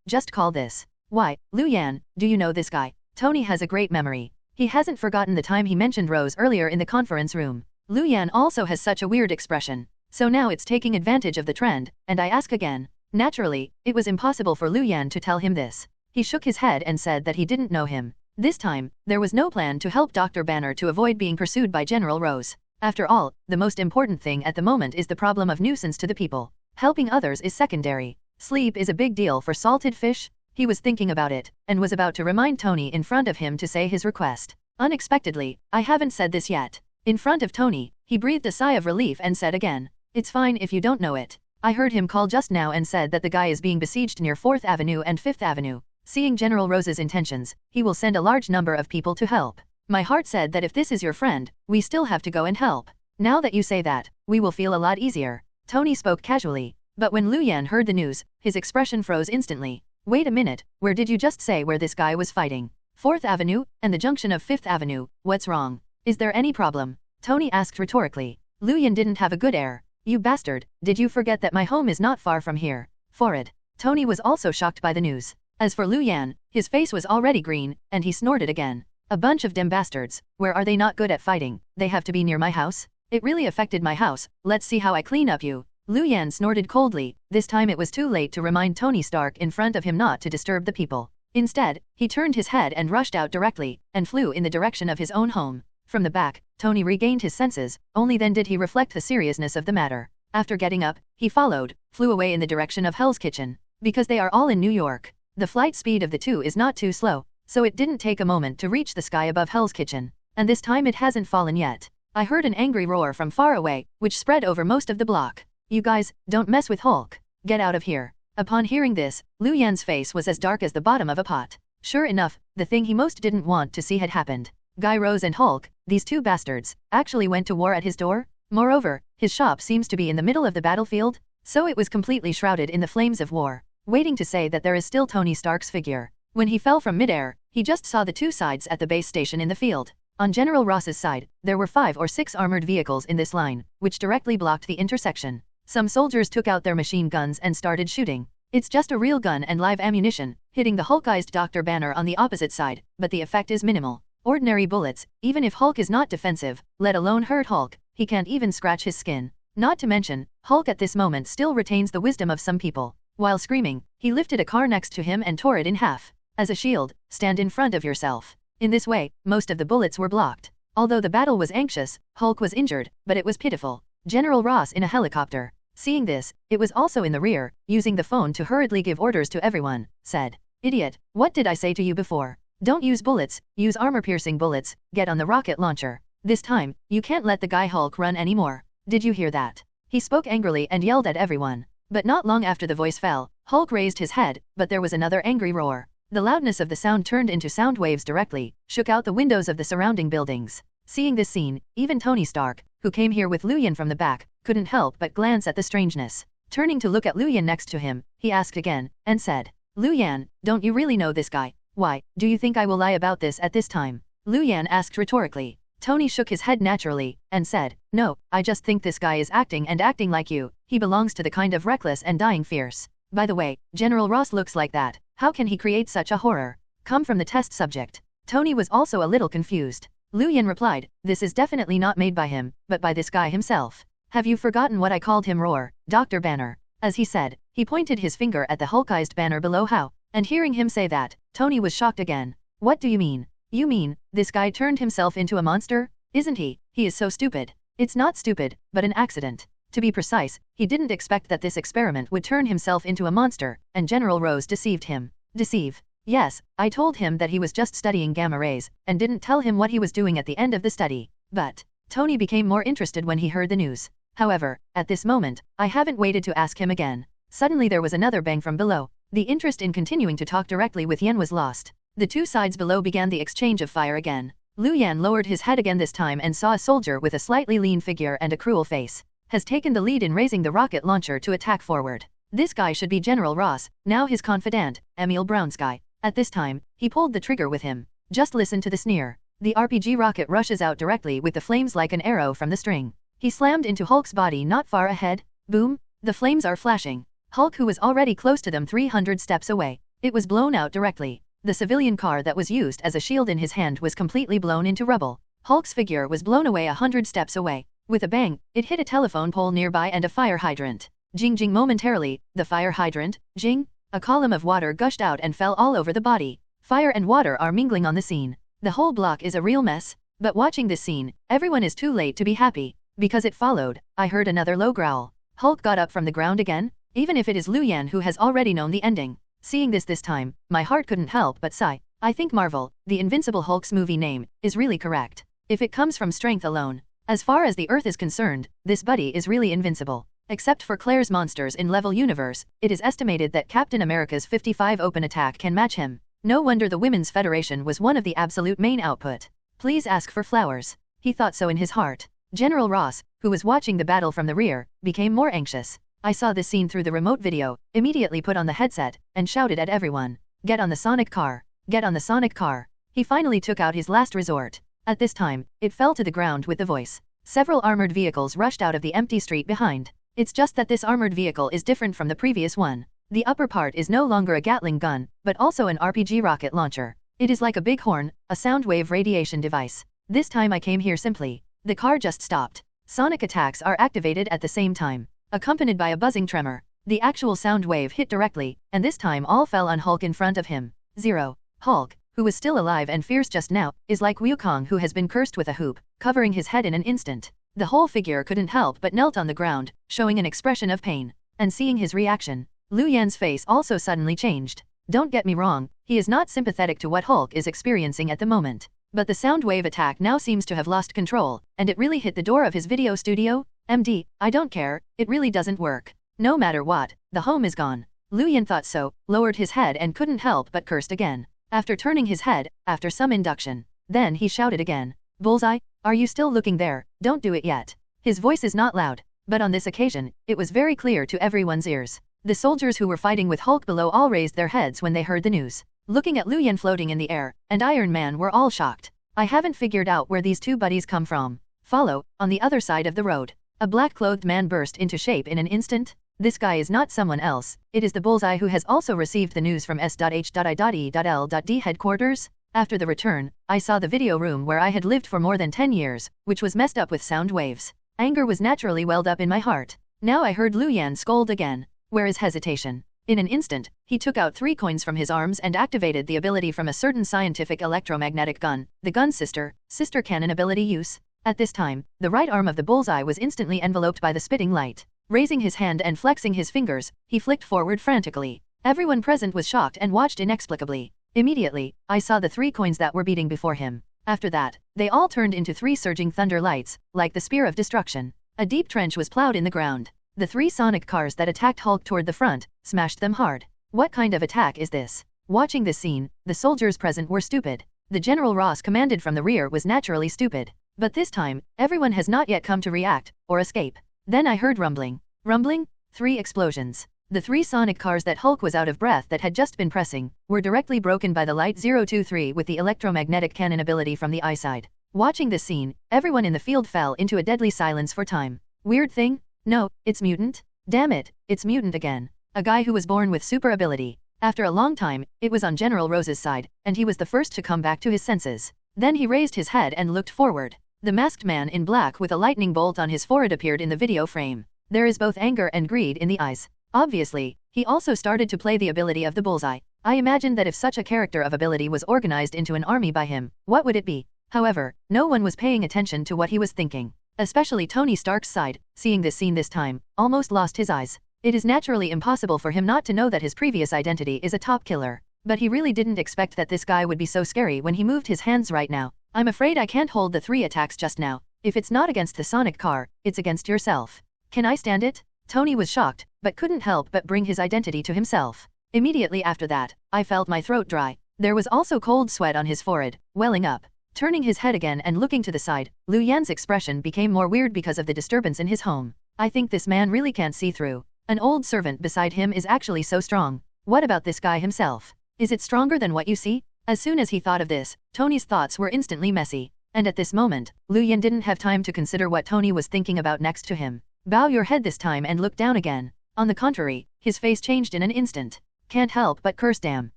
just call this. Why, Lu Yan, do you know this guy? Tony has a great memory. He hasn't forgotten the time he mentioned Rose earlier in the conference room. Lu Yan also has such a weird expression. So now it's taking advantage of the trend, and I ask again. Naturally, it was impossible for Lu Yan to tell him this. He shook his head and said that he didn't know him. This time, there was no plan to help Dr. Banner to avoid being pursued by General Rose. After all, the most important thing at the moment is the problem of nuisance to the people. Helping others is secondary. Sleep is a big deal for salted fish. He was thinking about it, and was about to remind Tony in front of him to say his request. Unexpectedly, I haven't said this yet. In front of Tony, he breathed a sigh of relief and said again, "It's fine if you don't know it. I heard him call just now and said that the guy is being besieged near 4th Avenue and 5th Avenue. Seeing General Rose's intentions, he will send a large number of people to help. My heart said that if this is your friend, we still have to go and help. Now that you say that, we will feel a lot easier." Tony spoke casually, but when Lu Yan heard the news, his expression froze instantly. "Wait a minute, where did you just say where this guy was fighting? 4th Avenue, and the junction of 5th Avenue, what's wrong? Is there any problem?" Tony asked rhetorically. Lu Yan didn't have a good air. "You bastard, did you forget that my home is not far from here?" Forward. Tony was also shocked by the news. As for Lu Yan, his face was already green, and he snorted again. "A bunch of dem bastards, where are they not good at fighting? They have to be near my house? It really affected my house, let's see how I clean up you." Lu Yan snorted coldly. This time it was too late to remind Tony Stark in front of him not to disturb the people. Instead, he turned his head and rushed out directly, and flew in the direction of his own home. From the back, Tony regained his senses, only then did he reflect the seriousness of the matter. After getting up, he flew away in the direction of Hell's Kitchen. Because they are all in New York, the flight speed of the two is not too slow, so it didn't take a moment to reach the sky above Hell's Kitchen. And this time it hasn't fallen yet. I heard an angry roar from far away, which spread over most of the block. "You guys, don't mess with Hulk. Get out of here." Upon hearing this, Lu Yan's face was as dark as the bottom of a pot. Sure enough, the thing he most didn't want to see had happened. Guy Rose and Hulk, these two bastards, actually went to war at his door? Moreover, his shop seems to be in the middle of the battlefield, so it was completely shrouded in the flames of war, waiting to say that there is still Tony Stark's figure. When he fell from midair, he just saw the two sides at the base station in the field. On General Ross's side, there were 5 or 6 armored vehicles in this line, which directly blocked the intersection. Some soldiers took out their machine guns and started shooting. It's just a real gun and live ammunition, hitting the Hulkized Dr. Banner on the opposite side, but the effect is minimal. Ordinary bullets, even if Hulk is not defensive, let alone hurt Hulk, he can't even scratch his skin. Not to mention, Hulk at this moment still retains the wisdom of some people. While screaming, he lifted a car next to him and tore it in half. As a shield, stand in front of yourself. In this way, most of the bullets were blocked. Although the battle was anxious, Hulk was injured, but it was pitiful. General Ross in a helicopter. Seeing this, it was also in the rear, using the phone to hurriedly give orders to everyone, said, "Idiot, what did I say to you before? Don't use bullets, use armor-piercing bullets, get on the rocket launcher. This time, you can't let the guy Hulk run anymore. Did you hear that?" He spoke angrily and yelled at everyone. But not long after the voice fell, Hulk raised his head, but there was another angry roar. The loudness of the sound turned into sound waves directly, shook out the windows of the surrounding buildings. Seeing this scene, even Tony Stark, who came here with Lu Yan from the back, couldn't help but glance at the strangeness. Turning to look at Lu Yan next to him, he asked again, and said, "Lu Yan, don't you really know this guy? Why, do you think I will lie about this at this time?" Lu Yan asked rhetorically. Tony shook his head naturally, and said, "No, I just think this guy is acting like you. He belongs to the kind of reckless and dying fierce. By the way, General Ross looks like that. How can he create such a horror? Come from the test subject." Tony was also a little confused. Lu Yan replied, "This is definitely not made by him, but by this guy himself. Have you forgotten what I called him? Roar, Dr. Banner." As he said, he pointed his finger at the Hulkized banner below How, and hearing him say that, Tony was shocked again. "What do you mean? You mean, this guy turned himself into a monster? Isn't he? He is so stupid." "It's not stupid, but an accident. To be precise, he didn't expect that this experiment would turn himself into a monster, and General Rose deceived him." "Deceive?" "Yes, I told him that he was just studying gamma rays, and didn't tell him what he was doing at the end of the study. But..." Tony became more interested when he heard the news. "However, at this moment, I haven't waited to ask him again." Suddenly there was another bang from below. The interest in continuing to talk directly with Yan was lost. The two sides below began the exchange of fire again. Lu Yan lowered his head again this time and saw a soldier with a slightly lean figure and a cruel face. Has taken the lead in raising the rocket launcher to attack forward. This guy should be General Ross, now his confidant, Emil Brownsky. At this time, he pulled the trigger with him. Just listen to the sneer. The RPG rocket rushes out directly with the flames like an arrow from the string. He slammed into Hulk's body not far ahead. Boom! The flames are flashing. Hulk, who was already close to them 300 steps away, it was blown out directly. The civilian car that was used as a shield in his hand was completely blown into rubble. Hulk's figure was blown away 100 steps away. With a bang, it hit a telephone pole nearby and a fire hydrant. Jing jing momentarily, the fire hydrant, jing, a column of water gushed out and fell all over the body. Fire and water are mingling on the scene. The whole block is a real mess, but watching this scene, everyone is too late to be happy. Because it followed, I heard another low growl. Hulk got up from the ground again, even if it is Lu Yan who has already known the ending. Seeing this time, my heart couldn't help but sigh. I think Marvel, the Invincible Hulk's movie name, is really correct. If it comes from strength alone. As far as the Earth is concerned, this buddy is really invincible. Except for Claire's monsters in Level Universe, it is estimated that Captain America's 55 open attack can match him. No wonder the Women's Federation was one of the absolute main output. Please ask for flowers. He thought so in his heart. General Ross, who was watching the battle from the rear, became more anxious. I saw this scene through the remote video, immediately put on the headset, and shouted at everyone. Get on the Sonic car. Get on the Sonic car. He finally took out his last resort. At this time, it fell to the ground with the voice. Several armored vehicles rushed out of the empty street behind. It's just that this armored vehicle is different from the previous one. The upper part is no longer a Gatling gun, but also an RPG rocket launcher. It is like a big horn, a sound wave radiation device. This time I came here simply. The car just stopped. Sonic attacks are activated at the same time, accompanied by a buzzing tremor. The actual sound wave hit directly, and this time all fell on Hulk in front of him. 0. Hulk, who was still alive and fierce just now, is like Wukong who has been cursed with a hoop, covering his head in an instant. The whole figure couldn't help but knelt on the ground, showing an expression of pain. And seeing his reaction, Lu Yan's face also suddenly changed. Don't get me wrong, he is not sympathetic to what Hulk is experiencing at the moment. But the sound wave attack now seems to have lost control, and it really hit the door of his video studio? MD, I don't care, it really doesn't work. No matter what, the home is gone. Lu Yan thought so, lowered his head and couldn't help but cursed again. After turning his head, after some induction, then he shouted again. Bullseye, are you still looking there? Don't do it yet. His voice is not loud, but on this occasion, it was very clear to everyone's ears. The soldiers who were fighting with Hulk below all raised their heads when they heard the news. Looking at Lu Yan floating in the air, and Iron Man were all shocked. I haven't figured out where these two buddies come from. Follow, on the other side of the road. A black-clothed man burst into shape in an instant. This guy is not someone else, it is the Bullseye who has also received the news from S.H.I.E.L.D. headquarters. After the return, I saw the video room where I had lived for more than 10 years, which was messed up with sound waves. Anger was naturally welled up in my heart. Now I heard Lu Yan scold again. Where is hesitation? In an instant, he took out 3 coins from his arms and activated the ability from a certain scientific electromagnetic gun, the gun's sister cannon ability use. At this time, the right arm of the Bullseye was instantly enveloped by the spitting light. Raising his hand and flexing his fingers, he flicked forward frantically. Everyone present was shocked and watched inexplicably. Immediately, I saw the 3 coins that were beating before him. After that, they all turned into 3 surging thunder lights, like the spear of destruction. A deep trench was plowed in the ground. The 3 Sonic cars that attacked Hulk toward the front, smashed them hard. What kind of attack is this? Watching this scene, the soldiers present were stupid. The General Ross commanded from the rear was naturally stupid. But this time, everyone has not yet come to react, or escape. Then I heard rumbling. Rumbling? 3 explosions. The 3 Sonic cars that Hulk was out of breath that had just been pressing, were directly broken by the Light 023 with the electromagnetic cannon ability from the eye side. Watching this scene, everyone in the field fell into a deadly silence for time. Weird thing? No, it's mutant. Damn it, it's mutant again. A guy who was born with super ability. After a long time, it was on General Rose's side, and he was the first to come back to his senses. Then he raised his head and looked forward. The masked man in black with a lightning bolt on his forehead appeared in the video frame. There is both anger and greed in the eyes. Obviously, he also started to play the ability of the Bullseye. I imagined that if such a character of ability was organized into an army by him, what would it be? However, no one was paying attention to what he was thinking. Especially Tony Stark's side, seeing this scene this time, almost lost his eyes. It is naturally impossible for him not to know that his previous identity is a top killer. But he really didn't expect that this guy would be so scary when he moved his hands right now. I'm afraid I can't hold the 3 attacks just now. If it's not against the Sonic car, it's against yourself. Can I stand it? Tony was shocked, but couldn't help but bring his identity to himself. Immediately after that, I felt my throat dry. There was also cold sweat on his forehead, welling up. Turning his head again and looking to the side, Lu Yan's expression became more weird because of the disturbance in his home. I think this man really can't see through. An old servant beside him is actually so strong. What about this guy himself? Is it stronger than what you see? As soon as he thought of this, Tony's thoughts were instantly messy. And at this moment, Lu Yan didn't have time to consider what Tony was thinking about next to him. Bow your head this time and look down again. On the contrary, his face changed in an instant. Can't help but curse damn.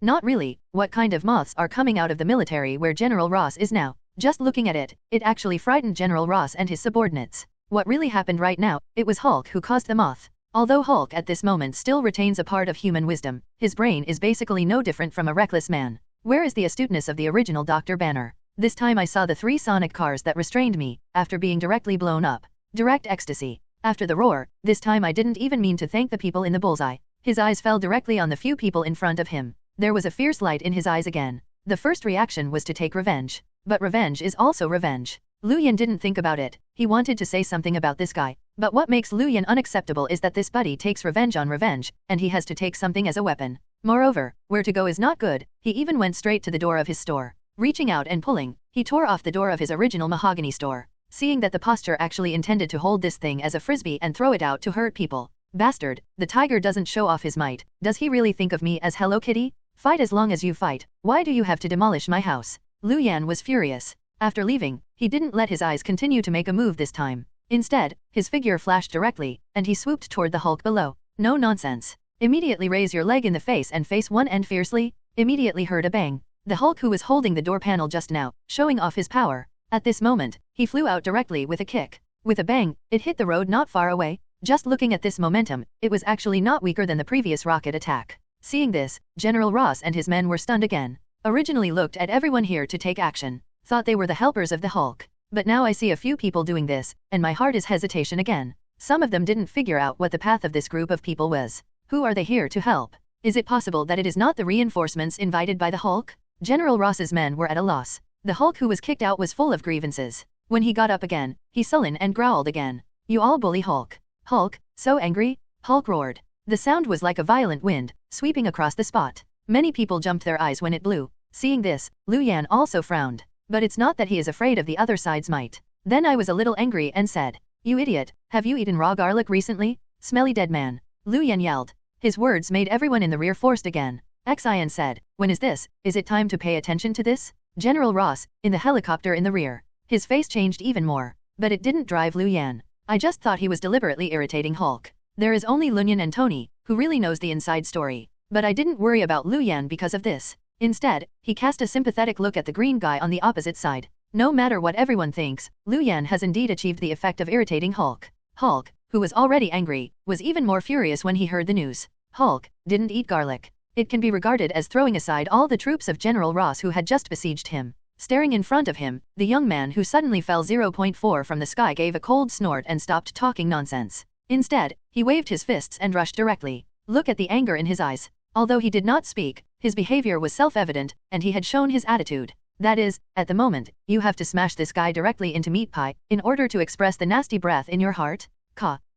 Not really, what kind of moths are coming out of the military where General Ross is now? Just looking at it, it actually frightened General Ross and his subordinates. What really happened right now, it was Hulk who caused the moth. Although Hulk at this moment still retains a part of human wisdom, his brain is basically no different from a reckless man. Where is the astuteness of the original Dr. Banner? This time I saw the 3 sonic cars that restrained me, after being directly blown up. Direct ecstasy. After the roar, this time I didn't even mean to thank the people in the bullseye. His eyes fell directly on the few people in front of him. There was a fierce light in his eyes again. The first reaction was to take revenge. But revenge is also revenge. Luyan didn't think about it. He wanted to say something about this guy. But what makes Luyan unacceptable is that this buddy takes revenge on revenge, and he has to take something as a weapon. Moreover, where to go is not good. He even went straight to the door of his store. Reaching out and pulling, he tore off the door of his original mahogany store. Seeing that the posture actually intended to hold this thing as a frisbee and throw it out to hurt people. Bastard, the tiger doesn't show off his might. Does he really think of me as Hello Kitty? Fight as long as you fight. Why do you have to demolish my house? Luyan was furious. After leaving, he didn't let his eyes continue to make a move this time. Instead, his figure flashed directly, and he swooped toward the Hulk below. No nonsense. Immediately raise your leg in the face and face one end fiercely. Immediately heard a bang. The Hulk who was holding the door panel just now, showing off his power. At this moment, he flew out directly with a kick. With a bang, it hit the road not far away. Just looking at this momentum, it was actually not weaker than the previous rocket attack. Seeing this, General Ross and his men were stunned again. Originally looked at everyone here to take action. Thought they were the helpers of the Hulk. But now I see a few people doing this, and my heart is hesitation again. Some of them didn't figure out what the path of this group of people was. Who are they here to help? Is it possible that it is not the reinforcements invited by the Hulk? General Ross's men were at a loss. The Hulk who was kicked out was full of grievances. When he got up again, he sullen and growled again. You all bully Hulk. Hulk, so angry? Hulk roared. The sound was like a violent wind, sweeping across the spot. Many people jumped their eyes when it blew. Seeing this, Luyan also frowned. But it's not that he is afraid of the other side's might. Then I was a little angry and said, you idiot, have you eaten raw garlic recently? Smelly dead man. Luyan yelled. His words made everyone in the rear forced again. Xian said, when is this? Is it time to pay attention to this? General Ross, in the helicopter in the rear. His face changed even more. But it didn't drive Luyan. I just thought he was deliberately irritating Hulk. There is only Luyan and Tony, who really knows the inside story. But I didn't worry about Luyan because of this. Instead, he cast a sympathetic look at the green guy on the opposite side. No matter what everyone thinks, Luyan has indeed achieved the effect of irritating Hulk. Hulk, who was already angry, was even more furious when he heard the news. Hulk didn't eat garlic. It can be regarded as throwing aside all the troops of General Ross who had just besieged him. Staring in front of him, the young man who suddenly fell 0.4 from the sky gave a cold snort and stopped talking nonsense. Instead, he waved his fists and rushed directly. Look at the anger in his eyes. Although he did not speak, his behavior was self-evident, and he had shown his attitude. That is, at the moment, you have to smash this guy directly into meat pie, in order to express the nasty breath in your heart.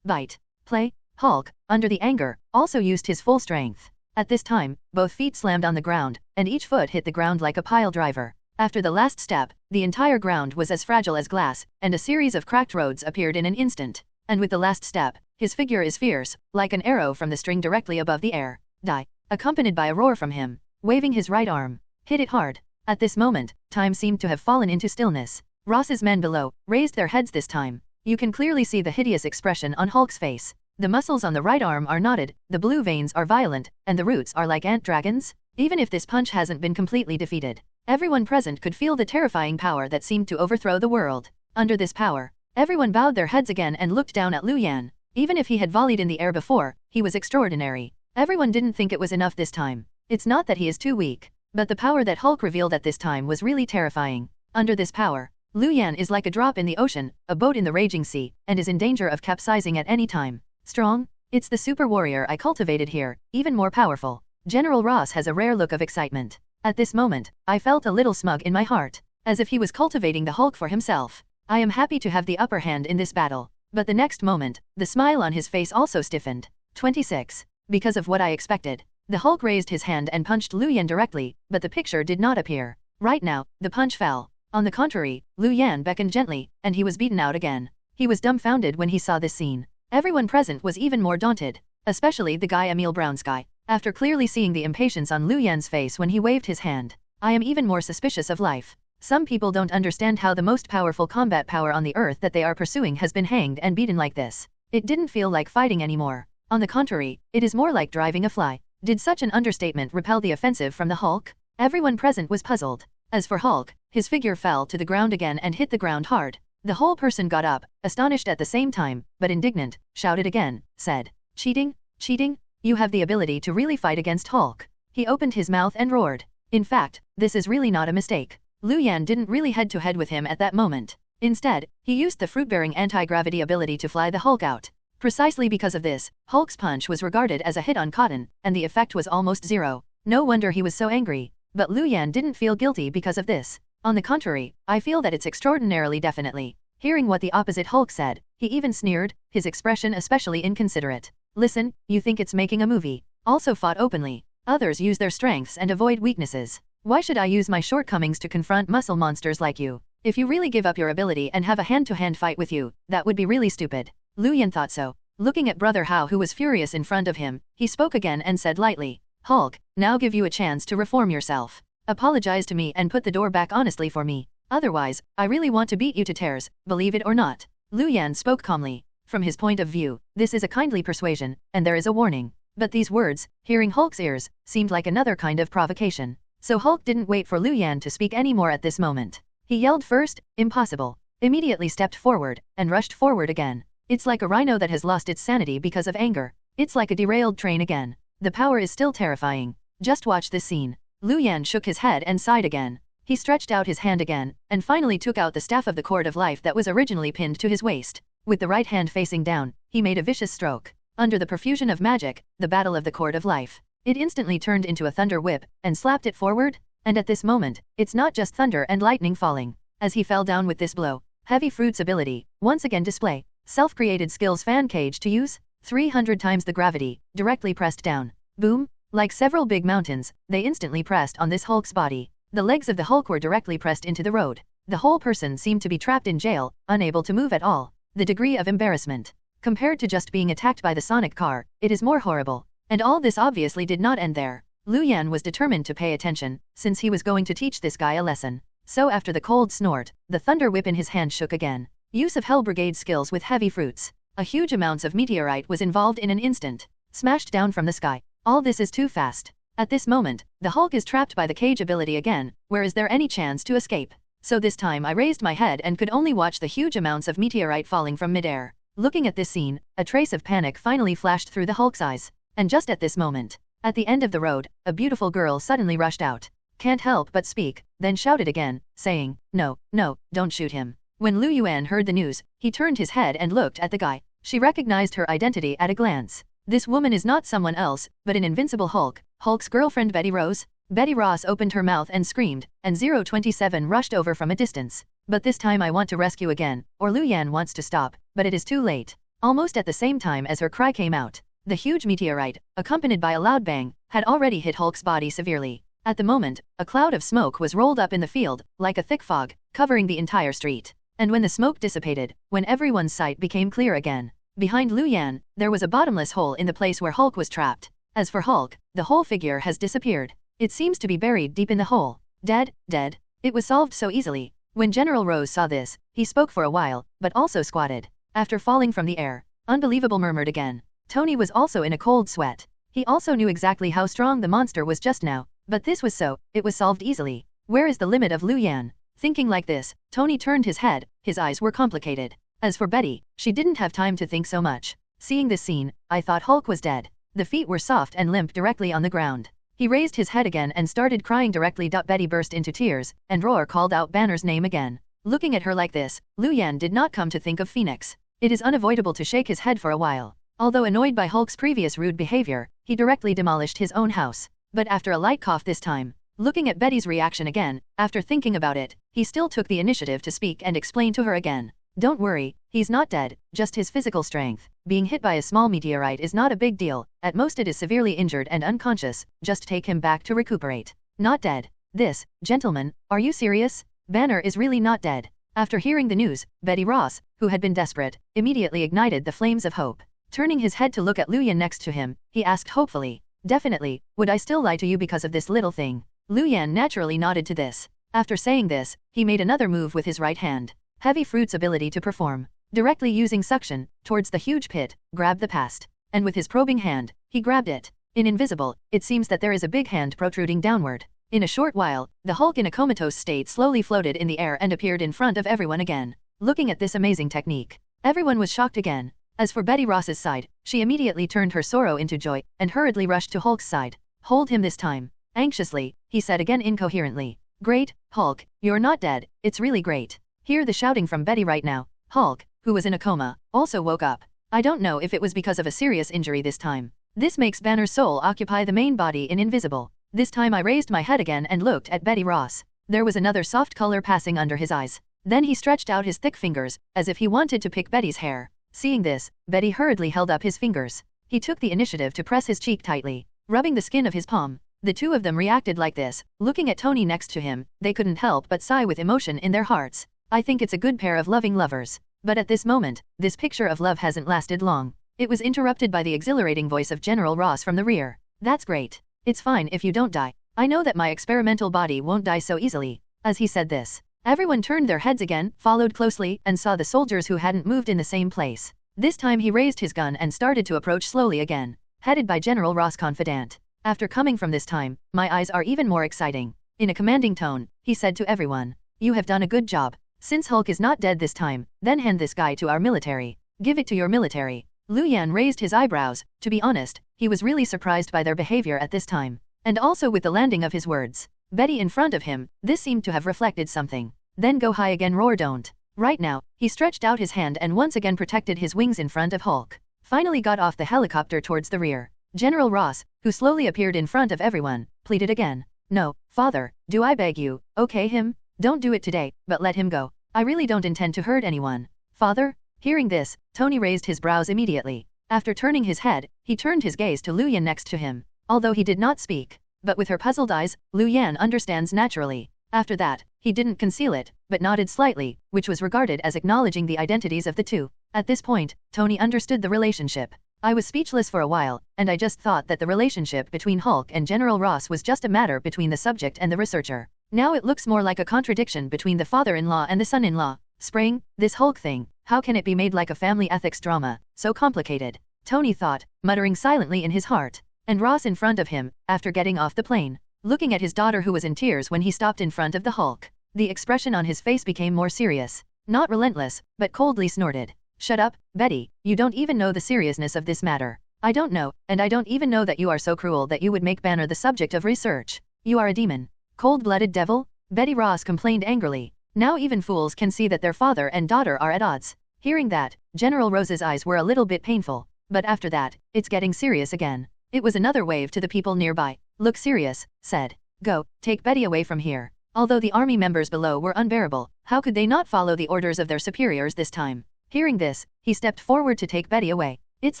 Bite. Play. Hulk, under the anger, also used his full strength. At this time, both feet slammed on the ground, and each foot hit the ground like a pile driver. After the last step, the entire ground was as fragile as glass, and a series of cracked roads appeared in an instant. And with the last step, his figure is fierce, like an arrow from the string directly above the air. Die. Accompanied by a roar from him, waving his right arm. Hit it hard. At this moment, time seemed to have fallen into stillness. Ross's men below raised their heads this time. You can clearly see the hideous expression on Hulk's face. The muscles on the right arm are knotted, the blue veins are violent, and the roots are like ant dragons. Even if this punch hasn't been completely defeated, everyone present could feel the terrifying power that seemed to overthrow the world. Under this power, everyone bowed their heads again and looked down at Luyan. Even if he had volleyed in the air before, he was extraordinary. Everyone didn't think it was enough this time. It's not that he is too weak, but the power that Hulk revealed at this time was really terrifying. Under this power, Luyan is like a drop in the ocean, a boat in the raging sea, and is in danger of capsizing at any time. Strong? It's the super warrior I cultivated here, even more powerful. General Ross has a rare look of excitement. At this moment, I felt a little smug in my heart, as if he was cultivating the Hulk for himself. I am happy to have the upper hand in this battle. But the next moment, the smile on his face also stiffened. 26. Because of what I expected. The Hulk raised his hand and punched Luyan directly, but the picture did not appear. Right now, the punch fell. On the contrary, Luyan beckoned gently, and he was beaten out again. He was dumbfounded when he saw this scene. Everyone present was even more daunted, especially the guy Emil Brownsky. After clearly seeing the impatience on Luyan's face when he waved his hand, I am even more suspicious of life. Some people don't understand how the most powerful combat power on the earth that they are pursuing has been hanged and beaten like this. It didn't feel like fighting anymore. On the contrary, it is more like driving a fly. Did such an understatement repel the offensive from the Hulk? Everyone present was puzzled. As for Hulk, his figure fell to the ground again and hit the ground hard. The whole person got up, astonished at the same time, but indignant, shouted again, said, "Cheating? Cheating? You have the ability to really fight against Hulk." He opened his mouth and roared. In fact, this is really not a mistake. Lu Yan didn't really head-to-head with him at that moment. Instead, he used the fruit-bearing anti-gravity ability to fly the Hulk out. Precisely because of this, Hulk's punch was regarded as a hit on cotton, and the effect was almost zero. No wonder he was so angry. But Lu Yan didn't feel guilty because of this. On the contrary, I feel that it's extraordinarily definitely. Hearing what the opposite Hulk said, he even sneered, his expression especially inconsiderate. Listen, you think it's making a movie. Also fought openly. Others use their strengths and avoid weaknesses. Why should I use my shortcomings to confront muscle monsters like you? If you really give up your ability and have a hand-to-hand fight with you, that would be really stupid. Lu Yan thought so. Looking at Brother Hao, who was furious in front of him, he spoke again and said lightly, "Hulk, now give you a chance to reform yourself. Apologize to me and put the door back honestly for me. Otherwise, I really want to beat you to tears, believe it or not." Lu Yan spoke calmly. From his point of view, this is a kindly persuasion, and there is a warning. But these words, hearing Hulk's ears, seemed like another kind of provocation. So Hulk didn't wait for Lu Yan to speak anymore at this moment. He yelled first, "Impossible!" Immediately stepped forward, and rushed forward again. It's like a rhino that has lost its sanity because of anger. It's like a derailed train again. The power is still terrifying. Just watch this scene. Lu Yan shook his head and sighed again. He stretched out his hand again, and finally took out the staff of the Cord of Life that was originally pinned to his waist. With the right hand facing down, he made a vicious stroke. Under the profusion of magic, the battle of the Cord of Life. It instantly turned into a thunder whip, and slapped it forward, and at this moment, it's not just thunder and lightning falling. As he fell down with this blow, Heavy Fruit's ability, once again display, self-created skills fan cage to use, 300 times the gravity, directly pressed down. Boom! Like several big mountains, they instantly pressed on this Hulk's body. The legs of the Hulk were directly pressed into the road. The whole person seemed to be trapped in jail, unable to move at all. The degree of embarrassment. Compared to just being attacked by the sonic car, it is more horrible. And all this obviously did not end there. Lu Yan was determined to pay attention, since he was going to teach this guy a lesson. So after the cold snort, the thunder whip in his hand shook again. Use of Hell Brigade skills with heavy fruits. A huge amounts of meteorite was involved in an instant. Smashed down from the sky. All this is too fast. At this moment, the Hulk is trapped by the cage ability again, where is there any chance to escape? So this time I raised my head and could only watch the huge amounts of meteorite falling from midair. Looking at this scene, a trace of panic finally flashed through the Hulk's eyes. And just at this moment, at the end of the road, a beautiful girl suddenly rushed out. Can't help but speak, then shouted again, saying, "No, no, don't shoot him." When Lu Yuan heard the news, he turned his head and looked at the guy. She recognized her identity at a glance. This woman is not someone else, but an invincible Hulk, Hulk's girlfriend Betty Rose. Betty Ross opened her mouth and screamed, and 027 rushed over from a distance. But this time I want to rescue again, or Lu Yan wants to stop, but it is too late. Almost at the same time as her cry came out, the huge meteorite, accompanied by a loud bang, had already hit Hulk's body severely. At the moment, a cloud of smoke was rolled up in the field, like a thick fog, covering the entire street. And when the smoke dissipated, when everyone's sight became clear again, behind Lu Yan, there was a bottomless hole in the place where Hulk was trapped. As for Hulk, the whole figure has disappeared. It seems to be buried deep in the hole. Dead, dead. It was solved so easily. When General Rose saw this, he spoke for a while, but also squatted. After falling from the air, unbelievable murmured again. Tony was also in a cold sweat. He also knew exactly how strong the monster was just now, but this was so, it was solved easily. Where is the limit of Lu Yan? Thinking like this, Tony turned his head, his eyes were complicated. As for Betty, she didn't have time to think so much. Seeing this scene, I thought Hulk was dead. The feet were soft and limp directly on the ground. He raised his head again and started crying directly. Betty burst into tears, and Roar called out Banner's name again. Looking at her like this, Lu Yan did not come to think of Phoenix. It is unavoidable to shake his head for a while. Although annoyed by Hulk's previous rude behavior, he directly demolished his own house. But after a light cough this time, looking at Betty's reaction again, after thinking about it, he still took the initiative to speak and explain to her again. Don't worry, he's not dead, just his physical strength. Being hit by a small meteorite is not a big deal, at most it is severely injured and unconscious, just take him back to recuperate. Not dead. This, gentlemen, are you serious? Banner is really not dead. After hearing the news, Betty Ross, who had been desperate, immediately ignited the flames of hope. Turning his head to look at Lu Yan next to him, he asked hopefully, "Definitely, would I still lie to you because of this little thing?" Lu Yan naturally nodded to this. After saying this, he made another move with his right hand. Heavy Fruit's ability to perform, directly using suction, towards the huge pit, grabbed the past. And with his probing hand, he grabbed it. In invisible, it seems that there is a big hand protruding downward. In a short while, the Hulk in a comatose state slowly floated in the air and appeared in front of everyone again. looking at this amazing technique. Everyone was shocked again. As for Betty Ross's side, she immediately turned her sorrow into joy and hurriedly rushed to Hulk's side. Hold him this time. Anxiously, he said again incoherently. Great, Hulk, you're not dead, it's really great. Hear the shouting from Betty right now. Hulk, who was in a coma, also woke up. I don't know if it was because of a serious injury this time. This makes Banner's soul occupy the main body in Invisible. This time I raised my head again and looked at Betty Ross. There was another soft color passing under his eyes. Then he stretched out his thick fingers, as if he wanted to pick Betty's hair. Seeing this, Betty hurriedly held up his fingers. He took the initiative to press his cheek tightly, rubbing the skin of his palm. The two of them reacted like this. Looking at Tony next to him, they couldn't help but sigh with emotion in their hearts. I think it's a good pair of loving lovers. But at this moment, this picture of love hasn't lasted long. It was interrupted by the exhilarating voice of General Ross from the rear. That's great. It's fine if you don't die. I know that my experimental body won't die so easily. As he said this, everyone turned their heads again, followed closely, and saw the soldiers who hadn't moved in the same place. This time he raised his gun and started to approach slowly again, headed by General Ross confident. After coming from this time, my eyes are even more exciting. In a commanding tone, he said to everyone, you have done a good job. Since Hulk is not dead this time, then hand this guy to our military. Give it to your military. Lu Yan raised his eyebrows. To be honest, he was really surprised by their behavior at this time. And also with the landing of his words. Betty in front of him, this seemed to have reflected something. Then go high again, roar don't. Right now, he stretched out his hand and once again protected his wings in front of Hulk. Finally got off the helicopter towards the rear. General Ross, who slowly appeared in front of everyone, pleaded again. No, father, do I beg you, okay him? Don't do it today, but let him go. I really don't intend to hurt anyone. Father? Hearing this, Tony raised his brows immediately. After turning his head, he turned his gaze to Lu Yan next to him. Although he did not speak, but with her puzzled eyes, Lu Yan understands naturally. After that, he didn't conceal it, but nodded slightly, which was regarded as acknowledging the identities of the two. At this point, Tony understood the relationship. I was speechless for a while, and I just thought that the relationship between Hulk and General Ross was just a matter between the subject and the researcher. Now it looks more like a contradiction between the father-in-law and the son-in-law. Spring, this Hulk thing, how can it be made like a family ethics drama, so complicated? Tony thought, muttering silently in his heart. And Ross in front of him, after getting off the plane, looking at his daughter who was in tears when he stopped in front of the Hulk. The expression on his face became more serious. Not relentless, but coldly snorted. Shut up, Betty, you don't even know the seriousness of this matter. I don't know, and I don't even know that you are so cruel that you would make Banner the subject of research. You are a demon. Cold-blooded devil? Betty Ross complained angrily. Now even fools can see that their father and daughter are at odds. Hearing that, General Rose's eyes were a little bit painful. But after that, it's getting serious again. It was another wave to the people nearby. Look serious, said. Go, take Betty away from here. Although the army members below were unbearable, how could they not follow the orders of their superiors this time? Hearing this, he stepped forward to take Betty away. It's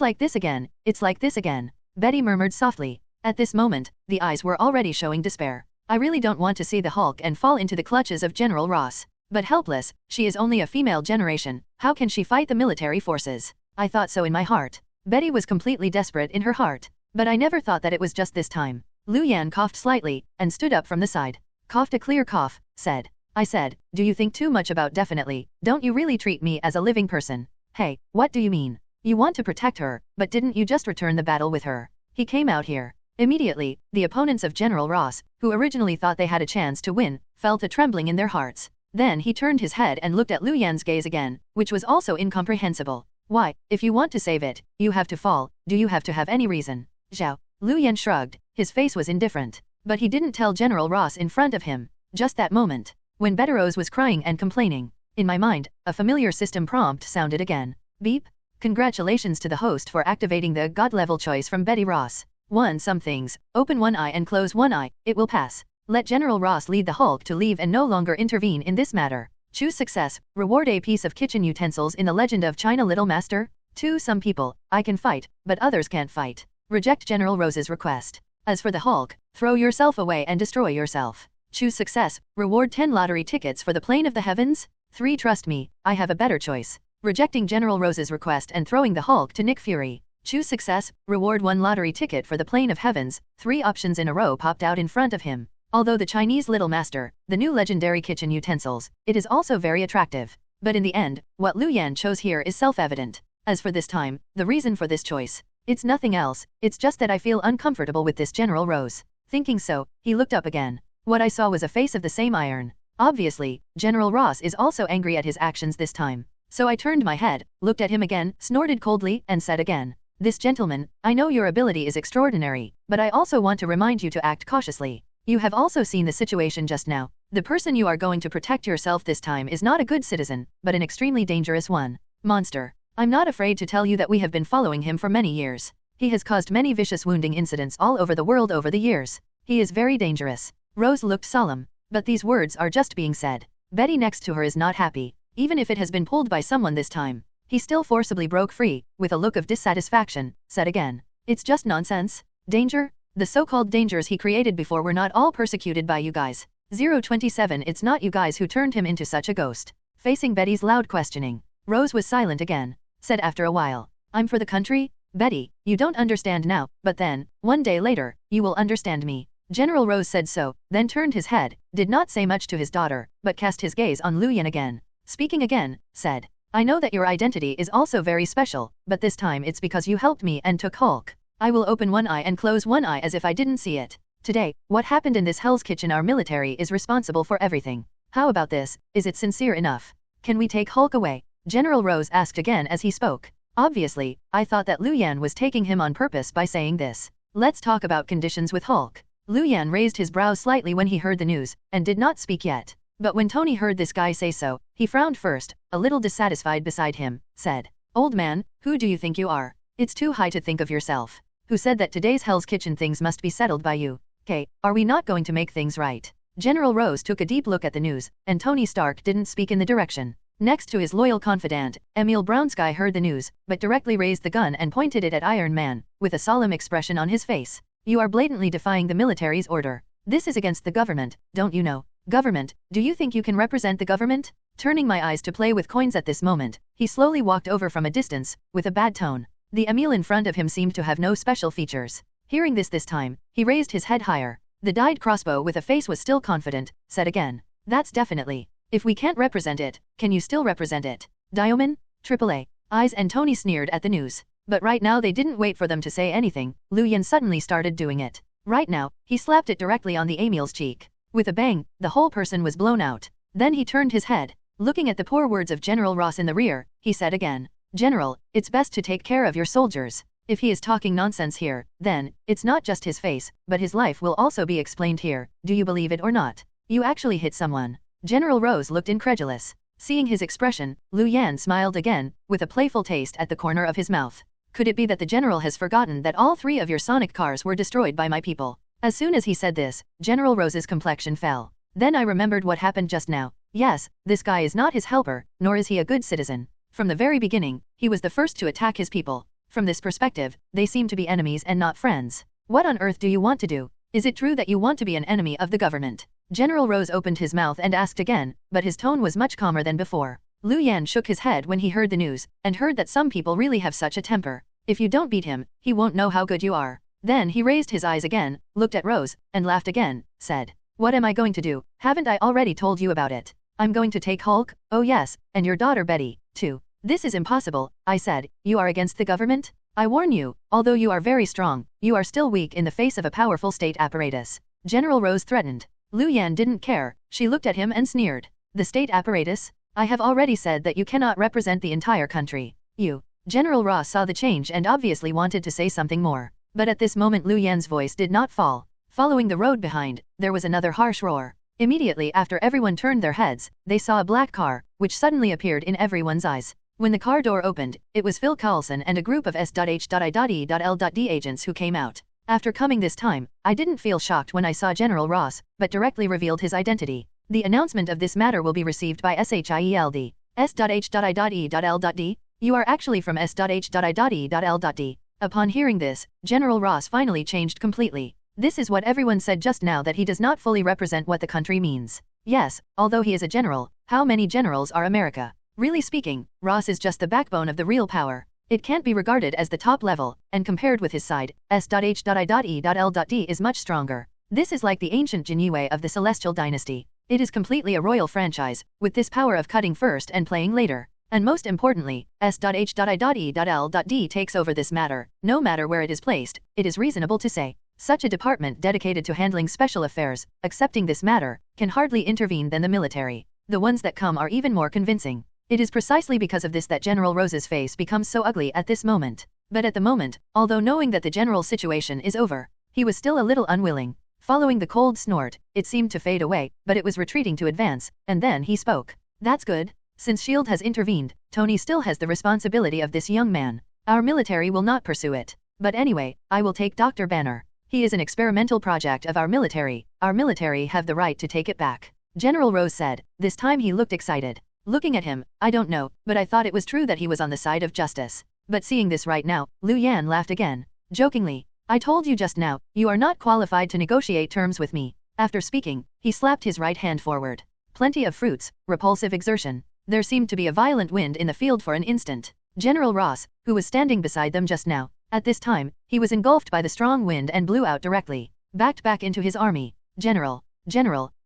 like this again, it's like this again. Betty murmured softly. At this moment, the eyes were already showing despair. I really don't want to see the Hulk and fall into the clutches of General Ross. But helpless, she is only a female generation, how can she fight the military forces? I thought so in my heart. Betty was completely desperate in her heart. But I never thought that it was just this time. Lu Yan coughed slightly, and stood up from the side. Coughed a clear cough, said. I said, do you think too much about definitely, don't you really treat me as a living person? Hey, what do you mean? You want to protect her, but didn't you just return the battle with her? He came out here. Immediately, the opponents of General Ross, who originally thought they had a chance to win, felt a trembling in their hearts. Then he turned his head and looked at Lu Yan's gaze again, which was also incomprehensible. Why, if you want to save it, you have to fall, do you have to have any reason? Zhao. Lu Yan shrugged, his face was indifferent. But he didn't tell General Ross in front of him. Just that moment, when Betrayal was crying and complaining. In my mind, a familiar system prompt sounded again. Beep. Congratulations to the host for activating the God-level choice from Betty Ross. 1. Some things, open one eye and close one eye, it will pass. Let General Ross lead the Hulk to leave and no longer intervene in this matter. Choose success, reward a piece of kitchen utensils in the Legend of China Little Master. 2. Some people, I can fight, but others can't fight. Reject General Rose's request. As for the Hulk, throw yourself away and destroy yourself. Choose success, reward 10 lottery tickets for the plane of the heavens. 3. Trust me, I have a better choice. Rejecting General Rose's request and throwing the Hulk to Nick Fury. Choose success, reward 1 lottery ticket for the plane of heavens. 3 options in a row popped out in front of him. Although the Chinese Little Master, the new legendary kitchen utensils, it is also very attractive. But in the end, what Lu Yan chose here is self-evident. As for this time, the reason for this choice, it's nothing else, it's just that I feel uncomfortable with this General Rose. Thinking so, he looked up again. What I saw was a face of the same iron. Obviously, General Ross is also angry at his actions this time. So I turned my head, looked at him again, snorted coldly, and said again, "This gentleman, I know your ability is extraordinary, but I also want to remind you to act cautiously. You have also seen the situation just now. The person you are going to protect yourself this time is not a good citizen, but an extremely dangerous one. Monster. I'm not afraid to tell you that we have been following him for many years. He has caused many vicious wounding incidents all over the world over the years. He is very dangerous." Rose looked solemn, but these words are just being said. Betty next to her is not happy, even if it has been pulled by someone this time. He still forcibly broke free, with a look of dissatisfaction, said again, "It's just nonsense. Danger? The so-called dangers he created before were not all persecuted by you guys. 027 It's not you guys who turned him into such a ghost." Facing Betty's loud questioning, Rose was silent again, said after a while, "I'm for the country? Betty, you don't understand now, but then, one day later, you will understand me." General Rose said so, then turned his head, did not say much to his daughter, but cast his gaze on Lu Yan again. Speaking again, said, "I know that your identity is also very special, but this time it's because you helped me and took Hulk. I will open one eye and close one eye as if I didn't see it. Today, what happened in this Hell's Kitchen, our military is responsible for everything. How about this? Is it sincere enough? Can we take Hulk away?" General Rose asked again as he spoke. Obviously, I thought that Lu Yan was taking him on purpose by saying this. "Let's talk about conditions with Hulk." Lu Yan raised his brows slightly when he heard the news, and did not speak yet. But when Tony heard this guy say so, he frowned first, a little dissatisfied beside him, said, "Old man, who do you think you are? It's too high to think of yourself. Who said that today's Hell's Kitchen things must be settled by you? Okay, are we not going to make things right?" General Rose took a deep look at the news, and Tony Stark didn't speak in the direction. Next to his loyal confidant, Emil Brownsky heard the news, but directly raised the gun and pointed it at Iron Man, with a solemn expression on his face. "You are blatantly defying the military's order. This is against the government, don't you know? Government, do you think you can represent the government?" Turning my eyes to play with coins at this moment, he slowly walked over from a distance, with a bad tone. The Emil in front of him seemed to have no special features. Hearing this time, he raised his head higher. The dyed crossbow with a face was still confident, said again, "That's definitely. If we can't represent it, can you still represent it? Diamond? AAA. Eyes." And Tony sneered at the news. But right now they didn't wait for them to say anything, Lu Yan suddenly started doing it. Right now, he slapped it directly on the Emil's cheek. With a bang, the whole person was blown out. Then he turned his head. Looking at the poor words of General Ross in the rear, he said again, "General, it's best to take care of your soldiers. If he is talking nonsense here, then, it's not just his face, but his life will also be explained here. Do you believe it or not? You actually hit someone." General Rose looked incredulous. Seeing his expression, Lu Yan smiled again, with a playful taste at the corner of his mouth. "Could it be that the general has forgotten that all 3 of your sonic cars were destroyed by my people?" As soon as he said this, General Rose's complexion fell. Then I remembered what happened just now. Yes, this guy is not his helper, nor is he a good citizen. From the very beginning, he was the first to attack his people. From this perspective, they seem to be enemies and not friends. What on earth do you want to do? Is it true that you want to be an enemy of the government? General Rose opened his mouth and asked again, but his tone was much calmer than before. Lu Yan shook his head when he heard the news, and heard that some people really have such a temper. If you don't beat him, he won't know how good you are. Then he raised his eyes again, looked at Rose, and laughed again, said, "What am I going to do? Haven't I already told you about it? I'm going to take Hulk, oh yes, and your daughter Betty, too." "This is impossible," I said. "You are against the government? I warn you, although you are very strong, you are still weak in the face of a powerful state apparatus." General Rose threatened. Lu Yan didn't care, she looked at him and sneered. "The state apparatus? I have already said that you cannot represent the entire country. You." General Ross saw the change and obviously wanted to say something more. But at this moment Lu Yan's voice did not fall. Following the road behind, there was another harsh roar. Immediately after everyone turned their heads, they saw a black car, which suddenly appeared in everyone's eyes. When the car door opened, it was Phil Carlson and a group of S.H.I.E.L.D. agents who came out. After coming this time, I didn't feel shocked when I saw General Ross, but directly revealed his identity. "The announcement of this matter will be received by S.H.I.E.L.D. S.H.I.E.L.D. You are actually from S.H.I.E.L.D. Upon hearing this, General Ross finally changed completely. This is what everyone said just now, that he does not fully represent what the country means. Yes, although he is a general, how many generals are America? Really speaking, Ross is just the backbone of the real power. It can't be regarded as the top level, and compared with his side, S.H.I.E.L.D. is much stronger. This is like the ancient Jinue of the Celestial Dynasty. It is completely a royal franchise, with this power of cutting first and playing later. And most importantly, S.H.I.E.L.D. takes over this matter. No matter where it is placed, it is reasonable to say. Such a department dedicated to handling special affairs, accepting this matter, can hardly intervene than the military. The ones that come are even more convincing. It is precisely because of this that General Rose's face becomes so ugly at this moment. But at the moment, although knowing that the general situation is over, he was still a little unwilling. Following the cold snort, it seemed to fade away, but it was retreating to advance, and then he spoke. That's good. Since S.H.I.E.L.D. has intervened, Tony still has the responsibility of this young man. Our military will not pursue it. But anyway, I will take Dr. Banner. He is an experimental project of our military. Our military have the right to take it back. General Rose said. This time he looked excited. Looking at him, I don't know, but I thought it was true that he was on the side of justice. But seeing this right now, Lu Yan laughed again. Jokingly, I told you just now, you are not qualified to negotiate terms with me. After speaking, he slapped his right hand forward. Plenty of fruits, repulsive exertion. There seemed to be a violent wind in the field for an instant. General Ross, who was standing beside them just now, at this time, he was engulfed by the strong wind and blew out directly. Backed back into his army. General,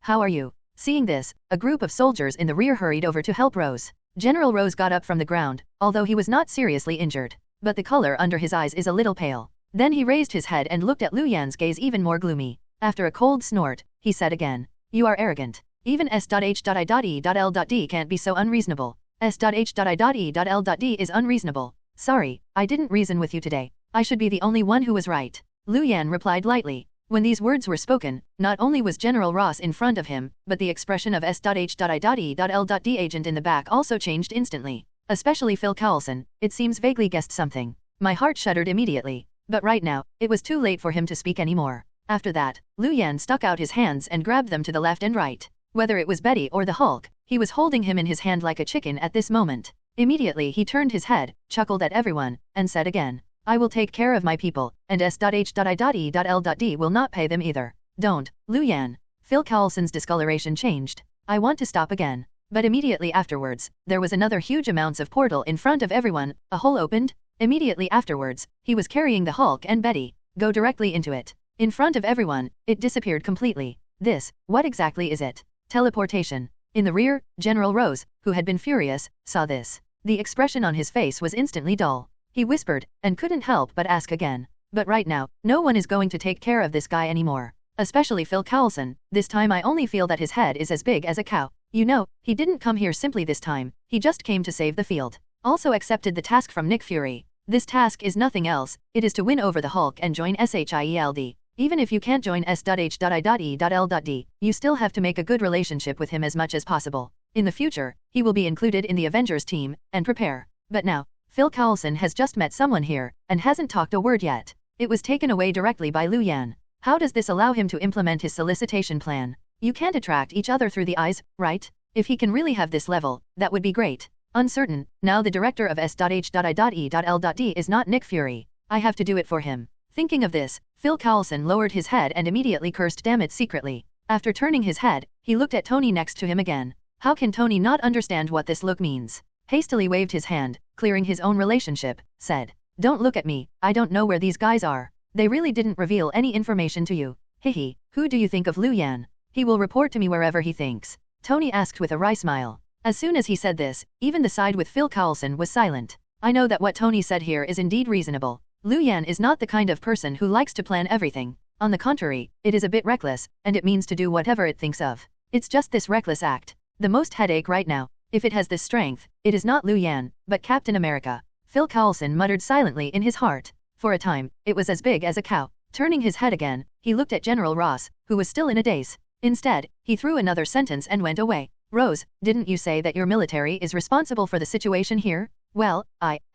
how are you? Seeing this, a group of soldiers in the rear hurried over to help Rose. General Rose got up from the ground, although he was not seriously injured. But the color under his eyes is a little pale. Then he raised his head and looked at Lu Yan's gaze even more gloomy. After a cold snort, he said again, you are arrogant. Even S.H.I.E.L.D. can't be so unreasonable. S.H.I.E.L.D. is unreasonable. Sorry, I didn't reason with you today. I should be the only one who was right. Lu Yan replied lightly. When these words were spoken, not only was General Ross in front of him, but the expression of S.H.I.E.L.D. agent in the back also changed instantly. Especially Phil Coulson, it seems vaguely guessed something. My heart shuddered immediately. But right now, it was too late for him to speak anymore. After that, Lu Yan stuck out his hands and grabbed them to the left and right. Whether it was Betty or the Hulk, he was holding him in his hand like a chicken at this moment. Immediately he turned his head, chuckled at everyone, and said again, I will take care of my people, and S.H.I.E.L.D. will not pay them either. Don't, Lu Yan. Phil Coulson's discoloration changed. I want to stop again. But immediately afterwards, there was another huge amounts of portal in front of everyone, a hole opened. Immediately afterwards, he was carrying the Hulk and Betty. Go directly into it. In front of everyone, it disappeared completely. This, what exactly is it? Teleportation. In the rear, General Rose, who had been furious, saw this. The expression on his face was instantly dull. He whispered, and couldn't help but ask again. But right now, no one is going to take care of this guy anymore. Especially Phil Coulson. This time I only feel that his head is as big as a cow. You know, he didn't come here simply this time. He just came to save the field. Also accepted the task from Nick Fury. This task is nothing else, it is to win over the Hulk and join S.H.I.E.L.D. Even if you can't join S.H.I.E.L.D., you still have to make a good relationship with him as much as possible. In the future, he will be included in the Avengers team, and prepare. But now, Phil Coulson has just met someone here, and hasn't talked a word yet. It was taken away directly by Lu Yan. How does this allow him to implement his solicitation plan? You can't attract each other through the eyes, right? If he can really have this level, that would be great. Uncertain, now the director of S.H.I.E.L.D. is not Nick Fury. I have to do it for him. Thinking of this, Phil Coulson lowered his head and immediately cursed damn it secretly. After turning his head, he looked at Tony next to him again. How can Tony not understand what this look means? Hastily waved his hand, clearing his own relationship, said, Don't look at me, I don't know where these guys are. They really didn't reveal any information to you. Hihi, who do you think of Lu Yan? He will report to me wherever he thinks. Tony asked with a wry smile. As soon as he said this, even the side with Phil Coulson was silent. I know that what Tony said here is indeed reasonable. Lu Yan is not the kind of person who likes to plan everything. On the contrary, it is a bit reckless, and it means to do whatever it thinks of. It's just this reckless act. The most headache right now. If it has this strength, it is not Lu Yan, but Captain America. Phil Coulson muttered silently in his heart. For a time, it was as big as a cow. Turning his head again, he looked at General Ross, who was still in a daze. Instead, he threw another sentence and went away. Rose, didn't you say that your military is responsible for the situation here? Well,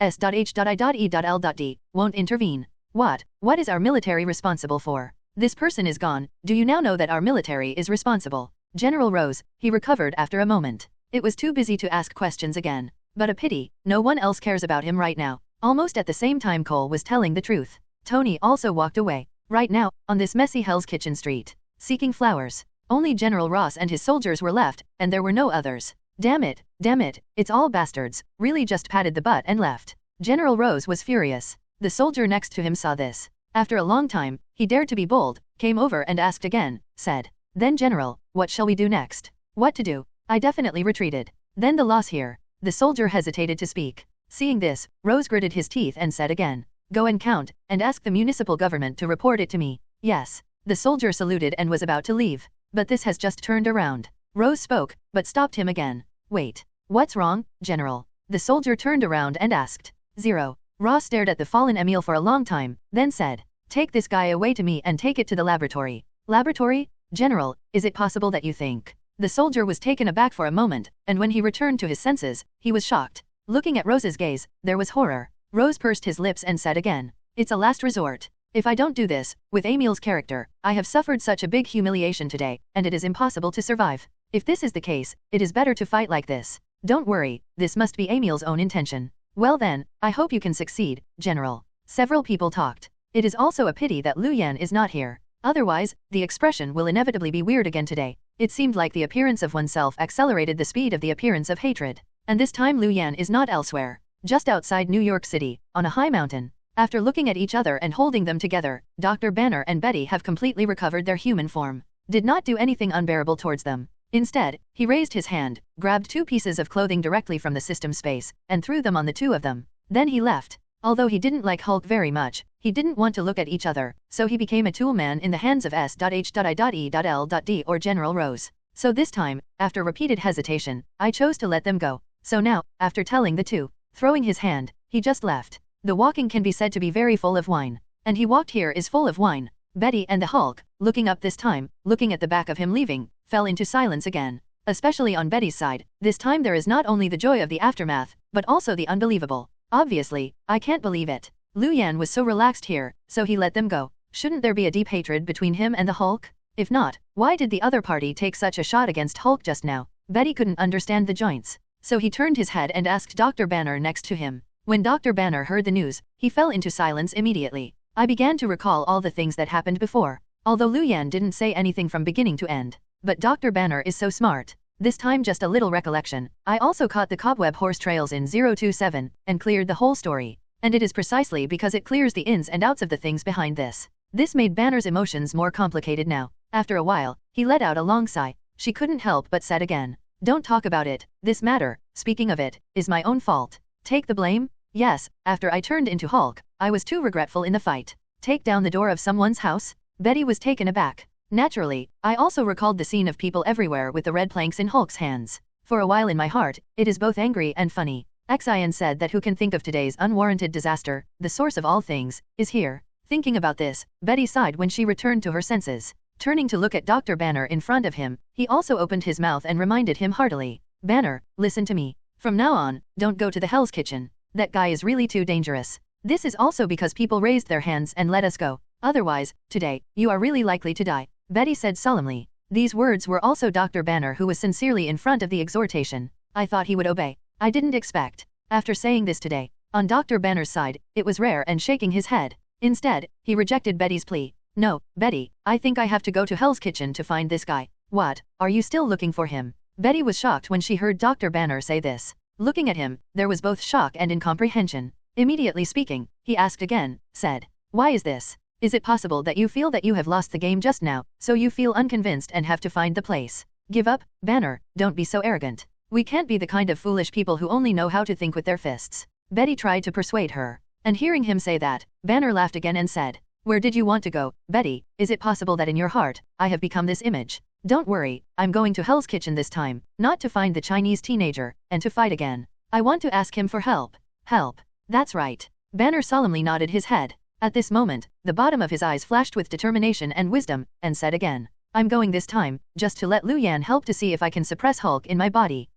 S.H.I.E.L.D. won't intervene. What is our military responsible for? This person is gone, do you now know that our military is responsible? General Rose, he recovered after a moment. It was too busy to ask questions again. But a pity, no one else cares about him right now. Almost at the same time Cole was telling the truth. Tony also walked away. Right now, on this messy Hell's Kitchen street. Seeking flowers. Only General Ross and his soldiers were left, and there were no others. Damn it, it's all bastards, really just patted the butt and left. General Rose was furious. The soldier next to him saw this. After a long time, he dared to be bold, came over and asked again, said, Then General, what shall we do next? What to do? I definitely retreated. Then the loss here. The soldier hesitated to speak. Seeing this, Rose gritted his teeth and said again, Go and count, and ask the municipal government to report it to me. Yes. The soldier saluted and was about to leave. But this has just turned around. Rose spoke, but stopped him again. Wait. What's wrong, General? The soldier turned around and asked. Zero. Ra stared at the fallen Emil for a long time, then said, take this guy away to me and take it to the laboratory. Laboratory? General, is it possible that you think? The soldier was taken aback for a moment, and when he returned to his senses, he was shocked. Looking at Rose's gaze, there was horror. Rose pursed his lips and said again, it's a last resort. If I don't do this, with Emil's character, I have suffered such a big humiliation today, and it is impossible to survive. If this is the case, it is better to fight like this. Don't worry, this must be Emil's own intention. Well then, I hope you can succeed, General. Several people talked. It is also a pity that Lu Yan is not here. Otherwise, the expression will inevitably be weird again today. It seemed like the appearance of oneself accelerated the speed of the appearance of hatred. And this time Lu Yan is not elsewhere. Just outside New York City, on a high mountain. After looking at each other and holding them together, Dr. Banner and Betty have completely recovered their human form. Did not do anything unbearable towards them. Instead, he raised his hand, grabbed 2 pieces of clothing directly from the system space, and threw them on the 2 of them. Then he left. Although he didn't like Hulk very much, he didn't want to look at each other, so he became a tool man in the hands of S.H.I.E.L.D. or General Rose. So this time, after repeated hesitation, I chose to let them go. So now, after telling the 2, throwing his hand, he just left. The walking can be said to be very full of wine. And he walked here is full of wine. Betty and the Hulk, looking up this time, looking at the back of him leaving, fell into silence again. Especially on Betty's side, this time there is not only the joy of the aftermath, but also the unbelievable. Obviously, I can't believe it. Lu Yan was so relaxed here, so he let them go. Shouldn't there be a deep hatred between him and the Hulk? If not, why did the other party take such a shot against Hulk just now? Betty couldn't understand the joints. So he turned his head and asked Dr. Banner next to him. When Dr. Banner heard the news, he fell into silence immediately. I began to recall all the things that happened before. Although Lu Yan didn't say anything from beginning to end. But Dr. Banner is so smart. This time just a little recollection. I also caught the cobweb horse trails in 027, and cleared the whole story. And it is precisely because it clears the ins and outs of the things behind this. This made Banner's emotions more complicated now. After a while, he let out a long sigh. She couldn't help but said again. Don't talk about it. This matter, speaking of it, is my own fault. Take the blame? Yes, after I turned into Hulk, I was too regretful in the fight. Take down the door of someone's house? Betty was taken aback. Naturally, I also recalled the scene of people everywhere with the red planks in Hulk's hands. For a while in my heart, it is both angry and funny. Xian said that who can think of today's unwarranted disaster, the source of all things, is here. Thinking about this, Betty sighed when she returned to her senses. Turning to look at Dr. Banner in front of him, he also opened his mouth and reminded him heartily. Banner, listen to me. From now on, don't go to the Hell's Kitchen. That guy is really too dangerous. This is also because people raised their hands and let us go. Otherwise, today, you are really likely to die. Betty said solemnly. These words were also Dr. Banner who was sincerely in front of the exhortation. I thought he would obey. I didn't expect. After saying this today, on Dr. Banner's side, it was rare and shaking his head. Instead, he rejected Betty's plea. No, Betty, I think I have to go to Hell's Kitchen to find this guy. What, are you still looking for him? Betty was shocked when she heard Dr. Banner say this. Looking at him, there was both shock and incomprehension. Immediately speaking, he asked again, said, why is this? Is it possible that you feel that you have lost the game just now, so you feel unconvinced and have to find the place? Give up, Banner, don't be so arrogant. We can't be the kind of foolish people who only know how to think with their fists. Betty tried to persuade her. And hearing him say that, Banner laughed again and said, where did you want to go, Betty? Is it possible that in your heart, I have become this image? Don't worry, I'm going to Hell's Kitchen this time, not to find the Chinese teenager, and to fight again. I want to ask him for help. Help. That's right. Banner solemnly nodded his head. At this moment, the bottom of his eyes flashed with determination and wisdom, and said again, I'm going this time, just to let Lu Yan help to see if I can suppress Hulk in my body.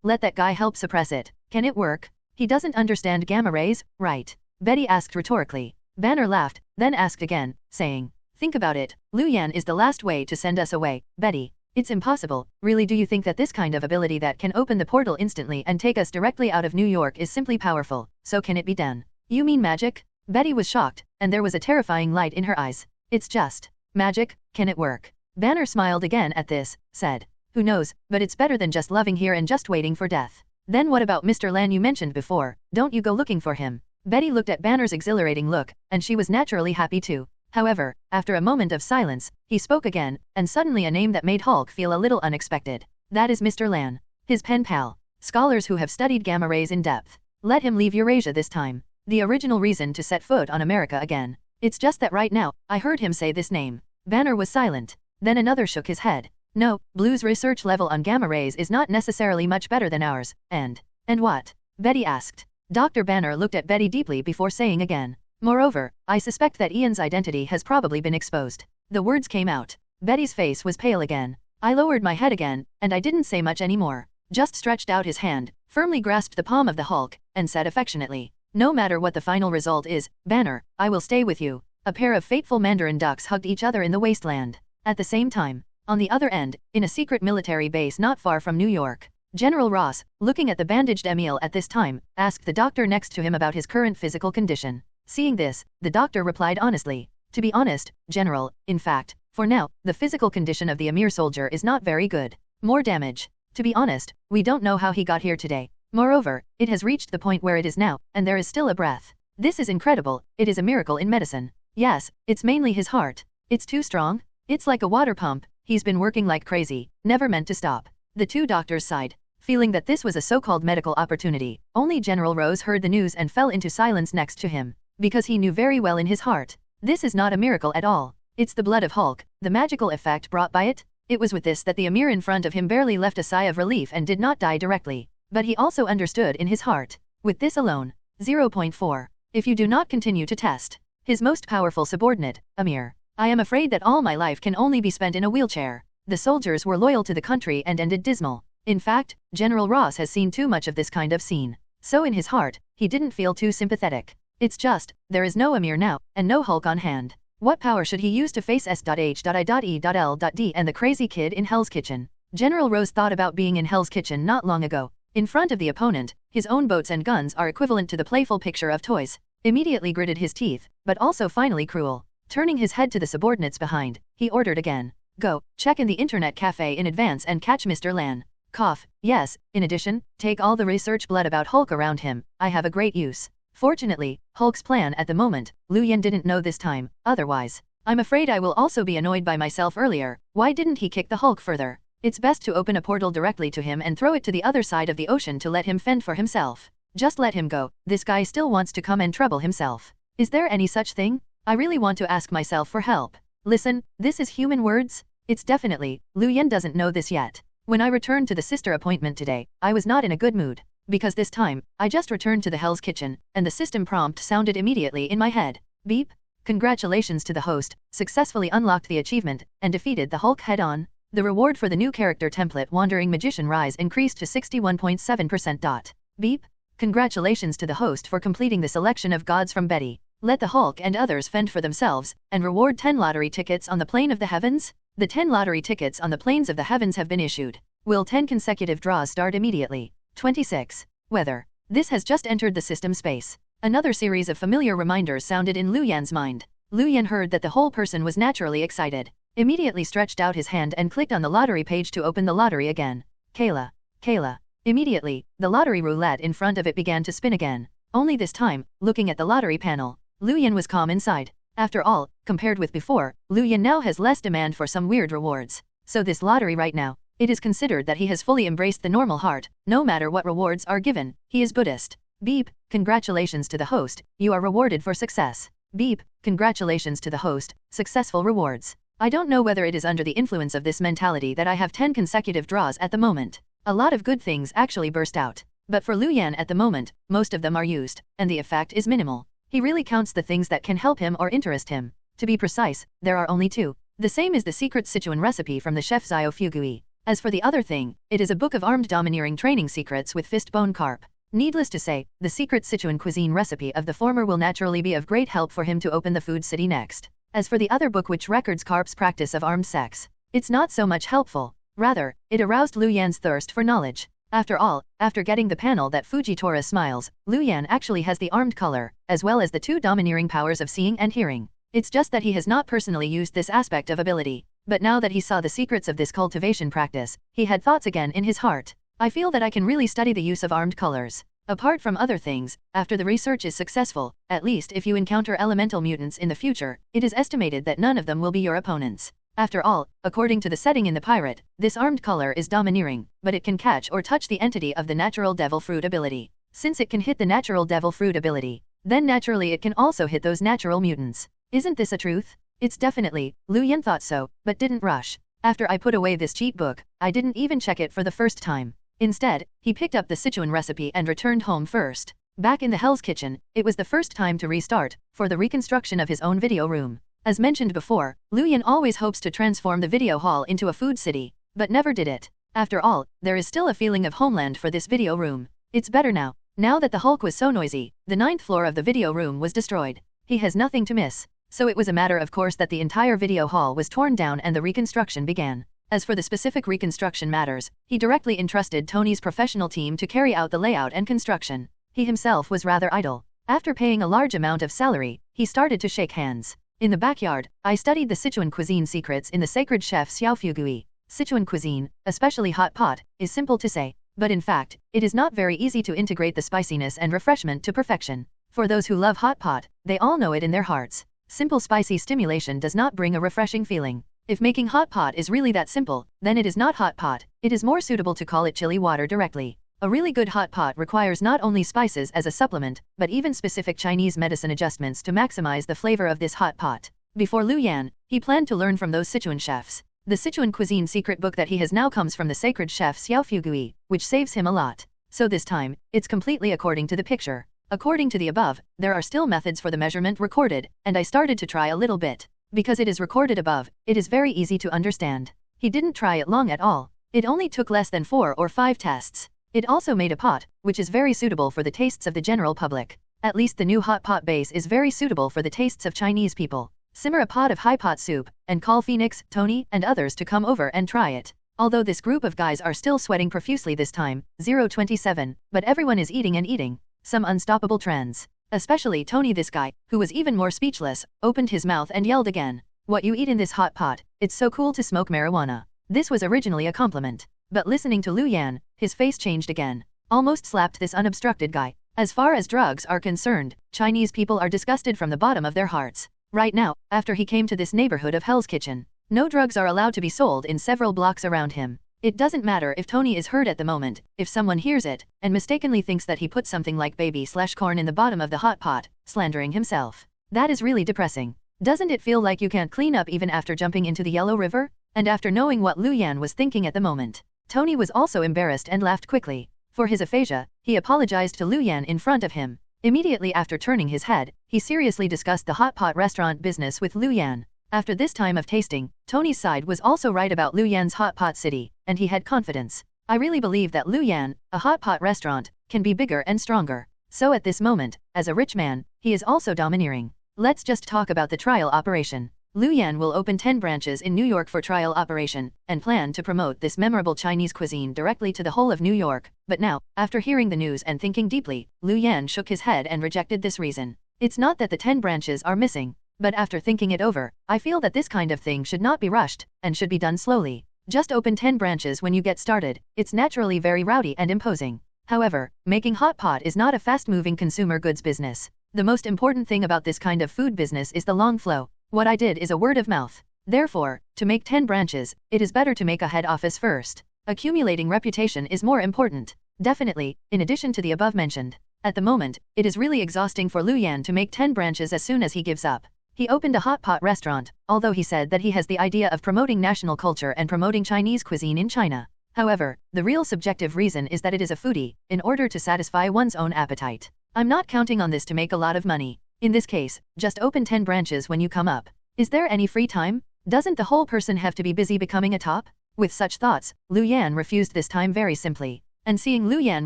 Let that guy help suppress it. Can it work? He doesn't understand gamma rays, right? Betty asked rhetorically. Banner laughed, then asked again, saying, think about it, Lu Yan is the last way to send us away, Betty. It's impossible. Really, do you think that this kind of ability that can open the portal instantly and take us directly out of New York is simply powerful? So can it be done? You mean magic? Betty was shocked, and there was a terrifying light in her eyes. It's just magic, can it work? Banner smiled again at this, said, who knows, but it's better than just loving here and just waiting for death. Then what about Mr. Lan you mentioned before? Don't you go looking for him? Betty looked at Banner's exhilarating look, and she was naturally happy too. However, after a moment of silence, he spoke again, and suddenly a name that made Hulk feel a little unexpected. That is Mr. Lan. His pen pal. Scholars who have studied gamma rays in depth. Let him leave Eurasia this time. The original reason to set foot on America again. It's just that right now, I heard him say this name. Banner was silent. Then another shook his head. No, Blue's research level on gamma rays is not necessarily much better than ours, and what? Betty asked. Dr. Banner looked at Betty deeply before saying again. Moreover, I suspect that Ian's identity has probably been exposed. The words came out. Betty's face was pale again. I lowered my head again, and I didn't say much anymore. Just stretched out his hand, firmly grasped the palm of the Hulk, and said affectionately, "No matter what the final result is, Banner, I will stay with you." A pair of fateful Mandarin ducks hugged each other in the wasteland. At the same time, on the other end, in a secret military base not far from New York, General Ross, looking at the bandaged Emil at this time, asked the doctor next to him about his current physical condition. Seeing this, the doctor replied honestly, "To be honest, General, in fact, for now, the physical condition of the Emir soldier is not very good. More damage. To be honest, we don't know how he got here today. Moreover, it has reached the point where it is now, and there is still a breath. This is incredible, it is a miracle in medicine. Yes, it's mainly his heart. It's too strong. It's like a water pump, he's been working like crazy, never meant to stop." The two doctors sighed, feeling that this was a so-called medical opportunity. Only General Rose heard the news and fell into silence next to him, because he knew very well in his heart, this is not a miracle at all. It's the blood of Hulk, the magical effect brought by it. It was with this that the Emir in front of him barely left a sigh of relief and did not die directly. But he also understood in his heart. With this alone. 0.4. If you do not continue to test. His most powerful subordinate, Emir. I am afraid that all my life can only be spent in a wheelchair. The soldiers were loyal to the country and ended dismal. In fact, General Ross has seen too much of this kind of scene. So in his heart, he didn't feel too sympathetic. It's just, there is no Emir now, and no Hulk on hand. What power should he use to face S.H.I.E.L.D. and the crazy kid in Hell's Kitchen? General Rose thought about being in Hell's Kitchen not long ago. In front of the opponent, his own boats and guns are equivalent to the playful picture of toys. Immediately gritted his teeth, but also finally cruel. Turning his head to the subordinates behind, he ordered again. Go, check in the internet cafe in advance and catch Mr. Lan. Cough, yes, in addition, take all the research blood about Hulk around him, I have a great use. Fortunately, Hulk's plan at the moment, Lu Yen didn't know this time, otherwise. I'm afraid I will also be annoyed by myself earlier, why didn't he kick the Hulk further? It's best to open a portal directly to him and throw it to the other side of the ocean to let him fend for himself. Just let him go, this guy still wants to come and trouble himself. Is there any such thing? I really want to ask myself for help. Listen, this is human words? It's definitely, Lu Yen doesn't know this yet. When I returned to the sister appointment today, I was not in a good mood. Because this time, I just returned to the Hell's Kitchen, and the system prompt sounded immediately in my head. Beep. Congratulations to the host, successfully unlocked the achievement, and defeated the Hulk head-on. The reward for the new character template Wandering Magician Rise increased to 61.7%. Beep. Congratulations to the host for completing the selection of gods from Betty. Let the Hulk and others fend for themselves, and reward 10 lottery tickets on the plane of the heavens? The 10 lottery tickets on the planes of the heavens have been issued. Will 10 consecutive draws start immediately? 26. Weather. This has just entered the system space. Another series of familiar reminders sounded in Lu Yan's mind. Lu Yan heard that the whole person was naturally excited. Immediately stretched out his hand and clicked on the lottery page to open the lottery again. Kayla. Kayla. Immediately, the lottery roulette in front of it began to spin again. Only this time, looking at the lottery panel, Lu Yan was calm inside. After all, compared with before, Lu Yan now has less demand for some weird rewards. So this lottery right now, it is considered that he has fully embraced the normal heart, no matter what rewards are given, he is Buddhist. Beep, congratulations to the host, you are rewarded for success. Beep, congratulations to the host, successful rewards. I don't know whether it is under the influence of this mentality that I have 10 consecutive draws at the moment. A lot of good things actually burst out. But for Lu Yan at the moment, most of them are used, and the effect is minimal. He really counts the things that can help him or interest him. To be precise, there are only 2. The same is the secret Sichuan recipe from the chef Zio Fugui. As for the other thing, it is a book of armed domineering training secrets with fist bone carp. Needless to say, the secret Sichuan cuisine recipe of the former will naturally be of great help for him to open the food city next. As for the other book which records carp's practice of armed sex, it's not so much helpful. Rather, it aroused Lu Yan's thirst for knowledge. After all, after getting the panel that Fujitora smiles, Lu Yan actually has the armed color, as well as the 2 domineering powers of seeing and hearing. It's just that he has not personally used this aspect of ability. But now that he saw the secrets of this cultivation practice, he had thoughts again in his heart. I feel that I can really study the use of armed colors. Apart from other things, after the research is successful, at least if you encounter elemental mutants in the future, it is estimated that none of them will be your opponents. After all, according to the setting in the pirate, this armed color is domineering, but it can catch or touch the entity of the natural devil fruit ability. Since it can hit the natural devil fruit ability, then naturally it can also hit those natural mutants. Isn't this a truth? It's definitely, Lu Yan thought so, but didn't rush. After I put away this cheap book, I didn't even check it for the first time. Instead, he picked up the Sichuan recipe and returned home first. Back in the Hell's Kitchen, it was the first time to restart, for the reconstruction of his own video room. As mentioned before, Lu Yan always hopes to transform the video hall into a food city, but never did it. After all, there is still a feeling of homeland for this video room. It's better now. Now that the Hulk was so noisy, the 9th floor of the video room was destroyed. He has nothing to miss. So it was a matter of course that the entire video hall was torn down and the reconstruction began. As for the specific reconstruction matters, he directly entrusted Tony's professional team to carry out the layout and construction. He himself was rather idle. After paying a large amount of salary, he started to shake hands. In the backyard, I studied the Sichuan cuisine secrets in the sacred chef Xiaofugui. Sichuan cuisine, especially hot pot, is simple to say, but in fact, it is not very easy to integrate the spiciness and refreshment to perfection. For those who love hot pot, they all know it in their hearts. Simple spicy stimulation does not bring a refreshing feeling. If making hot pot is really that simple, then it is not hot pot. It is more suitable to call it chili water directly. A really good hot pot requires not only spices as a supplement, but even specific Chinese medicine adjustments to maximize the flavor of this hot pot. Before Lu Yan, he planned to learn from those Sichuan chefs. The Sichuan cuisine secret book that he has now comes from the sacred chef Xiaofugui, which saves him a lot. So this time, it's completely according to the picture. According to the above, there are still methods for the measurement recorded, and I started to try a little bit. Because it is recorded above, it is very easy to understand. He didn't try it long at all. It only took less than 4 or 5 tests. It also made a pot, which is very suitable for the tastes of the general public. At least the new hot pot base is very suitable for the tastes of Chinese people. Simmer a pot of high pot soup, and call Phoenix, Tony, and others to come over and try it. Although this group of guys are still sweating profusely this time, 027, but everyone is eating and eating. Some unstoppable trends. Especially Tony, this guy, who was even more speechless, opened his mouth and yelled again. What you eat in this hot pot, it's so cool to smoke marijuana. This was originally a compliment. But listening to Lu Yan, his face changed again. Almost slapped this unobstructed guy. As far as drugs are concerned, Chinese people are disgusted from the bottom of their hearts. Right now, after he came to this neighborhood of Hell's Kitchen, no drugs are allowed to be sold in several blocks around him. It doesn't matter if Tony is hurt at the moment, if someone hears it, and mistakenly thinks that he put something like baby/corn in the bottom of the hot pot, slandering himself. That is really depressing. Doesn't it feel like you can't clean up even after jumping into the Yellow River? And after knowing what Lu Yan was thinking at the moment, Tony was also embarrassed and laughed quickly. For his aphasia, he apologized to Lu Yan in front of him. Immediately after turning his head, he seriously discussed the hot pot restaurant business with Lu Yan. After this time of tasting, Tony's side was also right about Lu Yan's hot pot city, and he had confidence. I really believe that Lu Yan, a hot pot restaurant, can be bigger and stronger. So at this moment, as a rich man, he is also domineering. Let's just talk about the trial operation. Lu Yan will open 10 branches in New York for trial operation, and plan to promote this memorable Chinese cuisine directly to the whole of New York. But now, after hearing the news and thinking deeply, Lu Yan shook his head and rejected this reason. It's not that the 10 branches are missing. But after thinking it over, I feel that this kind of thing should not be rushed, and should be done slowly. Just open 10 branches when you get started. It's naturally very rowdy and imposing. However, making hot pot is not a fast-moving consumer goods business. The most important thing about this kind of food business is the long flow. What I did is a word of mouth. Therefore, to make 10 branches, it is better to make a head office first. Accumulating reputation is more important. Definitely, in addition to the above mentioned. At the moment, it is really exhausting for Lu Yan to make 10 branches as soon as he gives up. He opened a hot pot restaurant, although he said that he has the idea of promoting national culture and promoting Chinese cuisine in China. However, the real subjective reason is that it is a foodie, in order to satisfy one's own appetite. I'm not counting on this to make a lot of money. In this case, just open 10 branches when you come up. Is there any free time? Doesn't the whole person have to be busy becoming a top? With such thoughts, Lu Yan refused this time very simply. And seeing Lu Yan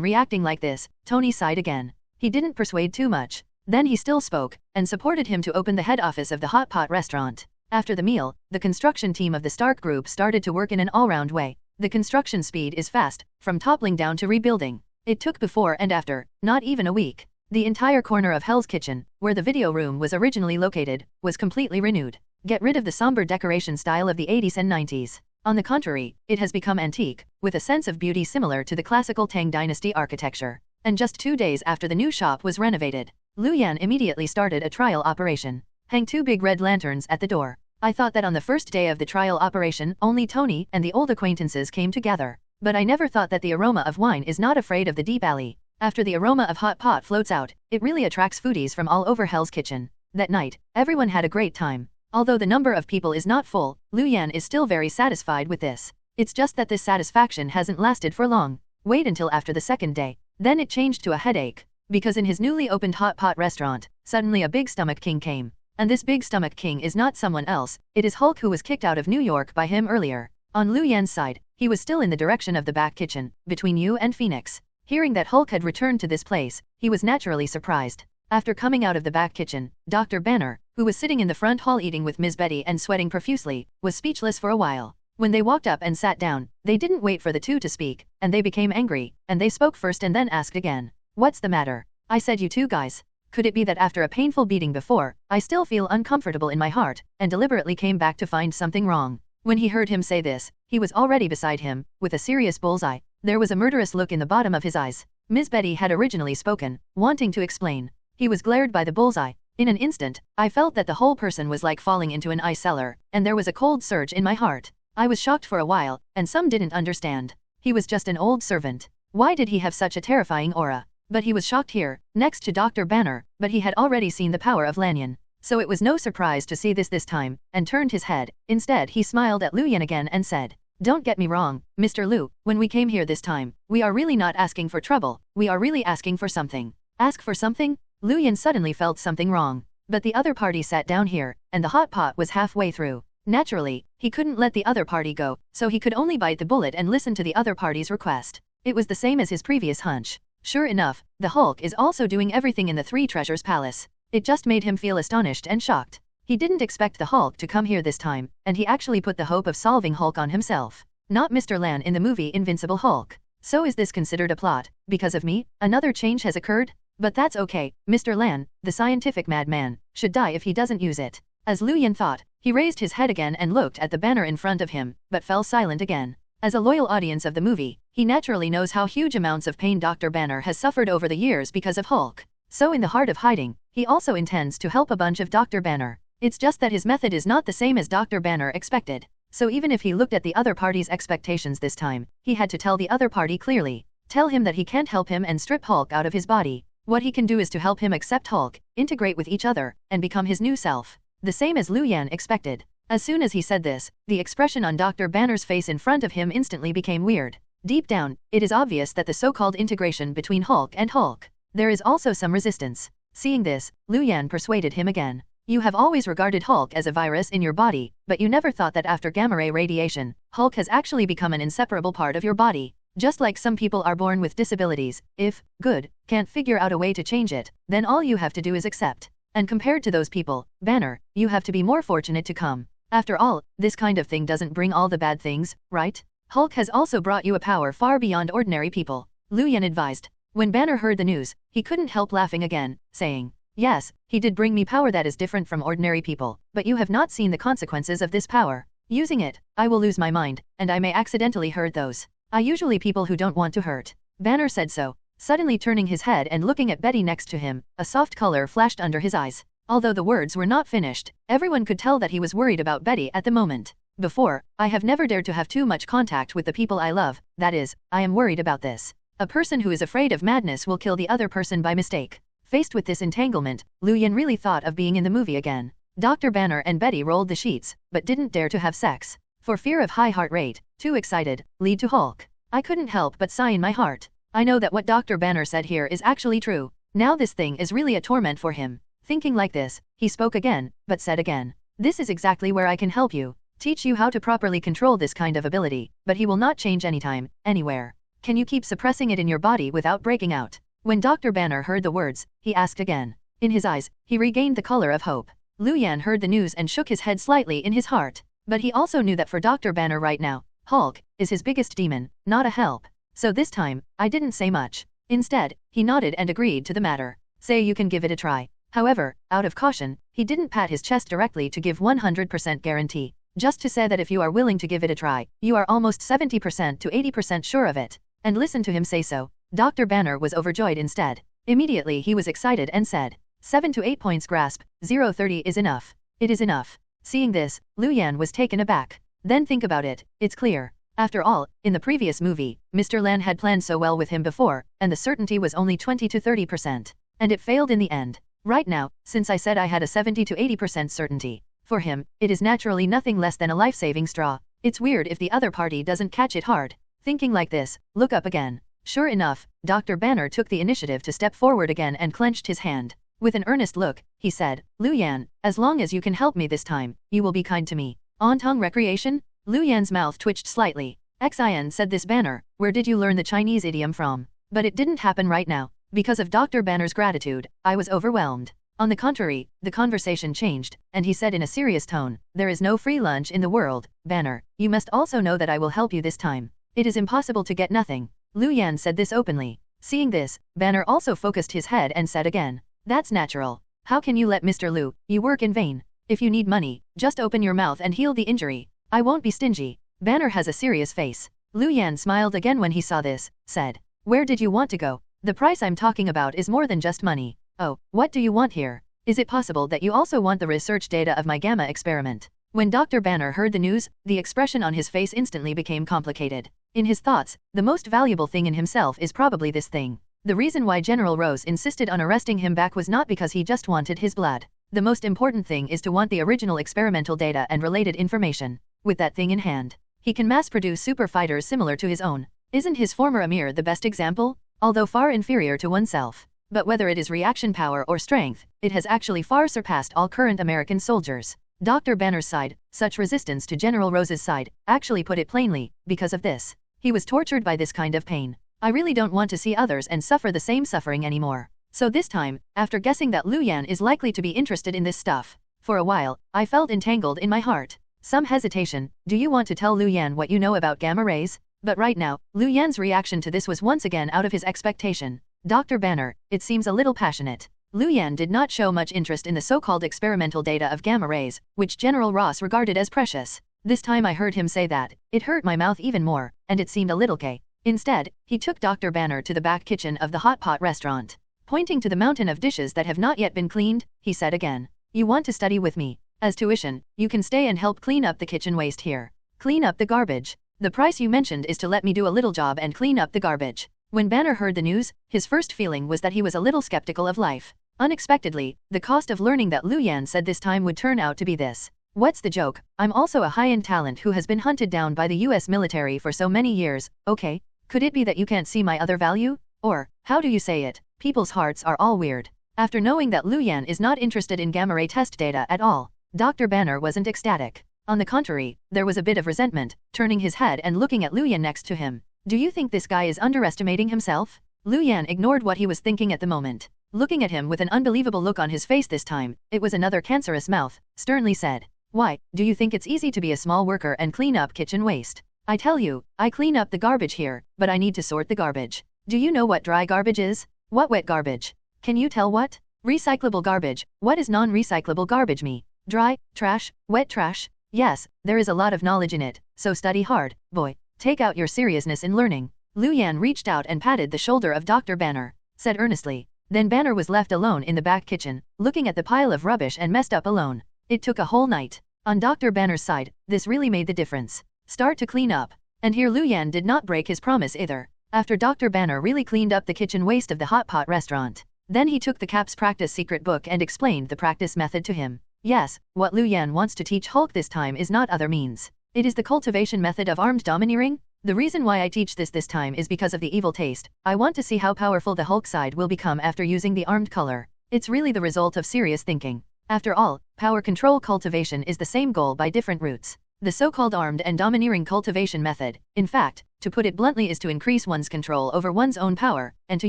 reacting like this, Tony sighed again. He didn't persuade too much. Then he still spoke, and supported him to open the head office of the hot pot restaurant. After the meal, the construction team of the Stark Group started to work in an all-round way. The construction speed is fast, from toppling down to rebuilding. It took before and after, not even a week. The entire corner of Hell's Kitchen, where the video room was originally located, was completely renewed. Get rid of the somber decoration style of the 80s and 90s. On the contrary, it has become antique, with a sense of beauty similar to the classical Tang Dynasty architecture. And just 2 days after the new shop was renovated, Lu Yan immediately started a trial operation. Hang 2 big red lanterns at the door. I thought that on the first day of the trial operation, only Tony and the old acquaintances came together. But I never thought that the aroma of wine is not afraid of the deep alley. After the aroma of hot pot floats out, it really attracts foodies from all over Hell's Kitchen. That night, everyone had a great time. Although the number of people is not full, Lu Yan is still very satisfied with this. It's just that this satisfaction hasn't lasted for long. Wait until after the second day. Then it changed to a headache. Because in his newly opened hot pot restaurant, suddenly a big stomach king came. And this big stomach king is not someone else, it is Hulk, who was kicked out of New York by him earlier. On Lu Yan's side, he was still in the direction of the back kitchen, between you and Phoenix. Hearing that Hulk had returned to this place, he was naturally surprised. After coming out of the back kitchen, Dr. Banner, who was sitting in the front hall eating with Ms. Betty and sweating profusely, was speechless for a while. When they walked up and sat down, they didn't wait for the two to speak, and they became angry, and they spoke first and then asked again. What's the matter? I said you two guys. Could it be that after a painful beating before, I still feel uncomfortable in my heart, and deliberately came back to find something wrong? When he heard him say this, he was already beside him, with a serious bullseye. There was a murderous look in the bottom of his eyes. Ms. Betty had originally spoken, wanting to explain. He was glared by the bullseye. In an instant, I felt that the whole person was like falling into an ice cellar, and there was a cold surge in my heart. I was shocked for a while, and some didn't understand. He was just an old servant. Why did he have such a terrifying aura? But he was shocked here, next to Dr. Banner, but he had already seen the power of Lanyan. So it was no surprise to see this time, and turned his head. Instead he smiled at Lu Yan again and said, "Don't get me wrong, Mr. Lu, when we came here this time, we are really not asking for trouble, we are really asking for something." Ask for something? Lu Yan suddenly felt something wrong. But the other party sat down here, and the hot pot was halfway through. Naturally, he couldn't let the other party go, so he could only bite the bullet and listen to the other party's request. It was the same as his previous hunch. Sure enough, the Hulk is also doing everything in the Three Treasures Palace. It just made him feel astonished and shocked. He didn't expect the Hulk to come here this time, and he actually put the hope of solving Hulk on himself. Not Mr. Lan in the movie Invincible Hulk. So is this considered a plot? Because of me, another change has occurred? But that's okay, Mr. Lan, the scientific madman, should die if he doesn't use it. As Lu Yan thought, he raised his head again and looked at the banner in front of him, but fell silent again. As a loyal audience of the movie, he naturally knows how huge amounts of pain Dr. Banner has suffered over the years because of Hulk. So in the heart of hiding, he also intends to help a bunch of Dr. Banner. It's just that his method is not the same as Dr. Banner expected. So even if he looked at the other party's expectations this time, he had to tell the other party clearly. Tell him that he can't help him and strip Hulk out of his body. What he can do is to help him accept Hulk, integrate with each other, and become his new self. The same as Lu Yan expected. As soon as he said this, the expression on Dr. Banner's face in front of him instantly became weird. Deep down, it is obvious that the so-called integration between Hulk and Hulk. There is also some resistance. Seeing this, Lu Yan persuaded him again. You have always regarded Hulk as a virus in your body, but you never thought that after gamma-ray radiation, Hulk has actually become an inseparable part of your body. Just like some people are born with disabilities, if, good, can't figure out a way to change it, then all you have to do is accept. And compared to those people, Banner, you have to be more fortunate to come. After all, this kind of thing doesn't bring all the bad things, right? Hulk has also brought you a power far beyond ordinary people, Lu Yan advised. When Banner heard the news, he couldn't help laughing again, saying, "Yes, he did bring me power that is different from ordinary people, but you have not seen the consequences of this power. Using it, I will lose my mind, and I may accidentally hurt those I usually people who don't want to hurt." Banner said so, suddenly turning his head and looking at Betty next to him. A soft color flashed under his eyes. Although the words were not finished, everyone could tell that he was worried about Betty at the moment. Before, I have never dared to have too much contact with the people I love, that is, I am worried about this. A person who is afraid of madness will kill the other person by mistake. Faced with this entanglement, Lu Yan really thought of being in the movie again. Dr. Banner and Betty rolled the sheets, but didn't dare to have sex. For fear of high heart rate, too excited, lead to Hulk. I couldn't help but sigh in my heart. I know that what Dr. Banner said here is actually true. Now this thing is really a torment for him. Thinking like this, he spoke again, but said again, "This is exactly where I can help you. Teach you how to properly control this kind of ability, but he will not change anytime, anywhere. Can you keep suppressing it in your body without breaking out?" When Dr. Banner heard the words, he asked again. In his eyes, he regained the color of hope. Lu Yan heard the news and shook his head slightly in his heart. But he also knew that for Dr. Banner right now, Hulk is his biggest demon, not a help. So this time, I didn't say much. Instead, he nodded and agreed to the matter. Say you can give it a try. However, out of caution, he didn't pat his chest directly to give 100% guarantee. Just to say that if you are willing to give it a try, you are almost 70% to 80% sure of it. And listen to him say so. Dr. Banner was overjoyed instead. Immediately he was excited and said, 7 to 8 points grasp, 0.30 is enough. It is enough. Seeing this, Lu Yan was taken aback. Then think about it, it's clear. After all, in the previous movie, Mr. Lan had planned so well with him before, and the certainty was only 20 to 30%. And it failed in the end. Right now, since I said I had a 70 to 80% certainty, for him, it is naturally nothing less than a life-saving straw. It's weird if the other party doesn't catch it hard. Thinking like this, look up again. Sure enough, Dr. Banner took the initiative to step forward again and clenched his hand. With an earnest look, he said, Lu Yan, as long as you can help me this time, you will be kind to me. Ontong recreation? Lu Yan's mouth twitched slightly. Xin said this Banner, where did you learn the Chinese idiom from? But it didn't happen right now. Because of Dr. Banner's gratitude, I was overwhelmed. On the contrary, the conversation changed, and he said in a serious tone, there is no free lunch in the world, Banner. You must also know that I will help you this time. It is impossible to get nothing. Lu Yan said this openly. Seeing this, Banner also focused his head and said again, that's natural. How can you let Mr. Lu, you work in vain? If you need money, just open your mouth and heal the injury. I won't be stingy. Banner has a serious face. Lu Yan smiled again when he saw this, said, where did you want to go? The price I'm talking about is more than just money. Oh, what do you want here? Is it possible that you also want the research data of my gamma experiment? When Dr. Banner heard the news, the expression on his face instantly became complicated. In his thoughts, the most valuable thing in himself is probably this thing. The reason why General Rose insisted on arresting him back was not because he just wanted his blood. The most important thing is to want the original experimental data and related information. With that thing in hand, he can mass-produce super fighters similar to his own. Isn't his former Emir the best example? Although far inferior to oneself. But whether it is reaction power or strength, it has actually far surpassed all current American soldiers. Dr. Banner's side, such resistance to General Rose's side, actually put it plainly, because of this. He was tortured by this kind of pain. I really don't want to see others and suffer the same suffering anymore. So this time, after guessing that Lu Yan is likely to be interested in this stuff, for a while, I felt entangled in my heart. Some hesitation, do you want to tell Lu Yan what you know about gamma rays? But right now, Lu Yan's reaction to this was once again out of his expectation. Dr. Banner, it seems a little passionate. Lu Yan did not show much interest in the so-called experimental data of gamma rays, which General Ross regarded as precious. This time I heard him say that, it hurt my mouth even more, and it seemed a little gay. Instead, he took Dr. Banner to the back kitchen of the hot pot restaurant. Pointing to the mountain of dishes that have not yet been cleaned, he said again, you want to study with me. As tuition, you can stay and help clean up the kitchen waste here. Clean up the garbage. The price you mentioned is to let me do a little job and clean up the garbage. When Banner heard the news, his first feeling was that he was a little skeptical of life. Unexpectedly, the cost of learning that Lu Yan said this time would turn out to be this. What's the joke? I'm also a high-end talent who has been hunted down by the US military for so many years, okay? Could it be that you can't see my other value? Or, how do you say it? People's hearts are all weird. After knowing that Lu Yan is not interested in gamma ray test data at all, Dr. Banner wasn't ecstatic. On the contrary, there was a bit of resentment, turning his head and looking at Lu Yan next to him. Do you think this guy is underestimating himself? Lu Yan ignored what he was thinking at the moment. Looking at him with an unbelievable look on his face this time, it was another cancerous mouth, sternly said. Why, do you think it's easy to be a small worker and clean up kitchen waste? I tell you, I clean up the garbage here, but I need to sort the garbage. Do you know what dry garbage is? What wet garbage? Can you tell what? Recyclable garbage. What is non-recyclable garbage me? Dry, trash, wet trash? Yes, there is a lot of knowledge in it, so study hard, boy. Take out your seriousness in learning. Lu Yan reached out and patted the shoulder of Dr. Banner, said earnestly. Then Banner was left alone in the back kitchen, looking at the pile of rubbish and messed up alone. It took a whole night. On Dr. Banner's side, this really made the difference. Start to clean up. And here Lu Yan did not break his promise either. After Dr. Banner really cleaned up the kitchen waste of the hot pot restaurant, then he took the Cap's practice secret book and explained the practice method to him. Yes, what Lu Yan wants to teach Hulk this time is not other means. It is the cultivation method of armed domineering. The reason why I teach this time is because of the evil taste. I want to see how powerful the Hulk side will become after using the armed color. It's really the result of serious thinking. After all, power control cultivation is the same goal by different routes. The so-called armed and domineering cultivation method, in fact, to put it bluntly, is to increase one's control over one's own power, and to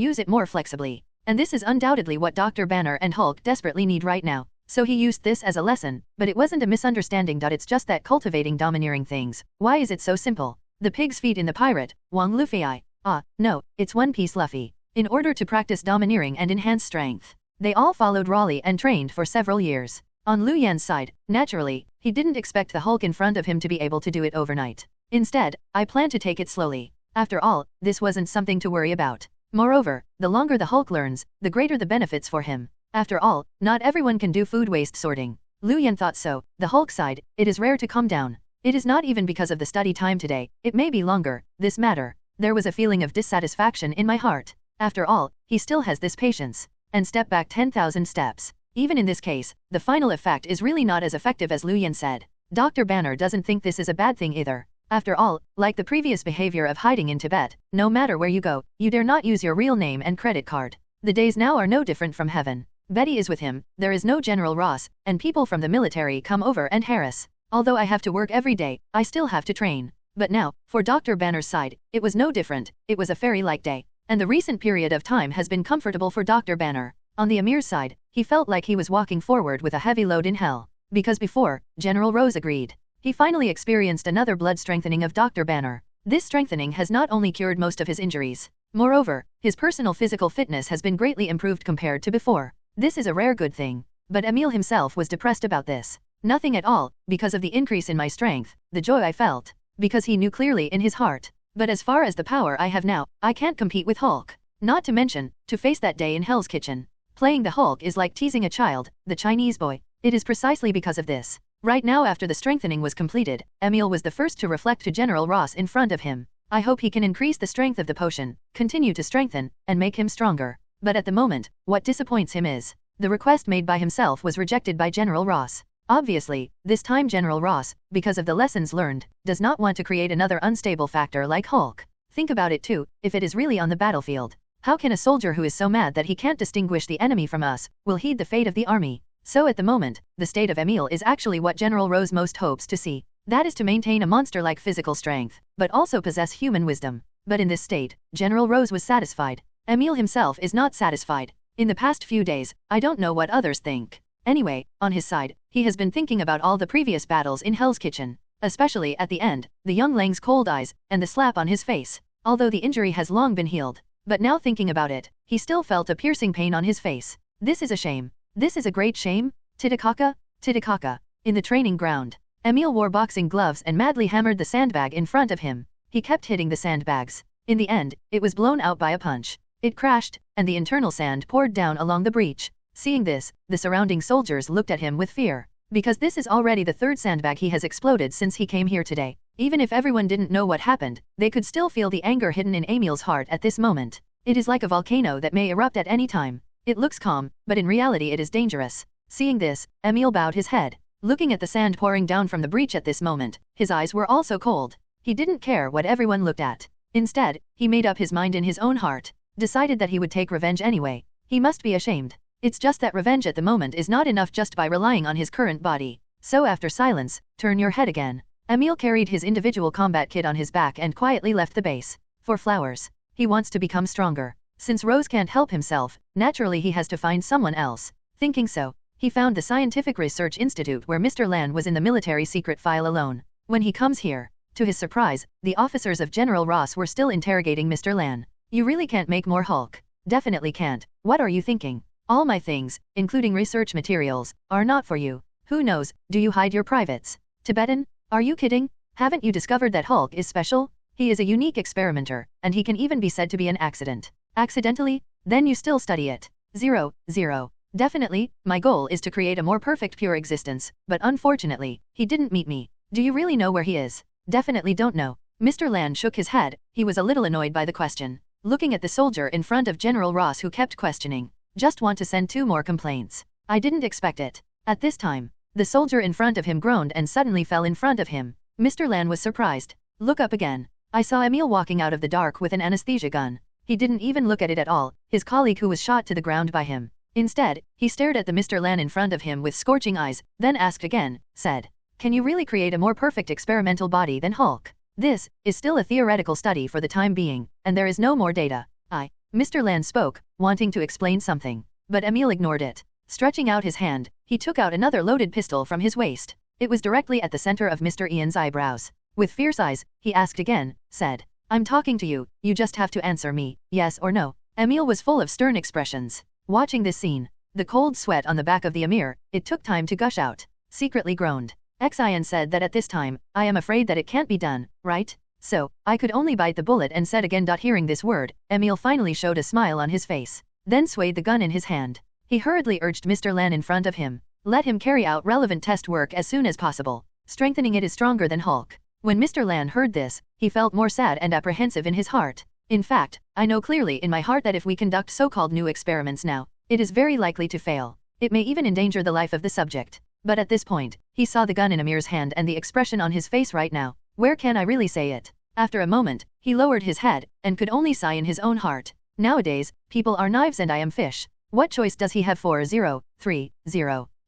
use it more flexibly. And this is undoubtedly what Dr. Banner and Hulk desperately need right now. So he used this as a lesson, but it wasn't a misunderstanding. It's just that cultivating domineering things. Why is it so simple? The pig's feet in the pirate, Wang Luffy. No, it's One Piece Luffy. In order to practice domineering and enhance strength, they all followed Raleigh and trained for several years. On Lu Yan's side, naturally, he didn't expect the Hulk in front of him to be able to do it overnight. Instead, I plan to take it slowly. After all, this wasn't something to worry about. Moreover, the longer the Hulk learns, the greater the benefits for him. After all, not everyone can do food waste sorting. Lu Yan thought so. The Hulk side, it is rare to calm down. It is not even because of the study time today, it may be longer, this matter. There was a feeling of dissatisfaction in my heart. After all, he still has this patience. and step back 10,000 steps. Even in this case, the final effect is really not as effective as Lu Yan said. Dr. Banner doesn't think this is a bad thing either. After all, like the previous behavior of hiding in Tibet, no matter where you go, you dare not use your real name and credit card. The days now are no different from heaven. Betty is with him, there is no General Ross, and people from the military come over and harass. Although I have to work every day, I still have to train. But now, for Dr. Banner's side, it was no different, it was a fairy-like day. And the recent period of time has been comfortable for Dr. Banner. On the Emir's side, he felt like he was walking forward with a heavy load in hell. Because before, General Rose agreed. He finally experienced another blood strengthening of Dr. Banner. This strengthening has not only cured most of his injuries. Moreover, his personal physical fitness has been greatly improved compared to before. This is a rare good thing. But Emil himself was depressed about this. Nothing at all, because of the increase in my strength, the joy I felt. Because he knew clearly in his heart. But as far as the power I have now, I can't compete with Hulk. Not to mention, to face that day in Hell's Kitchen. Playing the Hulk is like teasing a child, the Chinese boy. It is precisely because of this. Right now after the strengthening was completed, Emil was the first to reflect to General Ross in front of him. I hope he can increase the strength of the potion, continue to strengthen, and make him stronger. But at the moment, what disappoints him is, the request made by himself was rejected by General Ross. Obviously, this time General Ross, because of the lessons learned, does not want to create another unstable factor like Hulk. Think about it too, if it is really on the battlefield. How can a soldier who is so mad that he can't distinguish the enemy from us, will heed the fate of the army? So at the moment, the state of Emil is actually what General Rose most hopes to see. That is to maintain a monster-like physical strength, but also possess human wisdom. But in this state, General Rose was satisfied. Emil himself is not satisfied. In the past few days, I don't know what others think. Anyway, on his side, he has been thinking about all the previous battles in Hell's Kitchen. Especially at the end, the young Lang's cold eyes, and the slap on his face. Although the injury has long been healed. But now thinking about it, he still felt a piercing pain on his face. This is a shame. This is a great shame. Titicaca, Titicaca. In the training ground, Emil wore boxing gloves and madly hammered the sandbag in front of him. He kept hitting the sandbags. In the end, it was blown out by a punch. It crashed, and the internal sand poured down along the breach. Seeing this, the surrounding soldiers looked at him with fear. Because this is already the third sandbag he has exploded since he came here today. Even if everyone didn't know what happened, they could still feel the anger hidden in Emil's heart at this moment. It is like a volcano that may erupt at any time. It looks calm, but in reality it is dangerous. Seeing this, Emil bowed his head. Looking at the sand pouring down from the breach at this moment, his eyes were also cold. He didn't care what everyone looked at. Instead, he made up his mind in his own heart. Decided that he would take revenge anyway. He must be ashamed. It's just that revenge at the moment is not enough just by relying on his current body. So after silence, turn your head again. Emil carried his individual combat kit on his back and quietly left the base. For flowers. He wants to become stronger. Since Rose can't help himself, naturally he has to find someone else. Thinking so, he found the Scientific Research Institute where Mr. Lan was in the military secret file alone. When he comes here, to his surprise, the officers of General Ross were still interrogating Mr. Lan. You really can't make more Hulk. Definitely can't. What are you thinking? All my things, including research materials, are not for you. Who knows, do you hide your privates? Tibetan? Are you kidding? Haven't you discovered that Hulk is special? He is a unique experimenter, and he can even be said to be an accident. Accidentally? Then you still study it. 0. Definitely, my goal is to create a more perfect pure existence, but unfortunately, he didn't meet me. Do you really know where he is? Definitely don't know. Mr. Lan shook his head, he was a little annoyed by the question. Looking at the soldier in front of General Ross who kept questioning. Just want to send 2 more complaints. I didn't expect it. At this time, the soldier in front of him groaned and suddenly fell in front of him. Mr. Lan was surprised. Look up again. I saw Emil walking out of the dark with an anesthesia gun. He didn't even look at it at all, his colleague who was shot to the ground by him. Instead, he stared at the Mr. Lan in front of him with scorching eyes, then asked again, said, "Can you really create a more perfect experimental body than Hulk? This is still a theoretical study for the time being, and there is no more data." Mr. Lan spoke, wanting to explain something, but Emil ignored it. Stretching out his hand, he took out another loaded pistol from his waist. It was directly at the center of Mr. Ian's eyebrows. With fierce eyes, he asked again, said, "I'm talking to you, you just have to answer me, yes or no." Emil was full of stern expressions. Watching this scene, the cold sweat on the back of the Emir, it took time to gush out. Secretly groaned. Xian said that at this time, I am afraid that it can't be done, right? So, I could only bite the bullet and said again. Hearing this word, Emil finally showed a smile on his face, then swayed the gun in his hand. He hurriedly urged Mr. Lan in front of him. Let him carry out relevant test work as soon as possible. Strengthening it is stronger than Hulk. When Mr. Lan heard this, he felt more sad and apprehensive in his heart. In fact, I know clearly in my heart that if we conduct so-called new experiments now, It is very likely to fail. It may even endanger the life of the subject. But at this point, he saw the gun in Amir's hand and the expression on his face right now. Where can I really say it? After a moment, he lowered his head, and could only sigh in his own heart. Nowadays, people are knives and I am fish. What choice does he have? 4030.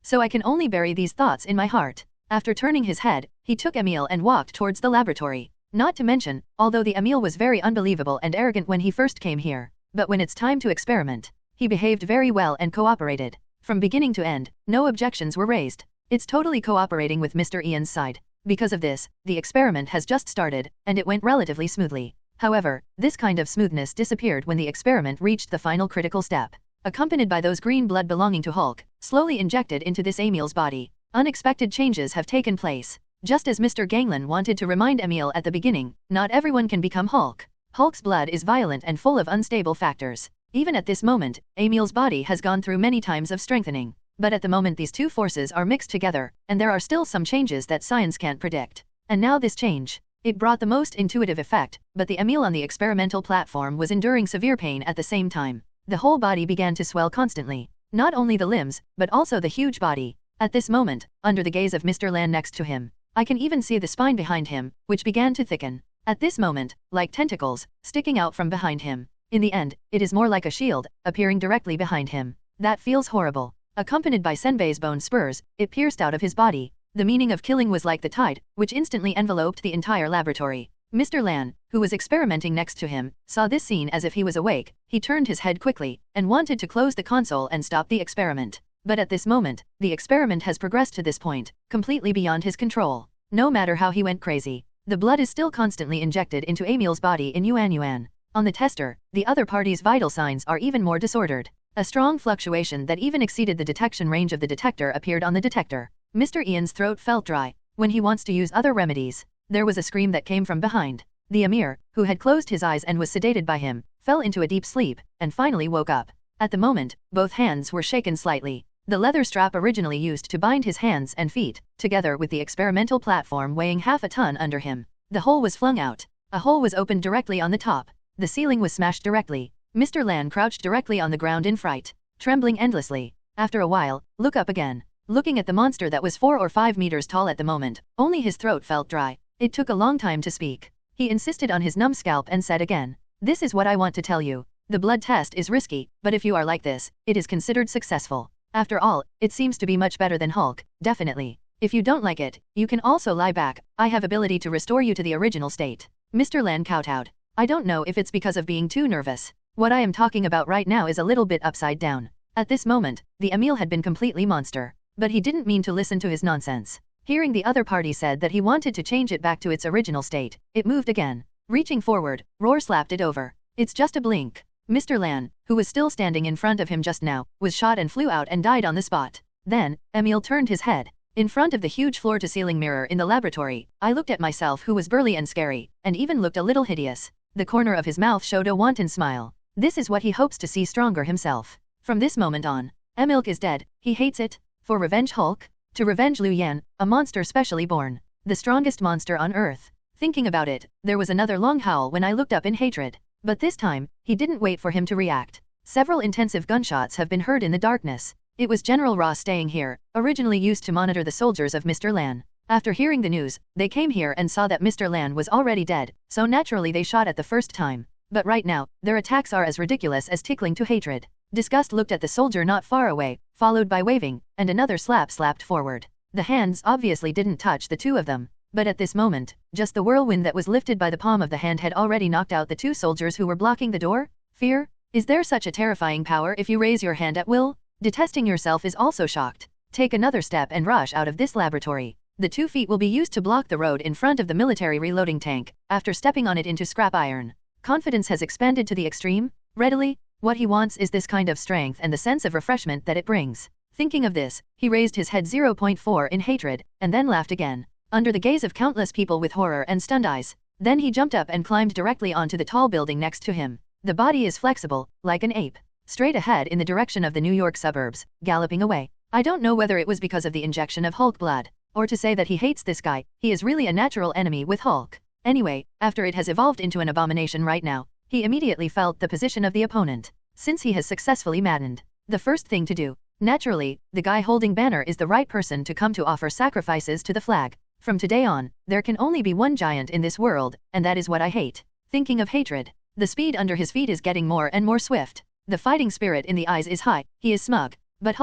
So I can only bury these thoughts in my heart. After turning his head, he took Emil and walked towards the laboratory. Not to mention, although the Emil was very unbelievable and arrogant when he first came here, but when it's time to experiment, he behaved very well and cooperated. From beginning to end, no objections were raised. It's totally cooperating with Mr. Ian's side. Because of this, the experiment has just started, and it went relatively smoothly. However, this kind of smoothness disappeared when the experiment reached the final critical step. Accompanied by those green blood belonging to Hulk, slowly injected into this Emil's body, unexpected changes have taken place. Just as Mr. Ganglin wanted to remind Emil at the beginning, not everyone can become Hulk. Hulk's blood is violent and full of unstable factors. Even at this moment, Emil's body has gone through many times of strengthening. But at the moment these two forces are mixed together, and there are still some changes that science can't predict. And now this change. It brought the most intuitive effect, but the Emil on the experimental platform was enduring severe pain at the same time. The whole body began to swell constantly. Not only the limbs, but also the huge body. At this moment, under the gaze of Mr. Lan next to him, I can even see the spine behind him, which began to thicken. At this moment, like tentacles, sticking out from behind him. In the end, it is more like a shield, appearing directly behind him. That feels horrible. Accompanied by Senbei's bone spurs, it pierced out of his body. The meaning of killing was like the tide, which instantly enveloped the entire laboratory. Mr. Lan, who was experimenting next to him, saw this scene as if he was awake. He turned his head quickly, and wanted to close the console and stop the experiment. But at this moment, the experiment has progressed to this point, completely beyond his control. No matter how he went crazy, the blood is still constantly injected into Emil's body in Yuan. On the tester, the other party's vital signs are even more disordered. A strong fluctuation that even exceeded the detection range of the detector appeared on the detector. Mr. Ian's throat felt dry. When he wants to use other remedies, there was a scream that came from behind. The Emir, who had closed his eyes and was sedated by him, fell into a deep sleep, and finally woke up. At the moment, both hands were shaken slightly. The leather strap originally used to bind his hands and feet, together with the experimental platform weighing half a ton under him. The hole was flung out. A hole was opened directly on the top. The ceiling was smashed directly. Mr. Lan crouched directly on the ground in fright, trembling endlessly. After a while, look up again. Looking at the monster that was 4 or 5 meters tall at the moment, only his throat felt dry. It took a long time to speak. He insisted on his numb scalp and said again, "This is what I want to tell you. The blood test is risky, but if you are like this, it is considered successful. After all, it seems to be much better than Hulk, definitely. If you don't like it, you can also lie back. I have ability to restore you to the original state." Mr. Lan kowtowed. I don't know if it's because of being too nervous. What I am talking about right now is a little bit upside down. At this moment, the Emil had been completely monster. But he didn't mean to listen to his nonsense. Hearing the other party said that he wanted to change it back to its original state, it moved again. Reaching forward, Roar slapped it over. It's just a blink. Mr. Lan, who was still standing in front of him just now, was shot and flew out and died on the spot. Then, Emil turned his head. In front of the huge floor-to-ceiling mirror in the laboratory, I looked at myself, who was burly and scary, and even looked a little hideous. The corner of his mouth showed a wanton smile. This is what he hopes to see stronger himself. From this moment on, Emil is dead. He hates it. For revenge Hulk? To revenge Liu Yan, a monster specially born. The strongest monster on Earth. Thinking about it, there was another long howl when I looked up in hatred. But this time, he didn't wait for him to react. Several intensive gunshots have been heard in the darkness. It was General Ross staying here, originally used to monitor the soldiers of Mr. Lan. After hearing the news, they came here and saw that Mr. Lan was already dead, so naturally they shot at the first time. But right now, their attacks are as ridiculous as tickling to hatred. Disgust looked at the soldier not far away, followed by waving, and another slap slapped forward. The hands obviously didn't touch the two of them. But at this moment, just the whirlwind that was lifted by the palm of the hand had already knocked out the two soldiers who were blocking the door. Fear? Is there such a terrifying power if you raise your hand at will? Detesting yourself is also shocked. Take another step and rush out of this laboratory. The 2 feet will be used to block the road in front of the military reloading tank, after stepping on it into scrap iron. Confidence has expanded to the extreme. Readily, what he wants is this kind of strength and the sense of refreshment that it brings. Thinking of this, he raised his head 0.4 in hatred, and then laughed again. Under the gaze of countless people with horror and stunned eyes. Then he jumped up and climbed directly onto the tall building next to him. The body is flexible, like an ape. Straight ahead in the direction of the New York suburbs, galloping away. I don't know whether it was because of the injection of Hulk blood, or to say that he hates this guy. He is really a natural enemy with Hulk. Anyway, after it has evolved into an abomination right now, he immediately felt the position of the opponent. Since he has successfully maddened The first thing to do. Naturally, the guy holding banner is the right person to come to offer sacrifices to the flag. From today on, there can only be one giant in this world, and that is what I hate. Thinking of hatred. The speed under his feet is getting more and more swift. The fighting spirit in the eyes is high, he is smug. But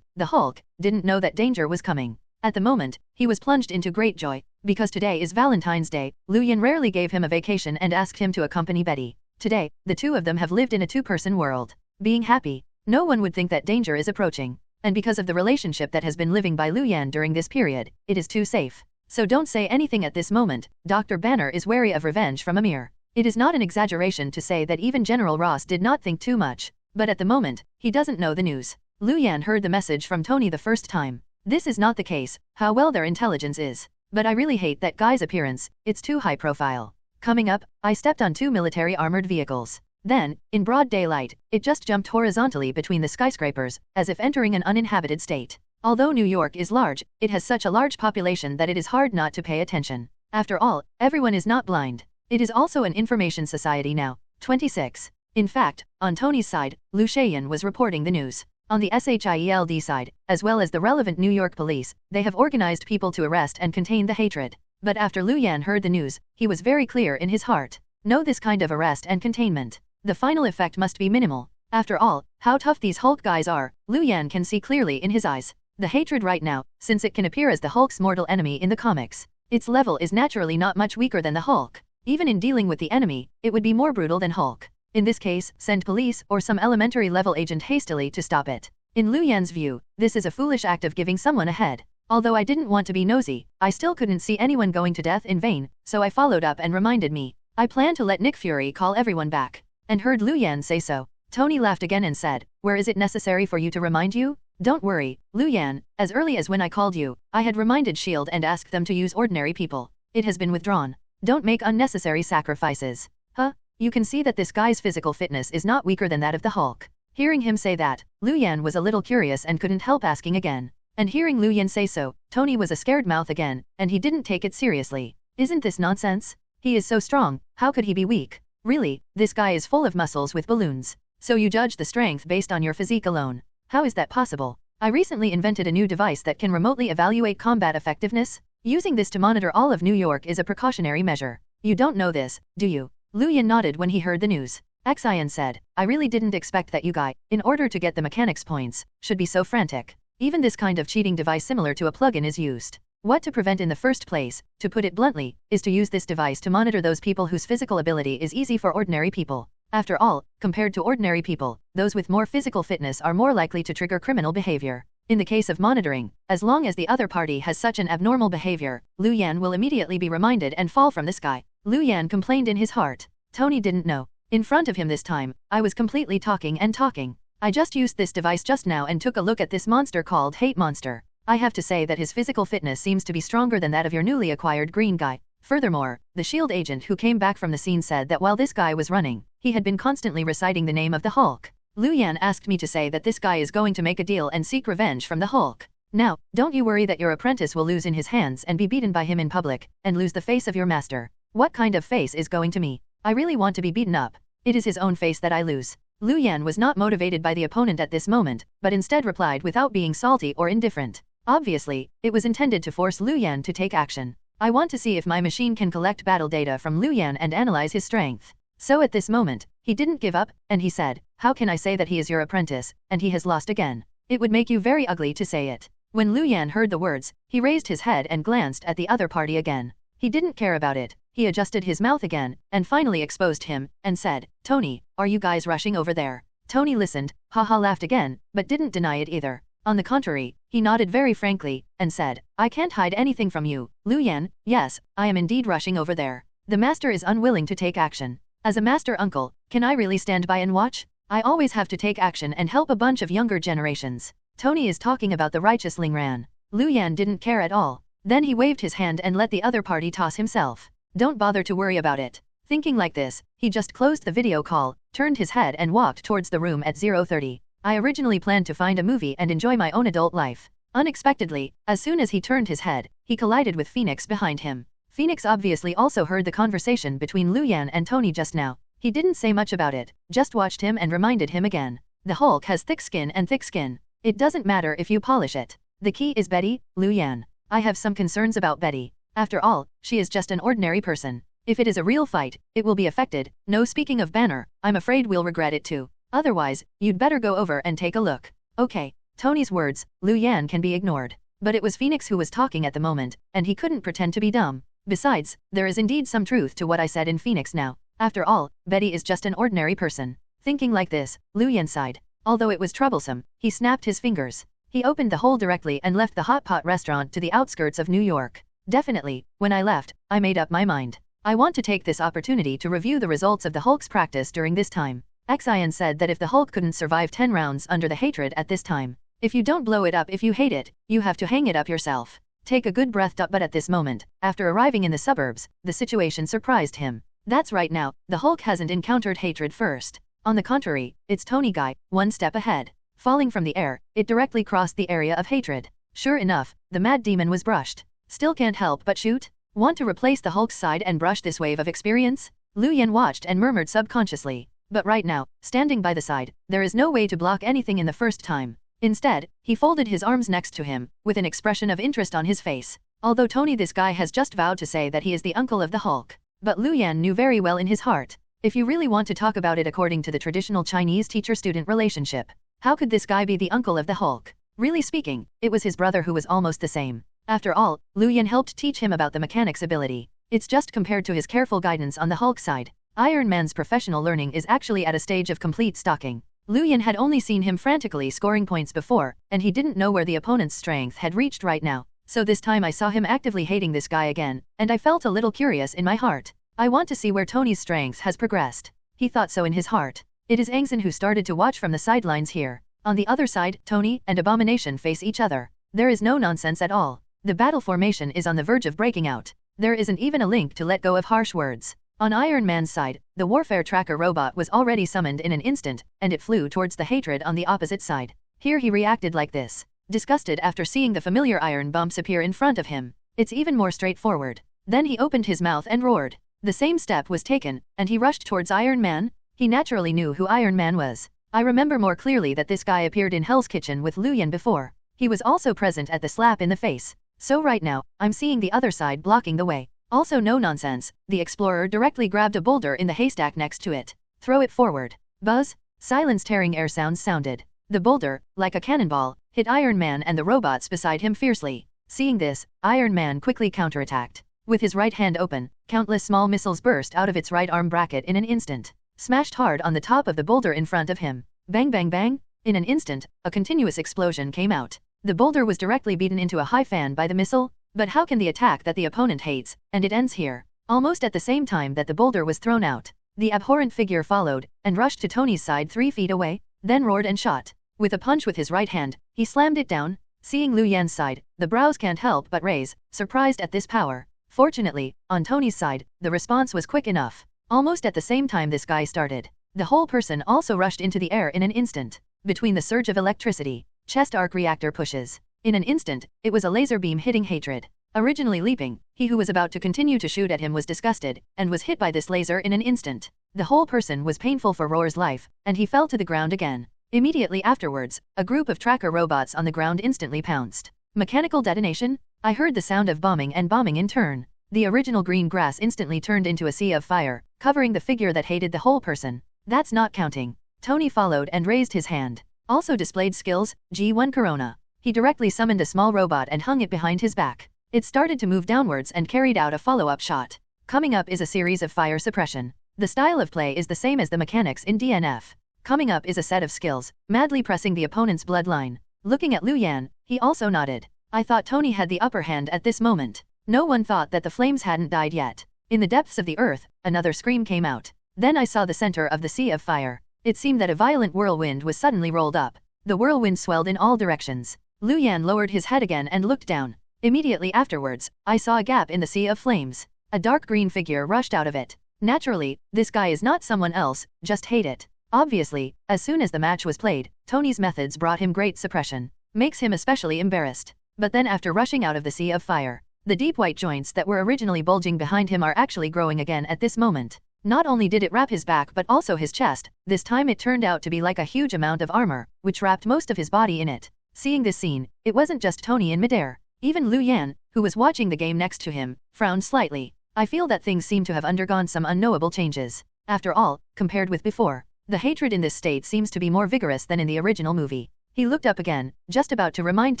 the Hulk, didn't know that danger was coming. At the moment, he was plunged into great joy, because today is Valentine's Day. Lu Yan rarely gave him a vacation and asked him to accompany Betty. Today, the two of them have lived in a two-person world. Being happy. No one would think that danger is approaching. And because of the relationship that has been living by Lu Yan during this period, it is too safe. So don't say anything at this moment. Dr. Banner is wary of revenge from Amir. It is not an exaggeration to say that even General Ross did not think too much. But at the moment, he doesn't know the news. Lu Yan heard the message from Tony the first time. This is not the case, how well their intelligence is. But I really hate that guy's appearance, it's too high profile. Coming up, I stepped on two military armored vehicles. Then, in broad daylight, it just jumped horizontally between the skyscrapers, as if entering an uninhabited state. Although New York is large, it has such a large population that it is hard not to pay attention. After all, everyone is not blind. It is also an information society now. 26. In fact, on Tony's side, Lu Shayan was reporting the news. On the SHIELD side, as well as the relevant New York police, they have organized people to arrest and contain the hatred. But after Lu Yan heard the news, he was very clear in his heart. No, this kind of arrest and containment. The final effect must be minimal. After all, how tough these Hulk guys are, Lu Yan can see clearly in his eyes. The hatred right now, since it can appear as the Hulk's mortal enemy in the comics. Its level is naturally not much weaker than the Hulk. Even in dealing with the enemy, it would be more brutal than Hulk. In this case, send police or some elementary level agent hastily to stop it. In Lu Yan's view, this is a foolish act of giving someone a head. Although I didn't want to be nosy, I still couldn't see anyone going to death in vain, so I followed up and reminded me. I plan to let Nick Fury call everyone back. And heard Lu Yan say so. Tony laughed again and said, where is it necessary for you to remind you? Don't worry, Lu Yan, as early as when I called you, I had reminded S.H.I.E.L.D. and asked them to use ordinary people. It has been withdrawn. Don't make unnecessary sacrifices. Huh? You can see that this guy's physical fitness is not weaker than that of the Hulk. Hearing him say that, Lu Yan was a little curious and couldn't help asking again. And hearing Lu Yan say so, Tony was a scared mouth again, and he didn't take it seriously. Isn't this nonsense? He is so strong, how could he be weak? Really, this guy is full of muscles with balloons. So you judge the strength based on your physique alone. How is that possible? I recently invented a new device that can remotely evaluate combat effectiveness. Using this to monitor all of New York is a precautionary measure. You don't know this, do you? Lu Yan nodded when he heard the news. Xian said, I really didn't expect that you guy, in order to get the mechanics points, should be so frantic. Even this kind of cheating device similar to a plugin is used. What to prevent in the first place, to put it bluntly, is to use this device to monitor those people whose physical ability is easy for ordinary people. After all, compared to ordinary people, those with more physical fitness are more likely to trigger criminal behavior. In the case of monitoring, as long as the other party has such an abnormal behavior, Lu Yan will immediately be reminded and fall from the sky. Lu Yan complained in his heart. Tony didn't know. In front of him this time, I was completely talking and talking. I just used this device just now and took a look at this monster called Hate Monster. I have to say that his physical fitness seems to be stronger than that of your newly acquired green guy. Furthermore, the S.H.I.E.L.D. agent who came back from the scene said that while this guy was running, he had been constantly reciting the name of the Hulk. Lu Yan asked me to say that this guy is going to make a deal and seek revenge from the Hulk. Now, don't you worry that your apprentice will lose in his hands and be beaten by him in public, and lose the face of your master. What kind of face is going to me? I really want to be beaten up. It is his own face that I lose. Lu Yan was not motivated by the opponent at this moment, but instead replied without being salty or indifferent. Obviously, it was intended to force Lu Yan to take action. I want to see if my machine can collect battle data from Lu Yan and analyze his strength. So at this moment, he didn't give up, and he said, how can I say that he is your apprentice, and he has lost again? It would make you very ugly to say it. When Lu Yan heard the words, he raised his head and glanced at the other party again. He didn't care about it. He adjusted his mouth again, and finally exposed him, and said, Tony, are you guys rushing over there? Tony listened, haha laughed again, but didn't deny it either. On the contrary, he nodded very frankly, and said, I can't hide anything from you, Lu Yan, yes, I am indeed rushing over there. The master is unwilling to take action. As a master uncle, can I really stand by and watch? I always have to take action and help a bunch of younger generations. Tony is talking about the righteous Lingran. Lu Yan didn't care at all. Then he waved his hand and let the other party toss himself. Don't bother to worry about it. Thinking like this, he just closed the video call, turned his head and walked towards the room at 0:30. I originally planned to find a movie and enjoy my own adult life. Unexpectedly, as soon as he turned his head, he collided with Phoenix behind him. Phoenix obviously also heard the conversation between Lu Yan and Tony just now. He didn't say much about it, just watched him and reminded him again. The Hulk has thick skin and thick skin. It doesn't matter if you polish it. The key is Betty, Liu Yan. I have some concerns about Betty. After all, she is just an ordinary person. If it is a real fight, it will be affected. No, speaking of Banner, I'm afraid we'll regret it too. Otherwise, you'd better go over and take a look. Okay. Tony's words, Liu Yan can be ignored. But it was Phoenix who was talking at the moment, and he couldn't pretend to be dumb. Besides, there is indeed some truth to what I said in Phoenix now. After all, Betty is just an ordinary person. Thinking like this, Liu Yan sighed. Although it was troublesome, he snapped his fingers. He opened the hole directly and left the hot pot restaurant to the outskirts of New York. Definitely, when I left, I made up my mind. I want to take this opportunity to review the results of the Hulk's practice during this time. Xian said that if the Hulk couldn't survive 10 rounds under the hatred at this time, if you don't blow it up if you hate it, you have to hang it up yourself. Take a good breath. But at this moment, after arriving in the suburbs, the situation surprised him. That's right, now, the Hulk hasn't encountered hatred first. On the contrary, it's Tony guy, one step ahead. Falling from the air, it directly crossed the area of hatred. Sure enough, the mad demon was brushed. Still can't help but shoot? Want to replace the Hulk's side and brush this wave of experience? Liu Yan watched and murmured subconsciously. But right now, standing by the side, there is no way to block anything in the first time. Instead, he folded his arms next to him, with an expression of interest on his face. Although Tony, this guy has just vowed to say that he is the uncle of the Hulk. But Liu Yan knew very well in his heart. If you really want to talk about it according to the traditional Chinese teacher-student relationship, how could this guy be the uncle of the Hulk? Really speaking, it was his brother who was almost the same. After all, Liu Yan helped teach him about the mechanics ability. It's just compared to his careful guidance on the Hulk side. Iron Man's professional learning is actually at a stage of complete stalking. Liu Yan had only seen him frantically scoring points before, and he didn't know where the opponent's strength had reached right now. So this time I saw him actively hating this guy again, and I felt a little curious in my heart. I want to see where Tony's strength has progressed. He thought so in his heart. It is Angzhen who started to watch from the sidelines here. On the other side, Tony and Abomination face each other. There is no nonsense at all. The battle formation is on the verge of breaking out. There isn't even a link to let go of harsh words. On Iron Man's side, the warfare tracker robot was already summoned in an instant, and it flew towards the hatred on the opposite side. Here he reacted like this, disgusted after seeing the familiar iron bumps appear in front of him. It's even more straightforward. Then he opened his mouth and roared. The same step was taken, and he rushed towards Iron Man. He naturally knew who Iron Man was. I remember more clearly that this guy appeared in Hell's Kitchen with Liu Yan before. He was also present at the slap in the face. So right now, I'm seeing the other side blocking the way. Also no nonsense, the explorer directly grabbed a boulder in the haystack next to it. Throw it forward. Buzz. Silence, tearing air sounds sounded. The boulder, like a cannonball, hit Iron Man and the robots beside him fiercely. Seeing this, Iron Man quickly counterattacked. With his right hand open, countless small missiles burst out of its right arm bracket in an instant. Smashed hard on the top of the boulder in front of him. Bang bang bang. In an instant, a continuous explosion came out. The boulder was directly beaten into a high fan by the missile. But how can the attack that the opponent hates, and it ends here? Almost at the same time that the boulder was thrown out, the abhorrent figure followed, and rushed to Tony's side 3 feet away, then roared and shot. With a punch with his right hand, he slammed it down. Seeing Liu Yan's side, the brows can't help but raise, surprised at this power. Fortunately, on Tony's side, the response was quick enough. Almost at the same time this guy started, the whole person also rushed into the air in an instant. Between the surge of electricity, chest arc reactor pushes. In an instant, it was a laser beam hitting hatred. Originally leaping, he who was about to continue to shoot at him was disgusted, and was hit by this laser in an instant. The whole person was painful for Roar's life, and he fell to the ground again. Immediately afterwards, a group of tracker robots on the ground instantly pounced. Mechanical detonation? I heard the sound of bombing and bombing in turn. The original green grass instantly turned into a sea of fire, covering the figure that hated the whole person. That's not counting. Tony followed and raised his hand. Also displayed skills, G1 Corona. He directly summoned a small robot and hung it behind his back. It started to move downwards and carried out a follow-up shot. Coming up is a series of fire suppression. The style of play is the same as the mechanics in DNF. Coming up is a set of skills, madly pressing the opponent's bloodline. Looking at Liu Yan, he also nodded. I thought Tony had the upper hand at this moment. No one thought that the flames hadn't died yet. In the depths of the earth, another scream came out. Then I saw the center of the sea of fire. It seemed that a violent whirlwind was suddenly rolled up. The whirlwind swelled in all directions. Liu Yan lowered his head again and looked down. Immediately afterwards, I saw a gap in the sea of flames. A dark green figure rushed out of it. Naturally, this guy is not someone else, just hate it. Obviously, as soon as the match was played, Tony's methods brought him great suppression. Makes him especially embarrassed. But then after rushing out of the sea of fire, the deep white joints that were originally bulging behind him are actually growing again at this moment. Not only did it wrap his back but also his chest, this time it turned out to be like a huge amount of armor, which wrapped most of his body in it. Seeing this scene, it wasn't just Tony in midair. Even Lu Yan, who was watching the game next to him, frowned slightly. I feel that things seem to have undergone some unknowable changes. After all, compared with before, the hatred in this state seems to be more vigorous than in the original movie. He looked up again, just about to remind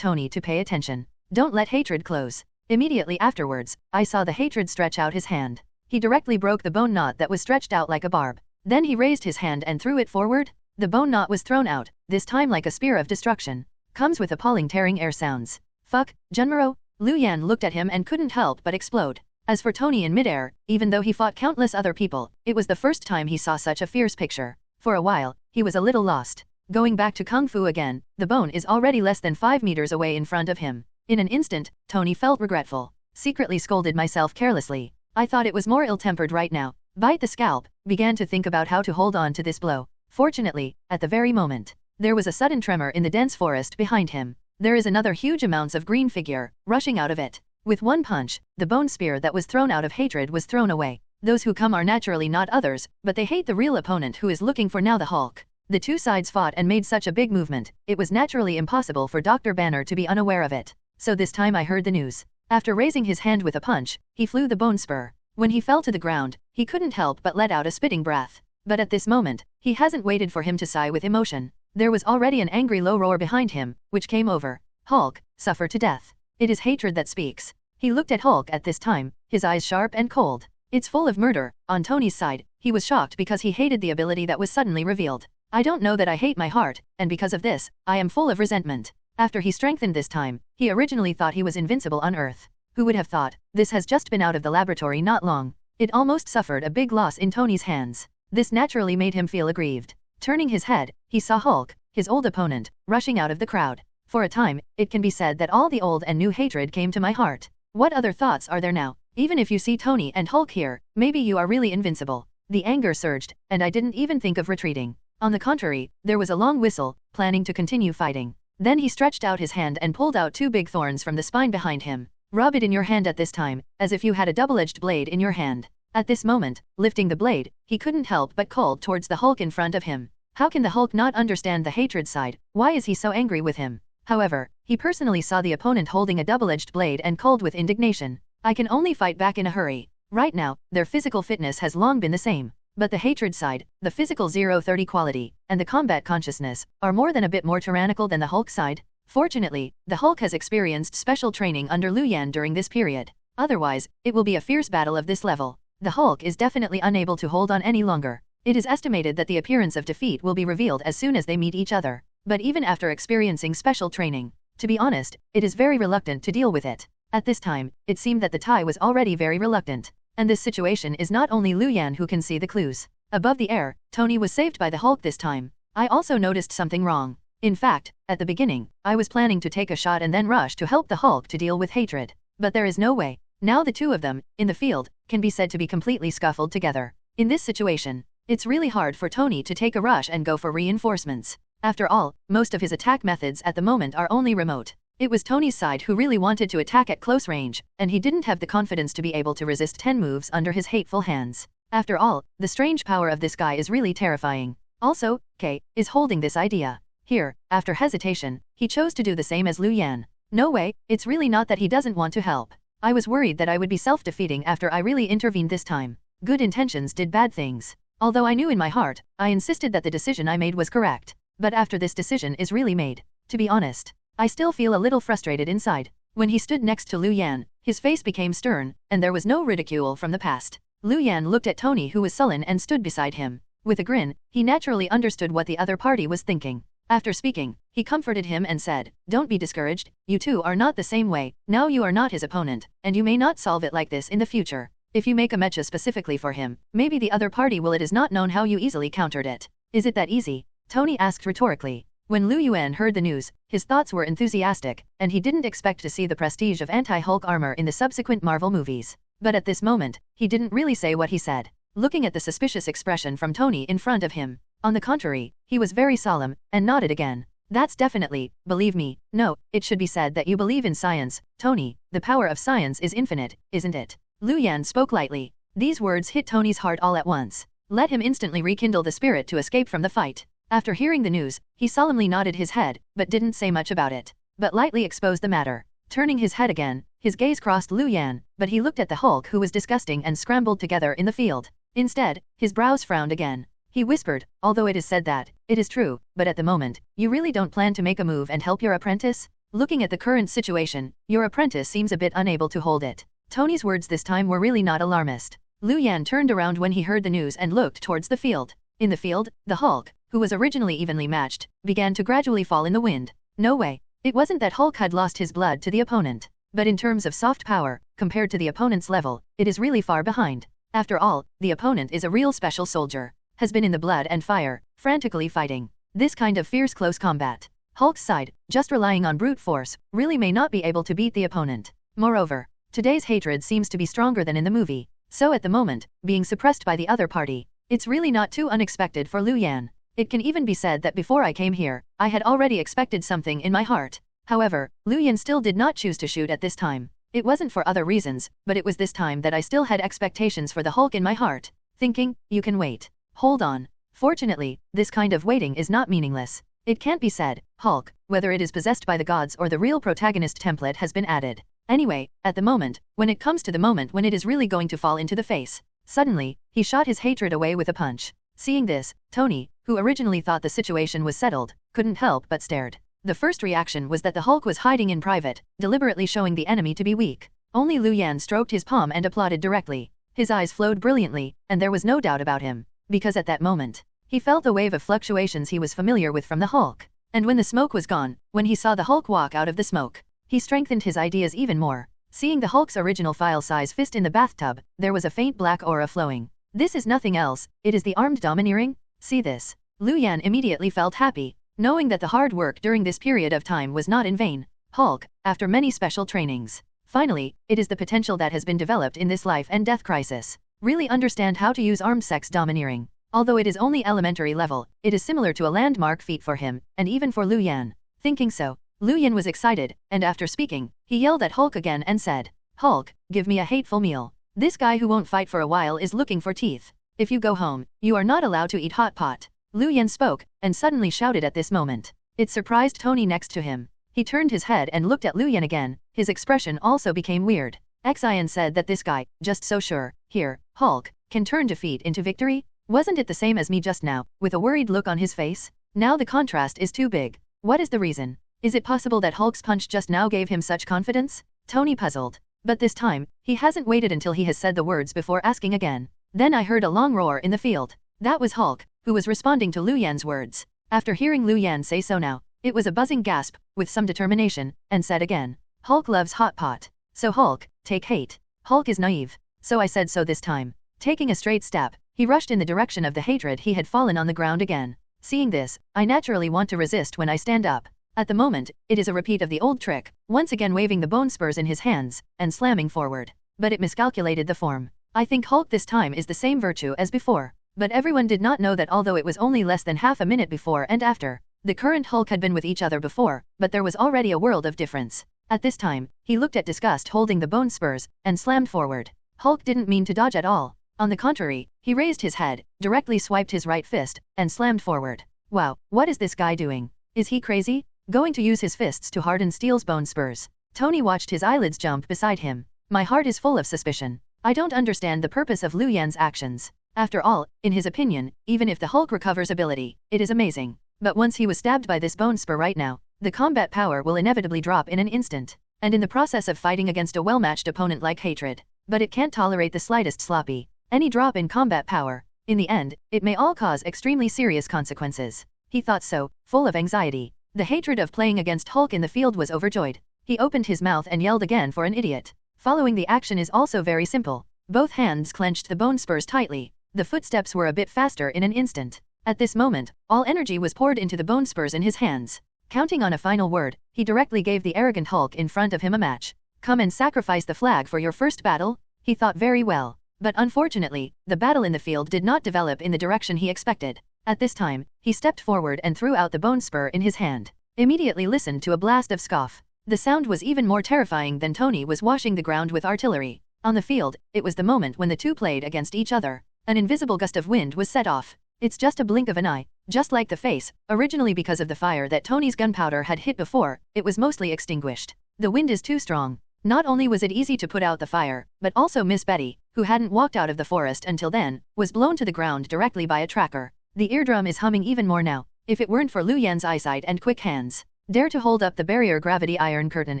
Tony to pay attention. Don't let hatred close. Immediately afterwards, I saw the hatred stretch out his hand. He directly broke the bone knot that was stretched out like a barb. Then he raised his hand and threw it forward. The bone knot was thrown out, this time like a spear of destruction. Comes with appalling tearing air sounds. Fuck, Junmaro? Lu Yan looked at him and couldn't help but explode. As for Tony in midair, even though he fought countless other people, it was the first time he saw such a fierce picture. For a while, he was a little lost. Going back to Kung Fu again, the bone is already less than 5 meters away in front of him. In an instant, Tony felt regretful. Secretly scolded myself carelessly. I thought it was more ill-tempered right now. Bite the scalp, began to think about how to hold on to this blow. Fortunately, at the very moment, there was a sudden tremor in the dense forest behind him. There is another huge amounts of green figure, rushing out of it. With one punch, the bone spear that was thrown out of hatred was thrown away. Those who come are naturally not others, but they hate the real opponent who is looking for now the Hulk. The two sides fought and made such a big movement, it was naturally impossible for Dr. Banner to be unaware of it. So this time I heard the news. After raising his hand with a punch, he flew the bone spur. When he fell to the ground, he couldn't help but let out a spitting breath. But at this moment, he hasn't waited for him to sigh with emotion. There was already an angry low roar behind him, which came over. Hulk, suffer to death. It is hatred that speaks. He looked at Hulk at this time, his eyes sharp and cold. It's full of murder. On Tony's side, he was shocked because he hated the ability that was suddenly revealed. I don't know that I hate my heart, and because of this, I am full of resentment. After he strengthened this time, he originally thought he was invincible on Earth. Who would have thought? This has just been out of the laboratory not long. It almost suffered a big loss in Tony's hands. This naturally made him feel aggrieved. Turning his head, he saw Hulk, his old opponent, rushing out of the crowd. For a time, it can be said that all the old and new hatred came to my heart. What other thoughts are there now? Even if you see Tony and Hulk here, maybe you are really invincible. The anger surged, and I didn't even think of retreating. On the contrary, there was a long whistle, planning to continue fighting. Then he stretched out his hand and pulled out 2 big thorns from the spine behind him. Rub it in your hand at this time, as if you had a double-edged blade in your hand. At this moment, lifting the blade, he couldn't help but called towards the Hulk in front of him. How can the Hulk not understand the hatred side? Why is he so angry with him? However, he personally saw the opponent holding a double-edged blade and called with indignation. I can only fight back in a hurry. Right now, their physical fitness has long been the same. But the hatred side, the physical 0-30 quality, and the combat consciousness, are more than a bit more tyrannical than the Hulk side. Fortunately, the Hulk has experienced special training under Lu Yan during this period. Otherwise, it will be a fierce battle of this level. The Hulk is definitely unable to hold on any longer. It is estimated that the appearance of defeat will be revealed as soon as they meet each other. But even after experiencing special training, to be honest, it is very reluctant to deal with it. At this time, it seemed that the Tai was already very reluctant. And this situation is not only Lu Yan who can see the clues. Above the air, Tony was saved by the Hulk this time. I also noticed something wrong. In fact, at the beginning, I was planning to take a shot and then rush to help the Hulk to deal with hatred. But there is no way. Now the two of them, in the field, can be said to be completely scuffled together. In this situation, it's really hard for Tony to take a rush and go for reinforcements. After all, most of his attack methods at the moment are only remote. It was Tony's side who really wanted to attack at close range, and he didn't have the confidence to be able to resist 10 moves under his hateful hands. After all, the strange power of this guy is really terrifying. Also, Kay is holding this idea. Here, after hesitation, he chose to do the same as Lu Yan. No way, it's really not that he doesn't want to help. I was worried that I would be self-defeating after I really intervened this time. Good intentions did bad things. Although I knew in my heart, I insisted that the decision I made was correct. But after this decision is really made, to be honest, I still feel a little frustrated inside. When he stood next to Lu Yan, his face became stern, and there was no ridicule from the past. Lu Yan looked at Tony who was sullen and stood beside him. With a grin, he naturally understood what the other party was thinking. After speaking, he comforted him and said, "Don't be discouraged, you two are not the same way, now you are not his opponent, and you may not solve it like this in the future. If you make a mecha specifically for him, maybe the other party will. It is not known how you easily countered it. Is it that easy?" Tony asked rhetorically. When Lu Yuan heard the news, his thoughts were enthusiastic, and he didn't expect to see the prestige of anti-Hulk armor in the subsequent Marvel movies. But at this moment, he didn't really say what he said, looking at the suspicious expression from Tony in front of him. On the contrary, he was very solemn, and nodded again. "That's definitely, believe me, no, it should be said that you believe in science, Tony, the power of science is infinite, isn't it?" Lu Yan spoke lightly. These words hit Tony's heart all at once. Let him instantly rekindle the spirit to escape from the fight. After hearing the news, he solemnly nodded his head, but didn't say much about it, but lightly exposed the matter. Turning his head again, his gaze crossed Lu Yan, but he looked at the Hulk who was disgusting and scrambled together in the field. Instead, his brows frowned again. He whispered, although it is said that, it is true, but at the moment, you really don't plan to make a move and help your apprentice? Looking at the current situation, your apprentice seems a bit unable to hold it. Tony's words this time were really not alarmist. Lu Yan turned around when he heard the news and looked towards the field. In the field, the Hulk, who was originally evenly matched, began to gradually fall in the wind. No way. It wasn't that Hulk had lost his blood to the opponent, but in terms of soft power, compared to the opponent's level, it is really far behind. After all, the opponent is a real special soldier, has been in the blood and fire, frantically fighting this kind of fierce close combat. Hulk's side, just relying on brute force, really may not be able to beat the opponent. Moreover, today's hatred seems to be stronger than in the movie, so at the moment, being suppressed by the other party, it's really not too unexpected for Lu Yan. It can even be said that before I came here, I had already expected something in my heart. However, Lu Yan still did not choose to shoot at this time. It wasn't for other reasons, but it was this time that I still had expectations for the Hulk in my heart. Thinking, you can wait. Hold on. Fortunately, this kind of waiting is not meaningless. It can't be said, Hulk, whether it is possessed by the gods or the real protagonist template has been added. Anyway, at the moment, when it comes to the moment when it is really going to fall into the face, suddenly, he shot his hatred away with a punch. Seeing this, Tony, who originally thought the situation was settled, couldn't help but stared. The first reaction was that the Hulk was hiding in private, deliberately showing the enemy to be weak. Only Lu Yan stroked his palm and applauded directly. His eyes flowed brilliantly, and there was no doubt about him, because at that moment, he felt the wave of fluctuations he was familiar with from the Hulk. And when the smoke was gone, when he saw the Hulk walk out of the smoke, he strengthened his ideas even more. Seeing the Hulk's original file-size fist in the bathtub, there was a faint black aura flowing. This is nothing else, it is the armed domineering? See this. Lu Yan immediately felt happy, knowing that the hard work during this period of time was not in vain. Hulk, after many special trainings. Finally, it is the potential that has been developed in this life and death crisis. Really understand how to use armed sex domineering. Although it is only elementary level, it is similar to a landmark feat for him, and even for Lu Yan. Thinking so, Lu Yan was excited, and after speaking, he yelled at Hulk again and said, Hulk, give me a hateful meal. This guy who won't fight for a while is looking for teeth. If you go home, you are not allowed to eat hot pot. Lu Yan spoke, and suddenly shouted at this moment. It surprised Tony next to him. He turned his head and looked at Lu Yan again, his expression also became weird. Xian said that this guy, just so sure, here, Hulk, can turn defeat into victory? Wasn't it the same as me just now, with a worried look on his face? Now the contrast is too big. What is the reason? Is it possible that Hulk's punch just now gave him such confidence? Tony puzzled. But this time, he hasn't waited until he has said the words before asking again. Then I heard a long roar in the field. That was Hulk, who was responding to Lu Yan's words. After hearing Lu Yan say so now, it was a buzzing gasp, with some determination, and said again. Hulk loves hot pot. So Hulk, take hate. Hulk is naive. So I said so this time. Taking a straight step, he rushed in the direction of the hatred he had fallen on the ground again. Seeing this, I naturally want to resist when I stand up. At the moment, it is a repeat of the old trick, once again waving the bone spurs in his hands, and slamming forward. But it miscalculated the form. I think Hulk this time is the same virtue as before. But everyone did not know that although it was only less than half a minute before and after, the current Hulk had been with each other before, but there was already a world of difference. At this time, he looked at disgust holding the bone spurs, and slammed forward. Hulk didn't mean to dodge at all. On the contrary, he raised his head, directly swiped his right fist, and slammed forward. Wow, what is this guy doing? Is he crazy? Going to use his fists to harden steel's bone spurs. Tony watched his eyelids jump beside him. My heart is full of suspicion. I don't understand the purpose of Lu Yan's actions. After all, in his opinion, even if the Hulk recovers ability, it is amazing. But once he was stabbed by this bone spur right now, the combat power will inevitably drop in an instant. And in the process of fighting against a well-matched opponent like hatred. But it can't tolerate the slightest sloppy. Any drop in combat power. In the end, it may all cause extremely serious consequences. He thought so, full of anxiety. The hatred of playing against Hulk in the field was overjoyed. He opened his mouth and yelled again for an idiot. Following the action is also very simple. Both hands clenched the bone spurs tightly. The footsteps were a bit faster in an instant. At this moment, all energy was poured into the bone spurs in his hands. Counting on a final word, he directly gave the arrogant Hulk in front of him a match. Come and sacrifice the flag for your first battle? He thought very well. But unfortunately, the battle in the field did not develop in the direction he expected. At this time, he stepped forward and threw out the bone spur in his hand. Immediately listened to a blast of scoff. The sound was even more terrifying than Tony was washing the ground with artillery. On the field, it was the moment when the two played against each other. An invisible gust of wind was set off. It's just a blink of an eye, just like the face. Originally because of the fire that Tony's gunpowder had hit before, it was mostly extinguished. The wind is too strong. Not only was it easy to put out the fire, but also Miss Betty, who hadn't walked out of the forest until then, was blown to the ground directly by a tracker. The eardrum is humming even more now. If it weren't for Lu Yan's eyesight and quick hands. Dare to hold up the barrier gravity iron curtain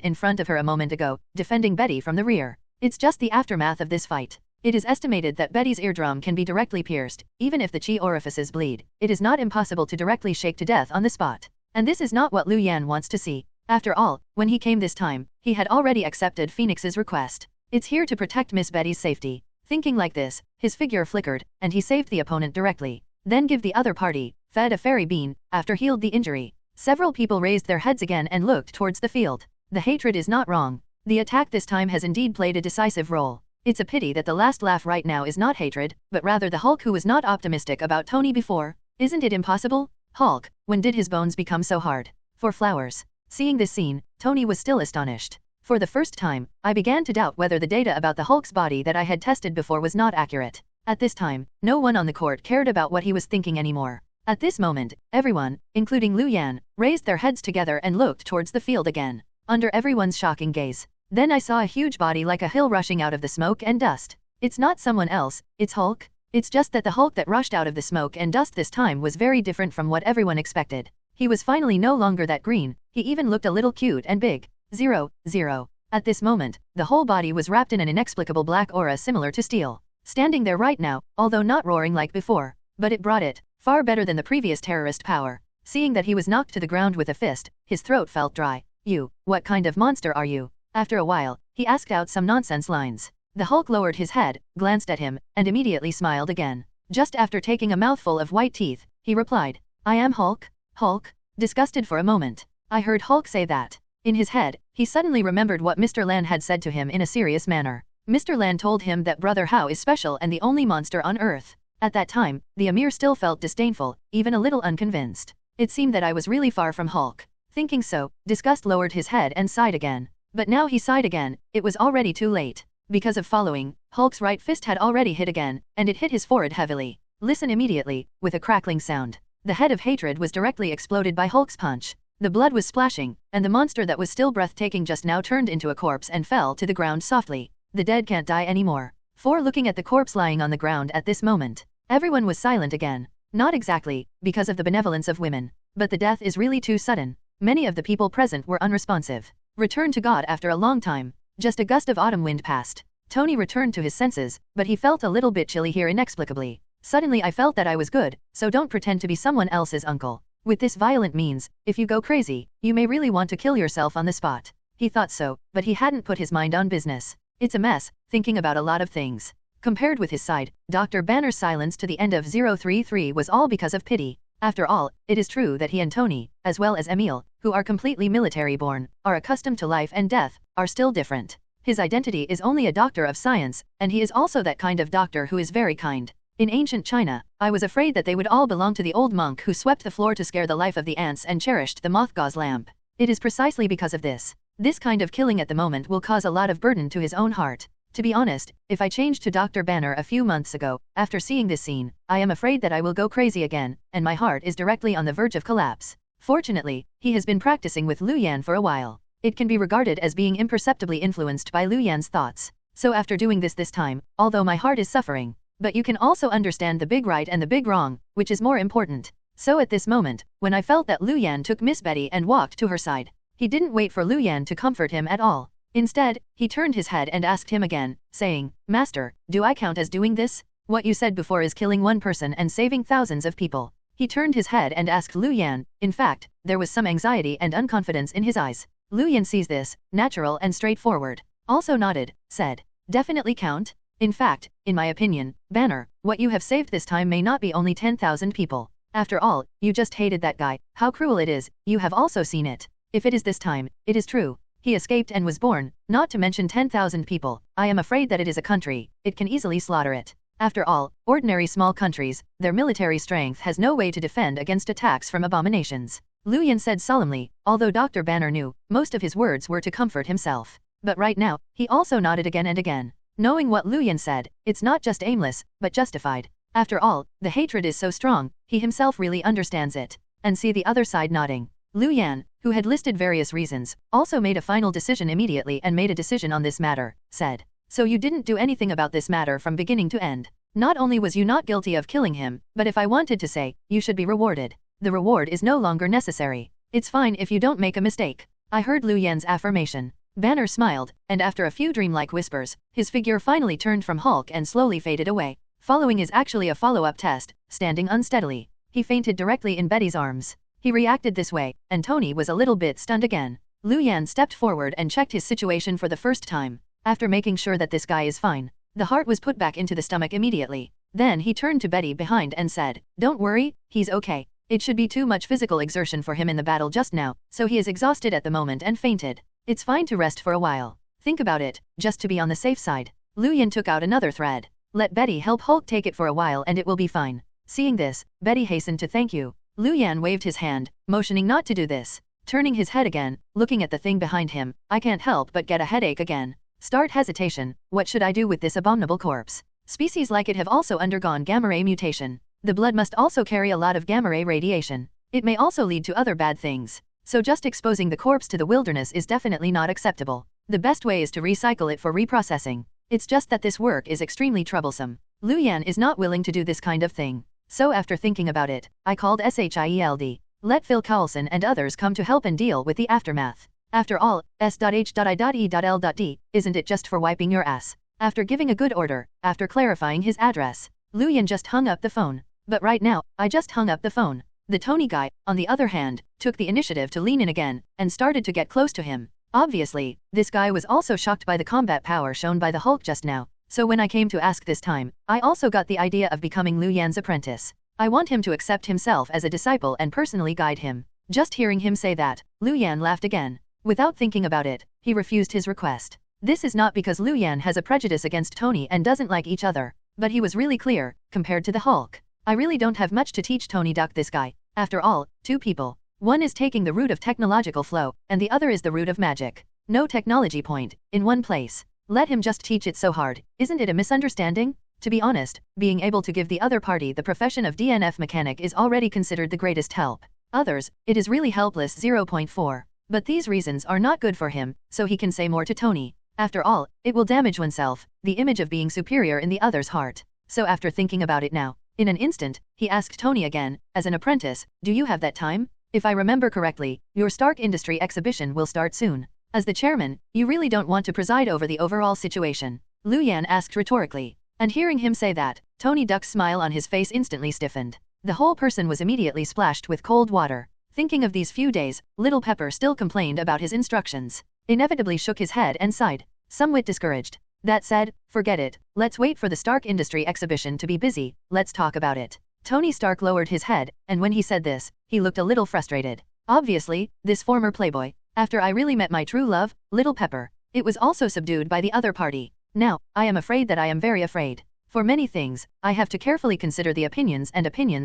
in front of her a moment ago, defending Betty from the rear. It's just the aftermath of this fight. It is estimated that Betty's eardrum can be directly pierced, even if the chi orifices bleed. It is not impossible to directly shake to death on the spot. And this is not what Lu Yan wants to see. After all, when he came this time, he had already accepted Phoenix's request. It's here to protect Miss Betty's safety. Thinking like this, his figure flickered, and he saved the opponent directly. Then give the other party, fed a fairy bean, after healed the injury. Several people raised their heads again and looked towards the field. The hatred is not wrong. The attack this time has indeed played a decisive role. It's a pity that the last laugh right now is not hatred, but rather the Hulk who was not optimistic about Tony before. Isn't it impossible? Hulk, when did his bones become so hard? For flowers. Seeing this scene, Tony was still astonished. For the first time, I began to doubt whether the data about the Hulk's body that I had tested before was not accurate. At this time, no one on the court cared about what he was thinking anymore. At this moment, everyone, including Lu Yan, raised their heads together and looked towards the field again. Under everyone's shocking gaze. Then I saw a huge body like a hill rushing out of the smoke and dust. It's not someone else, it's Hulk. It's just that the Hulk that rushed out of the smoke and dust this time was very different from what everyone expected. He was finally no longer that green, he even looked a little cute and big. 0, 0. At this moment, the whole body was wrapped in an inexplicable black aura similar to steel. Standing there right now, although not roaring like before. But it brought it, far better than the previous terrorist power. Seeing that he was knocked to the ground with a fist, his throat felt dry. You, what kind of monster are you? After a while, he asked out some nonsense lines. The Hulk lowered his head, glanced at him, and immediately smiled again. Just after taking a mouthful of white teeth, he replied, I am Hulk? Hulk? Disgusted for a moment. I heard Hulk say that. In his head, he suddenly remembered what Mr. Lan had said to him in a serious manner. Mr. Lan told him that Brother Hao is special and the only monster on Earth. At that time, the Emir still felt disdainful, even a little unconvinced. It seemed that I was really far from Hulk. Thinking so, Disgust lowered his head and sighed again. But now he sighed again, it was already too late. Because of following, Hulk's right fist had already hit again, and it hit his forehead heavily. Listen immediately, with a crackling sound. The head of hatred was directly exploded by Hulk's punch. The blood was splashing, and the monster that was still breathtaking just now turned into a corpse and fell to the ground softly. The dead can't die anymore. For looking at the corpse lying on the ground at this moment, everyone was silent again. Not exactly, because of the benevolence of women. But the death is really too sudden. Many of the people present were unresponsive. Returned to God after a long time. Just a gust of autumn wind passed. Tony returned to his senses, but he felt a little bit chilly here inexplicably. Suddenly I felt that I was good, so don't pretend to be someone else's uncle. With this violent means, if you go crazy, you may really want to kill yourself on the spot. He thought so, but he hadn't put his mind on business. It's a mess, thinking about a lot of things. Compared with his side, Dr. Banner's silence to the end of 033 was all because of pity. After all, it is true that he and Tony, as well as Emil, who are completely military-born, are accustomed to life and death, are still different. His identity is only a doctor of science, and he is also that kind of doctor who is very kind. In ancient China, I was afraid that they would all belong to the old monk who swept the floor to scare the life of the ants and cherished the moth gauze lamp. It is precisely because of this. This kind of killing at the moment will cause a lot of burden to his own heart. To be honest, if I changed to Dr. Banner a few months ago, after seeing this scene, I am afraid that I will go crazy again, and my heart is directly on the verge of collapse. Fortunately, he has been practicing with Lu Yan for a while. It can be regarded as being imperceptibly influenced by Lu Yan's thoughts. So after doing this time, although my heart is suffering, but you can also understand the big right and the big wrong, which is more important. So at this moment, when I felt that Lu Yan took Miss Betty and walked to her side, he didn't wait for Lu Yan to comfort him at all. Instead, he turned his head and asked him again, saying, Master, do I count as doing this? What you said before is killing one person and saving thousands of people. He turned his head and asked Lu Yan. In fact, there was some anxiety and unconfidence in his eyes. Lu Yan sees this, natural and straightforward. Also nodded, said, definitely count. In fact, in my opinion, Banner, what you have saved this time may not be only 10,000 people. After all, you just hated that guy. How cruel it is, you have also seen it. If it is this time, it is true. He escaped and was born, not to mention 10,000 people. I am afraid that it is a country, it can easily slaughter it. After all, ordinary small countries, their military strength has no way to defend against attacks from abominations. Lu Yan said solemnly, although Dr. Banner knew, most of his words were to comfort himself. But right now, he also nodded again and again. Knowing what Lu Yan said, it's not just aimless, but justified. After all, the hatred is so strong, he himself really understands it. And see the other side nodding. Lu Yan, who had listed various reasons, also made a final decision immediately and made a decision on this matter, said. So you didn't do anything about this matter from beginning to end. Not only was you not guilty of killing him, but if I wanted to say, you should be rewarded. The reward is no longer necessary. It's fine if you don't make a mistake. I heard Lu Yan's affirmation. Banner smiled, and after a few dreamlike whispers, his figure finally turned from Hulk and slowly faded away. Following is actually a follow-up test, standing unsteadily. He fainted directly in Betty's arms. He reacted this way, and Tony was a little bit stunned again. Lu Yan stepped forward and checked his situation for the first time. After making sure that this guy is fine, the heart was put back into the stomach immediately. Then he turned to Betty behind and said, "Don't worry, he's okay. It should be too much physical exertion for him in the battle just now, so he is exhausted at the moment and fainted. It's fine to rest for a while. Think about it, just to be on the safe side." Lu Yan took out another thread. "Let Betty help Hulk take it for a while and it will be fine." Seeing this, Betty hastened to thank you. Lu Yan waved his hand, motioning not to do this. Turning his head again, looking at the thing behind him, "I can't help but get a headache again. Start hesitation, what should I do with this abominable corpse? Species like it have also undergone gamma-ray mutation. The blood must also carry a lot of gamma-ray radiation. It may also lead to other bad things. So just exposing the corpse to the wilderness is definitely not acceptable. The best way is to recycle it for reprocessing. It's just that this work is extremely troublesome. Lu Yan is not willing to do this kind of thing. So after thinking about it, I called SHIELD. Let Phil Coulson and others come to help and deal with the aftermath. After all, S.H.I.E.L.D. isn't it just for wiping your ass? After giving a good order, after clarifying his address, Lu Yan just hung up the phone. But right now, I just hung up the phone. The Tony guy, on the other hand, took the initiative to lean in again, and started to get close to him. Obviously, this guy was also shocked by the combat power shown by the Hulk just now. So when I came to ask this time, I also got the idea of becoming Lu Yan's apprentice. I want him to accept himself as a disciple and personally guide him. Just hearing him say that, Lu Yan laughed again. Without thinking about it, he refused his request. This is not because Lu Yan has a prejudice against Tony and doesn't like each other, but he was really clear, compared to the Hulk. I really don't have much to teach Tony Duck this guy. After all, two people. One is taking the root of technological flow, and the other is the root of magic. No technology point, in one place. Let him just teach it so hard, isn't it a misunderstanding? To be honest, being able to give the other party the profession of DNF mechanic is already considered the greatest help. Others, it is really helpless 0.4. But these reasons are not good for him, so he can say more to Tony. After all, it will damage oneself, the image of being superior in the other's heart. So after thinking about it now, in an instant, he asked Tony again, as an apprentice, "Do you have that time? If I remember correctly, your Stark Industry exhibition will start soon. As the chairman, you really don't want to preside over the overall situation?" Lu Yan asked rhetorically. And hearing him say that, Tony Duck's smile on his face instantly stiffened. The whole person was immediately splashed with cold water. Thinking of these few days, Little Pepper still complained about his instructions. Inevitably shook his head and sighed, somewhat discouraged. That said, forget it, let's wait for the Stark Industry exhibition to be busy, let's talk about it. Tony Stark lowered his head, and when he said this, he looked a little frustrated. Obviously, this former playboy, after I really met my true love, Little Pepper, it was also subdued by the other party. Now, I am afraid that I am very afraid. For many things, I have to carefully consider the opinions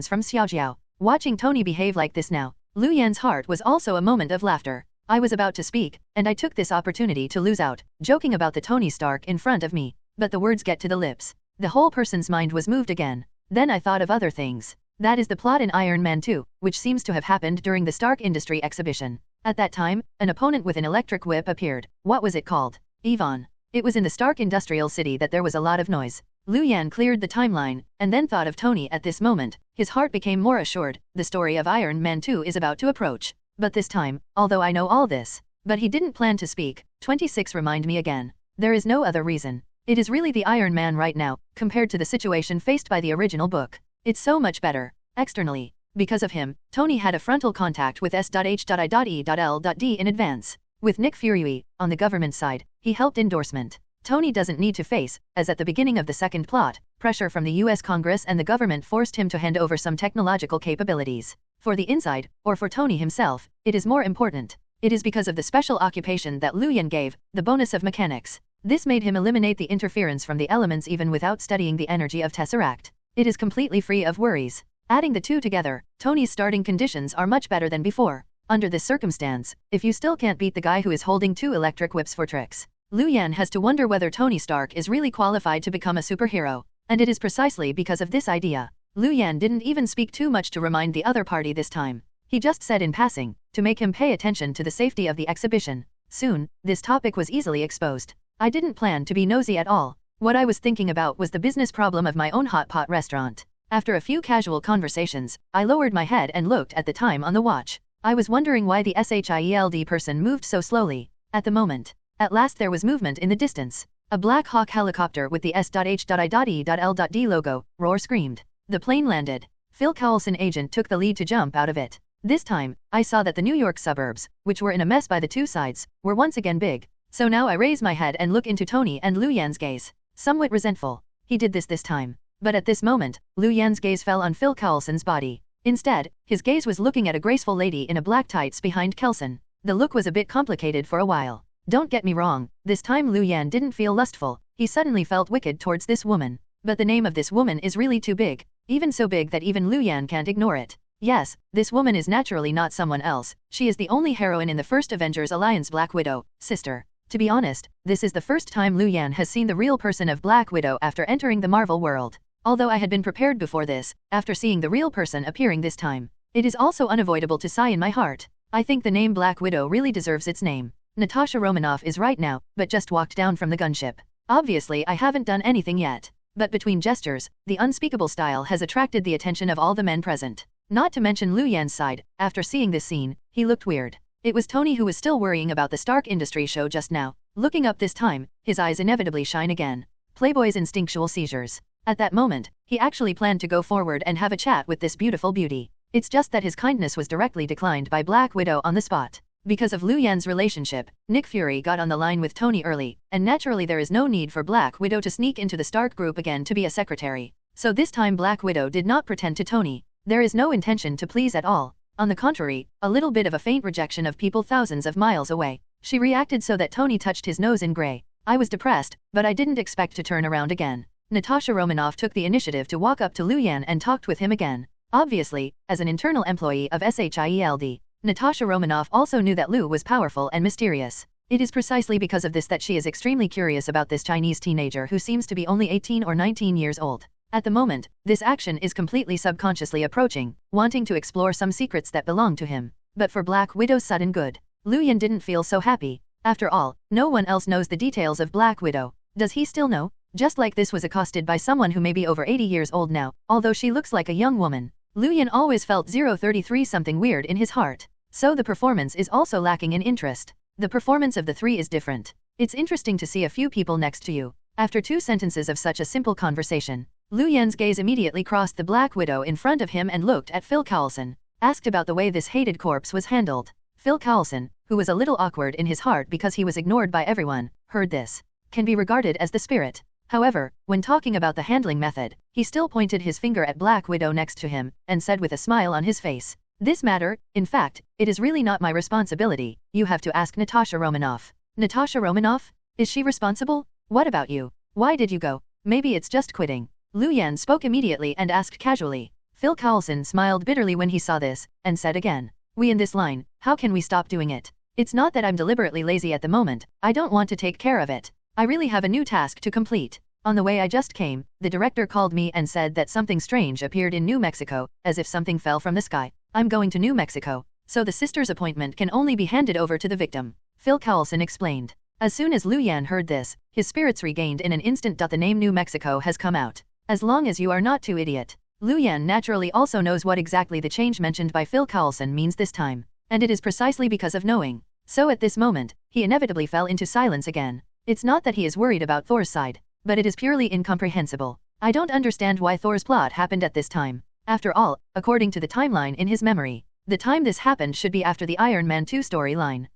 from Xiaojiao. Watching Tony behave like this now, Lu Yan's heart was also a moment of laughter. I was about to speak, and I took this opportunity to lose out, joking about the Tony Stark in front of me. But the words get to the lips. The whole person's mind was moved again. Then I thought of other things. That is the plot in Iron Man 2, which seems to have happened during the Stark Industry exhibition. At that time, an opponent with an electric whip appeared. What was it called? Yvonne. It was in the Stark Industrial City that there was a lot of noise. Lu Yan cleared the timeline, and then thought of Tony at this moment. His heart became more assured. The story of Iron Man 2 is about to approach. But this time, although I know all this, but he didn't plan to speak. 26 remind me again. There is no other reason. It is really the Iron Man right now, compared to the situation faced by the original book. It's so much better. Externally. Because of him, Tony had a frontal contact with S.H.I.E.L.D. in advance. With Nick Fury, on the government side, he helped endorsement. Tony doesn't need to face, as at the beginning of the second plot, pressure from the US Congress and the government forced him to hand over some technological capabilities. For the inside, or for Tony himself, it is more important. It is because of the special occupation that Lu Yan gave, the bonus of mechanics. This made him eliminate the interference from the elements even without studying the energy of Tesseract. It is completely free of worries. Adding the two together, Tony's starting conditions are much better than before. Under this circumstance, if you still can't beat the guy who is holding two electric whips for tricks, Lu Yan has to wonder whether Tony Stark is really qualified to become a superhero, and it is precisely because of this idea. Lu Yan didn't even speak too much to remind the other party this time. He just said in passing, to make him pay attention to the safety of the exhibition. Soon, this topic was easily exposed. I didn't plan to be nosy at all. What I was thinking about was the business problem of my own hot pot restaurant. After a few casual conversations, I lowered my head and looked at the time on the watch. I was wondering why the SHIELD person moved so slowly. At the moment, at last there was movement in the distance. A Black Hawk helicopter with the S.H.I.E.L.D logo, roar screamed. The plane landed. Phil Coulson agent took the lead to jump out of it. This time, I saw that the New York suburbs, which were in a mess by the two sides, were once again big. So now I raise my head and look into Tony and Lu Yan's gaze. Somewhat resentful. He did this time. But at this moment, Lu Yan's gaze fell on Phil Coulson's body. Instead, his gaze was looking at a graceful lady in a black tights behind Kelson. The look was a bit complicated for a while. Don't get me wrong, this time Lu Yan didn't feel lustful. He suddenly felt wicked towards this woman. But the name of this woman is really too big. Even so big that even Lu Yan can't ignore it. Yes, this woman is naturally not someone else. She is the only heroine in the first Avengers Alliance, Black Widow, sister. To be honest, this is the first time Lu Yan has seen the real person of Black Widow after entering the Marvel world. Although I had been prepared before this, after seeing the real person appearing this time, it is also unavoidable to sigh in my heart. I think the name Black Widow really deserves its name. Natasha Romanoff is right now, but just walked down from the gunship. Obviously I haven't done anything yet. But between gestures, the unspeakable style has attracted the attention of all the men present. Not to mention Lu Yan's side, after seeing this scene, he looked weird. It was Tony who was still worrying about the Stark Industry show just now. Looking up this time, his eyes inevitably shine again. Playboy's instinctual seizures. At that moment, he actually planned to go forward and have a chat with this beautiful beauty. It's just that his kindness was directly declined by Black Widow on the spot. Because of Lu Yan's relationship, Nick Fury got on the line with Tony early, and naturally there is no need for Black Widow to sneak into the Stark group again to be a secretary. So this time Black Widow did not pretend to Tony. There is no intention to please at all. On the contrary, a little bit of a faint rejection of people thousands of miles away. She reacted so that Tony touched his nose in grey. I was depressed, but I didn't expect to turn around again. Natasha Romanoff took the initiative to walk up to Lu Yan and talked with him again. Obviously, as an internal employee of SHIELD, Natasha Romanoff also knew that Lu was powerful and mysterious. It is precisely because of this that she is extremely curious about this Chinese teenager who seems to be only 18 or 19 years old. At the moment, this action is completely subconsciously approaching, wanting to explore some secrets that belong to him. But for Black Widow's sudden good, Lu Yan didn't feel so happy. After all, no one else knows the details of Black Widow. Does he still know? Just like this was accosted by someone who may be over 80 years old now, although she looks like a young woman. Lu Yan always felt 033 something weird in his heart. So the performance is also lacking in interest. The performance of the three is different. It's interesting to see a few people next to you. After 2 sentences of such a simple conversation, Lu Yan's gaze immediately crossed the Black Widow in front of him and looked at Phil Coulson, asked about the way this hated corpse was handled. Phil Coulson, who was a little awkward in his heart because he was ignored by everyone, heard this. Can be regarded as the spirit. However, when talking about the handling method, he still pointed his finger at Black Widow next to him, and said with a smile on his face, "This matter, in fact, it is really not my responsibility, you have to ask Natasha Romanoff." Natasha Romanoff? Is she responsible? What about you? Why did you go? Maybe it's just quitting. Lu Yan spoke immediately and asked casually. Phil Coulson smiled bitterly when he saw this, and said again, "We in this line, how can we stop doing it? It's not that I'm deliberately lazy at the moment, I don't want to take care of it. I really have a new task to complete. On the way I just came, the director called me and said that something strange appeared in New Mexico, as if something fell from the sky. I'm going to New Mexico, so the sister's appointment can only be handed over to the victim," Phil Coulson explained. As soon as Lu Yan heard this, his spirits regained in an instant. The name New Mexico has come out. As long as you are not too idiot. Lu Yan naturally also knows what exactly the change mentioned by Phil Coulson means this time, and it is precisely because of knowing. So at this moment, he inevitably fell into silence again. It's not that he is worried about Thor's side, but it is purely incomprehensible. I don't understand why Thor's plot happened at this time. After all, according to the timeline in his memory, the time this happened should be after the Iron Man 2 storyline.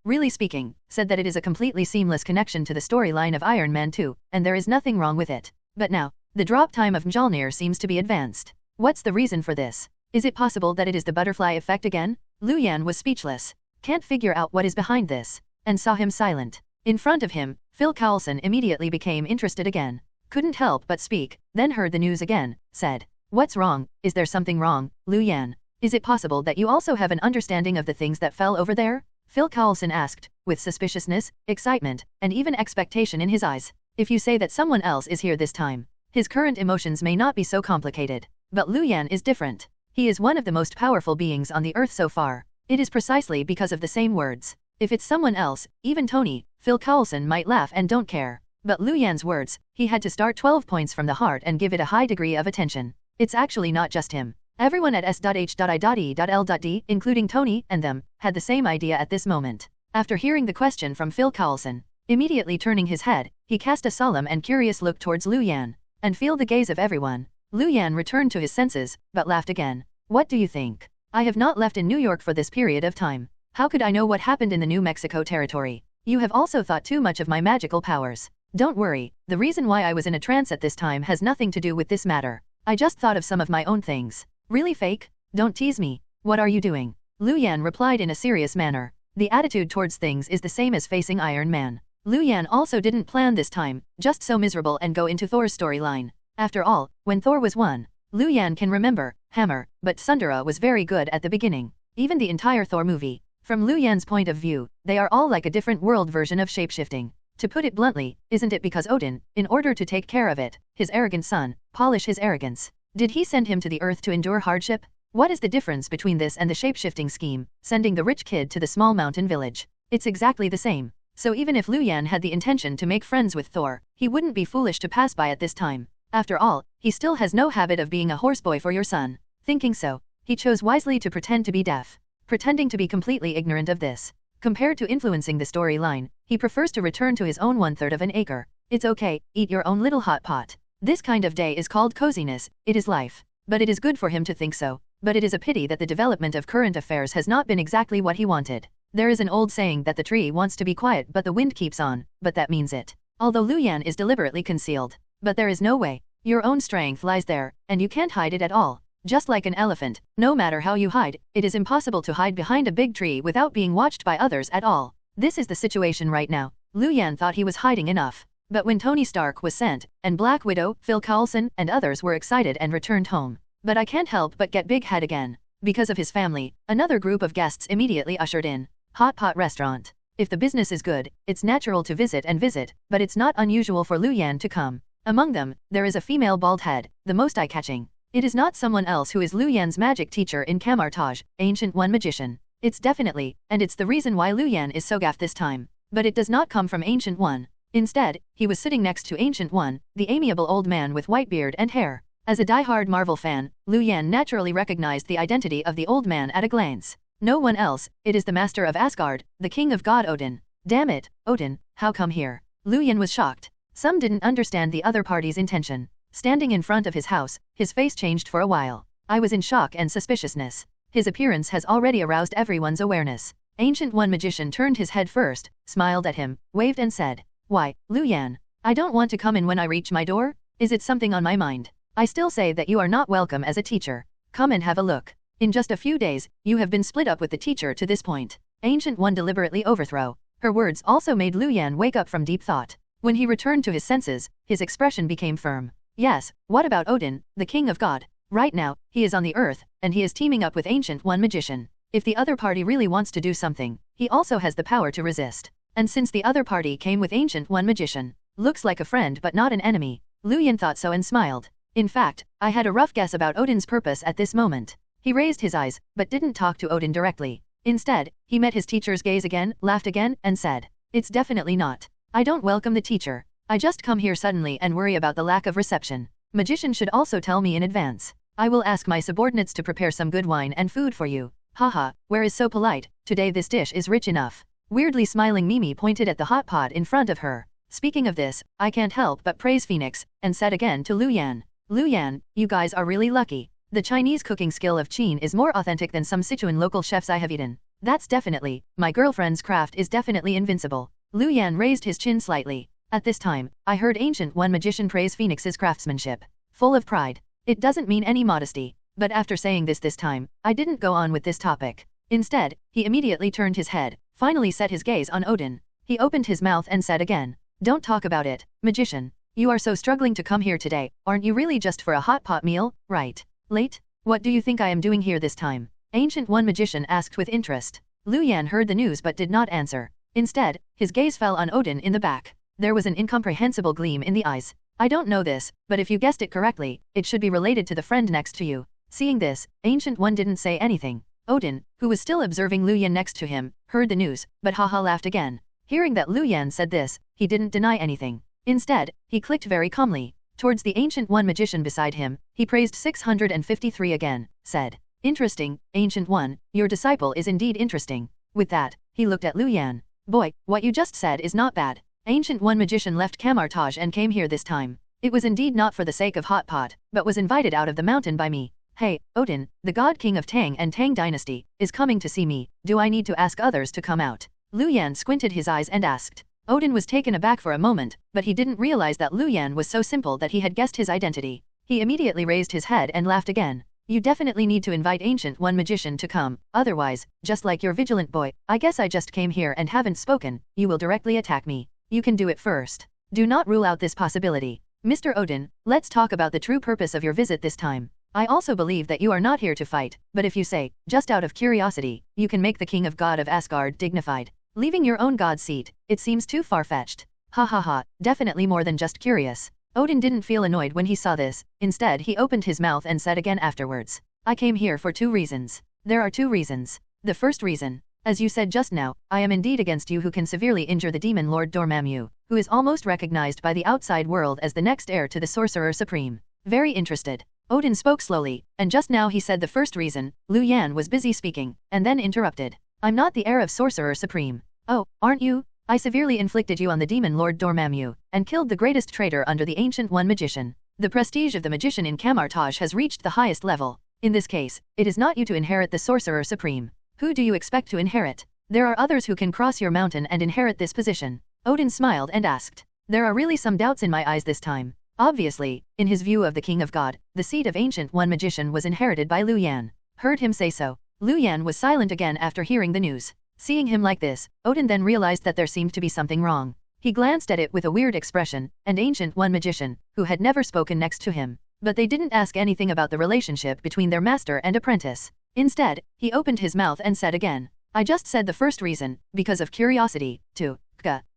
Really speaking, said that it is a completely seamless connection to the storyline of Iron Man 2, and there is nothing wrong with it. But now, the drop time of Mjolnir seems to be advanced. What's the reason for this? Is it possible that it is the butterfly effect again? Lu Yan was speechless. Can't figure out what is behind this, and saw him silent. In front of him, Phil Coulson immediately became interested again. Couldn't help but speak, then heard the news again, said, "What's wrong? Is there something wrong, Lu Yan? Is it possible that you also have an understanding of the things that fell over there?" Phil Coulson asked, with suspiciousness, excitement, and even expectation in his eyes. If you say that someone else is here this time, his current emotions may not be so complicated. But Lu Yan is different. He is one of the most powerful beings on the earth so far. It is precisely because of the same words. If it's someone else, even Tony, Phil Coulson might laugh and don't care. But Lu Yan's words, he had to start 12 points from the heart and give it a high degree of attention. It's actually not just him. Everyone at S.H.I.E.L.D, including Tony and them, had the same idea at this moment. After hearing the question from Phil Coulson, immediately turning his head, he cast a solemn and curious look towards Lu Yan, and feel the gaze of everyone. Lu Yan returned to his senses, but laughed again. What do you think? I have not left in New York for this period of time. How could I know what happened in the New Mexico territory? You have also thought too much of my magical powers. Don't worry, the reason why I was in a trance at this time has nothing to do with this matter. I just thought of some of my own things. Really fake? Don't tease me. What are you doing? Lu Yan replied in a serious manner. The attitude towards things is the same as facing Iron Man. Lu Yan also didn't plan this time, just so miserable and go into Thor's storyline. After all, when Thor was one, Lu Yan can remember, Hammer, but Sundara was very good at the beginning. Even the entire Thor movie. From Lu Yan's point of view, they are all like a different world version of shapeshifting. To put it bluntly, isn't it because Odin, in order to take care of it, his arrogant son, polish his arrogance, did he send him to the earth to endure hardship? What is the difference between this and the shapeshifting scheme, sending the rich kid to the small mountain village? It's exactly the same. So even if Lu Yan had the intention to make friends with Thor, he wouldn't be foolish to pass by at this time. After all, he still has no habit of being a horseboy for your son. Thinking so, he chose wisely to pretend to be deaf, pretending to be completely ignorant of this. Compared to influencing the storyline, he prefers to return to his own 1/3 of an acre. It's okay, eat your own little hot pot. This kind of day is called coziness, it is life. But it is good for him to think so. But it is a pity that the development of current affairs has not been exactly what he wanted. There is an old saying that the tree wants to be quiet but the wind keeps on, but that means it. Although Lu Yan is deliberately concealed. But there is no way. Your own strength lies there, and you can't hide it at all. Just like an elephant, no matter how you hide, it is impossible to hide behind a big tree without being watched by others at all. This is the situation right now. Lu Yan thought he was hiding enough. But when Tony Stark was sent, and Black Widow, Phil Coulson, and others were excited and returned home. But I can't help but get big head again. Because of his family, another group of guests immediately ushered in. Hot pot restaurant. If the business is good, it's natural to visit, but it's not unusual for Lu Yan to come. Among them, there is a female bald head, the most eye-catching. It is not someone else who is Lu Yan's magic teacher in Camartage, Ancient One magician. It's definitely, and it's the reason why Lu Yan is so gaffed this time. But it does not come from Ancient One. Instead, he was sitting next to Ancient One, the amiable old man with white beard and hair. As a die-hard Marvel fan, Lu Yan naturally recognized the identity of the old man at a glance. No one else, it is the master of Asgard, the king of God Odin. Damn it, Odin, how come here? Lu Yan was shocked. Some didn't understand the other party's intention. Standing in front of his house, his face changed for a while. I was in shock and suspiciousness. His appearance has already aroused everyone's awareness. Ancient One magician turned his head first, smiled at him, waved and said, "Why, Lu Yan, I don't want to come in when I reach my door? Is it something on my mind? I still say that you are not welcome as a teacher. Come and have a look. In just a few days, you have been split up with the teacher to this point." Ancient One deliberately overthrow. Her words also made Lu Yan wake up from deep thought. When he returned to his senses, his expression became firm. Yes, what about Odin, the king of God? Right now, he is on the earth, and he is teaming up with Ancient One magician. If the other party really wants to do something, he also has the power to resist. And since the other party came with Ancient One magician, looks like a friend but not an enemy, Lu Yan thought so and smiled. In fact, I had a rough guess about Odin's purpose at this moment. He raised his eyes, but didn't talk to Odin directly. Instead, he met his teacher's gaze again, laughed again, and said, "It's definitely not. I don't welcome the teacher. I just come here suddenly and worry about the lack of reception. Magician should also tell me in advance. I will ask my subordinates to prepare some good wine and food for you. Haha, where is so polite, today this dish is rich enough." Weirdly smiling Mimi pointed at the hot pot in front of her. Speaking of this, I can't help but praise Phoenix, and said again to Lu Yan, "Lu Yan, you guys are really lucky. The Chinese cooking skill of Qin is more authentic than some Sichuan local chefs I have eaten. That's definitely, my girlfriend's craft is definitely invincible." Lu Yan raised his chin slightly. At this time, I heard Ancient One magician praise Phoenix's craftsmanship. Full of pride. It doesn't mean any modesty. But after saying this time, I didn't go on with this topic. Instead, he immediately turned his head, finally set his gaze on Odin. He opened his mouth and said again, "Don't talk about it, magician. You are so struggling to come here today, aren't you really just for a hot pot meal, right? Late? What do you think I am doing here this time?" Ancient One magician asked with interest. Lu Yan heard the news but did not answer. Instead, his gaze fell on Odin in the back. There was an incomprehensible gleam in the eyes. I don't know this, but if you guessed it correctly, it should be related to the friend next to you. Seeing this, Ancient One didn't say anything. Odin, who was still observing Lu Yan next to him, heard the news, but haha laughed again. Hearing that Lu Yan said this, he didn't deny anything. Instead, he clicked very calmly. Towards the Ancient One magician beside him, he praised 653 again, said, "Interesting, Ancient One, your disciple is indeed interesting." With that, he looked at Lu Yan. "Boy, what you just said is not bad. Ancient One magician left Camartage and came here this time. It was indeed not for the sake of hot pot, but was invited out of the mountain by me. Hey, Odin, the god king of Tang and Tang dynasty, is coming to see me. Do I need to ask others to come out?" Lu Yan squinted his eyes and asked. Odin was taken aback for a moment, but he didn't realize that Lu Yan was so simple that he had guessed his identity. He immediately raised his head and laughed again. "You definitely need to invite Ancient One magician to come, otherwise, just like your vigilant boy, I guess I just came here and haven't spoken, you will directly attack me. You can do it first. Do not rule out this possibility. Mr. Odin, let's talk about the true purpose of your visit this time. I also believe that you are not here to fight, but if you say, just out of curiosity, you can make the king of God of Asgard dignified. Leaving your own god seat, it seems too far-fetched. Ha ha ha, definitely more than just curious." Odin didn't feel annoyed when he saw this, instead he opened his mouth and said again afterwards, "I came here for 2 reasons. There are 2 reasons. The first reason, as you said just now, I am indeed against you who can severely injure the demon lord Dormammu, who is almost recognized by the outside world as the next heir to the Sorcerer Supreme." Very interested, Odin spoke slowly, and just now he said the first reason. Lu Yan was busy speaking, and then interrupted. "I'm not the heir of Sorcerer Supreme." "Oh, aren't you? I severely inflicted you on the demon lord Dormammu, and killed the greatest traitor under the Ancient One magician. The prestige of the magician in Camartage has reached the highest level. In this case, it is not you to inherit the Sorcerer Supreme. Who do you expect to inherit? There are others who can cross your mountain and inherit this position." Odin smiled and asked. There are really some doubts in my eyes this time. Obviously, in his view of the King of God, the seat of Ancient One magician was inherited by Lu Yan. Heard him say so. Lu Yan was silent again after hearing the news. Seeing him like this, Odin then realized that there seemed to be something wrong. He glanced at it with a weird expression, and Ancient One magician, who had never spoken next to him. But they didn't ask anything about the relationship between their master and apprentice. Instead, he opened his mouth and said again, "I just said the first reason, because of curiosity, too.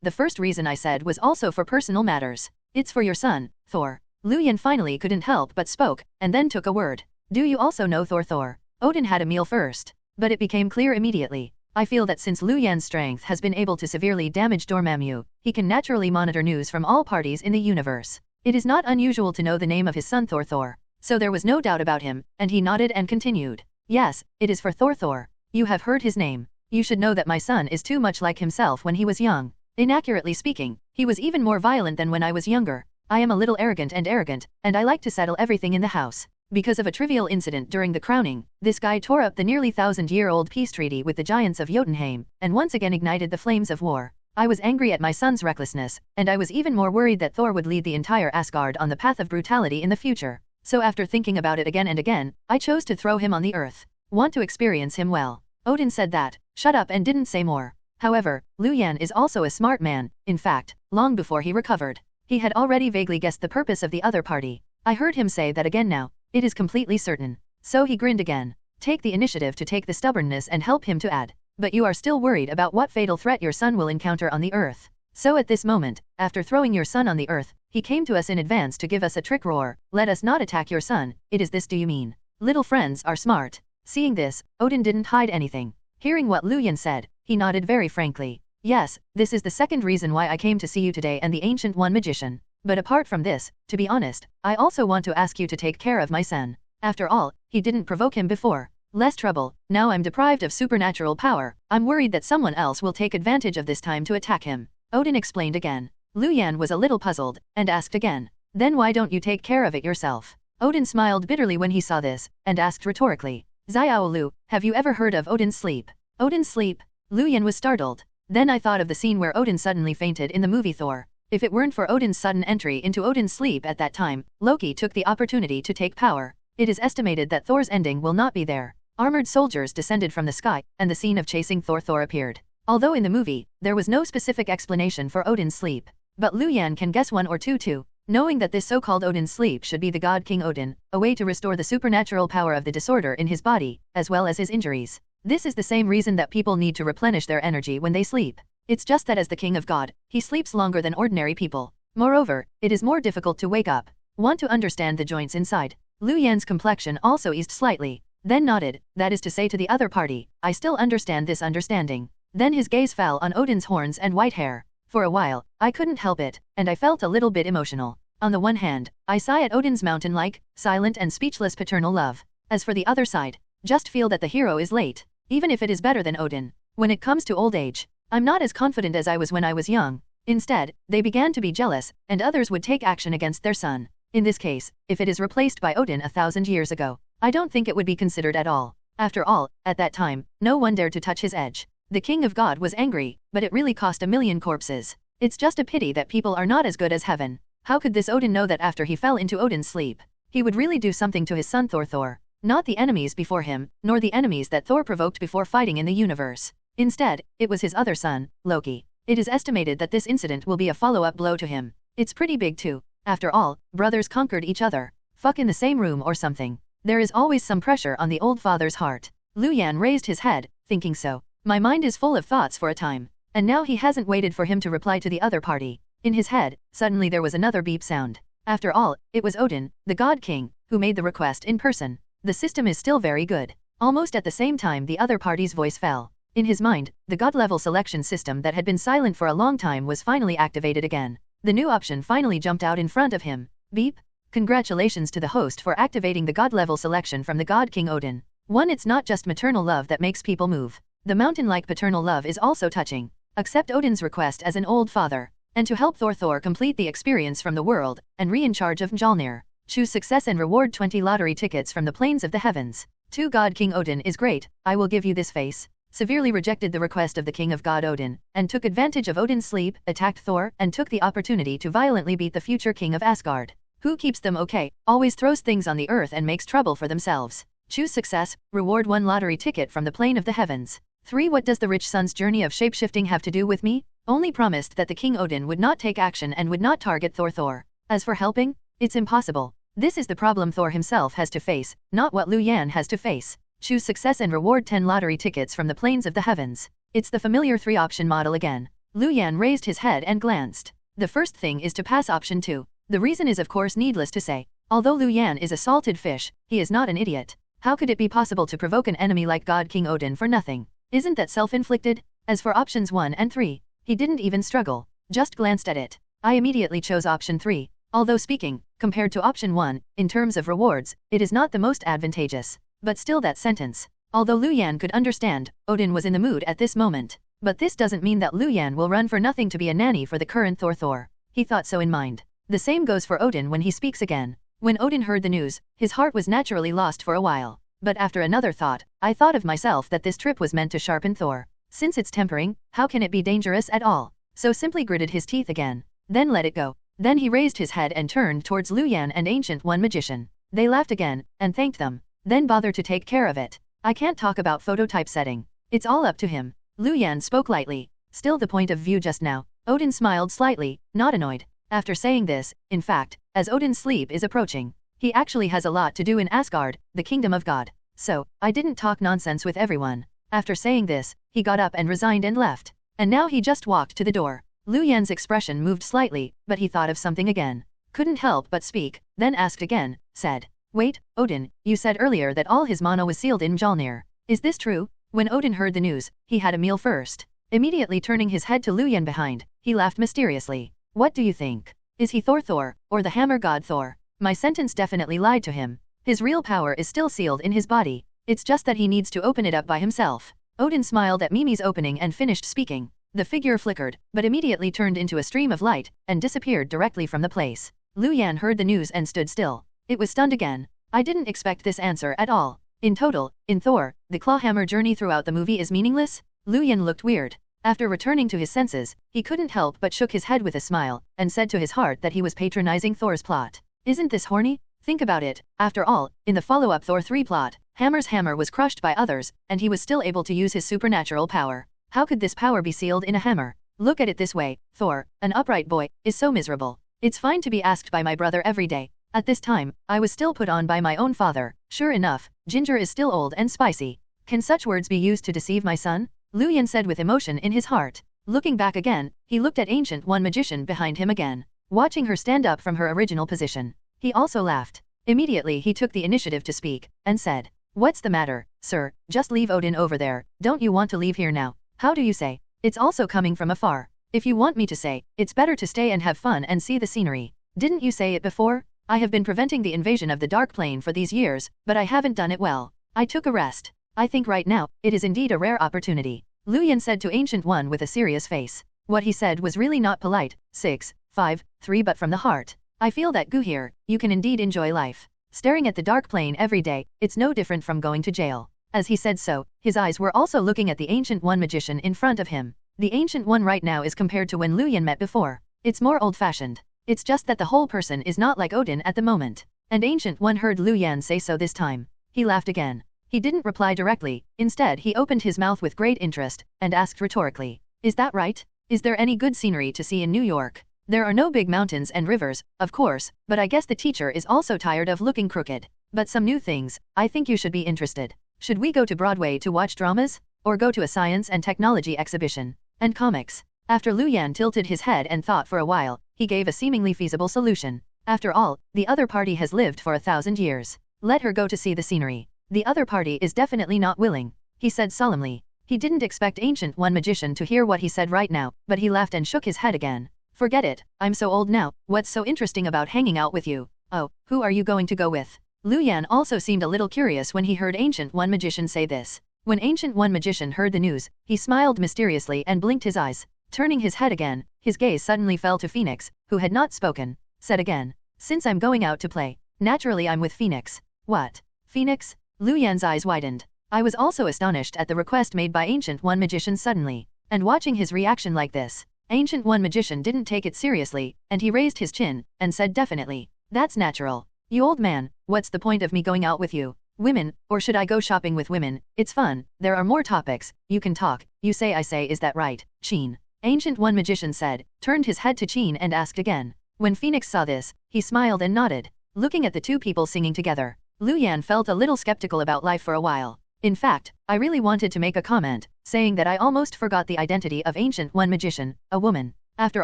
The first reason I said was also for personal matters. It's for your son, Thor." Lu Yan finally couldn't help but spoke, and then took a word. "Do you also know Thor?" Odin had a meal first, but it became clear immediately. "I feel that since Lu Yan's strength has been able to severely damage Dormammu, he can naturally monitor news from all parties in the universe. It is not unusual to know the name of his son Thor. So there was no doubt about him, and he nodded and continued. "Yes, it is for Thor. You have heard his name. You should know that my son is too much like himself when he was young. Inaccurately speaking, he was even more violent than when I was younger. I am a little arrogant, and I like to settle everything in the house. Because of a trivial incident during the crowning, this guy tore up the nearly 1,000-year-old peace treaty with the giants of Jotunheim, and once again ignited the flames of war. I was angry at my son's recklessness, and I was even more worried that Thor would lead the entire Asgard on the path of brutality in the future. So after thinking about it again and again, I chose to throw him on the earth. Want to experience him well." Odin said that, shut up and didn't say more. However, Lu Yan is also a smart man. In fact, long before he recovered, he had already vaguely guessed the purpose of the other party. I heard him say that again now. It is completely certain. So he grinned again. "Take the initiative to take the stubbornness and help him to add. But you are still worried about what fatal threat your son will encounter on the earth. So at this moment, after throwing your son on the earth, he came to us in advance to give us a trick roar. Let us not attack your son. It is this, do you mean? Little friends are smart." Seeing this, Odin didn't hide anything. Hearing what Lu Yan said, he nodded very frankly. "Yes, this is the second reason why I came to see you today and the Ancient One magician. But apart from this, to be honest, I also want to ask you to take care of my son. After all, he didn't provoke him before. Less trouble. Now I'm deprived of supernatural power. I'm worried that someone else will take advantage of this time to attack him." Odin explained again. Lu Yan was a little puzzled, and asked again, "Then why don't you take care of it yourself?" Odin smiled bitterly when he saw this, and asked rhetorically, "Xiao Lu, have you ever heard of Odin's sleep?" Odin's sleep? Lu Yan was startled. Then I thought of the scene where Odin suddenly fainted in the movie Thor. If it weren't for Odin's sudden entry into Odin's sleep at that time, Loki took the opportunity to take power. It is estimated that Thor's ending will not be there. Armored soldiers descended from the sky, and the scene of chasing Thor appeared. Although in the movie, there was no specific explanation for Odin's sleep. But Lu Yan can guess one or two too, knowing that this so-called Odin's sleep should be the god King Odin, a way to restore the supernatural power of the disorder in his body, as well as his injuries. This is the same reason that people need to replenish their energy when they sleep. It's just that as the king of God, he sleeps longer than ordinary people. Moreover, it is more difficult to wake up. Want to understand the joints inside? Lu Yan's complexion also eased slightly, then nodded, that is to say to the other party, I still understand this understanding. Then his gaze fell on Odin's horns and white hair. For a while, I couldn't help it, and I felt a little bit emotional. On the one hand, I sigh at Odin's mountain-like, silent and speechless paternal love. As for the other side, just feel that the hero is late, even if it is better than Odin. When it comes to old age, I'm not as confident as I was when I was young. Instead, they began to be jealous, and others would take action against their son. In this case, if it is replaced by Odin 1,000 years ago, I don't think it would be considered at all. After all, at that time, no one dared to touch his edge. The king of God was angry, but it really cost 1,000,000 corpses. It's just a pity that people are not as good as heaven. How could this Odin know that after he fell into Odin's sleep, he would really do something to his son Thor? Not the enemies before him, nor the enemies that Thor provoked before fighting in the universe. Instead, it was his other son, Loki. It is estimated that this incident will be a follow-up blow to him. It's pretty big too. After all, brothers conquered each other. Fuck in the same room or something. There is always some pressure on the old father's heart. Lu Yan raised his head, thinking so. My mind is full of thoughts for a time. And now he hasn't waited for him to reply to the other party. In his head, suddenly there was another beep sound. After all, it was Odin, the God King, who made the request in person. The system is still very good. Almost at the same time the other party's voice fell. In his mind, the God-level selection system that had been silent for a long time was finally activated again. The new option finally jumped out in front of him. Beep. Congratulations to the host for activating the God-level selection from the God King Odin. It's not just maternal love that makes people move. The mountain-like paternal love is also touching. Accept Odin's request as an old father. And to help Thor complete the experience from the world, and in charge of Mjolnir. Choose success and reward 20 lottery tickets from the plains of the heavens. To God King Odin is great, I will give you this face. Severely rejected the request of the king of God Odin, and took advantage of Odin's sleep, attacked Thor, and took the opportunity to violently beat the future king of Asgard. Who keeps them okay, always throws things on the earth and makes trouble for themselves. Choose success, reward 1 lottery ticket from the plane of the heavens. 3. What does the rich son's journey of shapeshifting have to do with me? Only promised that the king Odin would not take action and would not target Thor. As for helping, it's impossible. This is the problem Thor himself has to face, not what Lu Yan has to face. Choose success and reward 10 lottery tickets from the plains of the heavens. It's the familiar 3-option model again. Lu Yan raised his head and glanced. The first thing is to pass option 2. The reason is of course needless to say. Although Lu Yan is a salted fish, he is not an idiot. How could it be possible to provoke an enemy like God King Odin for nothing? Isn't that self-inflicted? As for options 1 and 3, he didn't even struggle, just glanced at it. I immediately chose option 3. Although speaking, compared to option 1, in terms of rewards, it is not the most advantageous. But still that sentence. Although Lu Yan could understand, Odin was in the mood at this moment. But this doesn't mean that Lu Yan will run for nothing to be a nanny for the current Thor. He thought so in mind. The same goes for Odin when he speaks again. When Odin heard the news, his heart was naturally lost for a while. But after another thought, I thought of myself that this trip was meant to sharpen Thor. Since it's tempering, how can it be dangerous at all? So simply gritted his teeth again. Then let it go. Then he raised his head and turned towards Lu Yan and Ancient One Magician. They laughed again, and thanked them. Then bother to take care of it. I can't talk about photo typesetting. It's all up to him. Lu Yan spoke lightly. Still the point of view just now. Odin smiled slightly, not annoyed. After saying this, in fact, as Odin's sleep is approaching, he actually has a lot to do in Asgard, the kingdom of God. So, I didn't talk nonsense with everyone. After saying this, he got up and resigned and left. And now he just walked to the door. Lu Yan's expression moved slightly, but he thought of something again. Couldn't help but speak, then asked again, said, Wait, Odin, you said earlier that all his mana was sealed in Mjolnir. Is this true? When Odin heard the news, he had a meal first. Immediately turning his head to Lu Yan behind, he laughed mysteriously. What do you think? Is he Thor, or the hammer god Thor? My sentence definitely lied to him. His real power is still sealed in his body. It's just that he needs to open it up by himself. Odin smiled at Mimi's opening and finished speaking. The figure flickered, but immediately turned into a stream of light, and disappeared directly from the place. Lu Yan heard the news and stood still. It was stunned again. I didn't expect this answer at all. In total, in Thor, the clawhammer journey throughout the movie is meaningless? Lu Yan looked weird. After returning to his senses, he couldn't help but shook his head with a smile, and said to his heart that he was patronizing Thor's plot. Isn't this horny? Think about it. After all, in the follow-up Thor 3 plot, Hammer's hammer was crushed by others, and he was still able to use his supernatural power. How could this power be sealed in a hammer? Look at it this way, Thor, an upright boy, is so miserable. It's fine to be asked by my brother every day. At this time, I was still put on by my own father. Sure enough, Ginger is still old and spicy. Can such words be used to deceive my son? Lu Yan said with emotion in his heart. Looking back again, he looked at Ancient One Magician behind him again, watching her stand up from her original position. He also laughed. Immediately he took the initiative to speak, and said, "What's the matter, sir? Just leave Odin over there. Don't you want to leave here now? How do you say? It's also coming from afar. If you want me to say, it's better to stay and have fun and see the scenery. Didn't you say it before? I have been preventing the invasion of the Dark Plane for these years, but I haven't done it well. I took a rest. I think right now, it is indeed a rare opportunity," Lu Yan said to Ancient One with a serious face. What he said was really not polite. 6, 5, 3 but from the heart. "I feel that Gu here, you can indeed enjoy life. Staring at the Dark Plane every day, it's no different from going to jail." As he said so, his eyes were also looking at the Ancient One Magician in front of him. The Ancient One right now is compared to when Lu Yan met before. It's more old-fashioned. It's just that the whole person is not like Odin at the moment. And Ancient One heard Lu Yan say so this time. He laughed again. He didn't reply directly, instead he opened his mouth with great interest, and asked rhetorically, "Is that right? Is there any good scenery to see in New York? There are no big mountains and rivers, of course, but I guess the teacher is also tired of looking crooked. But some new things, I think you should be interested. Should we go to Broadway to watch dramas? Or go to a science and technology exhibition? And comics?" After Lu Yan tilted his head and thought for a while, he gave a seemingly feasible solution. After all, the other party has lived for 1,000 years. Let her go to see the scenery. The other party is definitely not willing, he said solemnly. He didn't expect Ancient One Magician to hear what he said right now, but he laughed and shook his head again. "Forget it, I'm so old now, what's so interesting about hanging out with you? Oh, who are you going to go with?" Lu Yan also seemed a little curious when he heard Ancient One Magician say this. When Ancient One Magician heard the news, he smiled mysteriously and blinked his eyes. Turning his head again, his gaze suddenly fell to Phoenix, who had not spoken. Said again, "Since I'm going out to play, naturally I'm with Phoenix." "What? Phoenix?" Lu Yan's eyes widened. I was also astonished at the request made by Ancient One Magician suddenly. And watching his reaction like this, Ancient One Magician didn't take it seriously, and he raised his chin, and said definitely, "That's natural. You old man, what's the point of me going out with you? Women, or should I go shopping with women? It's fun, there are more topics, you can talk, you say I say is that right, Chin?" Ancient One Magician said, turned his head to Chin and asked again. When Phoenix saw this, he smiled and nodded. Looking at the two people singing together, Lu Yan felt a little skeptical about life for a while. In fact, I really wanted to make a comment, saying that I almost forgot the identity of Ancient One Magician, a woman. After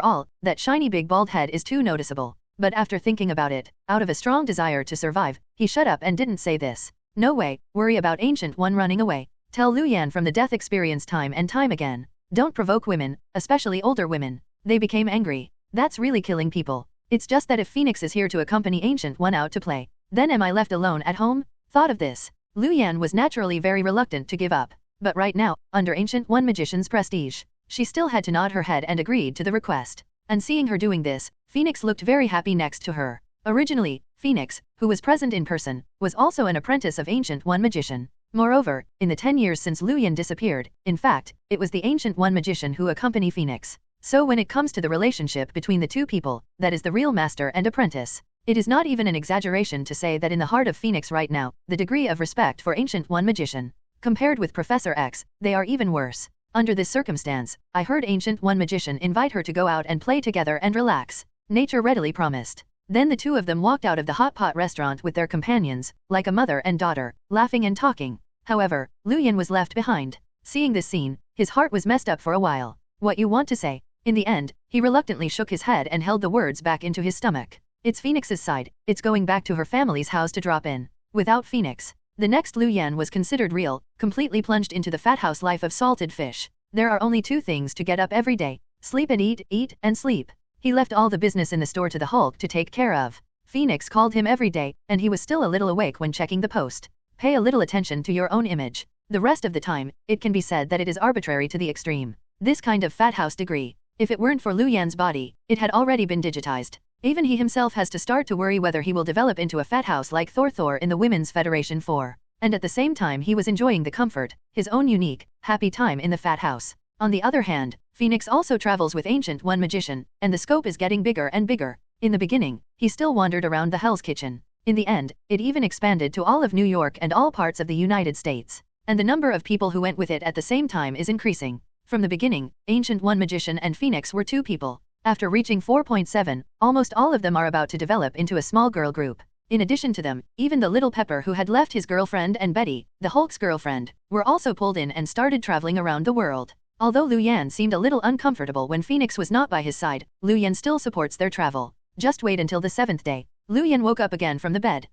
all, that shiny big bald head is too noticeable. But after thinking about it, out of a strong desire to survive, he shut up and didn't say this. No way, worry about Ancient One running away. Tell Lu Yan from the death experience time and time again. Don't provoke women, especially older women. They became angry. That's really killing people. It's just that if Phoenix is here to accompany Ancient One out to play, then am I left alone at home? Thought of this. Lu Yan was naturally very reluctant to give up. But right now, under Ancient One Magician's prestige, she still had to nod her head and agreed to the request. And seeing her doing this, Phoenix looked very happy next to her. Originally, Phoenix, who was present in person, was also an apprentice of Ancient One Magician. Moreover, in the 10 years since Lu Yan disappeared, in fact, it was the Ancient One Magician who accompanied Phoenix. So when it comes to the relationship between the two people, that is the real master and apprentice. It is not even an exaggeration to say that in the heart of Phoenix right now, the degree of respect for Ancient One Magician. Compared with Professor X, they are even worse. Under this circumstance, I heard Ancient One Magician invite her to go out and play together and relax. Nature readily promised. Then the two of them walked out of the hot pot restaurant with their companions, like a mother and daughter, laughing and talking. However, Lu Yan was left behind. Seeing this scene, his heart was messed up for a while. What you want to say? In the end, he reluctantly shook his head and held the words back into his stomach. It's Phoenix's side, it's going back to her family's house to drop in. Without Phoenix, the next Lu Yan was considered real, completely plunged into the fat house life of salted fish. There are only two things to get up every day: sleep and eat, eat and sleep. He left all the business in the store to the Hulk to take care of. Phoenix called him every day, and he was still a little awake when checking the post. Pay a little attention to your own image. The rest of the time, it can be said that it is arbitrary to the extreme. This kind of fat house degree, if it weren't for Lu Yan's body, it had already been digitized. Even he himself has to start to worry whether he will develop into a fat house like Thor in the Women's Federation 4. And at the same time he was enjoying the comfort, his own unique, happy time in the fat house. On the other hand, Phoenix also travels with Ancient One Magician, and the scope is getting bigger and bigger. In the beginning, he still wandered around the Hell's Kitchen. In the end, it even expanded to all of New York and all parts of the United States. And the number of people who went with it at the same time is increasing. From the beginning, Ancient One Magician and Phoenix were two people. After reaching 4.7, almost all of them are about to develop into a small girl group. In addition to them, even the little Pepper who had left his girlfriend and Betty, the Hulk's girlfriend, were also pulled in and started traveling around the world. Although Lu Yan seemed a little uncomfortable when Phoenix was not by his side, Lu Yan still supports their travel. Just wait until the 7th day. Lu Yan woke up again from the bed.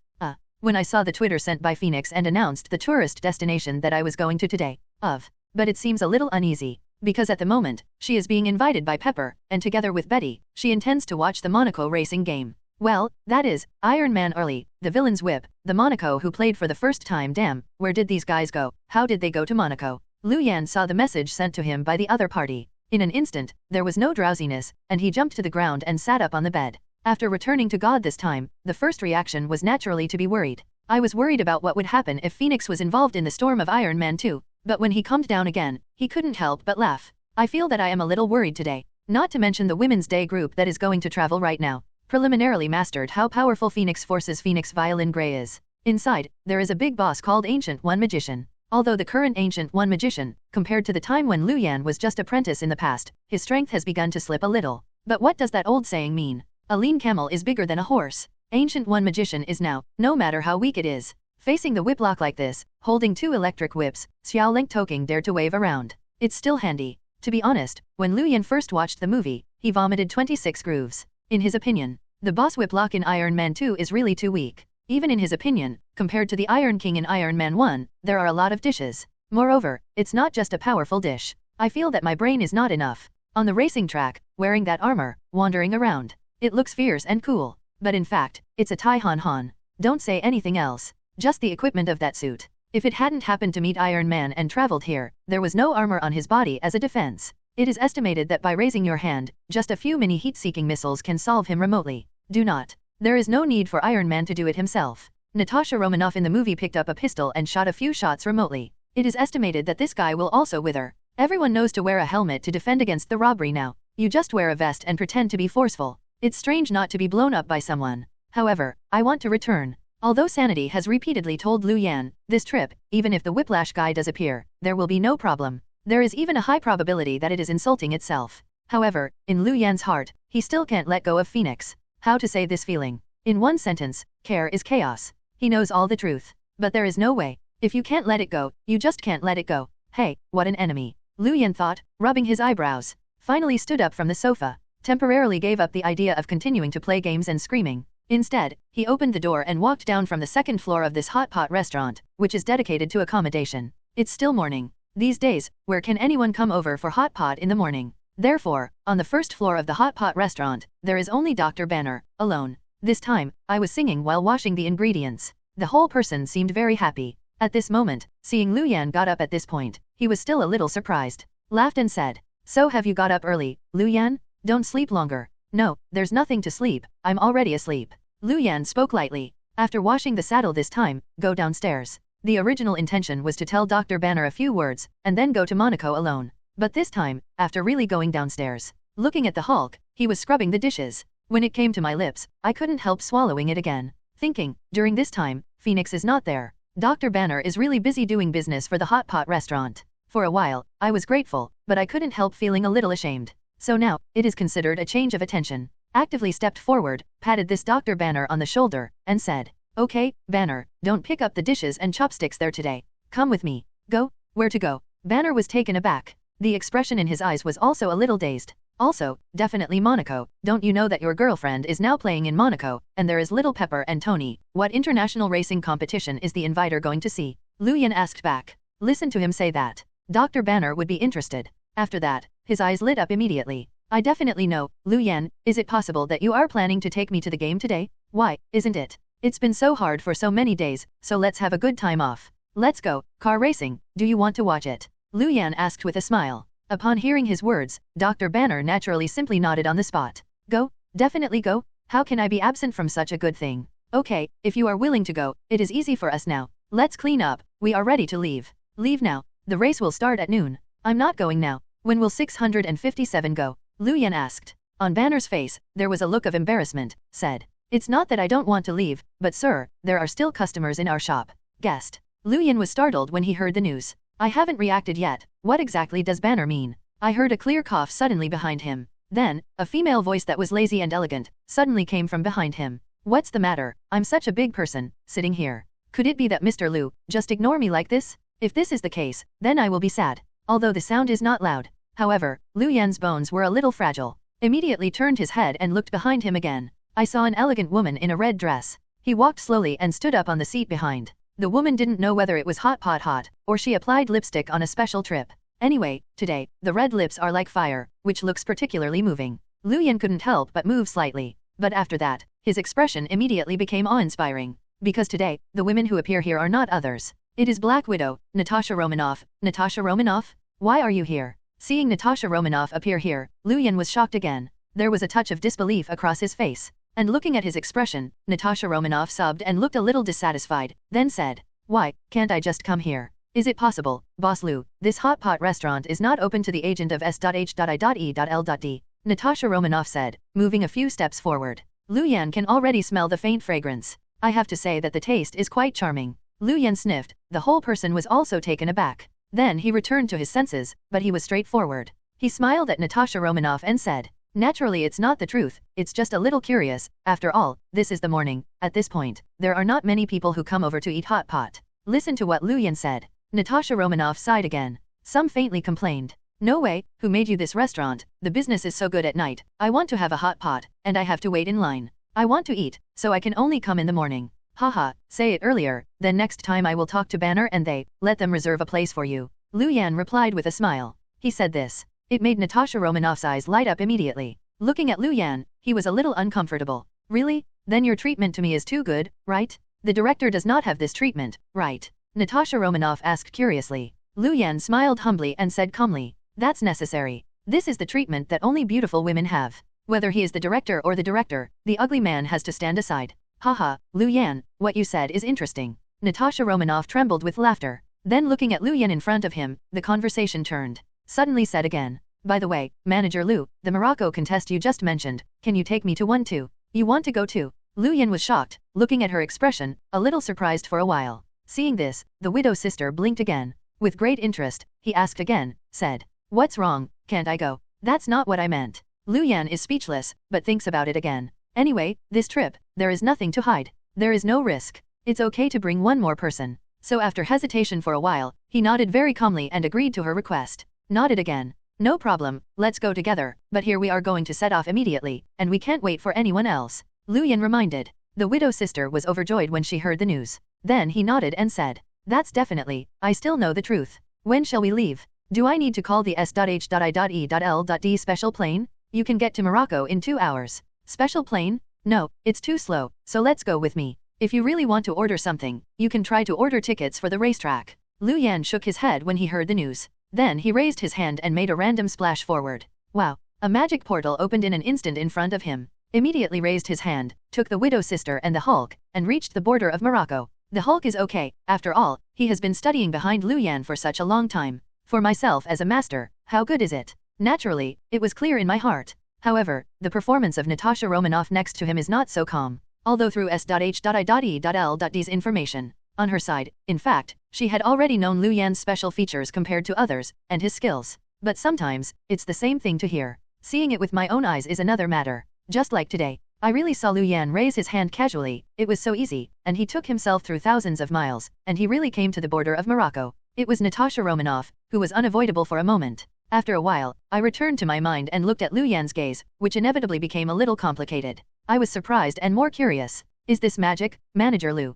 When I saw the Twitter sent by Phoenix and announced the tourist destination that I was going to today. But it seems a little uneasy. Because at the moment, she is being invited by Pepper, and together with Betty, she intends to watch the Monaco racing game. Well, that is, Iron Man early, the villain's whip, the Monaco who played for the first time. Damn, where did these guys go? How did they go to Monaco? Lu Yan saw the message sent to him by the other party. In an instant, there was no drowsiness, and he jumped to the ground and sat up on the bed. After returning to God this time, the first reaction was naturally to be worried. I was worried about what would happen if Phoenix was involved in the storm of Iron Man 2, but when he calmed down again, he couldn't help but laugh. I feel that I am a little worried today, not to mention the Women's Day group that is going to travel right now. Preliminarily mastered how powerful Phoenix Force's Phoenix Violin Grey is. Inside, there is a big boss called Ancient One Magician. Although the current Ancient One Magician, compared to the time when Lu Yan was just apprentice in the past, his strength has begun to slip a little. But what does that old saying mean? A lean camel is bigger than a horse. Ancient One Magician is now, no matter how weak it is. Facing the whiplock like this, holding 2 electric whips, Xiao Leng Toking dared to wave around. It's still handy. To be honest, when Lu Yan first watched the movie, he vomited 26 grooves. In his opinion, the boss whiplock in Iron Man 2 is really too weak. Even in his opinion, compared to the Iron King in Iron Man 1, there are a lot of dishes. Moreover, it's not just a powerful dish. I feel that my brain is not enough. On the racing track, wearing that armor, wandering around. It looks fierce and cool. But in fact, it's a Tai Han Han. Don't say anything else. Just the equipment of that suit. If it hadn't happened to meet Iron Man and traveled here, there was no armor on his body as a defense. It is estimated that by raising your hand, just a few mini heat-seeking missiles can solve him remotely. Do not. There is no need for Iron Man to do it himself. Natasha Romanoff in the movie picked up a pistol and shot a few shots remotely. It is estimated that this guy will also wither. Everyone knows to wear a helmet to defend against the robbery now. You just wear a vest and pretend to be forceful. It's strange not to be blown up by someone. However, I want to return. Although Sanity has repeatedly told Lu Yan, this trip, even if the Whiplash guy does appear, there will be no problem. There is even a high probability that it is insulting itself. However, in Lu Yan's heart, he still can't let go of Phoenix. How to say this feeling? In one sentence, care is chaos. He knows all the truth. But there is no way. If you can't let it go, you just can't let it go. Hey, what an enemy. Lu Yan thought, rubbing his eyebrows. Finally stood up from the sofa. Temporarily gave up the idea of continuing to play games and screaming. Instead, he opened the door and walked down from the 2nd floor of this hot pot restaurant, which is dedicated to accommodation. It's still morning. These days, where can anyone come over for hot pot in the morning? Therefore, on the 1st floor of the hot pot restaurant, there is only Dr. Banner, alone. This time, I was singing while washing the ingredients. The whole person seemed very happy. At this moment, seeing Lu Yan got up at this point, he was still a little surprised. Laughed and said, "So have you got up early, Lu Yan? Don't sleep longer." "No, there's nothing to sleep, I'm already asleep." Lu Yan spoke lightly. "After washing the saddle this time, go downstairs." The original intention was to tell Dr. Banner a few words, and then go to Monaco alone. But this time, after really going downstairs, looking at the Hulk, he was scrubbing the dishes. When it came to my lips, I couldn't help swallowing it again. Thinking, during this time, Phoenix is not there. Dr. Banner is really busy doing business for the hot pot restaurant. For a while, I was grateful, but I couldn't help feeling a little ashamed. So now, it is considered a change of attention. Actively stepped forward, patted this Dr. Banner on the shoulder, and said, "Okay, Banner, don't pick up the dishes and chopsticks there today. Come with me." "Go? Where to go?" Banner was taken aback. The expression in his eyes was also a little dazed. "Also, definitely Monaco. Don't you know that your girlfriend is now playing in Monaco, and there is Little Pepper and Tony? What international racing competition is the inviter going to see?" Lu Yan asked back. Listen to him say that. Dr. Banner would be interested. After that, his eyes lit up immediately. "I definitely know, Lu Yan, is it possible that you are planning to take me to the game today? Why, isn't it? It's been so hard for so many days, so let's have a good time off. Let's go, car racing, do you want to watch it?" Lu Yan asked with a smile. Upon hearing his words, Dr. Banner naturally simply nodded on the spot. "Go, definitely go, how can I be absent from such a good thing? Okay, if you are willing to go, it is easy for us now. Let's clean up, we are ready to leave. Leave now, the race will start at noon." "I'm not going now. When will 657 go?" Lu Yan asked. On Banner's face, there was a look of embarrassment, said, "It's not that I don't want to leave, but sir, there are still customers in our shop." Guessed. Lu Yan was startled when he heard the news. "I haven't reacted yet, what exactly does Banner mean?" I heard a clear cough suddenly behind him. Then, a female voice that was lazy and elegant, suddenly came from behind him. "What's the matter? I'm such a big person, sitting here. Could it be that Mr. Lu just ignore me like this? If this is the case, then I will be sad." Although the sound is not loud, However, Lu Yan's bones were a little fragile. Immediately turned his head and looked behind him again. I saw an elegant woman in a red dress. He walked slowly and stood up on the seat behind. The woman didn't know whether it was hot, or she applied lipstick on a special trip. Anyway, today, the red lips are like fire, which looks particularly moving. Lu Yan couldn't help but move slightly. But after that, his expression immediately became awe-inspiring. Because today, the women who appear here are not others. It is Black Widow, Natasha Romanoff. Natasha Romanoff? Why are you here? Seeing Natasha Romanoff appear here, Lu Yan was shocked again. There was a touch of disbelief across his face. And looking at his expression, Natasha Romanoff sobbed and looked a little dissatisfied, then said, "Why, can't I just come here? Is it possible, Boss Lu, this hot pot restaurant is not open to the agent of S.H.I.E.L.D. Natasha Romanoff said, moving a few steps forward. Lu Yan can already smell the faint fragrance. I have to say that the taste is quite charming. Lu Yan sniffed, the whole person was also taken aback. Then he returned to his senses, but he was straightforward. He smiled at Natasha Romanoff and said, "Naturally it's not the truth, it's just a little curious, after all, this is the morning, at this point, there are not many people who come over to eat hot pot." Listen to what Lu Yan said. Natasha Romanoff sighed again. Some faintly complained. "No way, who made you this restaurant? The business is so good at night, I want to have a hot pot, and I have to wait in line. I want to eat, so I can only come in the morning. Haha, say it earlier, then next time I will talk to Banner and they, let them reserve a place for you." Lu Yan replied with a smile. He said this. It made Natasha Romanoff's eyes light up immediately. Looking at Lu Yan, he was a little uncomfortable. "Really? Then your treatment to me is too good, right? The director does not have this treatment, right?" Natasha Romanoff asked curiously. Lu Yan smiled humbly and said calmly, "That's necessary. This is the treatment that only beautiful women have. Whether he is the director or the director, the ugly man has to stand aside." "Haha, Lu Yan, what you said is interesting." Natasha Romanoff trembled with laughter. Then looking at Lu Yan in front of him, the conversation turned. Suddenly said again, "By the way, Manager Lu, the Morocco contest you just mentioned, can you take me to one too? You want to go too?" Lu Yan was shocked, looking at her expression, a little surprised for a while. Seeing this, the widow's sister blinked again. With great interest, he asked again, said, "What's wrong, can't I go?" "That's not what I meant." Lu Yan is speechless, but thinks about it again. "Anyway, this trip, there is nothing to hide. There is no risk. It's okay to bring one more person." So after hesitation for a while, he nodded very calmly and agreed to her request. Nodded again. "No problem, let's go together, but here we are going to set off immediately, and we can't wait for anyone else," Lu Yan reminded. The widow's sister was overjoyed when she heard the news. Then he nodded and said, "That's definitely, I still know the truth. When shall we leave? Do I need to call the S.H.I.E.L.D. special plane? You can get to Morocco in 2 hours. Special plane? No, it's too slow, so let's go with me. If you really want to order something, you can try to order tickets for the racetrack." Lu Yan shook his head when he heard the news. Then he raised his hand and made a random splash forward. Wow! A magic portal opened in an instant in front of him. Immediately raised his hand, took the widow's sister and the Hulk, and reached the border of Morocco. The Hulk is okay, after all, he has been studying behind Lu Yan for such a long time. For myself as a master, how good is it? Naturally, it was clear in my heart. However, the performance of Natasha Romanoff next to him is not so calm. Although through S.H.I.E.L.D's information, on her side, in fact, she had already known Lu Yan's special features compared to others, and his skills. But sometimes, it's the same thing to hear. Seeing it with my own eyes is another matter. Just like today, I really saw Lu Yan raise his hand casually, it was so easy, and he took himself through thousands of miles, and he really came to the border of Morocco. It was Natasha Romanoff, who was unavoidable for a moment. After a while, I returned to my mind and looked at Lu Yan's gaze, which inevitably became a little complicated. I was surprised and more curious. "Is this magic, Manager Lu?"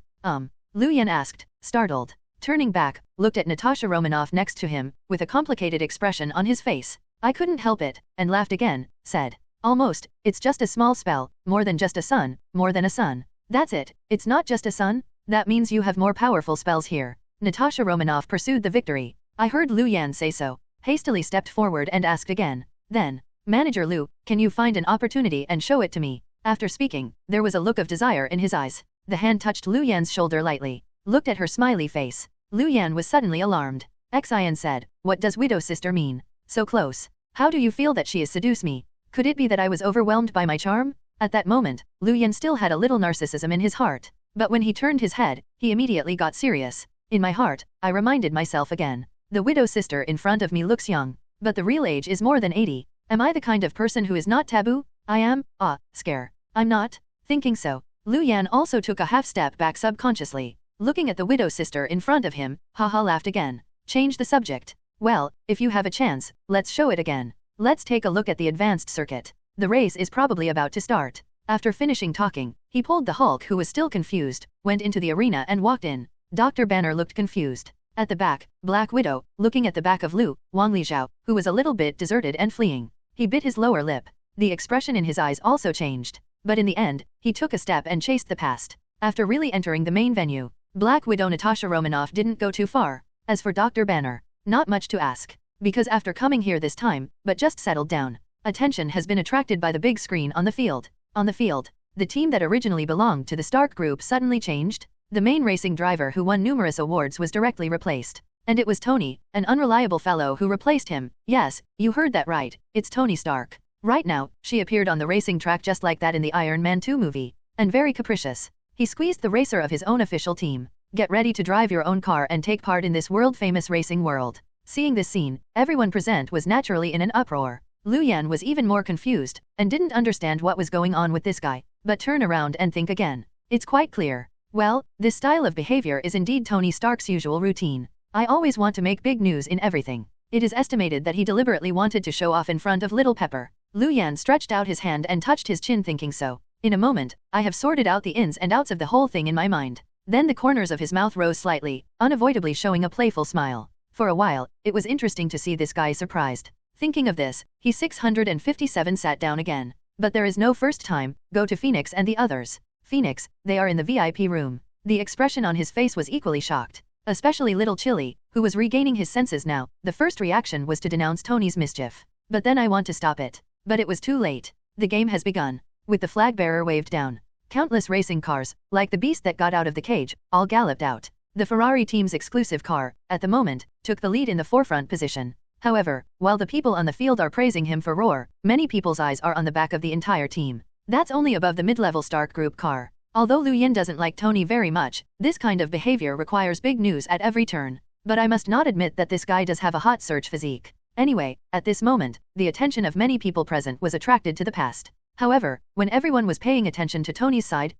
Lu Yan asked, startled. Turning back, looked at Natasha Romanoff next to him, with a complicated expression on his face. I couldn't help it, and laughed again, said, "Almost, it's just a small spell, more than just a sun, more than a sun." "That's it, it's not just a sun? That means you have more powerful spells here." Natasha Romanoff pursued the victory. I heard Lu Yan say so, hastily stepped forward and asked again. Then, "Manager Lu, can you find an opportunity and show it to me?" After speaking, there was a look of desire in his eyes. The hand touched Lu Yan's shoulder lightly, looked at her smiley face. Lu Yan was suddenly alarmed. Xian said, "What does widow's sister mean? So close. How do you feel that she is seduce me? Could it be that I was overwhelmed by my charm?" At that moment, Lu Yan still had a little narcissism in his heart. But when he turned his head, he immediately got serious. In my heart, I reminded myself again. The widow's sister in front of me looks young, but the real age is more than 80. Am I the kind of person who is not taboo? I am, scare. I'm not. Thinking so, Lu Yan also took a half step back subconsciously. Looking at the widow's sister in front of him, haha laughed again. Change the subject. Well, if you have a chance, let's show it again. Let's take a look at the advanced circuit. The race is probably about to start. After finishing talking, he pulled the Hulk, who was still confused, went into the arena and walked in. Dr. Banner looked confused. At the back, Black Widow, looking at the back of Wang Lijiao, who was a little bit deserted and fleeing. He bit his lower lip. The expression in his eyes also changed. But in the end, he took a step and chased the past. After really entering the main venue, Black Widow Natasha Romanoff didn't go too far. As for Dr. Banner, not much to ask. Because after coming here this time, but just settled down, attention has been attracted by the big screen on the field. On the field, the team that originally belonged to the Stark Group suddenly changed. The main racing driver who won numerous awards was directly replaced. And it was Tony, an unreliable fellow, who replaced him. Yes, you heard that right, it's Tony Stark. Right now, she appeared on the racing track just like that in the Iron Man 2 movie. And very capricious. He squeezed the racer of his own official team. Get ready to drive your own car and take part in this world-famous racing world. Seeing this scene, everyone present was naturally in an uproar. Liu Yan was even more confused, and didn't understand what was going on with this guy. But turn around and think again. It's quite clear. Well, this style of behavior is indeed Tony Stark's usual routine. I always want to make big news in everything. It is estimated that he deliberately wanted to show off in front of Little Pepper. Liu Yan stretched out his hand and touched his chin, thinking so. In a moment, I have sorted out the ins and outs of the whole thing in my mind. Then the corners of his mouth rose slightly, unavoidably showing a playful smile. For a while, it was interesting to see this guy surprised. Thinking of this, he 657 sat down again. But there is no first time. Go to Phoenix and the others. Phoenix, they are in the VIP room. The expression on his face was equally shocked. Especially little Chili, who was regaining his senses now. The first reaction was to denounce Tony's mischief. But then I want to stop it. But it was too late. The game has begun. With the flag bearer waved down, countless racing cars, like the beast that got out of the cage, all galloped out. The Ferrari team's exclusive car, at the moment, took the lead in the forefront position. However, while the people on the field are praising him for roar, many people's eyes are on the back of the entire team. That's only above the mid-level Stark Group car. Although Liu Yan doesn't like Tony very much, this kind of behavior requires big news at every turn. But I must not admit that this guy does have a hot search physique. Anyway, at this moment, the attention of many people present was attracted to the past. However, when everyone was paying attention to Tony's side,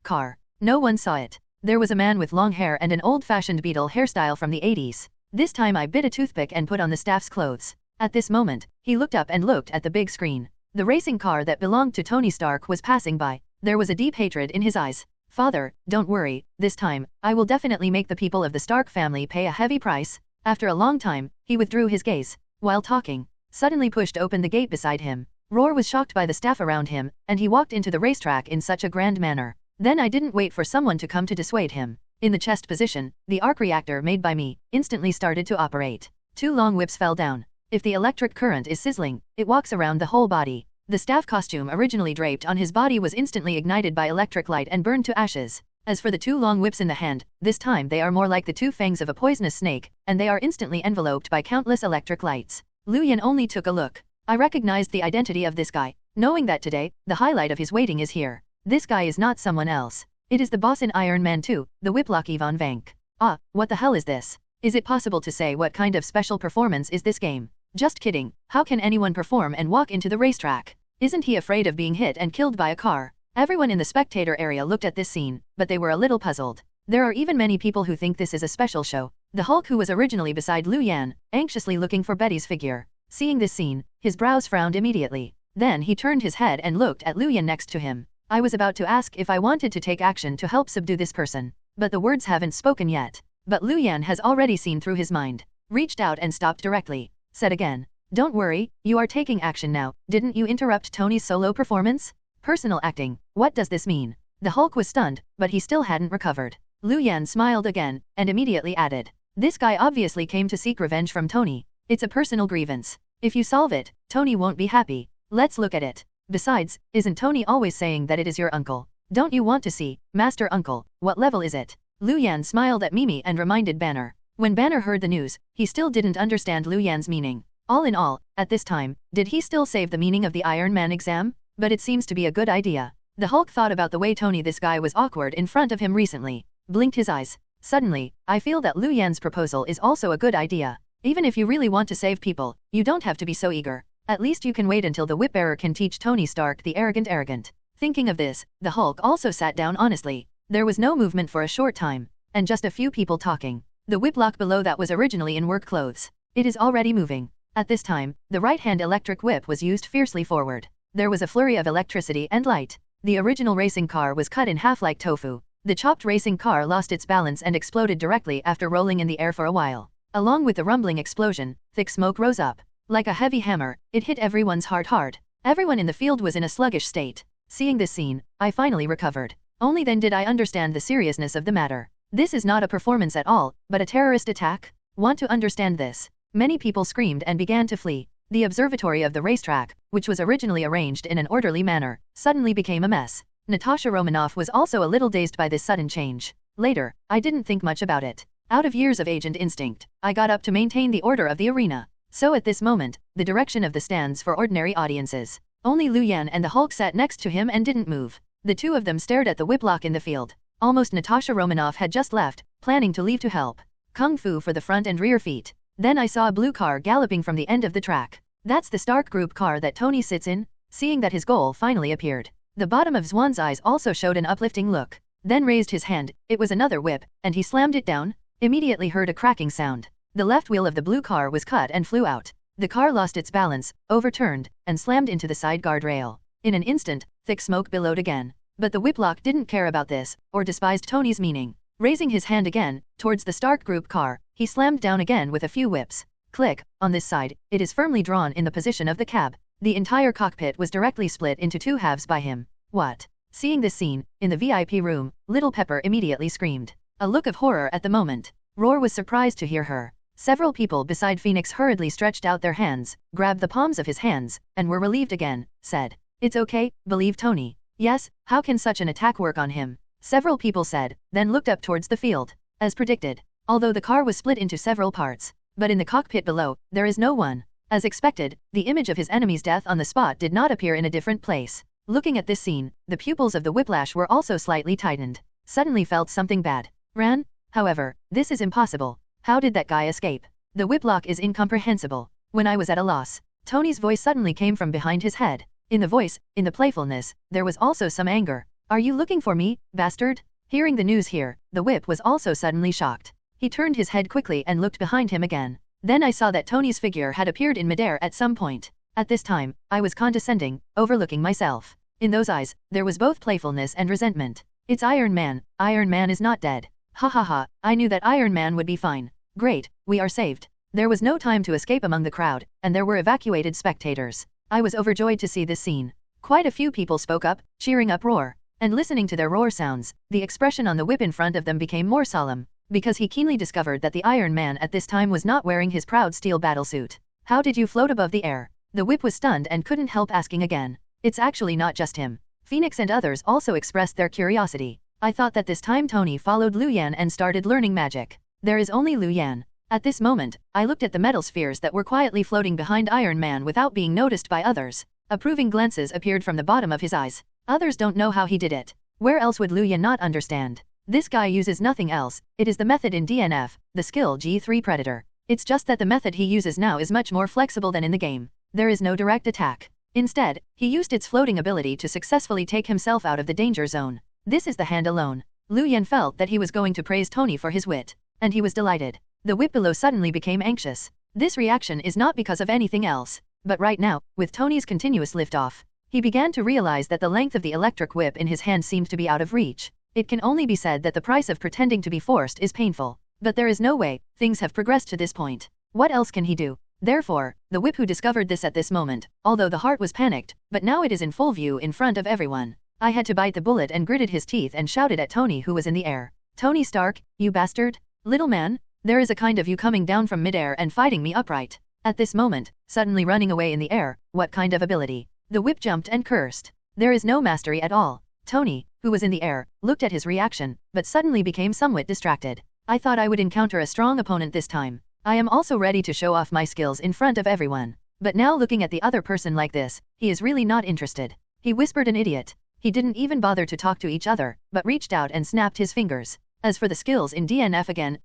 car, no one saw it. There was a man with long hair and an old-fashioned beetle hairstyle from the 80s. This time I bit a toothpick and put on the staff's clothes. At this moment, he looked up and looked at the big screen. The racing car that belonged to Tony Stark was passing by. There was a deep hatred in his eyes. Father, don't worry, this time, I will definitely make the people of the Stark family pay a heavy price. After a long time, he withdrew his gaze. While talking, suddenly pushed open the gate beside him. Roar was shocked by the staff around him, and he walked into the racetrack in such a grand manner. Then I didn't wait for someone to come to dissuade him. In the chest position, the arc reactor made by me instantly started to operate. 2 long whips fell down. If the electric current is sizzling, it walks around the whole body. The staff costume originally draped on his body was instantly ignited by electric light and burned to ashes. As for the 2 long whips in the hand, this time they are more like the 2 fangs of a poisonous snake, and they are instantly enveloped by countless electric lights. Liu Yan only took a look. I recognized the identity of this guy, knowing that today, the highlight of his waiting is here. This guy is not someone else. It is the boss in Iron Man 2, the Whiplock Ivan Vank. Ah, what the hell is this? Is it possible to say what kind of special performance is this game? Just kidding, how can anyone perform and walk into the racetrack? Isn't he afraid of being hit and killed by a car? Everyone in the spectator area looked at this scene, but they were a little puzzled. There are even many people who think this is a special show. The Hulk, who was originally beside Liu Yan, anxiously looking for Betty's figure. Seeing this scene, his brows frowned immediately. Then he turned his head and looked at Liu Yan next to him. I was about to ask if I wanted to take action to help subdue this person, but the words haven't spoken yet. But Liu Yan has already seen through his mind. Reached out and stopped directly. Said again, "Don't worry, you are taking action now. Didn't you interrupt Tony's solo performance? Personal acting, what does this mean?" The Hulk was stunned, but he still hadn't recovered. Liu Yan smiled again, and immediately added, "This guy obviously came to seek revenge from Tony. It's a personal grievance. If you solve it, Tony won't be happy. Let's look at it. Besides, isn't Tony always saying that it is your uncle? Don't you want to see, Master Uncle, what level is it?" Liu Yan smiled at Mimi and reminded Banner. When Banner heard the news, he still didn't understand Liu Yan's meaning. All in all, at this time, did he still save the meaning of the Iron Man exam? But it seems to be a good idea. The Hulk thought about the way Tony this guy was awkward in front of him recently. Blinked his eyes. Suddenly, I feel that Liu Yan's proposal is also a good idea. Even if you really want to save people, you don't have to be so eager. At least you can wait until the whip-bearer can teach Tony Stark the arrogant. Thinking of this, the Hulk also sat down honestly. There was no movement for a short time, and just a few people talking. The whiplock below that was originally in work clothes. It is already moving. At this time, the right-hand electric whip was used fiercely forward. There was a flurry of electricity and light. The original racing car was cut in half like tofu. The chopped racing car lost its balance and exploded directly after rolling in the air for a while. Along with the rumbling explosion, thick smoke rose up. Like a heavy hammer, it hit everyone's heart hard. Everyone in the field was in a sluggish state. Seeing this scene, I finally recovered. Only then did I understand the seriousness of the matter. This is not a performance at all, but a terrorist attack? Want to understand this? Many people screamed and began to flee. The observatory of the racetrack, which was originally arranged in an orderly manner, suddenly became a mess. Natasha Romanoff was also a little dazed by this sudden change. Later, I didn't think much about it. Out of years of age and instinct, I got up to maintain the order of the arena. So at this moment, the direction of the stands for ordinary audiences. Only Lu Yan and the Hulk sat next to him and didn't move. The two of them stared at the whiplock in the field. Almost Natasha Romanoff had just left, planning to leave to help. Kung fu for the front and rear feet. Then I saw a blue car galloping from the end of the track. That's the Stark Group car that Tony sits in. Seeing that his goal finally appeared, the bottom of Zuan's eyes also showed an uplifting look. Then raised his hand, it was another whip, and he slammed it down. Immediately heard a cracking sound. The left wheel of the blue car was cut and flew out. The car lost its balance, overturned, and slammed into the side guardrail. In an instant, thick smoke billowed again. But the whiplock didn't care about this, or despised Tony's meaning. Raising his hand again, towards the Stark Group car, he slammed down again with a few whips. Click, on this side, it is firmly drawn in the position of the cab. The entire cockpit was directly split into two halves by him. What? Seeing this scene, in the VIP room, Little Pepper immediately screamed. A look of horror at the moment. Roar was surprised to hear her. Several people beside Phoenix hurriedly stretched out their hands, grabbed the palms of his hands, and were relieved again, said, "It's okay, believe Tony." Yes, how can such an attack work on him? Several people said, then looked up towards the field. As predicted, although the car was split into several parts, but in the cockpit below, there is no one. As expected, the image of his enemy's death on the spot did not appear in a different place. Looking at this scene, the pupils of the whiplash were also slightly tightened. Suddenly felt something bad. Ran? However, this is impossible. How did that guy escape? The whiplock is incomprehensible. When I was at a loss, Tony's voice suddenly came from behind his head. In the voice, in the playfulness, there was also some anger. "Are you looking for me, bastard?" Hearing the news here, the whip was also suddenly shocked. He turned his head quickly and looked behind him again. Then I saw that Tony's figure had appeared in midair at some point. At this time, I was condescending, overlooking myself. In those eyes, there was both playfulness and resentment. "It's Iron Man. Iron Man is not dead. Ha ha ha, I knew that Iron Man would be fine. Great, we are saved." There was no time to escape among the crowd, and there were evacuated spectators. I was overjoyed to see this scene. Quite a few people spoke up, cheering up Roar. And listening to their roar sounds, the expression on the whip in front of them became more solemn, because he keenly discovered that the Iron Man at this time was not wearing his proud steel battlesuit. "How did you float above the air?" The whip was stunned and couldn't help asking again. It's actually not just him. Phoenix and others also expressed their curiosity. I thought that this time Tony followed Lu Yan and started learning magic. There is only Lu Yan. At this moment, I looked at the metal spheres that were quietly floating behind Iron Man without being noticed by others. Approving glances appeared from the bottom of his eyes. Others don't know how he did it. Where else would Lu Yan not understand? This guy uses nothing else. It is the method in DNF, the skill G3 Predator. It's just that the method he uses now is much more flexible than in the game. There is no direct attack. Instead, he used its floating ability to successfully take himself out of the danger zone. This is the hand alone. Lu Yan felt that he was going to praise Tony for his wit. And he was delighted. The whip below suddenly became anxious. This reaction is not because of anything else. But right now, with Tony's continuous liftoff, he began to realize that the length of the electric whip in his hand seemed to be out of reach. It can only be said that the price of pretending to be forced is painful. But there is no way, things have progressed to this point. What else can he do? Therefore, the whip who discovered this at this moment, although the heart was panicked, but now it is in full view in front of everyone. I had to bite the bullet and gritted his teeth and shouted at Tony who was in the air. "Tony Stark, you bastard! Little man, there is a kind of you coming down from midair and fighting me upright." At this moment, suddenly running away in the air, what kind of ability? The whip jumped and cursed. There is no mastery at all. Tony, who was in the air, looked at his reaction, but suddenly became somewhat distracted. I thought I would encounter a strong opponent this time. I am also ready to show off my skills in front of everyone. But now looking at the other person like this, he is really not interested. He whispered an idiot. He didn't even bother to talk to each other, but reached out and snapped his fingers. As for the skills in DNF again,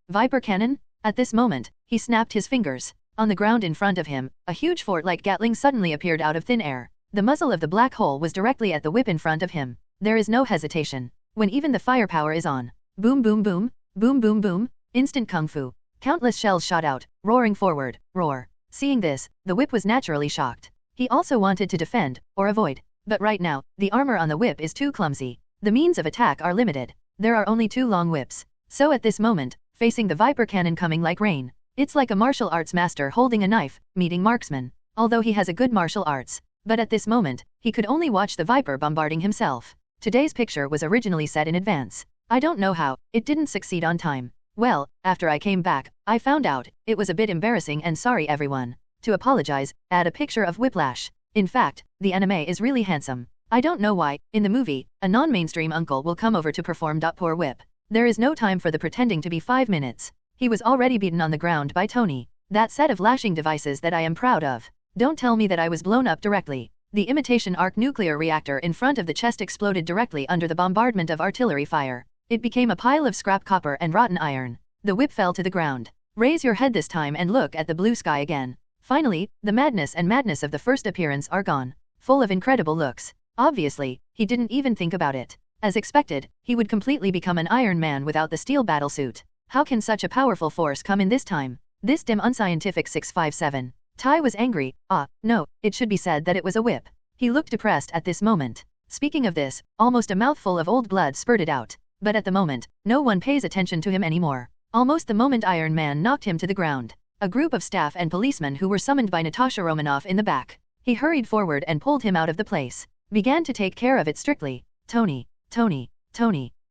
Viper Cannon? At this moment, he snapped his fingers. On the ground in front of him, a huge fort-like Gatling suddenly appeared out of thin air. The muzzle of the black hole was directly at the whip in front of him. There is no hesitation. When even the firepower is on. Boom boom boom, boom boom boom, instant kung fu. Countless shells shot out, roaring forward, roar. Seeing this, the whip was naturally shocked. He also wanted to defend, or avoid. But right now, the armor on the whip is too clumsy. The means of attack are limited. There are only 2 long whips. So at this moment, facing the Viper cannon coming like rain, it's like a martial arts master holding a knife, meeting marksman. Although he has a good martial arts. But at this moment, he could only watch the Viper bombarding himself. Today's picture was originally set in advance. I don't know how, it didn't succeed on time. Well, after I came back, I found out, it was a bit embarrassing and sorry everyone. To apologize, add a picture of Whiplash. In fact, the anime is really handsome. I don't know why, in the movie, a non-mainstream uncle will come over to perform Poor Whip. There is no time for the pretending to be 5 minutes. He was already beaten on the ground by Tony. That set of lashing devices that I am proud of. Don't tell me that I was blown up directly. The imitation arc nuclear reactor in front of the chest exploded directly under the bombardment of artillery fire. It became a pile of scrap copper and rotten iron. The whip fell to the ground. Raise your head this time and look at the blue sky again. Finally, the madness of the first appearance are gone. Full of incredible looks. Obviously, he didn't even think about it. As expected, he would completely become an Iron Man without the steel battlesuit. How can such a powerful force come in this time? This dim unscientific 657. Tai was angry. No, it should be said that it was a whip. He looked depressed at this moment. Speaking of this, almost a mouthful of old blood spurted out. But at the moment, no one pays attention to him anymore. Almost the moment Iron Man knocked him to the ground. A group of staff and policemen who were summoned by Natasha Romanoff in the back. He hurried forward and pulled him out of the place. Began to take care of it strictly. Tony.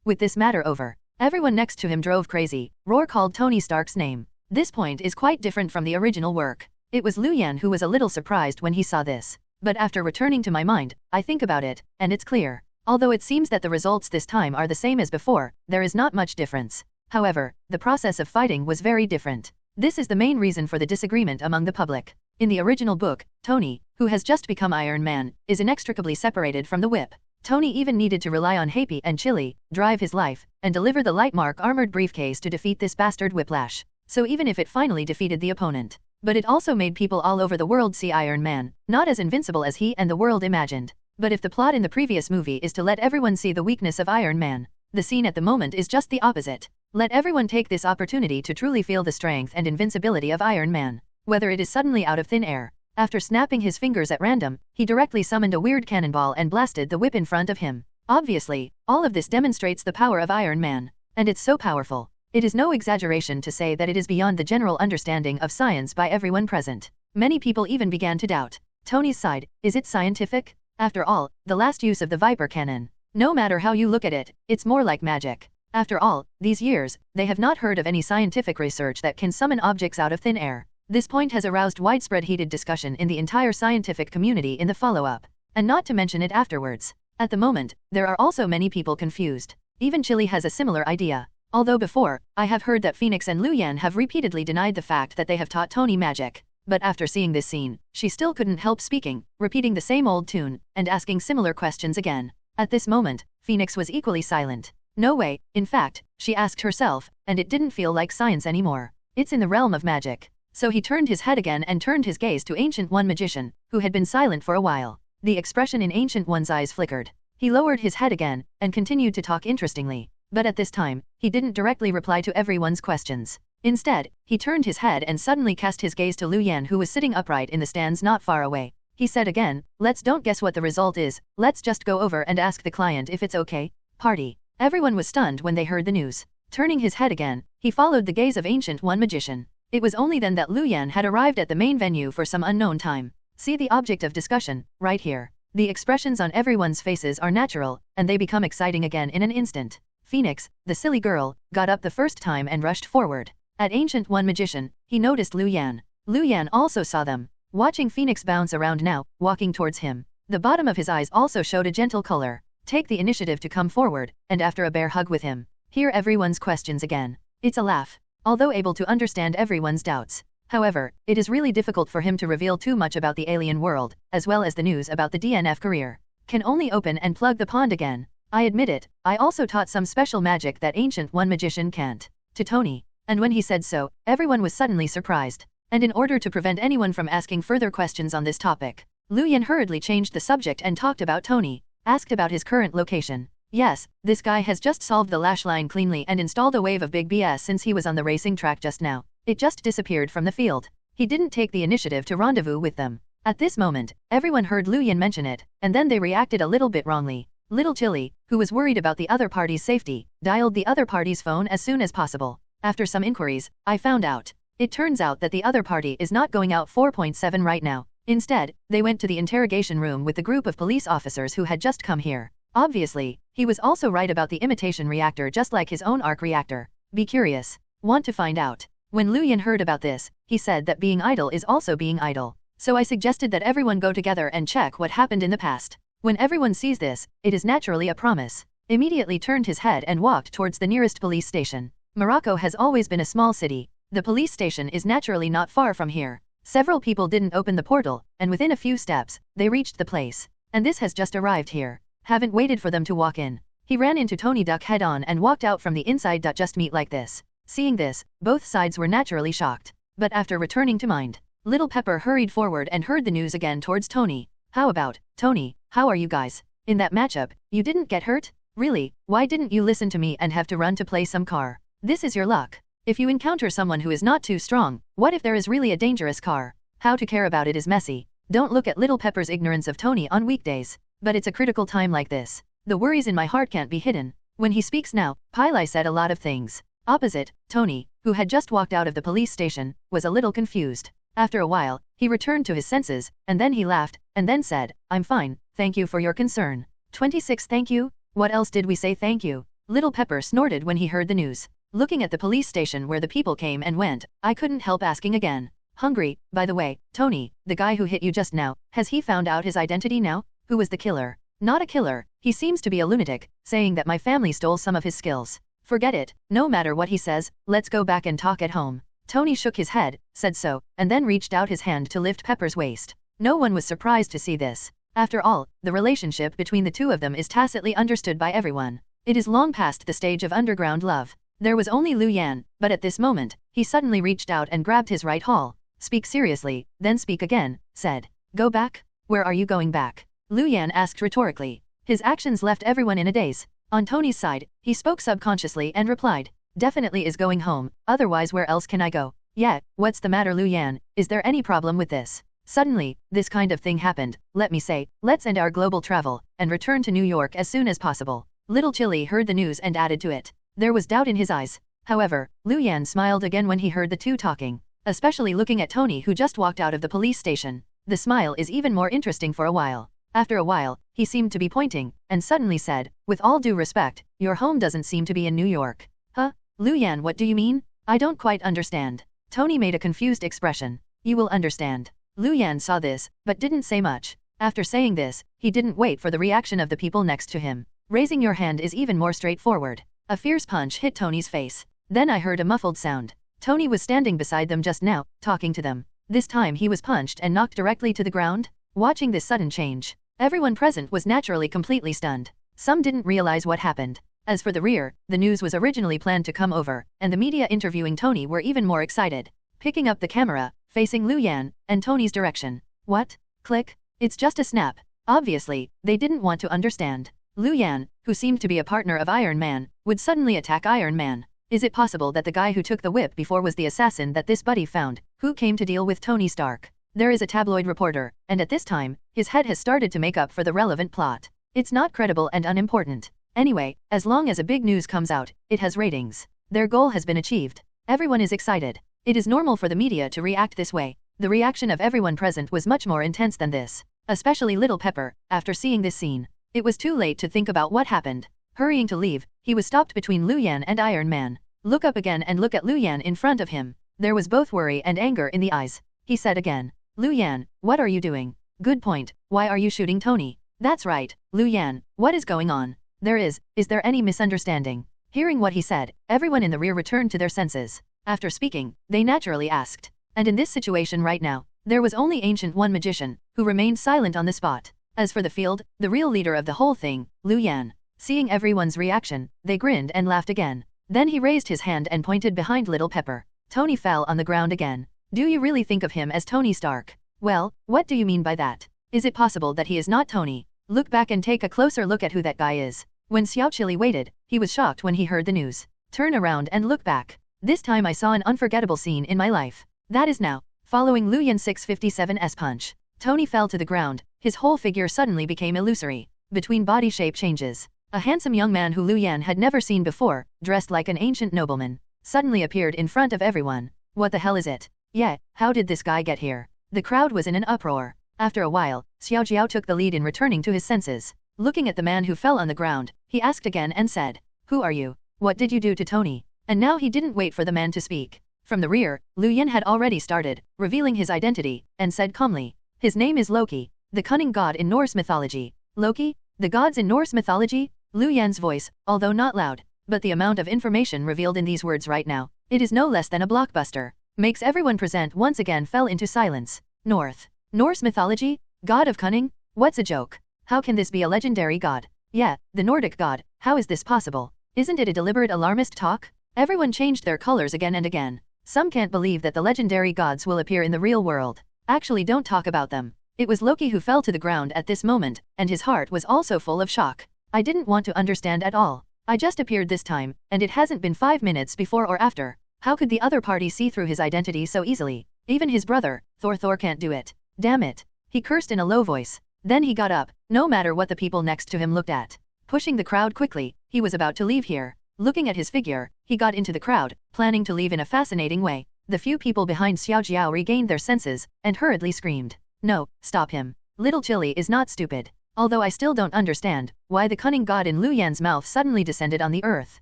With this matter over, everyone next to him drove crazy. Roar called Tony Stark's name. This point is quite different from the original work. It was Liu Yan who was a little surprised when he saw this. But after returning to my mind, I think about it, and it's clear. Although it seems that the results this time are the same as before, there is not much difference. However, the process of fighting was very different. This is the main reason for the disagreement among the public. In the original book, Tony, who has just become Iron Man, is inextricably separated from the whip. Tony even needed to rely on Happy and Chili, drive his life, and deliver the Lightmark armored briefcase to defeat this bastard Whiplash. So even if it finally defeated the opponent. But it also made people all over the world see Iron Man, not as invincible as he and the world imagined. But if the plot in the previous movie is to let everyone see the weakness of Iron Man, the scene at the moment is just the opposite. Let everyone take this opportunity to truly feel the strength and invincibility of Iron Man, whether it is suddenly out of thin air. After snapping his fingers at random, he directly summoned a weird cannonball and blasted the whip in front of him. Obviously, all of this demonstrates the power of Iron Man. And it's so powerful. It is no exaggeration to say that it is beyond the general understanding of science by everyone present. Many people even began to doubt. Tony's side, is it scientific? After all, the last use of the Viper cannon. No matter how you look at it, it's more like magic. After all, these years, they have not heard of any scientific research that can summon objects out of thin air. This point has aroused widespread heated discussion in the entire scientific community in the follow-up. And not to mention it afterwards. At the moment, there are also many people confused. Even Chili has a similar idea. Although before, I have heard that Phoenix and Liu Yan have repeatedly denied the fact that they have taught Tony magic. But after seeing this scene, she still couldn't help speaking, repeating the same old tune, and asking similar questions again. At this moment, Phoenix was equally silent. No way, in fact, she asked herself, and it didn't feel like science anymore. It's in the realm of magic. So he turned his head again and turned his gaze to Ancient One Magician, who had been silent for a while. The expression in Ancient One's eyes flickered. He lowered his head again, and continued to talk interestingly. But at this time, he didn't directly reply to everyone's questions. Instead, he turned his head and suddenly cast his gaze to Liu Yan, who was sitting upright in the stands not far away. He said again, "Let's don't guess what the result is, let's just go over and ask the client if it's okay." Party. Everyone was stunned when they heard the news. Turning his head again, he followed the gaze of Ancient One Magician. It was only then that Liu Yan had arrived at the main venue for some unknown time. See the object of discussion, right here. The expressions on everyone's faces are natural, and they become exciting again in an instant. Phoenix, the silly girl, got up the first time and rushed forward. At Ancient One Magician, he noticed Liu Yan. Liu Yan also saw them. Watching Phoenix bounce around now, walking towards him. The bottom of his eyes also showed a gentle color. Take the initiative to come forward, and after a bear hug with him, hear everyone's questions again. It's a laugh. Although able to understand everyone's doubts. However, it is really difficult for him to reveal too much about the alien world, as well as the news about the DNF career. Can only open and plug the pond again. I admit it, I also taught some special magic that Ancient One Magician can't. To Tony. And when he said so, everyone was suddenly surprised. And in order to prevent anyone from asking further questions on this topic, Liu Yan hurriedly changed the subject and talked about Tony. Asked about his current location. Yes, this guy has just solved the lash line cleanly and installed a wave of big BS since he was on the racing track just now. It just disappeared from the field. He didn't take the initiative to rendezvous with them. At this moment, everyone heard Lu Yan mention it, and then they reacted a little bit wrongly. Little Chili, who was worried about the other party's safety, dialed the other party's phone as soon as possible. After some inquiries, I found out. It turns out that the other party is not going out 4.7 right now. Instead, they went to the interrogation room with the group of police officers who had just come here. Obviously, he was also right about the imitation reactor just like his own arc reactor. Be curious. Want to find out. When Lu Yan heard about this, he said that being idle is also being idle. So I suggested that everyone go together and check what happened in the past. When everyone sees this, it is naturally a promise. Immediately turned his head and walked towards the nearest police station. Morocco has always been a small city. The police station is naturally not far from here. Several people didn't open the portal, and within a few steps, they reached the place. And this has just arrived here. Haven't waited for them to walk in. He ran into Tony Duck head-on and walked out from the inside. Just meet like this. Seeing this, both sides were naturally shocked. But after returning to mind, Little Pepper hurried forward and heard the news again towards Tony. How about, Tony, how are you guys? In that matchup, you didn't get hurt? Really, why didn't you listen to me and have to run to play some car? This is your luck. If you encounter someone who is not too strong, what if there is really a dangerous car? How to care about it is messy. Don't look at Little Pepper's ignorance of Tony on weekdays. But it's a critical time like this. The worries in my heart can't be hidden. When he speaks now, Pili said a lot of things. Opposite, Tony, who had just walked out of the police station, was a little confused. After a while, he returned to his senses, and then he laughed, and then said, I'm fine, thank you for your concern. 26 Thank you? What else did we say thank you? Little Pepper snorted when he heard the news. Looking at the police station where the people came and went, I couldn't help asking again. Hungry, by the way, Tony, the guy who hit you just now, has he found out his identity now? Who was the killer? Not a killer, he seems to be a lunatic, saying that my family stole some of his skills. Forget it, no matter what he says, let's go back and talk at home. Tony shook his head, said so, and then reached out his hand to lift Pepper's waist. No one was surprised to see this. After all, the relationship between the two of them is tacitly understood by everyone. It is long past the stage of underground love. There was only Lu Yan, but at this moment, he suddenly reached out and grabbed his right haul. Speak seriously, then speak again, said. Go back? Where are you going back? Lu Yan asked rhetorically. His actions left everyone in a daze. On Tony's side, he spoke subconsciously and replied, definitely is going home, otherwise where else can I go? Yeah, what's the matter Lu Yan, is there any problem with this? Suddenly, this kind of thing happened, let me say, let's end our global travel, and return to New York as soon as possible. Little Chili heard the news and added to it. There was doubt in his eyes. However, Lu Yan smiled again when he heard the two talking, especially looking at Tony who just walked out of the police station. The smile is even more interesting for a while. After a while, he seemed to be pointing, and suddenly said, with all due respect, your home doesn't seem to be in New York. Huh? Lu Yan, what do you mean? I don't quite understand. Tony made a confused expression. You will understand. Lu Yan saw this, but didn't say much. After saying this, he didn't wait for the reaction of the people next to him. Raising your hand is even more straightforward. A fierce punch hit Tony's face. Then I heard a muffled sound. Tony was standing beside them just now, talking to them. This time he was punched and knocked directly to the ground. Watching this sudden change, everyone present was naturally completely stunned. Some didn't realize what happened. As for the rear, the news was originally planned to come over, and the media interviewing Tony were even more excited. Picking up the camera, facing Lu Yan, and Tony's direction. What? Click. It's just a snap. Obviously, they didn't want to understand. Lu Yan, who seemed to be a partner of Iron Man, would suddenly attack Iron Man. Is it possible that the guy who took the whip before was the assassin that this buddy found, who came to deal with Tony Stark? There is a tabloid reporter, and at this time, his head has started to make up for the relevant plot. It's not credible and unimportant. Anyway, as long as a big news comes out, it has ratings. Their goal has been achieved. Everyone is excited. It is normal for the media to react this way. The reaction of everyone present was much more intense than this. Especially Little Pepper, after seeing this scene. It was too late to think about what happened. Hurrying to leave, he was stopped between Lu Yan and Iron Man. Look up again and look at Lu Yan in front of him. There was both worry and anger in the eyes. He said again, Lu Yan, what are you doing? Good point, why are you shooting Tony? That's right, Lu Yan, what is going on? Is there any misunderstanding? Hearing what he said, everyone in the rear returned to their senses. After speaking, they naturally asked. And in this situation right now, there was only Ancient One Magician, who remained silent on the spot. As for the field, the real leader of the whole thing, Lu Yan. Seeing everyone's reaction, they grinned and laughed again. Then he raised his hand and pointed behind Little Pepper. Tony fell on the ground again. Do you really think of him as Tony Stark? Well, what do you mean by that? Is it possible that he is not Tony? Look back and take a closer look at who that guy is. When Xiao Chili waited, he was shocked when he heard the news. Turn around and look back. This time I saw an unforgettable scene in my life. That is now. Following Lu Yan's 657's punch, Tony fell to the ground, his whole figure suddenly became illusory. Between body shape changes, a handsome young man who Lu Yan had never seen before, dressed like an ancient nobleman, suddenly appeared in front of everyone. What the hell is it? Yeah, how did this guy get here? The crowd was in an uproar. After a while, Xiaojiao took the lead in returning to his senses. Looking at the man who fell on the ground, he asked again and said, "Who are you? What did you do to Tony?" And now he didn't wait for the man to speak. From the rear, Lu Yan had already started, revealing his identity, and said calmly, "His name is Loki, the cunning god in Norse mythology." Loki? The gods in Norse mythology? Lu Yan's voice, although not loud, but the amount of information revealed in these words right now, it is no less than a blockbuster, makes everyone present once again fell into silence. Norse mythology? God of cunning? What's a joke? How can this be a legendary god? Yeah, the Nordic god, how is this possible? Isn't it a deliberate alarmist talk? Everyone changed their colors again and again. Some can't believe that the legendary gods will appear in the real world. Actually, don't talk about them. It was Loki who fell to the ground at this moment, and his heart was also full of shock. I didn't want to understand at all. I just appeared this time, and it hasn't been 5 minutes before or after. How could the other party see through his identity so easily? Even his brother, Thor can't do it. Damn it. He cursed in a low voice. Then he got up, no matter what the people next to him looked at. Pushing the crowd quickly, he was about to leave here. Looking at his figure, he got into the crowd, planning to leave in a fascinating way. The few people behind Xiaojiao regained their senses, and hurriedly screamed, "No, stop him. Little Chili is not stupid." Although I still don't understand why the cunning god in Lu Yan's mouth suddenly descended on the earth.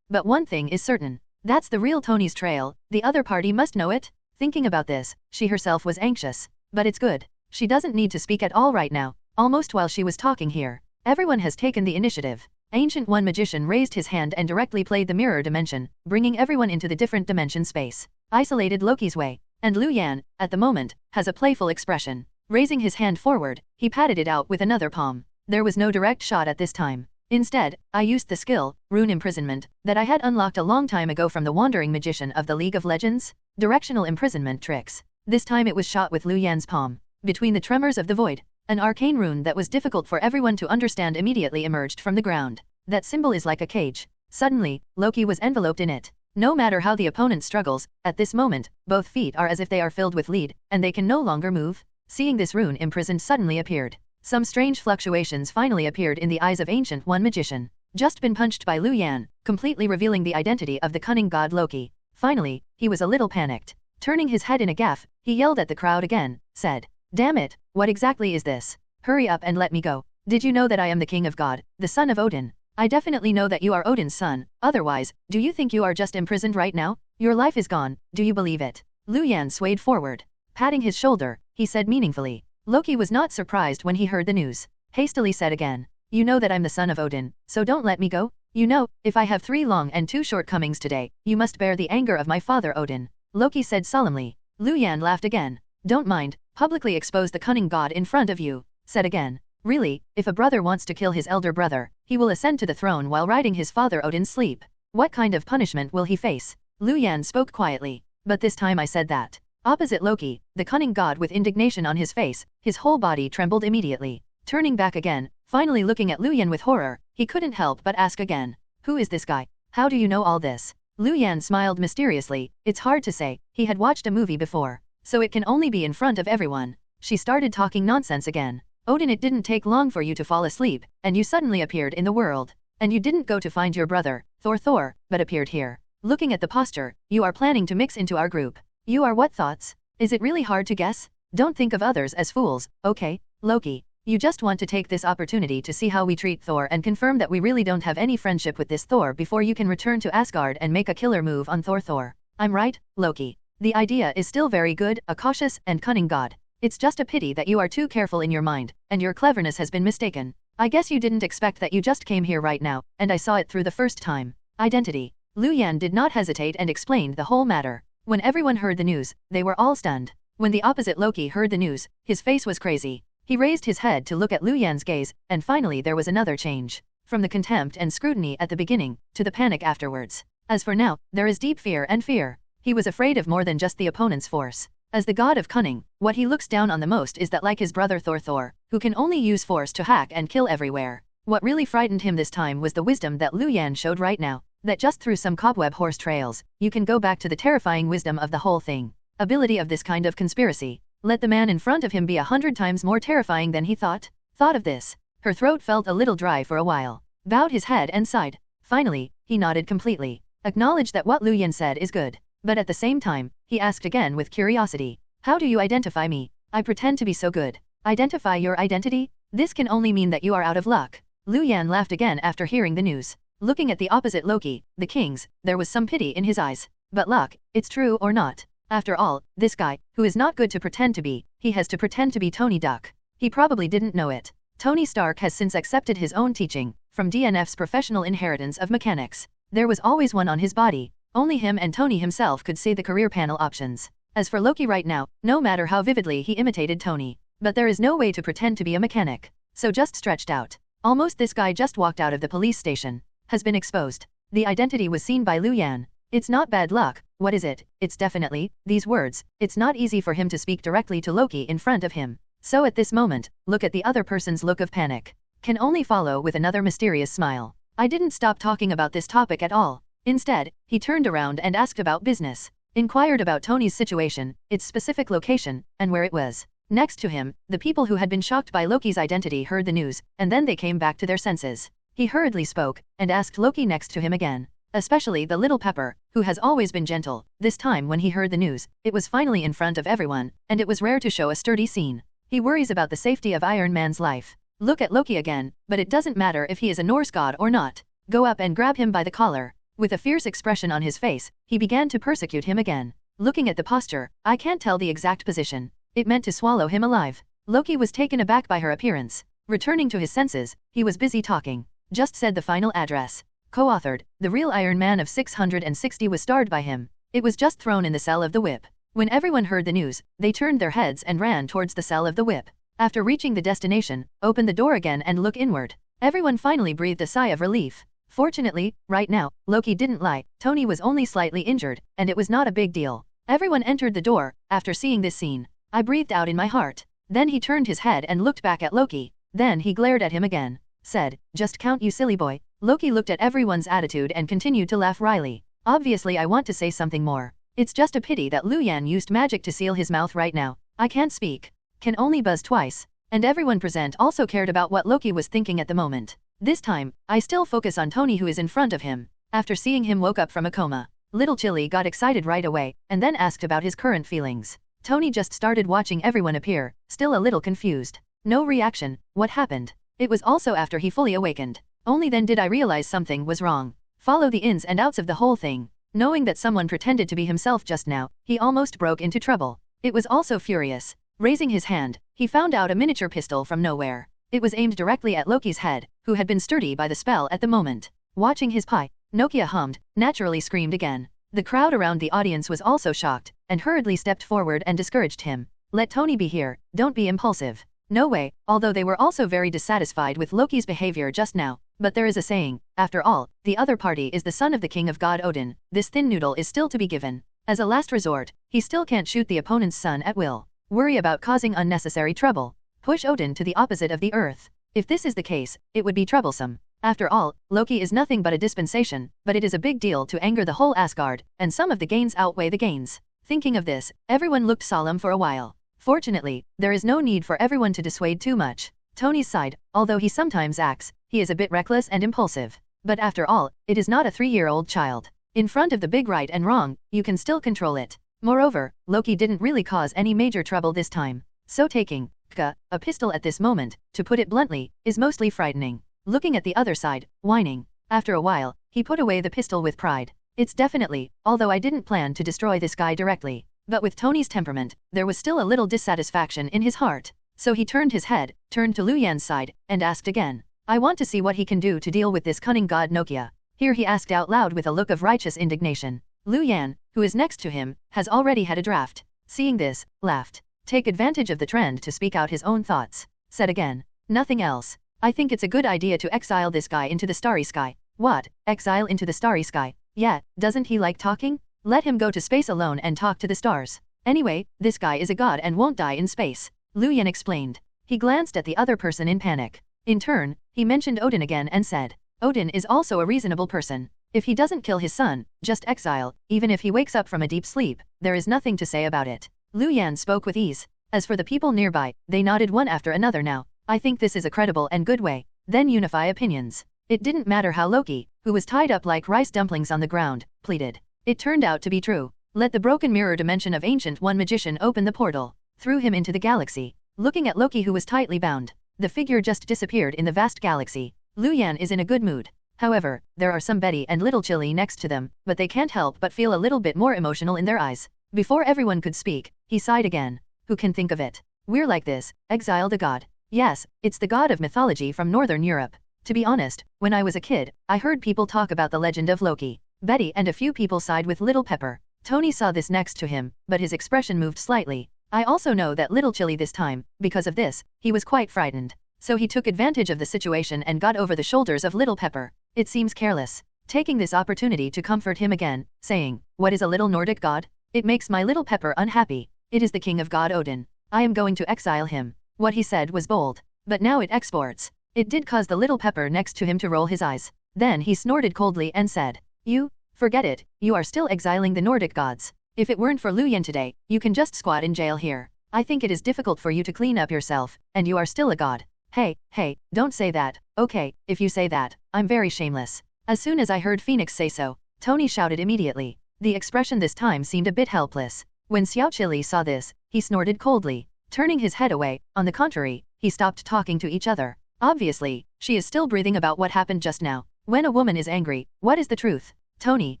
But one thing is certain. That's the real Tony's trail, the other party must know it. Thinking about this, she herself was anxious. But it's good. She doesn't need to speak at all right now, almost while she was talking here. Everyone has taken the initiative. Ancient One Magician raised his hand and directly played the mirror dimension, bringing everyone into the different dimension space. Isolated Loki's way. And Lu Yan, at the moment, has a playful expression. Raising his hand forward, he patted it out with another palm. There was no direct shot at this time. Instead, I used the skill, Rune Imprisonment, that I had unlocked a long time ago from the Wandering Magician of the League of Legends. Directional imprisonment tricks. This time it was shot with Lu Yan's palm. Between the tremors of the void, an arcane rune that was difficult for everyone to understand immediately emerged from the ground. That symbol is like a cage. Suddenly, Loki was enveloped in it. No matter how the opponent struggles, at this moment, both feet are as if they are filled with lead, and they can no longer move. Seeing this rune imprisoned suddenly appeared. Some strange fluctuations finally appeared in the eyes of Ancient One Magician. Just been punched by Lu Yan, completely revealing the identity of the cunning god Loki. Finally, he was a little panicked. Turning his head in a gaffe, he yelled at the crowd again, said, "Damn it, what exactly is this? Hurry up and let me go. Did you know that I am the king of God, the son of Odin? I definitely know that you are Odin's son, otherwise, do you think you are just imprisoned right now? Your life is gone, do you believe it?" Lu Yan swayed forward. Patting his shoulder, he said meaningfully. Loki was not surprised when he heard the news. Hastily said again, "You know that I'm the son of Odin, so don't let me go? You know, if I have 3 long and 2 shortcomings today, you must bear the anger of my father Odin." Loki said solemnly. Lu Yan laughed again. "Don't mind, publicly expose the cunning god in front of you." Said again, "Really, if a brother wants to kill his elder brother, he will ascend to the throne while riding his father Odin's sleep. What kind of punishment will he face?" Lu Yan spoke quietly. "But this time I said that." Opposite Loki, the cunning god with indignation on his face, his whole body trembled immediately. Turning back again, finally looking at Lu Yan with horror, he couldn't help but ask again, "Who is this guy? How do you know all this?" Lu Yan smiled mysteriously. It's hard to say, he had watched a movie before, so it can only be in front of everyone. She started talking nonsense again. "Odin, it didn't take long for you to fall asleep, and you suddenly appeared in the world. And you didn't go to find your brother, Thor, but appeared here. Looking at the posture, you are planning to mix into our group. You are what thoughts? Is it really hard to guess? Don't think of others as fools, okay, Loki? You just want to take this opportunity to see how we treat Thor and confirm that we really don't have any friendship with this Thor before you can return to Asgard and make a killer move on Thor. I'm right, Loki? The idea is still very good, a cautious and cunning god. It's just a pity that you are too careful in your mind, and your cleverness has been mistaken. I guess you didn't expect that you just came here right now, and I saw it through the first time. Identity." Lu Yan did not hesitate and explained the whole matter. When everyone heard the news, they were all stunned. When the opposite Loki heard the news, his face was crazy. He raised his head to look at Lu Yan's gaze, and finally there was another change. From the contempt and scrutiny at the beginning, to the panic afterwards. As for now, there is deep fear and fear. He was afraid of more than just the opponent's force. As the god of cunning, what he looks down on the most is that like his brother Thor, who can only use force to hack and kill everywhere. What really frightened him this time was the wisdom that Lu Yan showed right now. that just through some cobweb horse trails, you can go back to the terrifying wisdom of the whole thing. Ability of this kind of conspiracy. Let the man in front of him be 100 times more terrifying than he thought. Thought of this. Her throat felt a little dry for a while. Bowed his head and sighed. Finally, he nodded completely. Acknowledged that what Lu Yan said is good. But at the same time, he asked again with curiosity. How do you identify me? I pretend to be so good. Identify your identity? This can only mean that you are out of luck. Lu Yan laughed again after hearing the news. Looking at the opposite Loki, the king's, there was some pity in his eyes. But luck, it's true or not. After all, this guy, who is not good to pretend to be, he has to pretend to be Tony Duck. He probably didn't know it. Tony Stark has since accepted his own teaching, from DNF's professional inheritance of mechanics. There was always one on his body. Only him and Tony himself could see the career panel options. As for Loki right now, no matter how vividly he imitated Tony, but there is no way to pretend to be a mechanic. So just stretched out. Almost this guy just walked out of the police station. Has been exposed. The identity was seen by Lu Yan. It's not bad luck, what is it? It's definitely, these words, it's not easy for him to speak directly to Loki in front of him. So at this moment, look at the other person's look of panic. Can only follow with another mysterious smile. I didn't stop talking about this topic at all. Instead, he turned around and asked about business. Inquired about Tony's situation, its specific location, and where it was. Next to him, the people who had been shocked by Loki's identity heard the news, and then they came back to their senses. He hurriedly spoke, and asked Loki next to him again. Especially the little pepper, who has always been gentle. This time when he heard the news, it was finally in front of everyone, and it was rare to show a sturdy scene. He worries about the safety of Iron Man's life. Look at Loki again, but it doesn't matter if he is a Norse god or not. Go up and grab him by the collar. With a fierce expression on his face, he began to persecute him again. Looking at the posture, I can't tell the exact position. It meant to swallow him alive. Loki was taken aback by her appearance. Returning to his senses, he was busy talking. Just said the final address. Co-authored, The Real Iron Man of 660 was starred by him. It was just thrown in the cell of the whip. When everyone heard the news, they turned their heads and ran towards the cell of the whip. After reaching the destination, opened the door again and look inward. Everyone finally breathed a sigh of relief. Fortunately, right now, Loki didn't lie. Tony was only slightly injured, and it was not a big deal. Everyone entered the door. After seeing this scene, I breathed out in my heart. Then he turned his head and looked back at Loki. Then he glared at him again. Said, "Just count, you silly boy." Loki looked at everyone's attitude and continued to laugh wryly. Obviously I want to say something more. It's just a pity that Lu Yan used magic to seal his mouth right now. I can't speak. Can only buzz twice. And everyone present also cared about what Loki was thinking at the moment. This time, I still focus on Tony who is in front of him. After seeing him woke up from a coma, Little Chilly got excited right away, and then asked about his current feelings. Tony just started watching everyone appear, still a little confused. No reaction. What happened? It was also after he fully awakened. Only then did I realize something was wrong. Follow the ins and outs of the whole thing. Knowing that someone pretended to be himself just now, he almost broke into trouble. It was also furious. Raising his hand, he found out a miniature pistol from nowhere. It was aimed directly at Loki's head, who had been sturdy by the spell at the moment. Watching his pie, Nokia hummed, naturally screamed again. The crowd around the audience was also shocked, and hurriedly stepped forward and discouraged him. Let Tony be here, don't be impulsive. No way, although they were also very dissatisfied with Loki's behavior just now. But there is a saying, after all, the other party is the son of the king of God Odin. This thin noodle is still to be given. As a last resort, he still can't shoot the opponent's son at will. Worry about causing unnecessary trouble. Push Odin to the opposite of the earth. If this is the case, it would be troublesome. After all, Loki is nothing but a dispensation, but it is a big deal to anger the whole Asgard, and some of the gains outweigh the gains. Thinking of this, everyone looked solemn for a while. Fortunately, there is no need for everyone to dissuade too much. Tony's side, although he sometimes acts, he is a bit reckless and impulsive. But after all, it is not a 3-year-old child. In front of the big right and wrong, you can still control it. Moreover, Loki didn't really cause any major trouble this time. So taking a pistol at this moment, to put it bluntly, is mostly frightening. Looking at the other side, whining. After a while, he put away the pistol with pride. It's definitely, although I didn't plan to destroy this guy directly. But with Tony's temperament, there was still a little dissatisfaction in his heart. So he turned his head, turned to Lu Yan's side, and asked again. I want to see what he can do to deal with this cunning god Nokia. Here he asked out loud with a look of righteous indignation. Lu Yan, who is next to him, has already had a draft. Seeing this, laughed. Take advantage of the trend to speak out his own thoughts. Said again. Nothing else. I think it's a good idea to exile this guy into the starry sky. What? Exile into the starry sky? Yeah, doesn't he like talking? Let him go to space alone and talk to the stars. Anyway, this guy is a god and won't die in space. Lu Yan explained. He glanced at the other person in panic. In turn, he mentioned Odin again and said, Odin is also a reasonable person. If he doesn't kill his son, just exile, even if he wakes up from a deep sleep, there is nothing to say about it. Lu Yan spoke with ease. As for the people nearby, they nodded one after another now. I think this is a credible and good way. Then unify opinions. It didn't matter how Loki, who was tied up like rice dumplings on the ground, pleaded. It turned out to be true. Let the broken mirror dimension of Ancient One magician open the portal. Threw him into the galaxy. Looking at Loki who was tightly bound. The figure just disappeared in the vast galaxy. Lu Yan is in a good mood. However, there are some Betty and Little Chili next to them, but they can't help but feel a little bit more emotional in their eyes. Before everyone could speak, he sighed again. Who can think of it? We're like this, exiled a god. Yes, it's the god of mythology from Northern Europe. To be honest, when I was a kid, I heard people talk about the legend of Loki. Betty and a few people sighed with Little Pepper. Tony saw this next to him, but his expression moved slightly. I also know that Little Chili this time, because of this, he was quite frightened. So he took advantage of the situation and got over the shoulders of Little Pepper. It seems careless. Taking this opportunity to comfort him again, saying, "What is a little Nordic god? It makes my Little Pepper unhappy. It is the king of God Odin. I am going to exile him." What he said was bold. But now it exports. It did cause the Little Pepper next to him to roll his eyes. Then he snorted coldly and said, "You? Forget it, you are still exiling the Nordic gods. If it weren't for Lu Yan today, you can just squat in jail here. I think it is difficult for you to clean up yourself, and you are still a god." Hey, don't say that. Okay, if you say that, I'm very shameless. As soon as I heard Phoenix say so, Tony shouted immediately. The expression this time seemed a bit helpless. When Xiao Chili saw this, he snorted coldly. Turning his head away, on the contrary, he stopped talking to each other. Obviously, she is still breathing about what happened just now. When a woman is angry, what is the truth? Tony,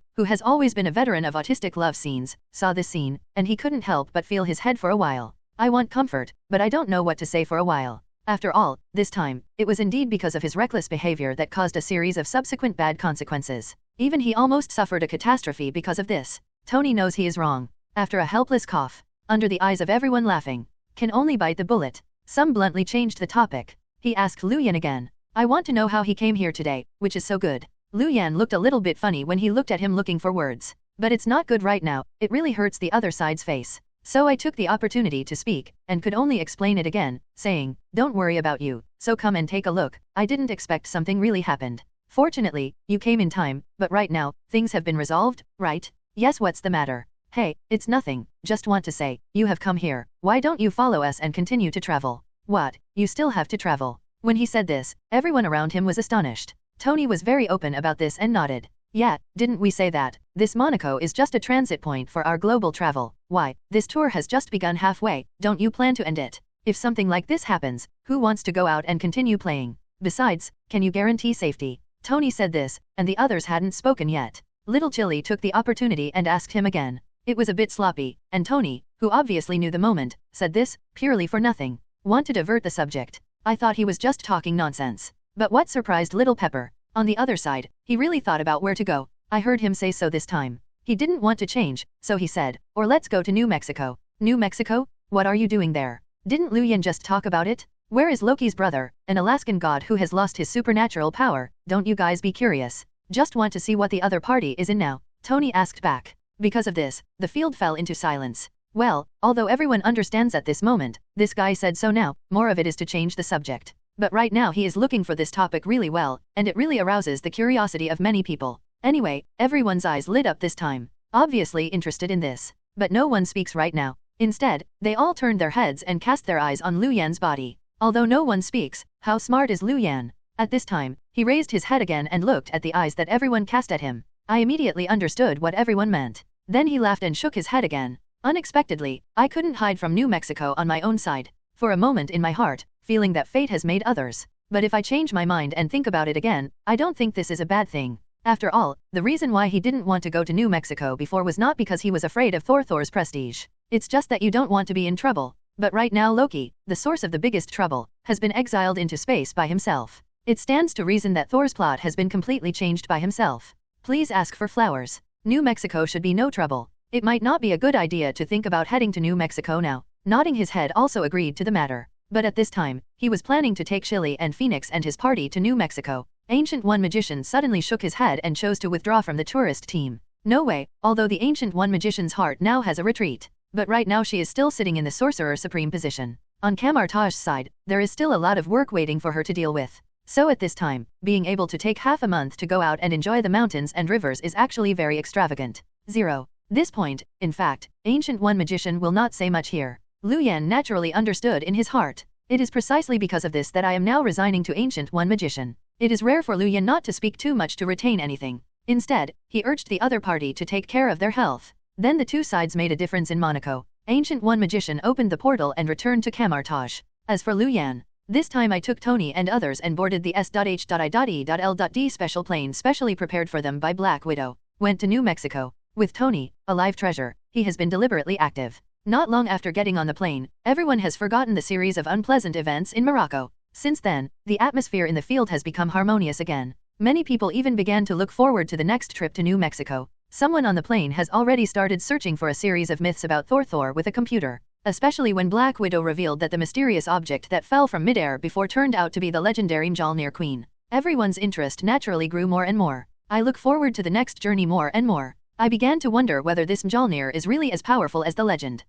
who has always been a veteran of autistic love scenes, saw this scene, and he couldn't help but feel his head for a while. I want comfort, but I don't know what to say for a while. After all, this time, it was indeed because of his reckless behavior that caused a series of subsequent bad consequences. Even he almost suffered a catastrophe because of this. Tony knows he is wrong. After a helpless cough, under the eyes of everyone laughing, can only bite the bullet. Some bluntly changed the topic. He asked Lu Yan again. I want to know how he came here today, which is so good. Lu Yan looked a little bit funny when he looked at him looking for words. But it's not good right now, it really hurts the other side's face. So I took the opportunity to speak, and could only explain it again, saying, "Don't worry about you, so come and take a look. I didn't expect something really happened. Fortunately, you came in time, but right now, things have been resolved, right?" "Yes, what's the matter?" "Hey, it's nothing, just want to say, you have come here, why don't you follow us and continue to travel?" "What, you still have to travel?" When he said this, everyone around him was astonished. Tony was very open about this and nodded. "Yeah, didn't we say that? This Monaco is just a transit point for our global travel. Why, this tour has just begun halfway, don't you plan to end it? If something like this happens, who wants to go out and continue playing? Besides, can you guarantee safety?" Tony said this, and the others hadn't spoken yet. Little Chili took the opportunity and asked him again. It was a bit sloppy, and Tony, who obviously knew the moment, said this, purely for nothing. Want to divert the subject. I thought he was just talking nonsense. But what surprised Little Pepper? On the other side, he really thought about where to go. I heard him say so this time. He didn't want to change, so he said, "Or let's go to New Mexico." New Mexico? What are you doing there? Didn't Lu Yan just talk about it? Where is Loki's brother, an Alaskan god who has lost his supernatural power? Don't you guys be curious? Just want to see what the other party is in now? Tony asked back. Because of this, the field fell into silence. Well, although everyone understands at this moment, this guy said so now, more of it is to change the subject. But right now he is looking for this topic really well, and it really arouses the curiosity of many people. Anyway, everyone's eyes lit up this time, obviously interested in this. But no one speaks right now. Instead, they all turned their heads and cast their eyes on Lu Yan's body. Although no one speaks, how smart is Lu Yan? At this time, he raised his head again and looked at the eyes that everyone cast at him. I immediately understood what everyone meant. Then he laughed and shook his head again. Unexpectedly, I couldn't hide from New Mexico on my own side. For a moment in my heart, feeling that fate has made others. But if I change my mind and think about it again, I don't think this is a bad thing. After all, the reason why he didn't want to go to New Mexico before was not because he was afraid of Thor's prestige. It's just that you don't want to be in trouble. But right now Loki, the source of the biggest trouble, has been exiled into space by himself. It stands to reason that Thor's plot has been completely changed by himself. Please ask for flowers. New Mexico should be no trouble. It might not be a good idea to think about heading to New Mexico now. Nodding his head also agreed to the matter. But at this time, he was planning to take Chili and Phoenix and his party to New Mexico. Ancient One Magician suddenly shook his head and chose to withdraw from the tourist team. No way, although the Ancient One Magician's heart now has a retreat. But right now she is still sitting in the Sorcerer Supreme position. On Kamartaj's side, there is still a lot of work waiting for her to deal with. So at this time, being able to take half a month to go out and enjoy the mountains and rivers is actually very extravagant. 0. This point, in fact, Ancient One Magician will not say much here. Lu Yan naturally understood in his heart. It is precisely because of this that I am now resigning to Ancient One Magician. It is rare for Lu Yan not to speak too much to retain anything. Instead, he urged the other party to take care of their health. Then the two sides made a difference in Monaco. Ancient One Magician opened the portal and returned to Camartage. As for Lu Yan, this time I took Tony and others and boarded the S.H.I.E.L.D. special plane specially prepared for them by Black Widow. Went to New Mexico. With Tony, a live treasure, he has been deliberately active. Not long after getting on the plane, everyone has forgotten the series of unpleasant events in Morocco. Since then, the atmosphere in the field has become harmonious again. Many people even began to look forward to the next trip to New Mexico. Someone on the plane has already started searching for a series of myths about Thor with a computer. Especially when Black Widow revealed that the mysterious object that fell from midair before turned out to be the legendary Mjolnir Queen. Everyone's interest naturally grew more and more. I look forward to the next journey more and more. I began to wonder whether this Mjolnir is really as powerful as the legend.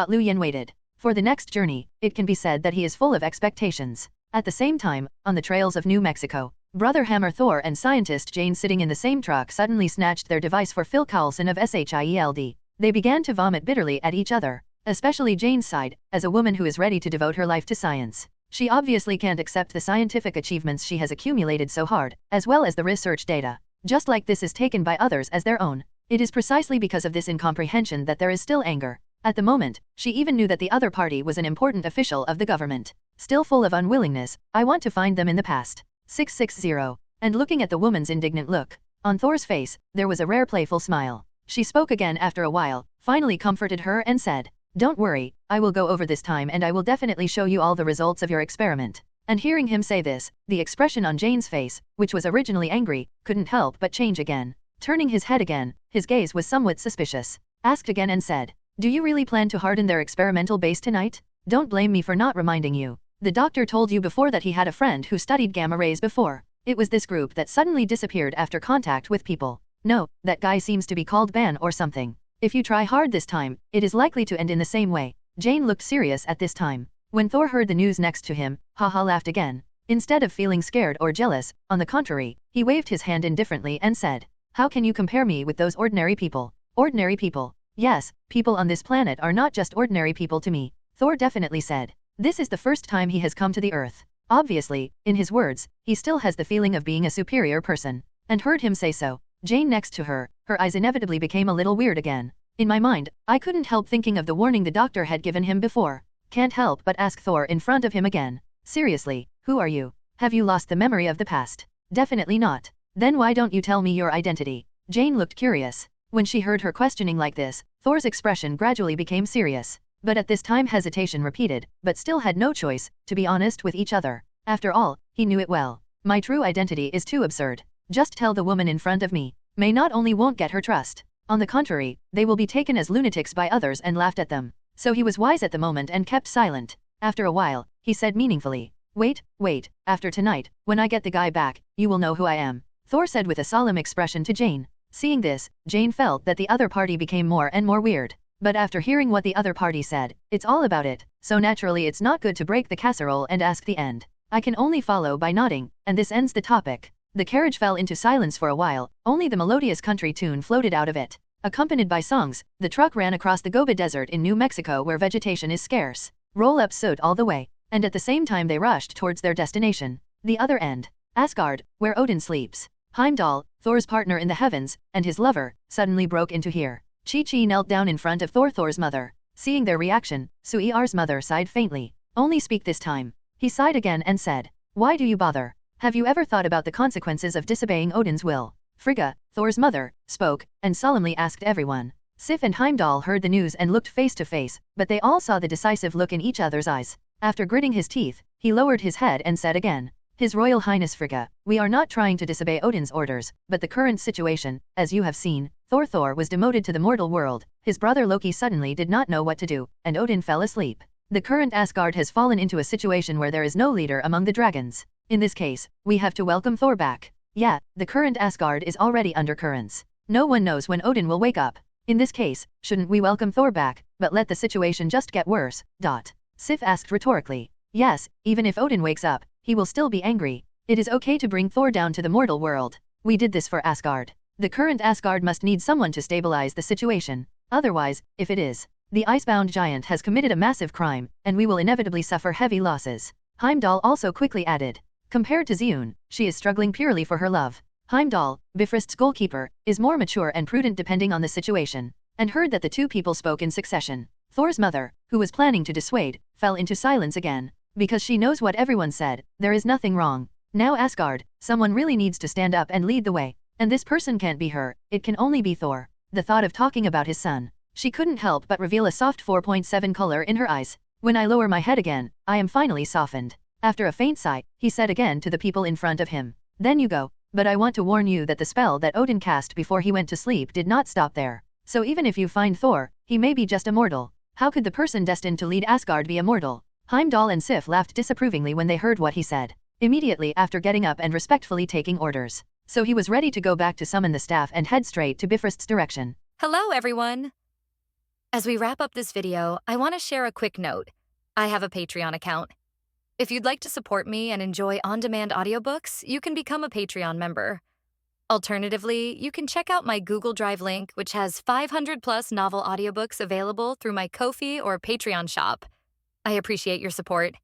Lu Yan waited. For the next journey, it can be said that he is full of expectations. At the same time, on the trails of New Mexico, Brother Hammer Thor and Scientist Jane sitting in the same truck suddenly snatched their device for Phil Coulson of SHIELD. They began to vomit bitterly at each other. Especially Jane's side, as a woman who is ready to devote her life to science. She obviously can't accept the scientific achievements she has accumulated so hard, as well as the research data. Just like this is taken by others as their own. It is precisely because of this incomprehension that there is still anger. At the moment, she even knew that the other party was an important official of the government. Still full of unwillingness, I want to find them in the past. 660. And looking at the woman's indignant look. On Thor's face, there was a rare playful smile. She spoke again after a while, finally comforted her and said, "Don't worry, I will go over this time and I will definitely show you all the results of your experiment." And hearing him say this, the expression on Jane's face, which was originally angry, couldn't help but change again. Turning his head again, his gaze was somewhat suspicious. Asked again and said, "Do you really plan to harden their experimental base tonight? Don't blame me for not reminding you. The doctor told you before that he had a friend who studied gamma rays before. It was this group that suddenly disappeared after contact with people. No, that guy seems to be called Ban or something. If you try hard this time, it is likely to end in the same way." Jane looked serious at this time. When Thor heard the news next to him, haha laughed again. Instead of feeling scared or jealous, on the contrary, he waved his hand indifferently and said, "How can you compare me with those ordinary people?" Ordinary people? Yes, people on this planet are not just ordinary people to me, Thor definitely said. This is the first time he has come to the Earth. Obviously, in his words, he still has the feeling of being a superior person. And heard him say so. Jane next to her, her eyes inevitably became a little weird again. In my mind, I couldn't help thinking of the warning the doctor had given him before. Can't help but ask Thor in front of him again. "Seriously, who are you? Have you lost the memory of the past?" "Definitely not." "Then why don't you tell me your identity?" Jane looked curious. When she heard her questioning like this, Thor's expression gradually became serious. But at this time hesitation repeated, but still had no choice, to be honest with each other. After all, he knew it well. My true identity is too absurd. Just tell the woman in front of me. May not only won't get her trust. On the contrary, they will be taken as lunatics by others and laughed at them. So he was wise at the moment and kept silent. After a while, he said meaningfully, wait, after tonight, when I get the guy back, you will know who I am." Thor said with a solemn expression to Jane. Seeing this, Jane felt that the other party became more and more weird. But after hearing what the other party said, it's all about it, so naturally it's not good to break the casserole and ask the end. I can only follow by nodding, and this ends the topic. The carriage fell into silence for a while, only the melodious country tune floated out of it. Accompanied by songs, the truck ran across the Gobi Desert in New Mexico where vegetation is scarce. Roll-up suit all the way. And at the same time they rushed towards their destination. The other end. Asgard, where Odin sleeps. Heimdall, Thor's partner in the heavens, and his lover, suddenly broke into here. Chi-Chi knelt down in front of Thor's mother. Seeing their reaction, Suiar's mother sighed faintly. "Only speak this time." He sighed again and said, "Why do you bother? Have you ever thought about the consequences of disobeying Odin's will?" Frigga, Thor's mother, spoke, and solemnly asked everyone. Sif and Heimdall heard the news and looked face to face, but they all saw the decisive look in each other's eyes. After gritting his teeth, he lowered his head and said again, "His Royal Highness Frigga, we are not trying to disobey Odin's orders, but the current situation, as you have seen, Thor was demoted to the mortal world, his brother Loki suddenly did not know what to do, and Odin fell asleep. The current Asgard has fallen into a situation where there is no leader among the dragons. In this case, we have to welcome Thor back. Yeah, the current Asgard is already under currents. No one knows when Odin will wake up. In this case, shouldn't we welcome Thor back, but let the situation just get worse?" Sif asked rhetorically. "Yes, even if Odin wakes up, he will still be angry. It is okay to bring Thor down to the mortal world. We did this for Asgard. The current Asgard must need someone to stabilize the situation. Otherwise, if it is, the icebound giant has committed a massive crime, and we will inevitably suffer heavy losses. Heimdall also quickly added. Compared to Zuan, she is struggling purely for her love. Heimdall, Bifrost's goalkeeper, is more mature and prudent depending on the situation, and heard that the two people spoke in succession. Thor's mother, who was planning to dissuade, fell into silence again. Because she knows what everyone said, there is nothing wrong. Now Asgard, someone really needs to stand up and lead the way. And this person can't be her, it can only be Thor. The thought of talking about his son. She couldn't help but reveal a soft 4.7 color in her eyes. When I lower my head again, I am finally softened. After a faint sigh, he said again to the people in front of him. Then you go. But I want to warn you that the spell that Odin cast before he went to sleep did not stop there. So even if you find Thor, he may be just a mortal. How could the person destined to lead Asgard be a mortal? Heimdall and Sif laughed disapprovingly when they heard what he said. Immediately after getting up and respectfully taking orders. So he was ready to go back to summon the staff and head straight to Bifrost's direction. Hello, everyone. As we wrap up this video, I want to share a quick note. I have a Patreon account. If you'd like to support me and enjoy on-demand audiobooks, you can become a Patreon member. Alternatively, you can check out my Google Drive link, which has 500+ novel audiobooks available through my Ko-fi or Patreon shop. I appreciate your support.